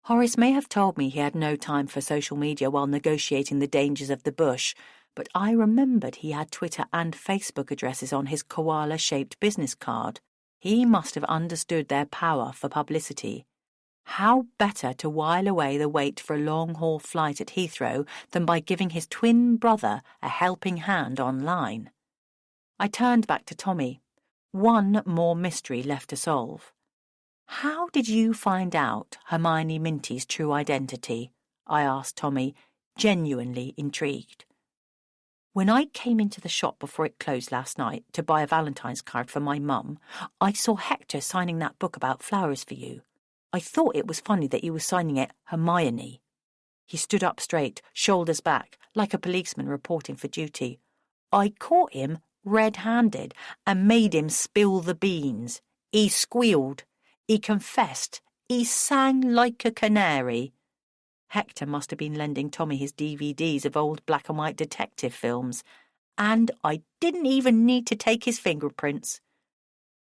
Horace may have told me he had no time for social media while negotiating the dangers of the bush, but I remembered he had Twitter and Facebook addresses on his koala-shaped business card. He must have understood their power for publicity. How better to while away the wait for a long-haul flight at Heathrow than by giving his twin brother a helping hand online? I turned back to Tommy. One more mystery left to solve. How did you find out Hermione Minty's true identity? I asked Tommy, genuinely intrigued. When I came into the shop before it closed last night to buy a Valentine's card for my mum, I saw Hector signing that book about flowers for you. I thought it was funny that he was signing it Hermione. He stood up straight, shoulders back, like a policeman reporting for duty. I caught him red-handed and made him spill the beans. He squealed. He confessed. He sang like a canary. Hector must have been lending Tommy his DVDs of old black and white detective films, and I didn't even need to take his fingerprints.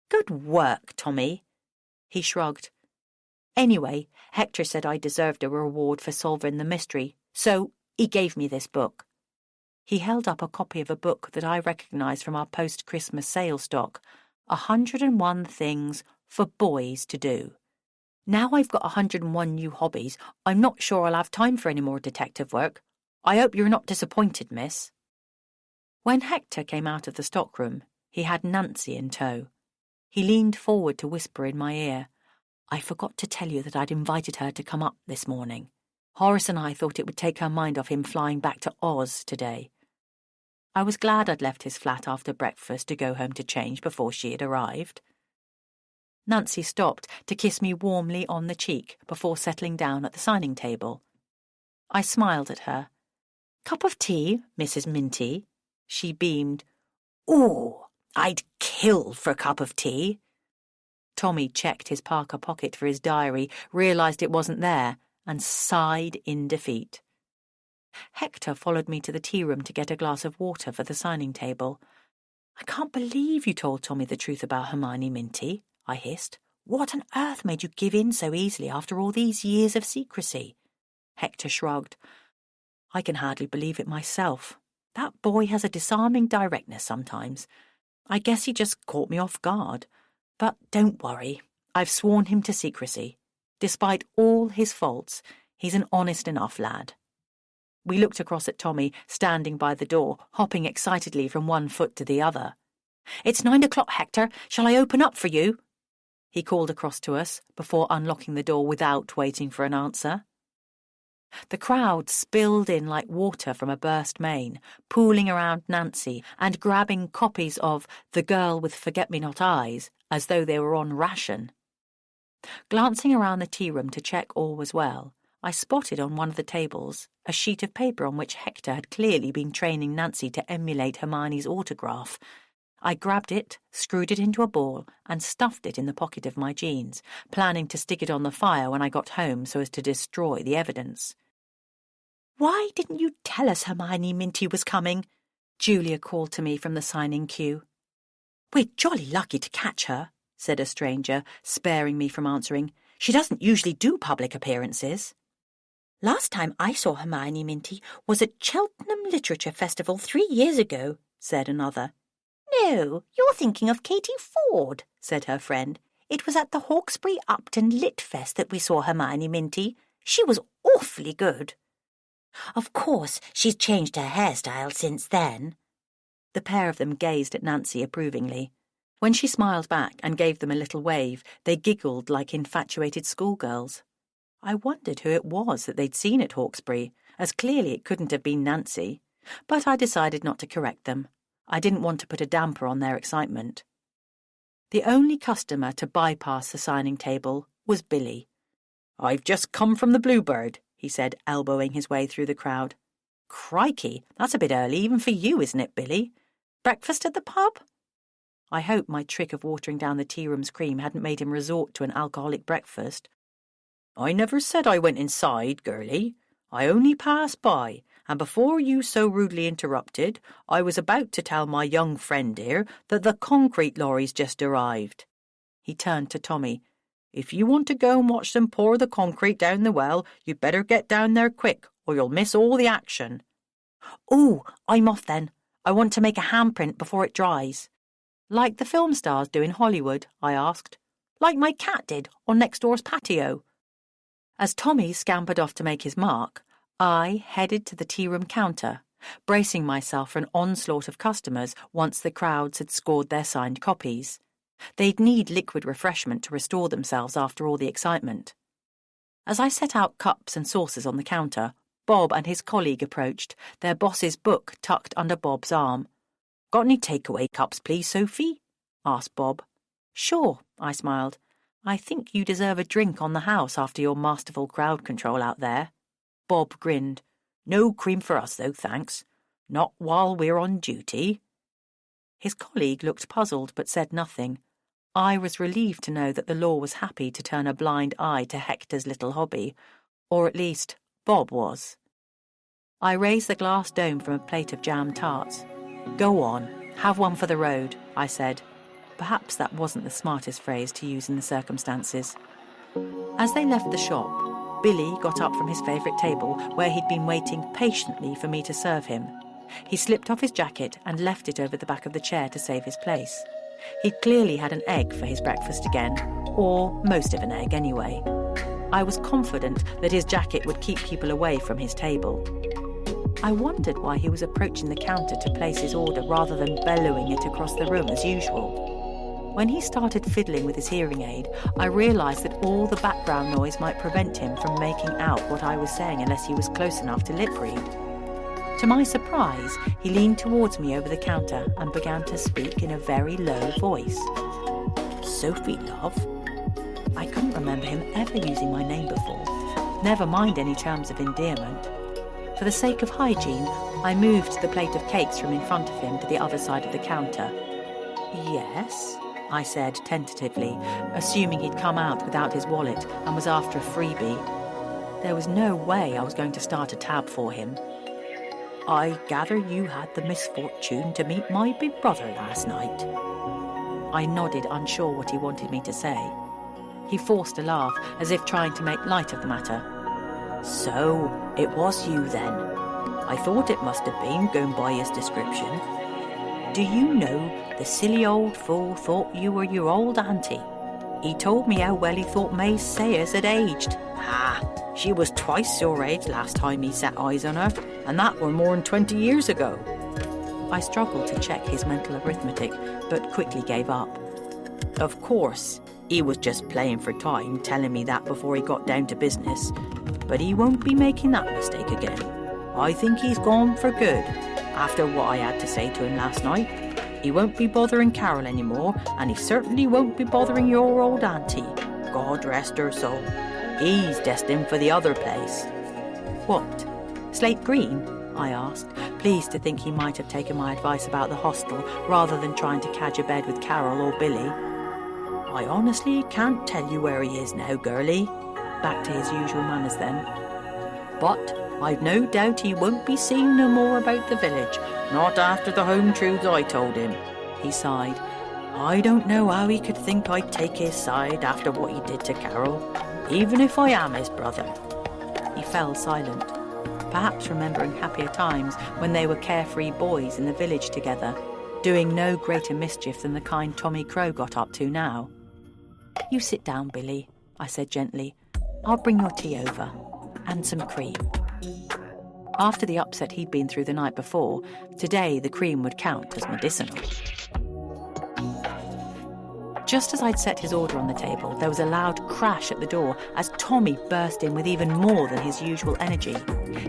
Good work, Tommy. He shrugged. Anyway, Hector said I deserved a reward for solving the mystery, so he gave me this book. He held up a copy of a book that I recognised from our post-Christmas sale stock, 101 Things for Boys to Do. Now I've got 101 new hobbies, I'm not sure I'll have time for any more detective work. I hope you're not disappointed, miss. When Hector came out of the stockroom, he had Nancy in tow. He leaned forward to whisper in my ear, I forgot to tell you that I'd invited her to come up this morning. Horace and I thought it would take her mind off him flying back to Oz today. I was glad I'd left his flat after breakfast to go home to change before she had arrived. Nancy stopped to kiss me warmly on the cheek before settling down at the signing table. I smiled at her. Cup of tea, Mrs. Minty? She beamed. Ooh, I'd kill for a cup of tea. Tommy checked his parka pocket for his diary, realised it wasn't there, and sighed in defeat. Hector followed me to the tea room to get a glass of water for the signing table. I can't believe you told Tommy the truth about Hermione Minty, I hissed. What on earth made you give in so easily after all these years of secrecy? Hector shrugged. I can hardly believe it myself. That boy has a disarming directness sometimes. I guess he just caught me off guard. But don't worry, I've sworn him to secrecy. Despite all his faults, he's an honest enough lad. We looked across at Tommy, standing by the door, hopping excitedly from one foot to the other. It's 9 o'clock, Hector. Shall I open up for you? He called across to us, before unlocking the door without waiting for an answer. The crowd spilled in like water from a burst main, pooling around Nancy and grabbing copies of The Girl with Forget-Me-Not Eyes as though they were on ration. Glancing around the tea room to check all was well, I spotted on one of the tables a sheet of paper on which Hector had clearly been training Nancy to emulate Hermione's autograph. I grabbed it, screwed it into a ball, and stuffed it in the pocket of my jeans, planning to stick it on the fire when I got home so as to destroy the evidence. Why didn't you tell us Hermione Minty was coming? Julia called to me from the signing queue. We're jolly lucky to catch her, said a stranger, sparing me from answering. She doesn't usually do public appearances. Last time I saw Hermione Minty was at Cheltenham Literature Festival 3 years ago, said another. No, you're thinking of Katie Ford, said her friend. It was at the Hawkesbury Upton Lit Fest that we saw Hermione Minty. She was awfully good. Of course, she's changed her hairstyle since then. The pair of them gazed at Nancy approvingly. When she smiled back and gave them a little wave, they giggled like infatuated schoolgirls. I wondered who it was that they'd seen at Hawkesbury, as clearly it couldn't have been Nancy, but I decided not to correct them. I didn't want to put a damper on their excitement. The only customer to bypass the signing table was Billy. I've just come from the Bluebird, he said, elbowing his way through the crowd. Crikey, that's a bit early even for you, isn't it, Billy? Breakfast at the pub? I hope my trick of watering down the tea room's cream hadn't made him resort to an alcoholic breakfast. I never said I went inside, girlie. I only passed by, and before you so rudely interrupted, I was about to tell my young friend here that the concrete lorry's just arrived. He turned to Tommy. If you want to go and watch them pour the concrete down the well, you'd better get down there quick, or you'll miss all the action. Oh, I'm off then. I want to make a handprint before it dries. Like the film stars do in Hollywood, I asked. Like my cat did on next door's patio. As Tommy scampered off to make his mark, I headed to the tea room counter, bracing myself for an onslaught of customers once the crowds had scored their signed copies. They'd need liquid refreshment to restore themselves after all the excitement. As I set out cups and saucers on the counter, Bob and his colleague approached, their boss's book tucked under Bob's arm. "Got any takeaway cups, please, Sophie?" asked Bob. "Sure," I smiled. "I think you deserve a drink on the house after your masterful crowd control out there." Bob grinned. "No cream for us, though, thanks. Not while we're on duty." His colleague looked puzzled but said nothing. I was relieved to know that the law was happy to turn a blind eye to Hector's little hobby, or at least Bob was. I raised the glass dome from a plate of jam tarts. "Go on, have one for the road," I said. Perhaps that wasn't the smartest phrase to use in the circumstances. As they left the shop, Billy got up from his favourite table where he'd been waiting patiently for me to serve him. He slipped off his jacket and left it over the back of the chair to save his place. He'd clearly had an egg for his breakfast again, or most of an egg anyway. I was confident that his jacket would keep people away from his table. I wondered why he was approaching the counter to place his order rather than bellowing it across the room as usual. When he started fiddling with his hearing aid, I realised that all the background noise might prevent him from making out what I was saying unless he was close enough to lip read. To my surprise, he leaned towards me over the counter and began to speak in a very low voice. "Sophie, love." I couldn't remember him ever using my name before, never mind any terms of endearment. For the sake of hygiene, I moved the plate of cakes from in front of him to the other side of the counter. "Yes," I said tentatively, assuming he'd come out without his wallet and was after a freebie. There was no way I was going to start a tab for him. "I gather you had the misfortune to meet my big brother last night." I nodded, unsure what he wanted me to say. He forced a laugh, as if trying to make light of the matter. "So, it was you then. I thought it must have been, going by his description. Do you know, the silly old fool thought you were your old auntie. He told me how well he thought May Sayers had aged. She was twice your age last time he set eyes on her, and that were more than 20 years ago." I struggled to check his mental arithmetic, but quickly gave up. Of course, he was just playing for time, telling me that before he got down to business. But he won't be making that mistake again. I think he's gone for good, after what I had to say to him last night. He won't be bothering Carol anymore, and he certainly won't be bothering your old auntie. God rest her soul. He's destined for the other place." "What? Slate Green?" I asked, pleased to think he might have taken my advice about the hostel rather than trying to cadge a bed with Carol or Billy. "I honestly can't tell you where he is now, girlie." Back to his usual manners then. "But I've no doubt he won't be seeing no more about the village, not after the home truths I told him." He sighed. "I don't know how he could think I'd take his side after what he did to Carol, even if I am his brother." He fell silent, perhaps remembering happier times when they were carefree boys in the village together, doing no greater mischief than the kind Tommy Crow got up to now. "You sit down, Billy," I said gently. "I'll bring your tea over, and some cream." After the upset he'd been through the night before, today the cream would count as medicinal. Just as I'd set his order on the table, there was a loud crash at the door as Tommy burst in with even more than his usual energy.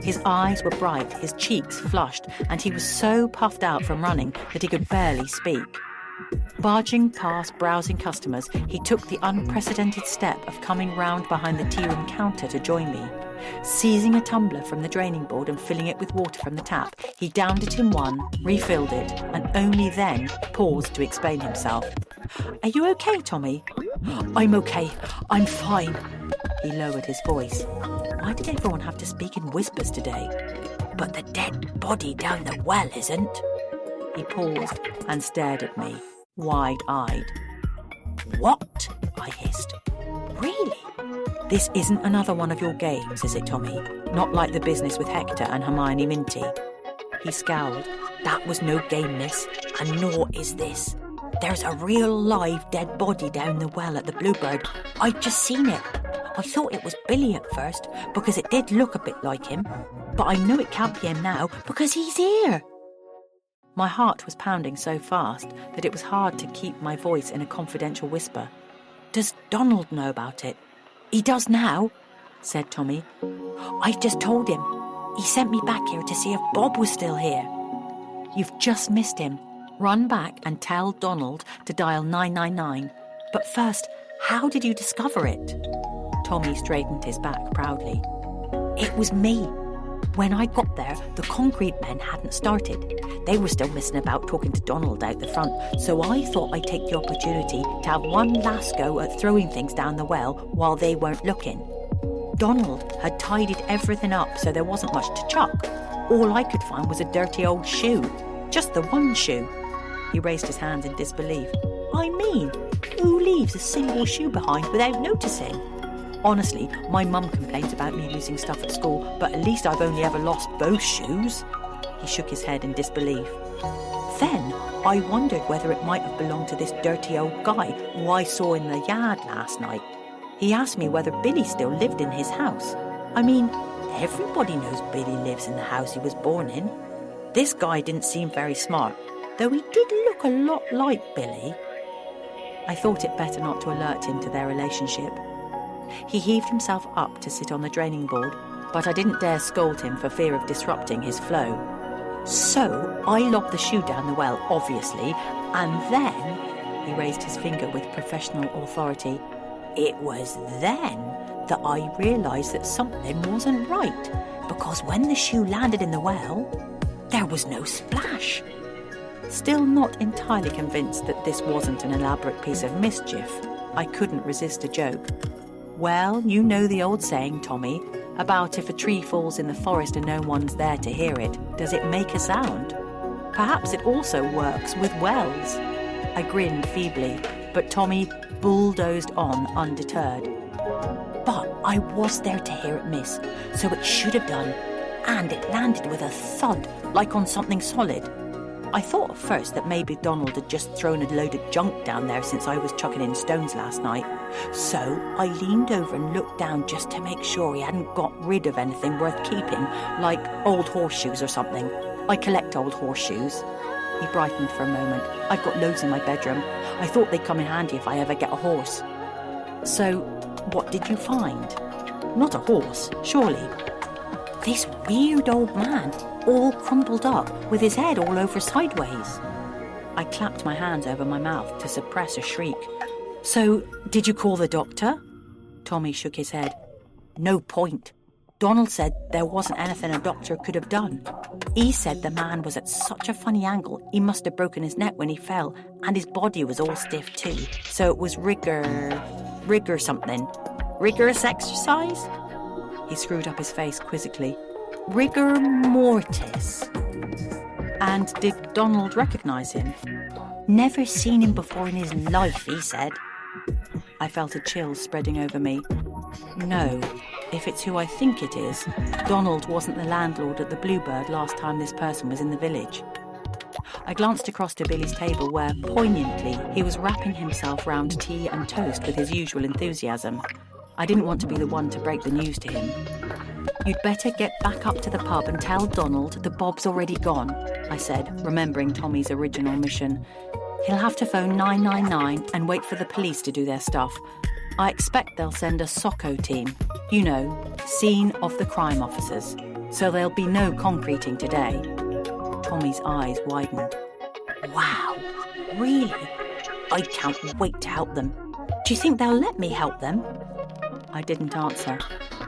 His eyes were bright, his cheeks flushed, and he was so puffed out from running that he could barely speak. Barging past browsing customers, he took the unprecedented step of coming round behind the tea room counter to join me. Seizing a tumbler from the draining board and filling it with water from the tap, he downed it in one, refilled it, and only then paused to explain himself. "Are you okay, Tommy?" "I'm okay. I'm fine." He lowered his voice. Why did everyone have to speak in whispers today? "But the dead body down the well isn't." He paused and stared at me, wide-eyed. "What?" I hissed. "Really? This isn't another one of your games, is it, Tommy? Not like the business with Hector and Hermione Minty?" He scowled. "That was no game, miss, and nor is this. There's a real live dead body down the well at the Bluebird. I'd just seen it. I thought it was Billy at first, because it did look a bit like him. But I know it can't be him now, because he's here." My heart was pounding so fast that it was hard to keep my voice in a confidential whisper. Does Donald know about it? He does now, said Tommy. I just told him. He sent me back here to see if Bob was still here. You've just missed him. Run back and tell Donald to dial 999. But first, how did you discover it? Tommy straightened his back proudly. It was me. When I got there, the concrete men hadn't started. They were still messing about talking to Donald out the front, so I thought I'd take the opportunity to have one last go at throwing things down the well while they weren't looking. Donald had tidied everything up so there wasn't much to chuck. All I could find was a dirty old shoe. Just the one shoe. He raised his hands in disbelief. I mean, who leaves a single shoe behind without noticing? Honestly, my mum complains about me losing stuff at school, but at least I've only ever lost both shoes. He shook his head in disbelief. Then I wondered whether it might have belonged to this dirty old guy who I saw in the yard last night. He asked me whether Billy still lived in his house. I mean, everybody knows Billy lives in the house he was born in. This guy didn't seem very smart, though he did look a lot like Billy. I thought it better not to alert him to their relationship. He heaved himself up to sit on the draining board, but I didn't dare scold him for fear of disrupting his flow. So I lobbed the shoe down the well, obviously, and then, he raised his finger with professional authority, it was then that I realised that something wasn't right, because when the shoe landed in the well, there was no splash. Still not entirely convinced that this wasn't an elaborate piece of mischief, I couldn't resist a joke. Well, you know the old saying, Tommy, about if a tree falls in the forest and no one's there to hear it, does it make a sound? Perhaps it also works with wells. I grinned feebly, but Tommy bulldozed on undeterred. But I was there to hear it miss, so it should have done, and it landed with a thud, like on something solid. I thought at first that maybe Donald had just thrown a load of junk down there since I was chucking in stones last night. So I leaned over and looked down just to make sure he hadn't got rid of anything worth keeping, like old horseshoes or something. I collect old horseshoes. He brightened for a moment. I've got loads in my bedroom. I thought they'd come in handy if I ever get a horse. So, what did you find? Not a horse, surely. This weird old man, all crumpled up, with his head all over sideways. I clapped my hands over my mouth to suppress a shriek. So, did you call the doctor? Tommy shook his head. No point. Donald said there wasn't anything a doctor could have done. He said the man was at such a funny angle he must have broken his neck when he fell, and his body was all stiff too. So it was rigor something. Rigorous exercise? He screwed up his face quizzically. Rigor mortis. And did Donald recognise him? Never seen him before in his life, he said. I felt a chill spreading over me. No, if it's who I think it is, Donald wasn't the landlord at the Bluebird last time this person was in the village. I glanced across to Billy's table where, poignantly, he was wrapping himself round tea and toast with his usual enthusiasm. I didn't want to be the one to break the news to him. You'd better get back up to the pub and tell Donald that Bob's already gone, I said, remembering Tommy's original mission. He'll have to phone 999 and wait for the police to do their stuff. I expect they'll send a SOCO team. You know, scene of the crime officers. So there'll be no concreting today. Tommy's eyes widened. Wow, really? I can't wait to help them. Do you think they'll let me help them? I didn't answer.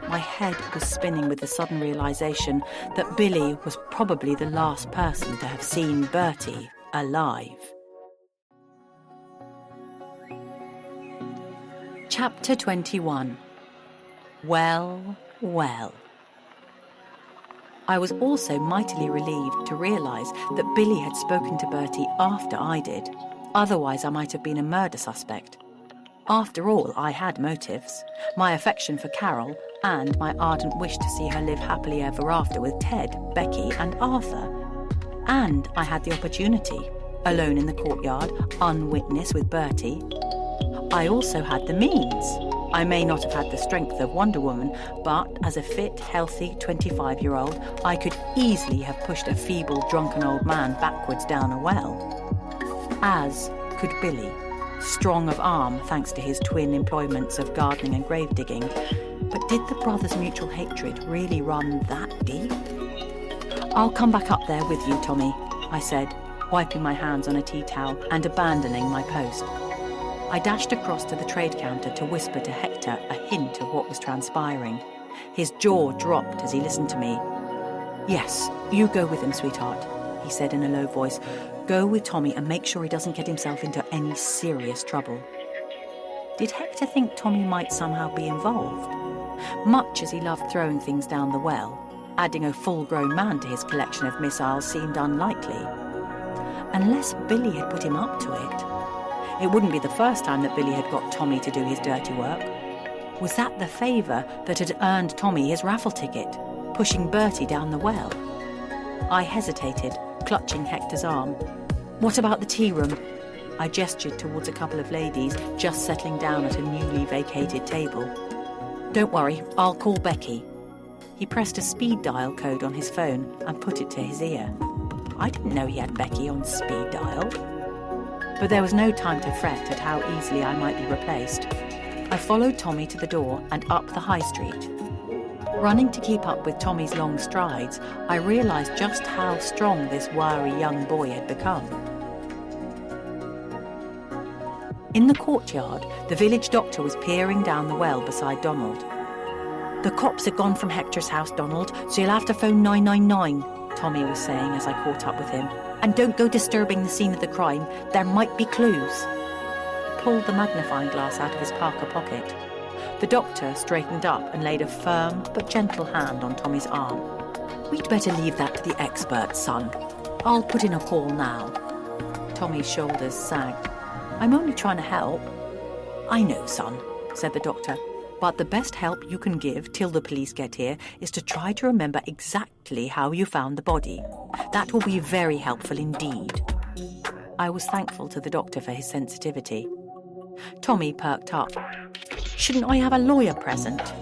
My head was spinning with the sudden realisation that Billy was probably the last person to have seen Bertie alive. Chapter 21. Well, well. I was also mightily relieved to realise that Billy had spoken to Bertie after I did. Otherwise, I might have been a murder suspect. After all, I had motives. My affection for Carol and my ardent wish to see her live happily ever after with Ted, Becky and Arthur. And I had the opportunity, alone in the courtyard, unwitnessed with Bertie. I also had the means. I may not have had the strength of Wonder Woman, but as a fit, healthy 25-year-old, I could easily have pushed a feeble, drunken old man backwards down a well. As could Billy, strong of arm thanks to his twin employments of gardening and grave digging. But did the brothers' mutual hatred really run that deep? "I'll come back up there with you, Tommy," I said, wiping my hands on a tea towel and abandoning my post. I dashed across to the trade counter to whisper to Hector a hint of what was transpiring. His jaw dropped as he listened to me. "Yes, you go with him, sweetheart," he said in a low voice. "Go with Tommy and make sure he doesn't get himself into any serious trouble." Did Hector think Tommy might somehow be involved? Much as he loved throwing things down the well, adding a full-grown man to his collection of missiles seemed unlikely. Unless Billy had put him up to it. It wouldn't be the first time that Billy had got Tommy to do his dirty work. Was that the favour that had earned Tommy his raffle ticket, pushing Bertie down the well? I hesitated, clutching Hector's arm. "What about the tea room?" I gestured towards a couple of ladies just settling down at a newly vacated table. "Don't worry, I'll call Becky." He pressed a speed dial code on his phone and put it to his ear. I didn't know he had Becky on speed dial. But there was no time to fret at how easily I might be replaced. I followed Tommy to the door and up the high street. Running to keep up with Tommy's long strides, I realised just how strong this wiry young boy had become. In the courtyard, the village doctor was peering down the well beside Donald. "The cops have gone from Hector's house, Donald, so you'll have to phone 999, Tommy was saying as I caught up with him. "And don't go disturbing the scene of the crime. There might be clues." He pulled the magnifying glass out of his parka pocket. The doctor straightened up and laid a firm but gentle hand on Tommy's arm. "We'd better leave that to the experts, son. I'll put in a call now." Tommy's shoulders sagged. "I'm only trying to help." "I know, son," said the doctor. "But the best help you can give till the police get here is to try to remember exactly how you found the body. That will be very helpful indeed." I was thankful to the doctor for his sensitivity. Tommy perked up. "Shouldn't I have a lawyer present?"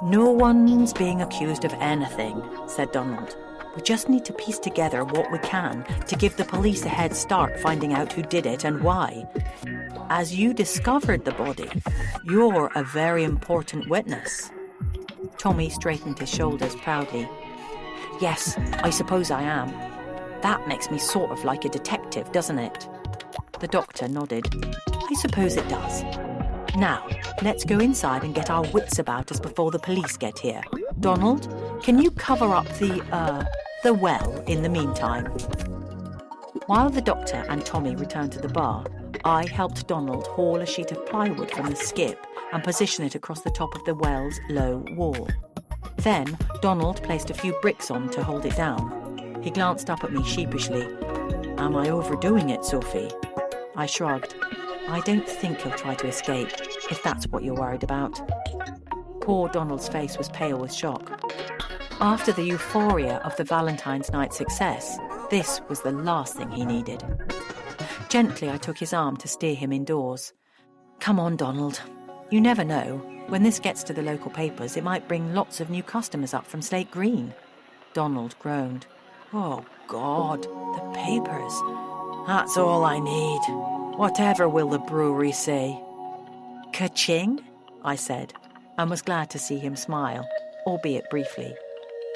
"No one's being accused of anything," said Donald. "We just need to piece together what we can to give the police a head start finding out who did it and why. As you discovered the body, you're a very important witness." Tommy straightened his shoulders proudly. "Yes, I suppose I am. That makes me sort of like a detective, doesn't it?" The doctor nodded. "I suppose it does. Now, let's go inside and get our wits about us before the police get here. Donald, can you cover up the well in the meantime?" While the doctor and Tommy returned to the bar, I helped Donald haul a sheet of plywood from the skip and position it across the top of the well's low wall. Then Donald placed a few bricks on to hold it down. He glanced up at me sheepishly. "Am I overdoing it, Sophie?" I shrugged. "I don't think he'll try to escape, if that's what you're worried about." Poor Donald's face was pale with shock. After the euphoria of the Valentine's night success, this was the last thing he needed. Gently, I took his arm to steer him indoors. "Come on, Donald. You never know. When this gets to the local papers, it might bring lots of new customers up from Slate Green." Donald groaned. "Oh, God, the papers. That's all I need. Whatever will the brewery say?" "Ka-ching," I said, and was glad to see him smile, albeit briefly.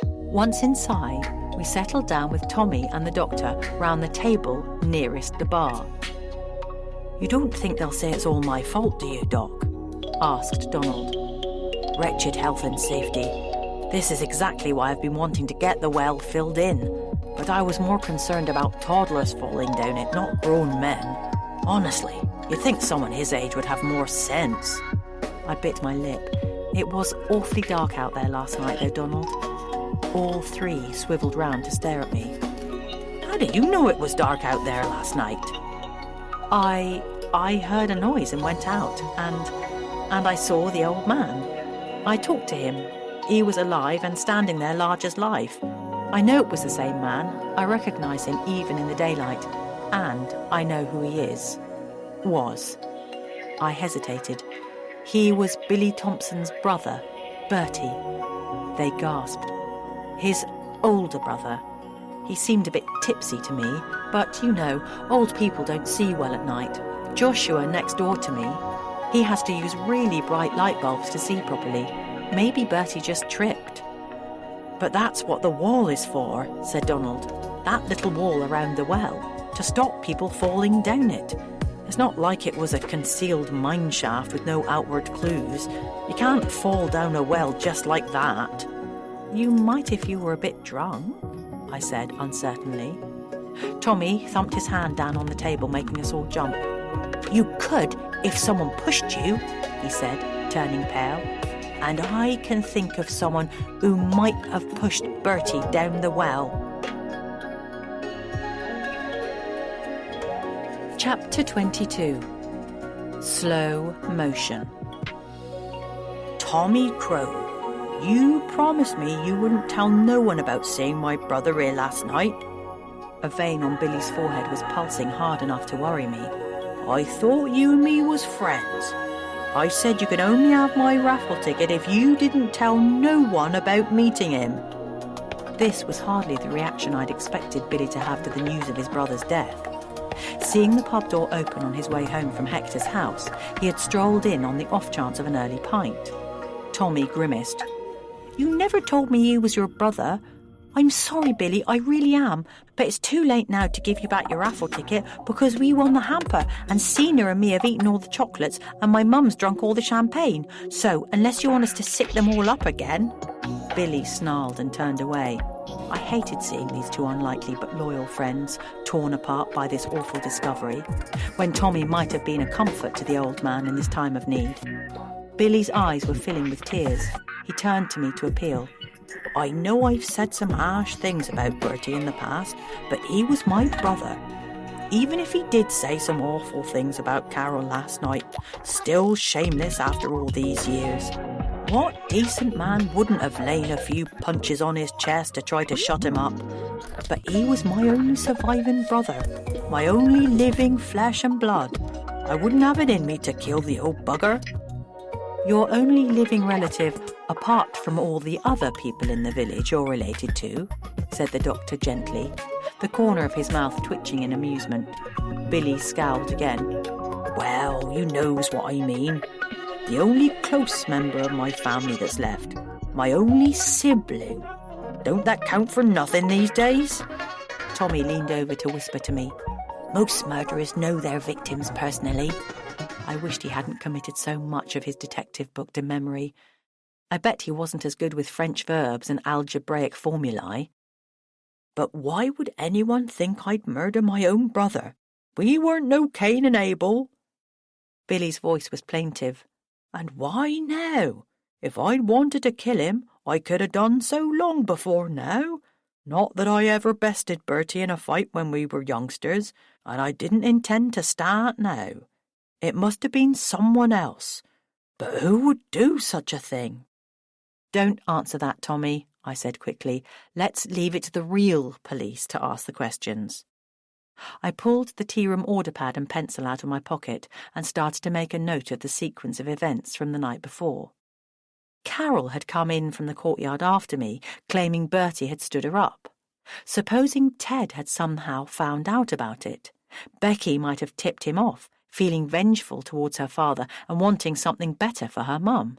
Once inside, we settled down with Tommy and the doctor round the table nearest the bar. "You don't think they'll say it's all my fault, do you, Doc?" asked Donald. "Wretched health and safety. This is exactly why I've been wanting to get the well filled in. But I was more concerned about toddlers falling down it, not grown men. Honestly, you'd think someone his age would have more sense." I bit my lip. It was awfully dark out there last night, though, Donald. All three swiveled round to stare at me. "How do you know it was dark out there last night?" I heard a noise and went out, and I saw the old man. I talked to him. He was alive and standing there large as life. I know it was the same man. I recognise him even in the daylight. And I know who he is. Was. I hesitated. He was Billy Thompson's brother, Bertie. They gasped. His older brother. He seemed a bit tipsy to me, but, you know, old people don't see well at night. Joshua, next door to me, he has to use really bright light bulbs to see properly. Maybe Bertie just tripped. But that's what the wall is for, said Donald. That little wall around the well, to stop people falling down it. It's not like it was a concealed mine shaft with no outward clues. You can't fall down a well just like that. You might if you were a bit drunk, I said uncertainly. Tommy thumped his hand down on the table, making us all jump. You could if someone pushed you, he said, turning pale. And I can think of someone who might have pushed Bertie down the well. Chapter 22. Slow Motion. Tommy Crow, you promised me you wouldn't tell no one about seeing my brother here last night. A vein on Billy's forehead was pulsing hard enough to worry me. I thought you and me was friends. I said you could only have my raffle ticket if you didn't tell no one about meeting him. This was hardly the reaction I'd expected Billy to have to the news of his brother's death. Seeing the pub door open on his way home from Hector's house, he had strolled in on the off chance of an early pint. Tommy grimaced. You never told me he was your brother. I'm sorry, Billy, I really am, but it's too late now to give you back your raffle ticket because we won the hamper and Sina and me have eaten all the chocolates and my mum's drunk all the champagne. So, unless you want us to sick them all up again... Billy snarled and turned away. I hated seeing these two unlikely but loyal friends torn apart by this awful discovery, when Tommy might have been a comfort to the old man in this time of need. Billy's eyes were filling with tears. He turned to me to appeal. I know I've said some harsh things about Bertie in the past, but he was my brother. Even if he did say some awful things about Carol last night, still shameless after all these years. What decent man wouldn't have lain a few punches on his chest to try to shut him up? But he was my only surviving brother, my only living flesh and blood. I wouldn't have it in me to kill the old bugger. Your only living relative, apart from all the other people in the village you're related to, said the doctor gently, the corner of his mouth twitching in amusement. Billy scowled again. Well, you knows what I mean. The only close member of my family that's left. My only sibling. Don't that count for nothing these days? Tommy leaned over to whisper to me. Most murderers know their victims personally. I wished he hadn't committed so much of his detective book to memory. I bet he wasn't as good with French verbs and algebraic formulae. But why would anyone think I'd murder my own brother? We weren't no Cain and Abel. Billy's voice was plaintive. And why now? If I'd wanted to kill him, I could have done so long before now. Not that I ever bested Bertie in a fight when we were youngsters, and I didn't intend to start now. It must have been someone else. But who would do such a thing? Don't answer that, Tommy, I said quickly. Let's leave it to the real police to ask the questions. I pulled the tea room order pad and pencil out of my pocket and started to make a note of the sequence of events from the night before. Carol had come in from the courtyard after me, claiming Bertie had stood her up. Supposing Ted had somehow found out about it, Becky might have tipped him off, feeling vengeful towards her father and wanting something better for her mum.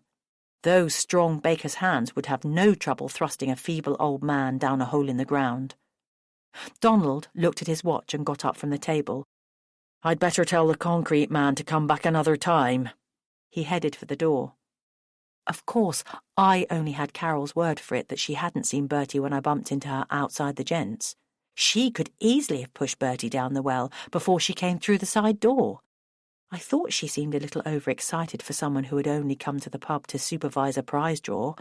Those strong baker's hands would have no trouble thrusting a feeble old man down a hole in the ground. Donald looked at his watch and got up from the table. I'd better tell the concrete man to come back another time. He headed for the door. Of course, I only had Carol's word for it that she hadn't seen Bertie when I bumped into her outside the gents. She could easily have pushed Bertie down the well before she came through the side door. I thought she seemed a little overexcited for someone who had only come to the pub to supervise a prize draw.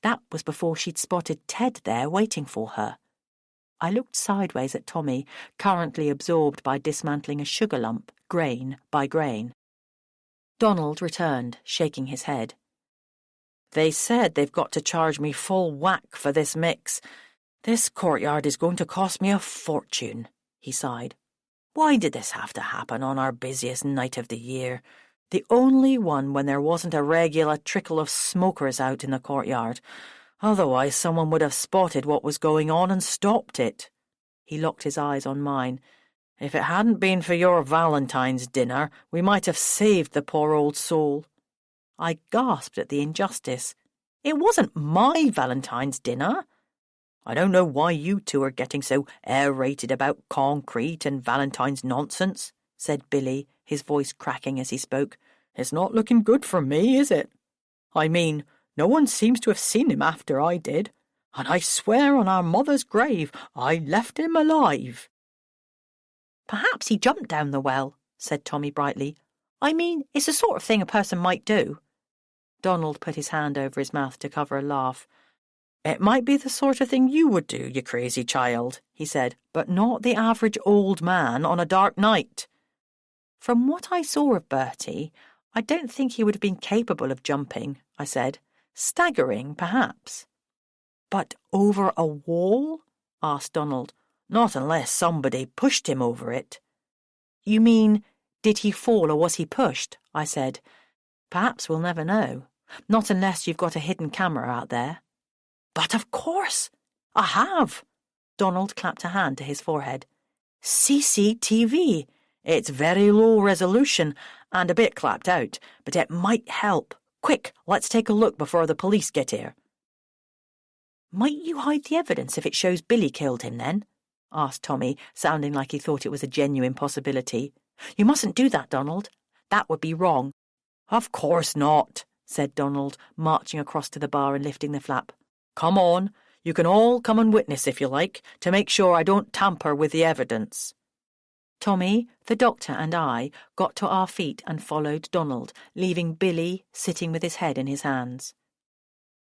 That was before she'd spotted Ted there waiting for her. I looked sideways at Tommy, currently absorbed by dismantling a sugar lump, grain by grain. Donald returned, shaking his head. They said they've got to charge me full whack for this mix. This courtyard is going to cost me a fortune, he sighed. Why did this have to happen on our busiest night of the year? The only one when there wasn't a regular trickle of smokers out in the courtyard. Otherwise someone would have spotted what was going on and stopped it. He locked his eyes on mine. If it hadn't been for your Valentine's dinner, we might have saved the poor old soul. I gasped at the injustice. It wasn't my Valentine's dinner. I don't know why you two are getting so air-rated about concrete and Valentine's nonsense, said Billy, his voice cracking as he spoke. It's not looking good for me, is it? I mean, no one seems to have seen him after I did, and I swear on our mother's grave I left him alive. Perhaps he jumped down the well, said Tommy brightly. I mean, it's the sort of thing a person might do. Donald put his hand over his mouth to cover a laugh. It might be the sort of thing you would do, you crazy child, he said, but not the average old man on a dark night. From what I saw of Bertie, I don't think he would have been capable of jumping, I said. Staggering, perhaps. But over a wall? Asked Donald. Not unless somebody pushed him over it. You mean, did he fall or was he pushed? I said. Perhaps we'll never know. Not unless you've got a hidden camera out there. But of course, I have. Donald clapped a hand to his forehead. CCTV. It's very low resolution and a bit clapped out, but it might help. Quick, let's take a look before the police get here. Might you hide the evidence if it shows Billy killed him, then? Asked Tommy, sounding like he thought it was a genuine possibility. You mustn't do that, Donald. That would be wrong. Of course not, said Donald, marching across to the bar and lifting the flap. Come on, you can all come and witness if you like, to make sure I don't tamper with the evidence. Tommy, the doctor and I got to our feet and followed Donald, leaving Billy sitting with his head in his hands.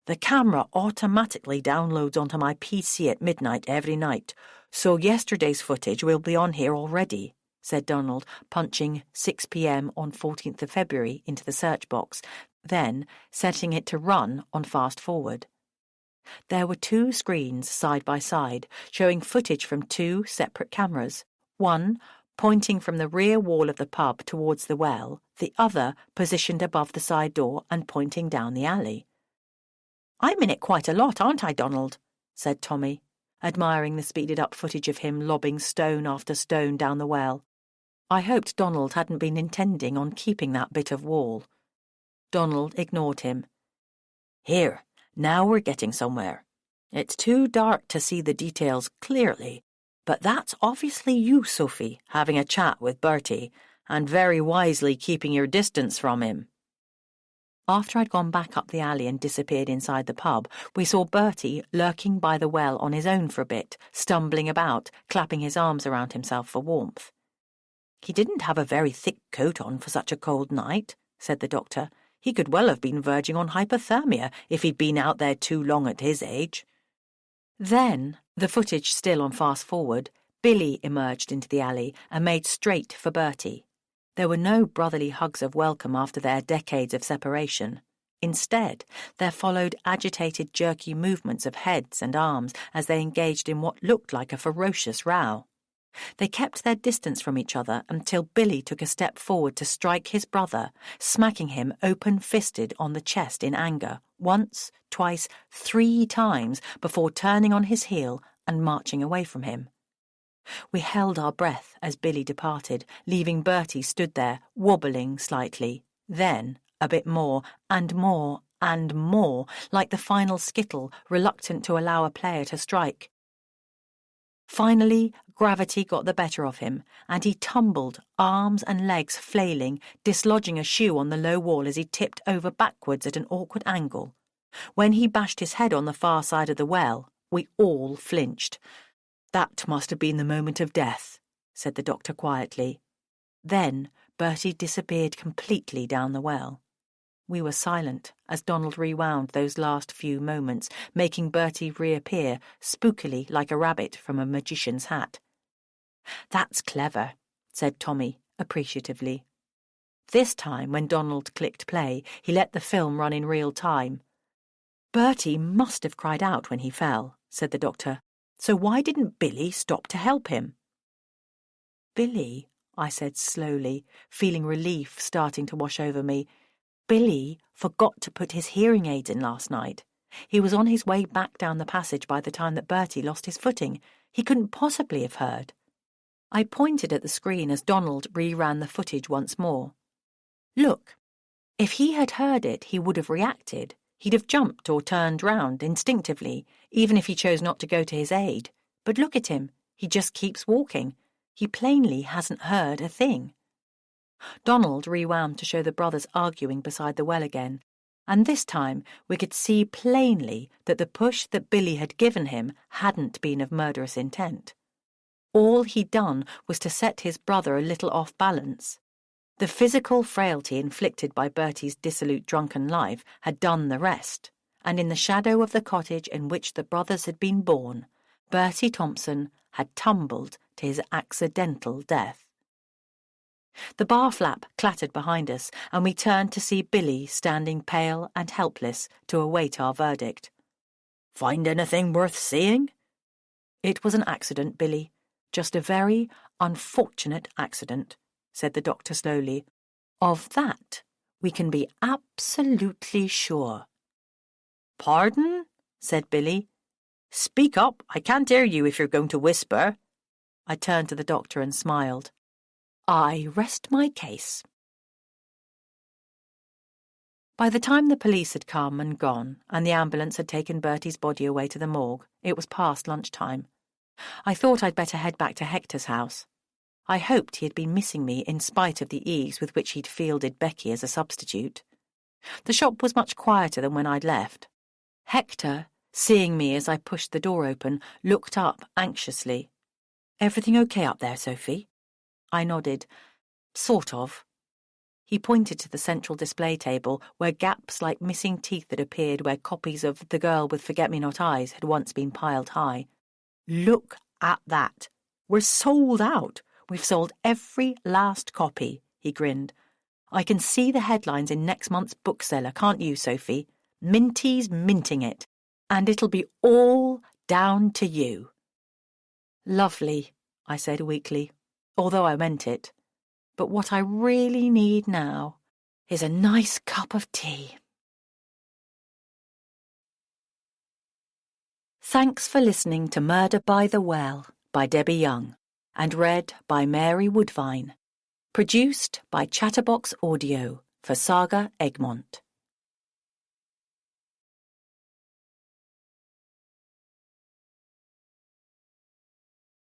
The camera automatically downloads onto my PC at midnight every night, so yesterday's footage will be on here already, said Donald, punching 6 p.m. on 14th of February into the search box, then setting it to run on fast forward. There were 2 screens side by side, showing footage from 2 separate cameras, one pointing from the rear wall of the pub towards the well, the other positioned above the side door and pointing down the alley. I'm in it quite a lot, aren't I, Donald? Said Tommy, admiring the speeded-up footage of him lobbing stone after stone down the well. I hoped Donald hadn't been intending on keeping that bit of wall. Donald ignored him. Here, now we're getting somewhere. It's too dark to see the details clearly, but that's obviously you, Sophie, having a chat with Bertie, and very wisely keeping your distance from him. After I'd gone back up the alley and disappeared inside the pub, we saw Bertie lurking by the well on his own for a bit, stumbling about, clapping his arms around himself for warmth. He didn't have a very thick coat on for such a cold night, said the doctor. He could well have been verging on hypothermia if he'd been out there too long at his age. Then, the footage still on fast forward, Billy emerged into the alley and made straight for Bertie. There were no brotherly hugs of welcome after their decades of separation. Instead, there followed agitated, jerky movements of heads and arms as they engaged in what looked like a ferocious row. They kept their distance from each other until Billy took a step forward to strike his brother, smacking him open-fisted on the chest in anger, once, twice, 3 times before turning on his heel and marching away from him. We held our breath as Billy departed, leaving Bertie stood there, wobbling slightly, then a bit more, and more, and more, like the final skittle, reluctant to allow a player to strike. Finally, gravity got the better of him, and he tumbled, arms and legs flailing, dislodging a shoe on the low wall as he tipped over backwards at an awkward angle. When he bashed his head on the far side of the well, we all flinched. That must have been the moment of death, said the doctor quietly. Then Bertie disappeared completely down the well. We were silent as Donald rewound those last few moments, making Bertie reappear, spookily like a rabbit from a magician's hat. That's clever, said Tommy, appreciatively. This time, when Donald clicked play, he let the film run in real time. Bertie must have cried out when he fell, said the doctor. So why didn't Billy stop to help him? Billy, I said slowly, feeling relief starting to wash over me. Billy forgot to put his hearing aids in last night. He was on his way back down the passage by the time that Bertie lost his footing. He couldn't possibly have heard. I pointed at the screen as Donald reran the footage once more. Look, if he had heard it, he would have reacted. He'd have jumped or turned round instinctively, even if he chose not to go to his aid. But look at him. He just keeps walking. He plainly hasn't heard a thing. Donald rewound to show the brothers arguing beside the well again, and this time we could see plainly that the push that Billy had given him hadn't been of murderous intent. All he'd done was to set his brother a little off balance. The physical frailty inflicted by Bertie's dissolute drunken life had done the rest, and in the shadow of the cottage in which the brothers had been born, Bertie Thompson had tumbled to his accidental death. The bar flap clattered behind us, and we turned to see Billy standing pale and helpless to await our verdict. "Find anything worth seeing?" "It was an accident, Billy. Just a very unfortunate accident," said the doctor slowly. "Of that we can be absolutely sure." "Pardon?" said Billy. "Speak up. I can't hear you if you're going to whisper." I turned to the doctor and smiled. "I rest my case." By the time the police had come and gone, and the ambulance had taken Bertie's body away to the morgue, it was past lunchtime. I thought I'd better head back to Hector's house. I hoped he had been missing me in spite of the ease with which he'd fielded Becky as a substitute. The shop was much quieter than when I'd left. Hector, seeing me as I pushed the door open, looked up anxiously. "Everything okay up there, Sophie?" I nodded. "Sort of." He pointed to the central display table, where gaps like missing teeth had appeared where copies of The Girl with Forget-Me-Not Eyes had once been piled high. "Look at that. We're sold out. We've sold every last copy," he grinned. "I can see the headlines in next month's bookseller, can't you, Sophie? Minty's minting it. And it'll be all down to you." "Lovely," I said weakly, although I meant it. "But what I really need now is a nice cup of tea." Thanks for listening to Murder by the Well by Debbie Young, and read by Mary Woodvine. Produced by Chatterbox Audio for Saga Egmont.